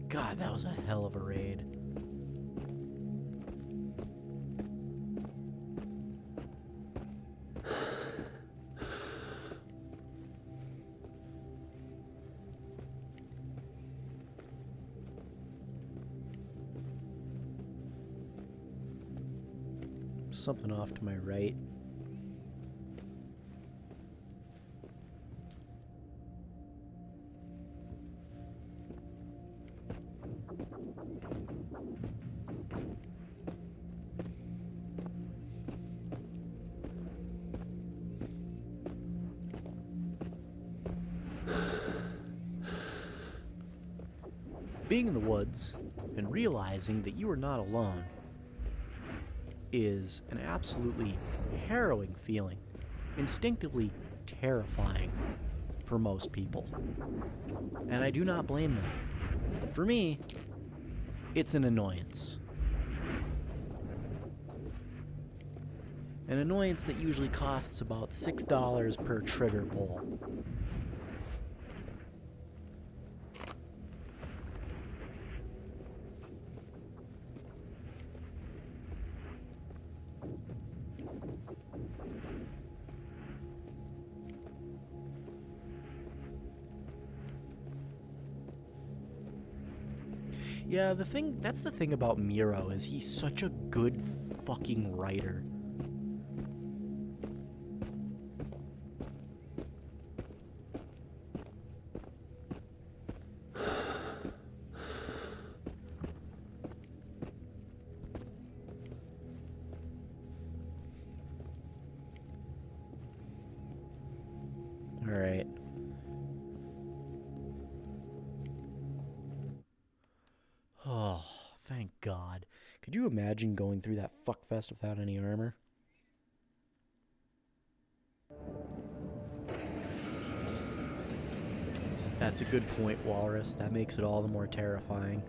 God, that was a hell of a raid. Something off to my right. Being in the woods and realizing that you are not alone is an absolutely harrowing feeling, instinctively terrifying for most people. And I do not blame them. For me, it's an annoyance. An annoyance that usually costs about $6 per trigger pull. Yeah, that's the thing about Miro, is he's such a good fucking writer. All right. Oh, thank God. Could you imagine going through that fuckfest without any armor? That's a good point, Walrus. That makes it all the more terrifying.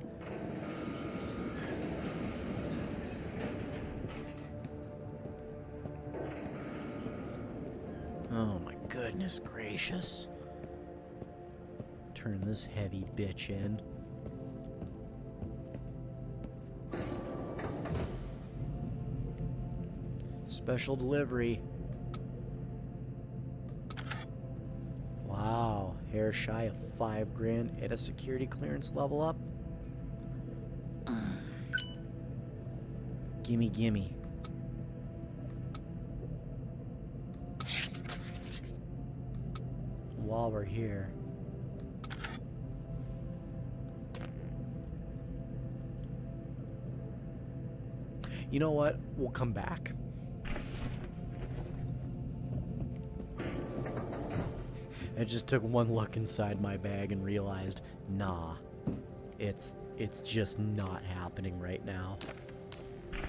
Oh my goodness gracious. Turn this heavy bitch in. Special delivery. Wow, hair shy of $5,000 at a security clearance level up. Gimme, gimme. While we're here, you know what? We'll come back. I just took one look inside my bag and realized, nah, it's just not happening right now. God,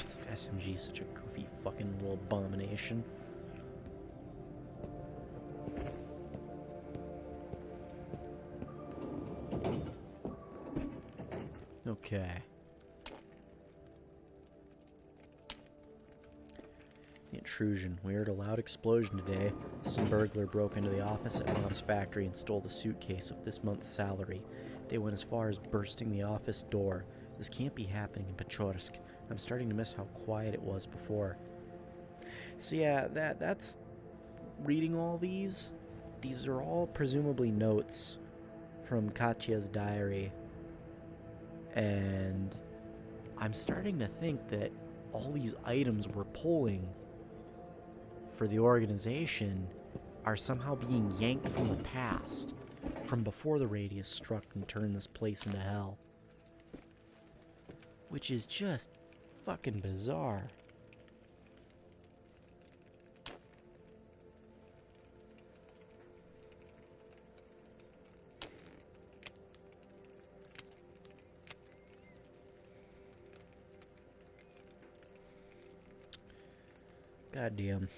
this SMG is such a goofy fucking little abomination. Okay. The intrusion. We heard a loud explosion today. Some burglar broke into the office at Mom's factory and stole the suitcase of this month's salary. They went as far as bursting the office door. This can't be happening in Pechorsk. I'm starting to miss how quiet it was before. So yeah, that's reading all these. These are all presumably notes from Katya's diary. And I'm starting to think that all these items we're pulling for the organization are somehow being yanked from the past, from before the radius struck and turned this place into hell. Which is just fucking bizarre. Goddamn.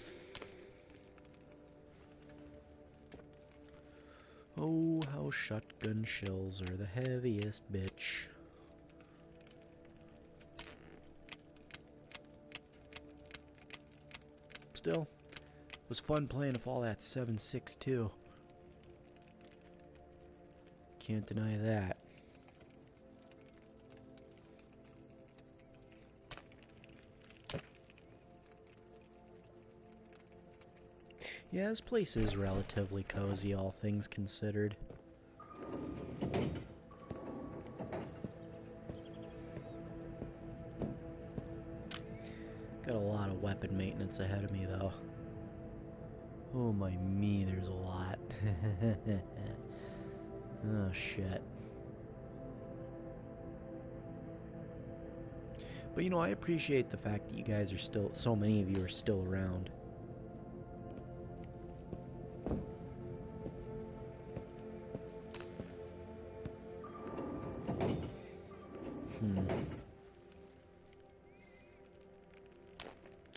Oh, how shotgun shells are the heaviest, bitch. Still, was fun playing Fallout 7.6 too. Can't deny that. Yeah, this place is relatively cozy, all things considered. Got a lot of weapon maintenance ahead of me, though. Oh my me, there's a lot. Oh shit. But you know, I appreciate the fact that you guys are still, so many of you are still around.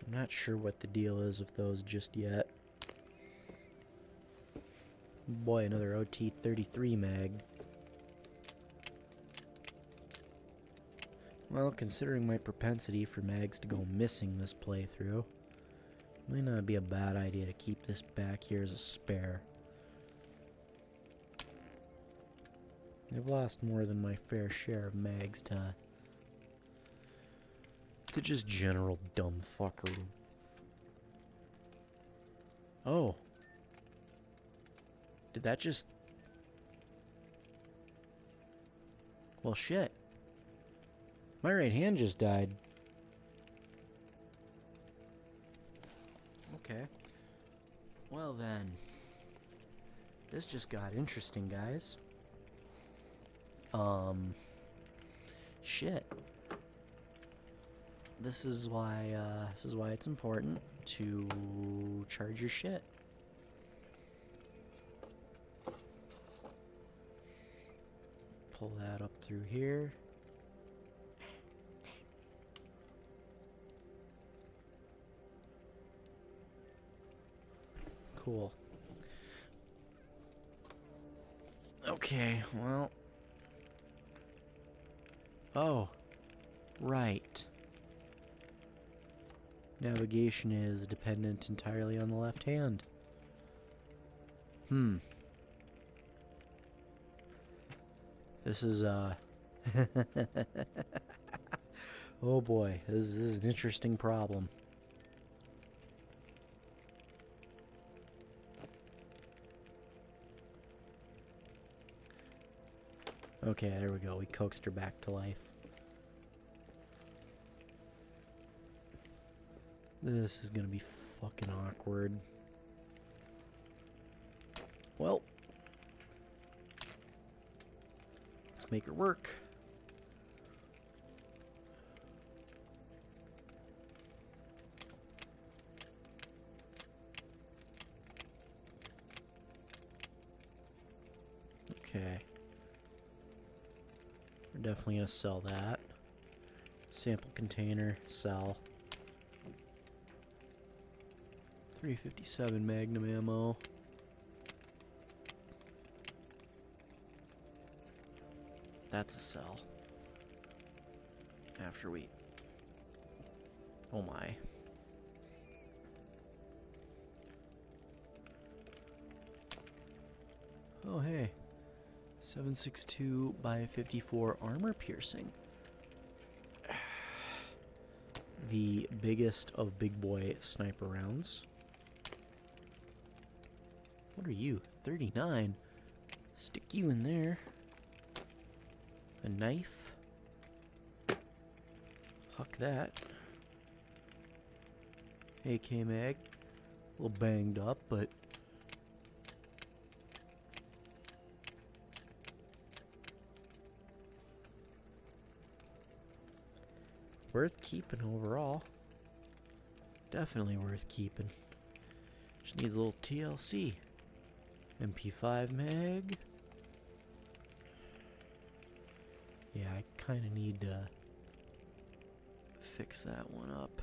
I'm not sure what the deal is with those just yet. Boy, another OT-33 mag. Well, considering my propensity for mags to go missing this playthrough, might not be a bad idea to keep this back here as a spare. I've lost more than my fair share of mags to just general dumb fuckery. Oh. Did that just... Well, shit. My right hand just died. Okay. Well then. This just got interesting, guys. Shit. This is why it's important to charge your shit. Pull that up through here. Cool. Okay, well. Oh, right. Navigation is dependent entirely on the left hand. This is, oh boy, this is an interesting problem. Okay, there we go. We coaxed her back to life. This is gonna be fucking awkward. Well, let's make her work. Okay. We're definitely gonna sell that. Sample container, sell. 357 Magnum ammo. That's a sell. After we... Oh my. Oh hey. 7.62 by 54 armor piercing. The biggest of big boy sniper rounds. What are you? 39? Stick you in there. A knife. Huck that. AK mag. A little banged up, but worth keeping overall. Definitely worth keeping. Just needs a little TLC. MP5 mag. Yeah, I kind of need to fix that one up.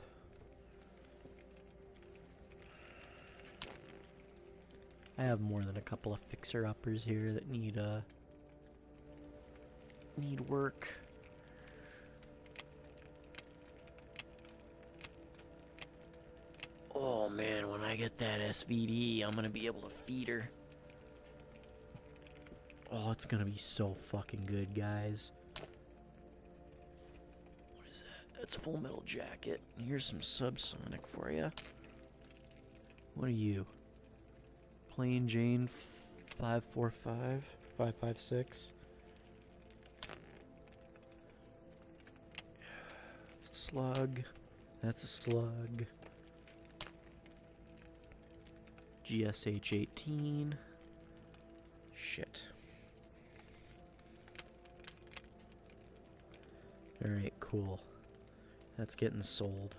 I have more than a couple of fixer-uppers here that need work. Oh man, when I I get that SVD, I'm gonna be able to feed her. Oh, it's gonna be so fucking good, guys. What is that? That's Full Metal Jacket. Here's some Subsonic for you. What are you? Plain Jane 545? 556? That's a slug. That's a slug. GSH 18. Shit. Alright, cool. That's getting sold.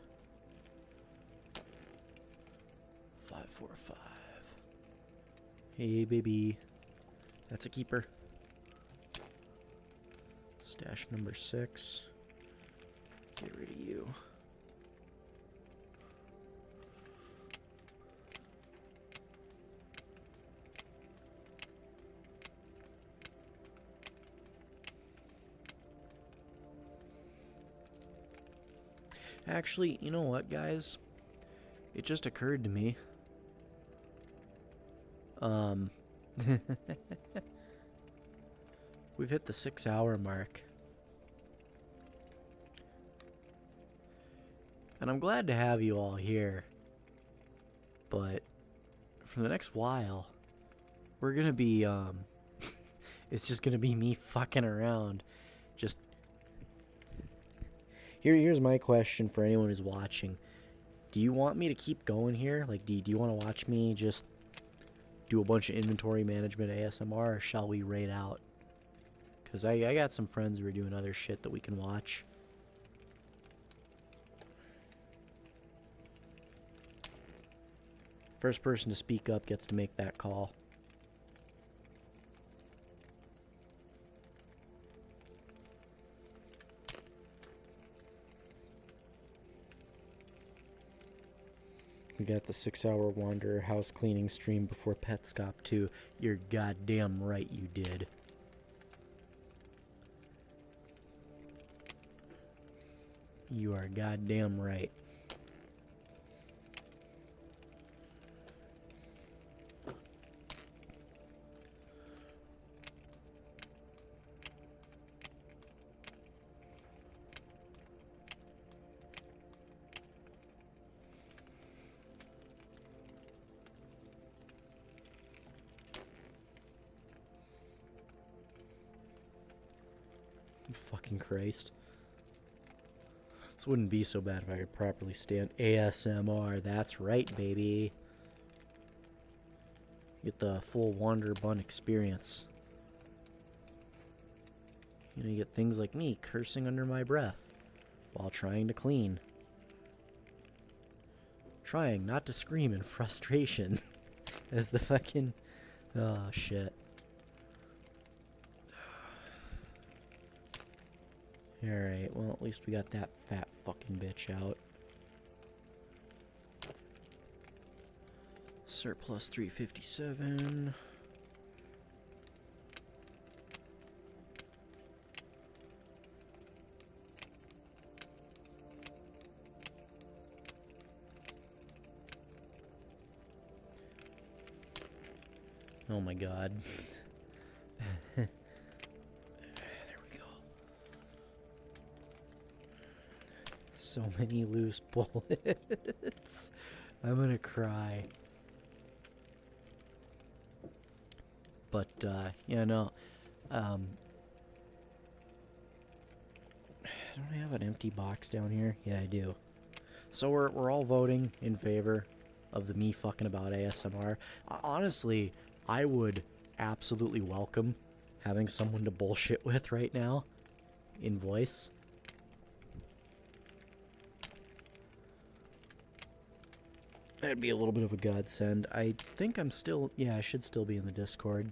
545. Hey, baby. That's a keeper. Stash number 6. Get rid of you. Actually, you know what, guys? It just occurred to me. We've hit the 6-hour mark. And I'm glad to have you all here. But for the next while, we're gonna be, it's just gonna be me fucking around. Just Here's my question for anyone who's watching. Do you want me to keep going here? Like, do you want to watch me just do a bunch of inventory management ASMR, or shall we raid out? Because I got some friends who are doing other shit that we can watch. First person to speak up gets to make that call. We got the 6-hour Wanderer house cleaning stream before Petscop 2. You're goddamn right you did. You are goddamn right. Fucking Christ. This wouldn't be so bad if I could properly stand ASMR. That's right, baby. Get the full Wanderer Bun experience. You know, you get things like me cursing under my breath while trying to clean. Trying not to scream in frustration as the fucking... Oh, shit. Alright, well, at least we got that fat fucking bitch out. Surplus 357. Oh my god. There we go. So many loose bullets. I'm gonna cry. But, yeah, no. Don't I have an empty box down here? Yeah, I do. So we're all voting in favor of the me fucking about ASMR. Honestly, I would absolutely welcome having someone to bullshit with right now in voice. That'd be a little bit of a godsend. I think I'm still... Yeah, I should still be in the Discord.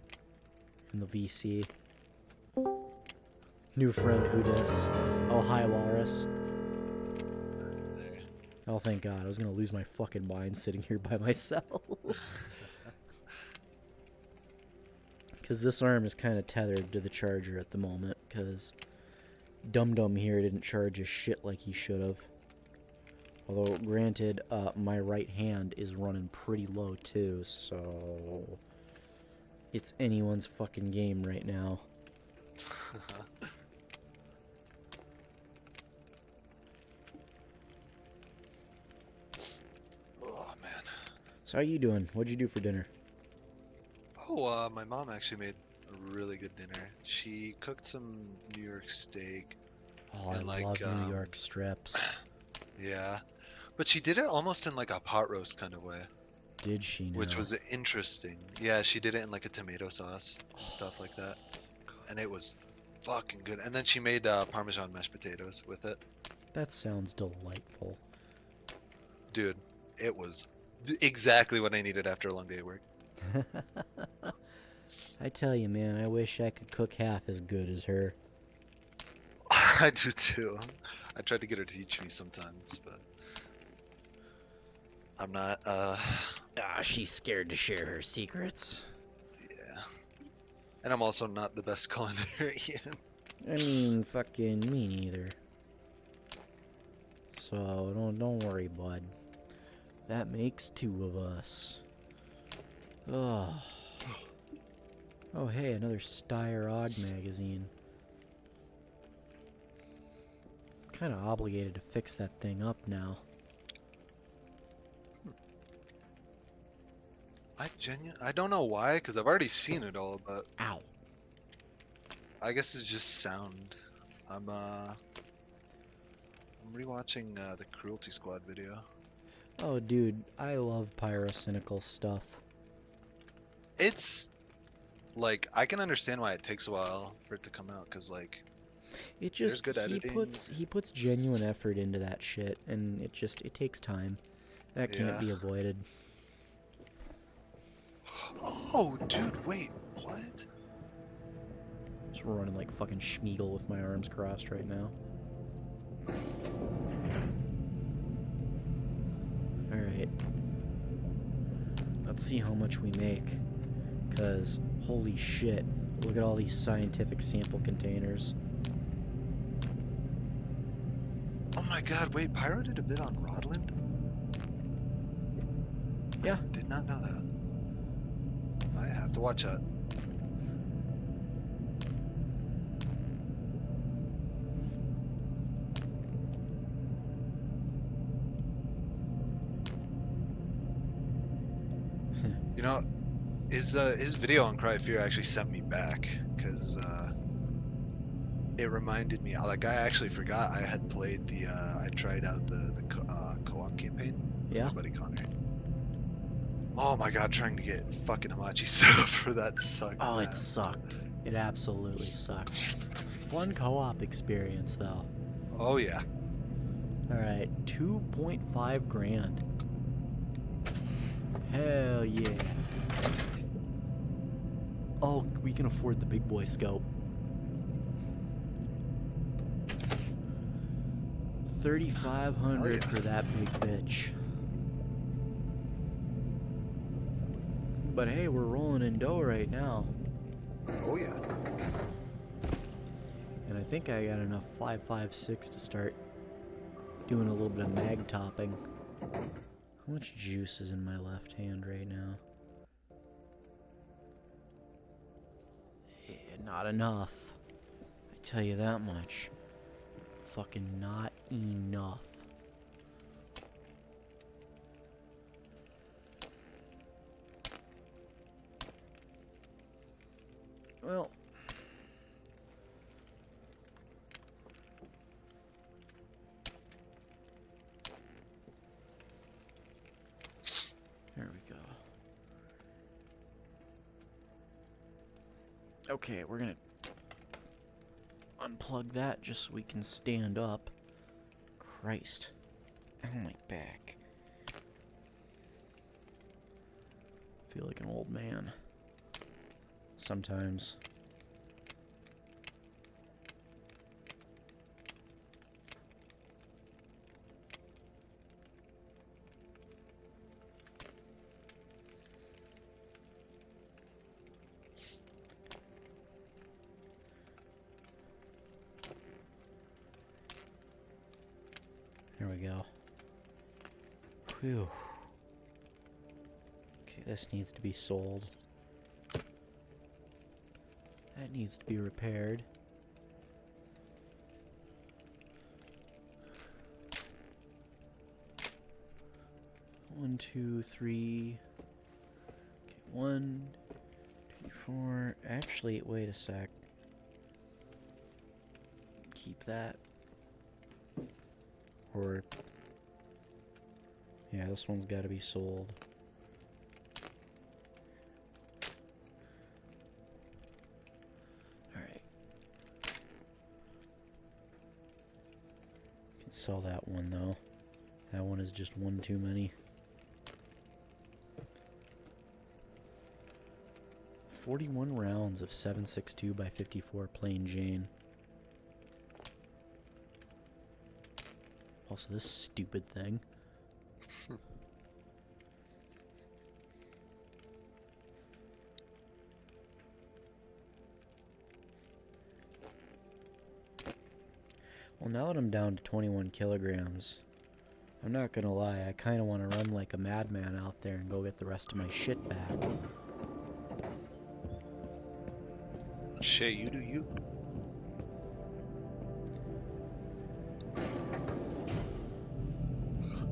In the VC. New friend, who dis? Oh, hi, Walrus. Oh, thank God. I was gonna lose my fucking mind sitting here by myself. Because this arm is kind of tethered to the charger at the moment. Because Dum Dum here didn't charge his shit like he should have. Although, granted, my right hand is running pretty low too, so it's anyone's fucking game right now. Oh man. So how you doing? What'd you do for dinner? Oh, my mom actually made a really good dinner. She cooked some New York steak. Oh, and I love New York strips. Yeah, but she did it almost in like a pot roast kind of way. Did she now? Which was interesting. Yeah, she did it in like a tomato sauce and stuff like that. And it was fucking good. And then she made Parmesan mashed potatoes with it. That sounds delightful. Dude, it was exactly what I needed after a long day at work. I tell you, man, I wish I could cook half as good as her. I do too. I tried to get her to teach me sometimes, but I'm not, she's scared to share her secrets. Yeah. And I'm also not the best culinarian. I mean, fucking me neither. So, don't worry, bud. That makes two of us. Oh. Oh, hey, another Steyr Og magazine. Kind of obligated to fix that thing up now. I don't know why, because I've already seen it all, but... Ow. I guess it's just sound. I'm rewatching the Cruelty Squad video. Oh, dude, I love pyrocynical stuff. It's... like, I can understand why it takes a while for it to come out, because, like... It just, there's good editing. he puts genuine effort into that shit, and it takes time. That can't be avoided. Oh, dude, wait, what? Just running like fucking Schmeagol with my arms crossed right now. Alright. Let's see how much we make. Cause, holy shit, look at all these scientific sample containers. Oh my god, wait, Pyro did a bit on Rodland? Yeah. I did not know that. I have to watch that. You know, his video on Cry of Fear actually sent me back, because it reminded me, like, I actually forgot I had played the, I tried out the co-op campaign with my buddy Connor. Oh my god, trying to get fucking Hamachi set up for that sucked. Oh, it sucked. It absolutely sucked. Fun co-op experience, though. Oh, yeah. Alright, 2.5 grand. Hell yeah. Oh, we can afford the big boy scope. 3,500 for that big bitch. But hey, we're rolling in dough right now. Oh yeah. And I think I got enough 5.56 to start doing a little bit of mag topping. How much juice is in my left hand right now? Yeah, not enough. I tell you that much. Fucking not enough. Well, there we go. Okay, we're gonna unplug that just so we can stand up. Christ. Oh, my back. Feel like an old man. Sometimes. Here we go. Whew. Okay, this needs to be sold. That needs to be repaired. One, two, three. Okay, 1, 2, 4. Actually, wait a sec. Keep that. Or yeah, this one's got to be sold. All right. Can sell that one though. That one is just one too many. 41 rounds of 7.62 by 54 plain Jane. Also, this stupid thing. Well, now that I'm down to 21 kilograms, I'm not gonna lie, I kinda wanna run like a madman out there and go get the rest of my shit back. Shit, you do you.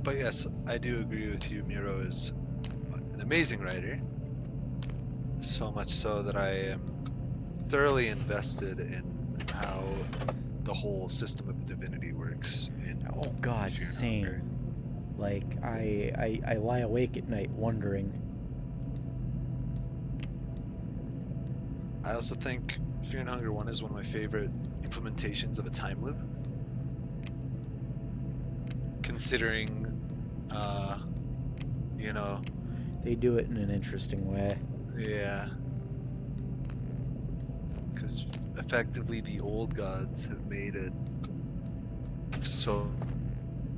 But yes, I do agree with you. Miro is an amazing writer. So much so that I am thoroughly invested in how the whole system of divinity works. Oh God, same. Like I lie awake at night wondering. I also think Fear and Hunger 1 is one of my favorite implementations of a time loop. Considering, you know... They do it in an interesting way. Yeah. Because effectively the old gods have made it so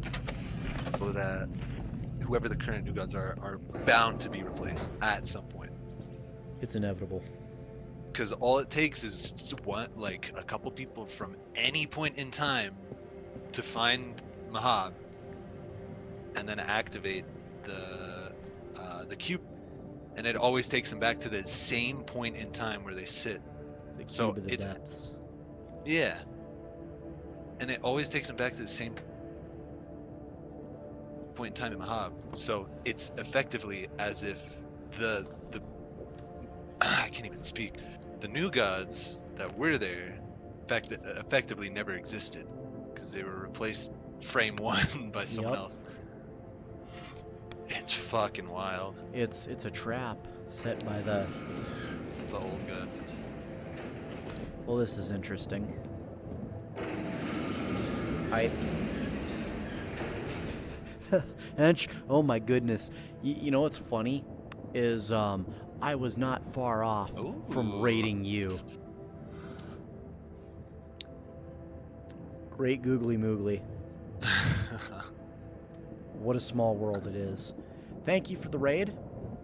that whoever the current new gods are bound to be replaced at some point. It's inevitable. Because all it takes is one, like a couple people from any point in time to find Mahab and then activate the cube, and it always takes them back to the same point in time where they sit. The So cube of the it's depths. yeah, and it always takes them back to the same point in time in Mahab. So it's effectively as if the I can't even speak. The new gods that were there effectively never existed because they were replaced frame one by someone else. It's fucking wild. It's a trap set by the old gods. Well, this is interesting. Oh my goodness. You know what's funny is I was not far off from rating you. Great googly moogly. What a small world it is. Thank you for the raid.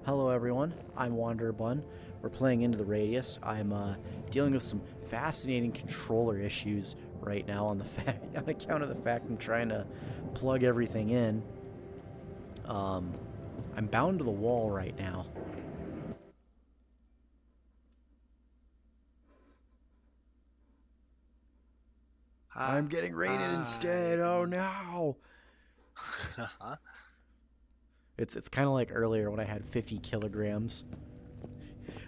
Hello everyone, I'm Wanderer Bun. We're playing Into the Radius. I'm dealing with some fascinating controller issues right now on account of the fact I'm trying to plug everything in. I'm bound to the wall right now. I'm getting raided instead. Oh no. It's kind of like earlier when I had 50 kilograms.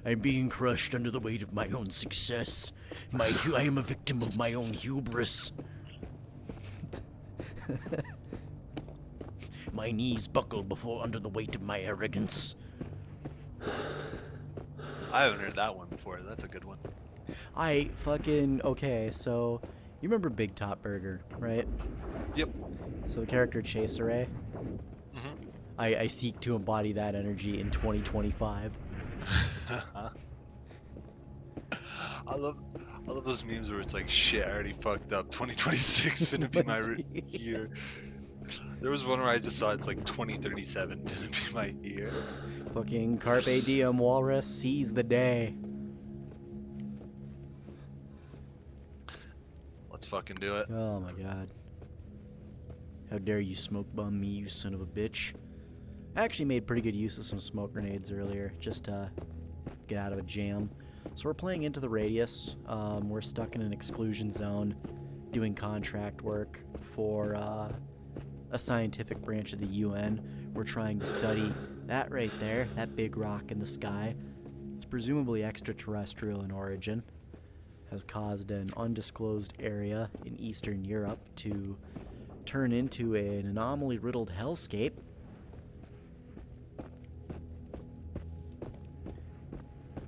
I'm being crushed under the weight of my own success. I am a victim of my own hubris. My knees buckle under the weight of my arrogance. I haven't heard that one before. That's a good one. Okay, so you remember Big Top Burger, right? Yep. So the character Chaseray? Mm-hmm. I seek to embody that energy in 2025. I love those memes where it's like, shit, I already fucked up. 2026 finna be my year. There was one where I just saw it's like 2037 finna be my year. Fucking Carpe Diem Walrus, seize the day. Let's fucking do it. Oh my god. How dare you smoke bum me, you son of a bitch. I actually made pretty good use of some smoke grenades earlier, just to get out of a jam. So we're playing Into the Radius. We're stuck in an exclusion zone doing contract work for a scientific branch of the UN. We're trying to study that right there, that big rock in the sky. It's presumably extraterrestrial in origin. Has caused an undisclosed area in Eastern Europe to turn into an anomaly-riddled hellscape.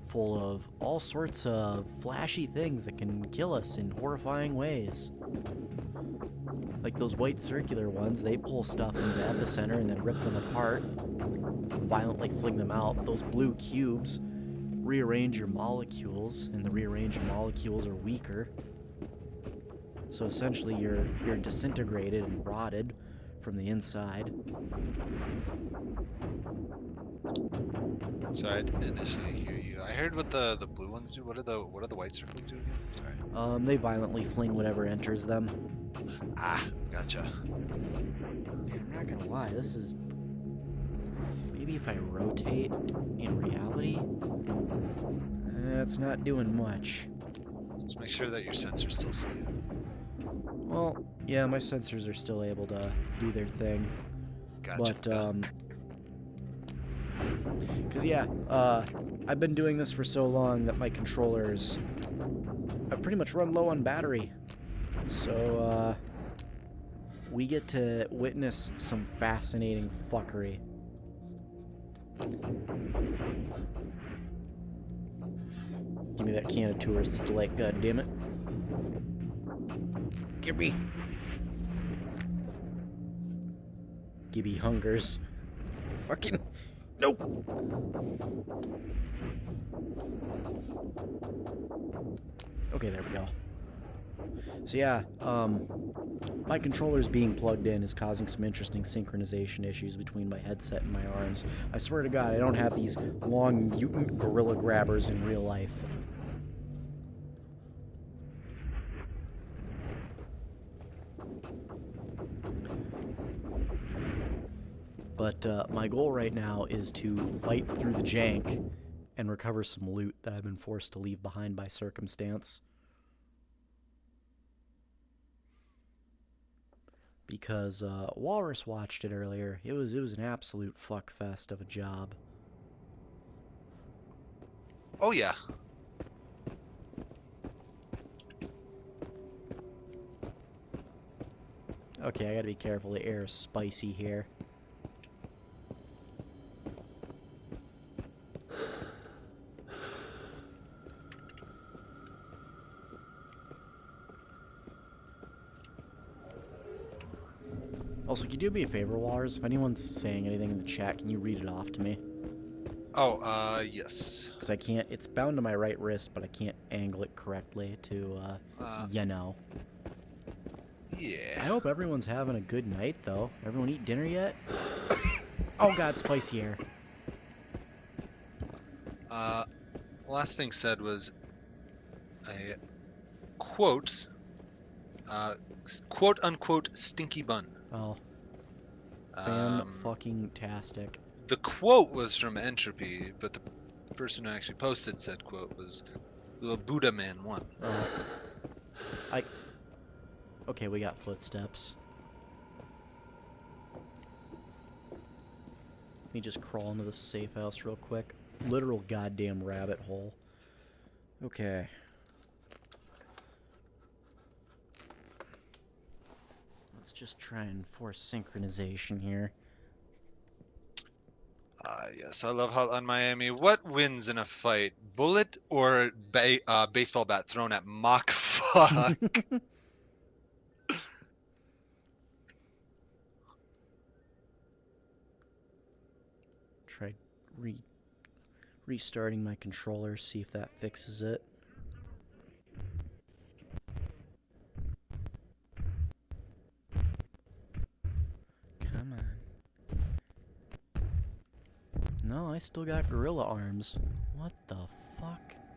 Full of all sorts of flashy things that can kill us in horrifying ways. Like those white circular ones, they pull stuff into the epicenter and then rip them apart, violently fling them out. Those blue cubes rearrange your molecules, and the rearranged molecules are weaker. So essentially you're disintegrated and rotted from the inside. Sorry, I didn't initially hear you. I heard what the blue ones do. What are the white circles do again? Sorry. They violently fling whatever enters them. Ah, gotcha. Man, I'm not gonna lie, this is... Maybe if I rotate in reality? It's not doing much. Just make sure that your sensors still see you. Well, yeah, my sensors are still able to do their thing. Gotcha. But, because, yeah, I've been doing this for so long that my controllers have pretty much run low on battery. So, we get to witness some fascinating fuckery. Give me that can of Tourist's Delight, goddammit. Gibby. Gibby hungers. Fucking... Nope! Okay, there we go. So yeah, my controller's being plugged in is causing some interesting synchronization issues between my headset and my arms. I swear to God, I don't have these long mutant gorilla grabbers in real life. But my goal right now is to fight through the jank and recover some loot that I've been forced to leave behind by circumstance. Because Walrus watched it earlier. It was an absolute fuckfest of a job. Oh yeah. Okay, I gotta be careful. The air is spicy here. Also, can you do me a favor, Walrus? If anyone's saying anything in the chat, can you read it off to me? Oh, yes. Because I can't, it's bound to my right wrist, but I can't angle it correctly to, you know. Yeah. I hope everyone's having a good night, though. Everyone eat dinner yet? Oh god, spicy air. Last thing said was a quote, quote unquote stinky bun. Oh. Fan-fucking-tastic. The quote was from Entropy, but the person who actually posted said quote was the Buddha Man 1. Oh. Okay, we got footsteps. Let me just crawl into the safe house real quick. Literal goddamn rabbit hole. Okay. Let's just try and force synchronization here. Yes, I love Hotline Miami. What wins in a fight? Bullet or baseball bat thrown at Mach fuck? Try restarting my controller, see if that fixes it. Come on. No, I still got gorilla arms. What the fuck?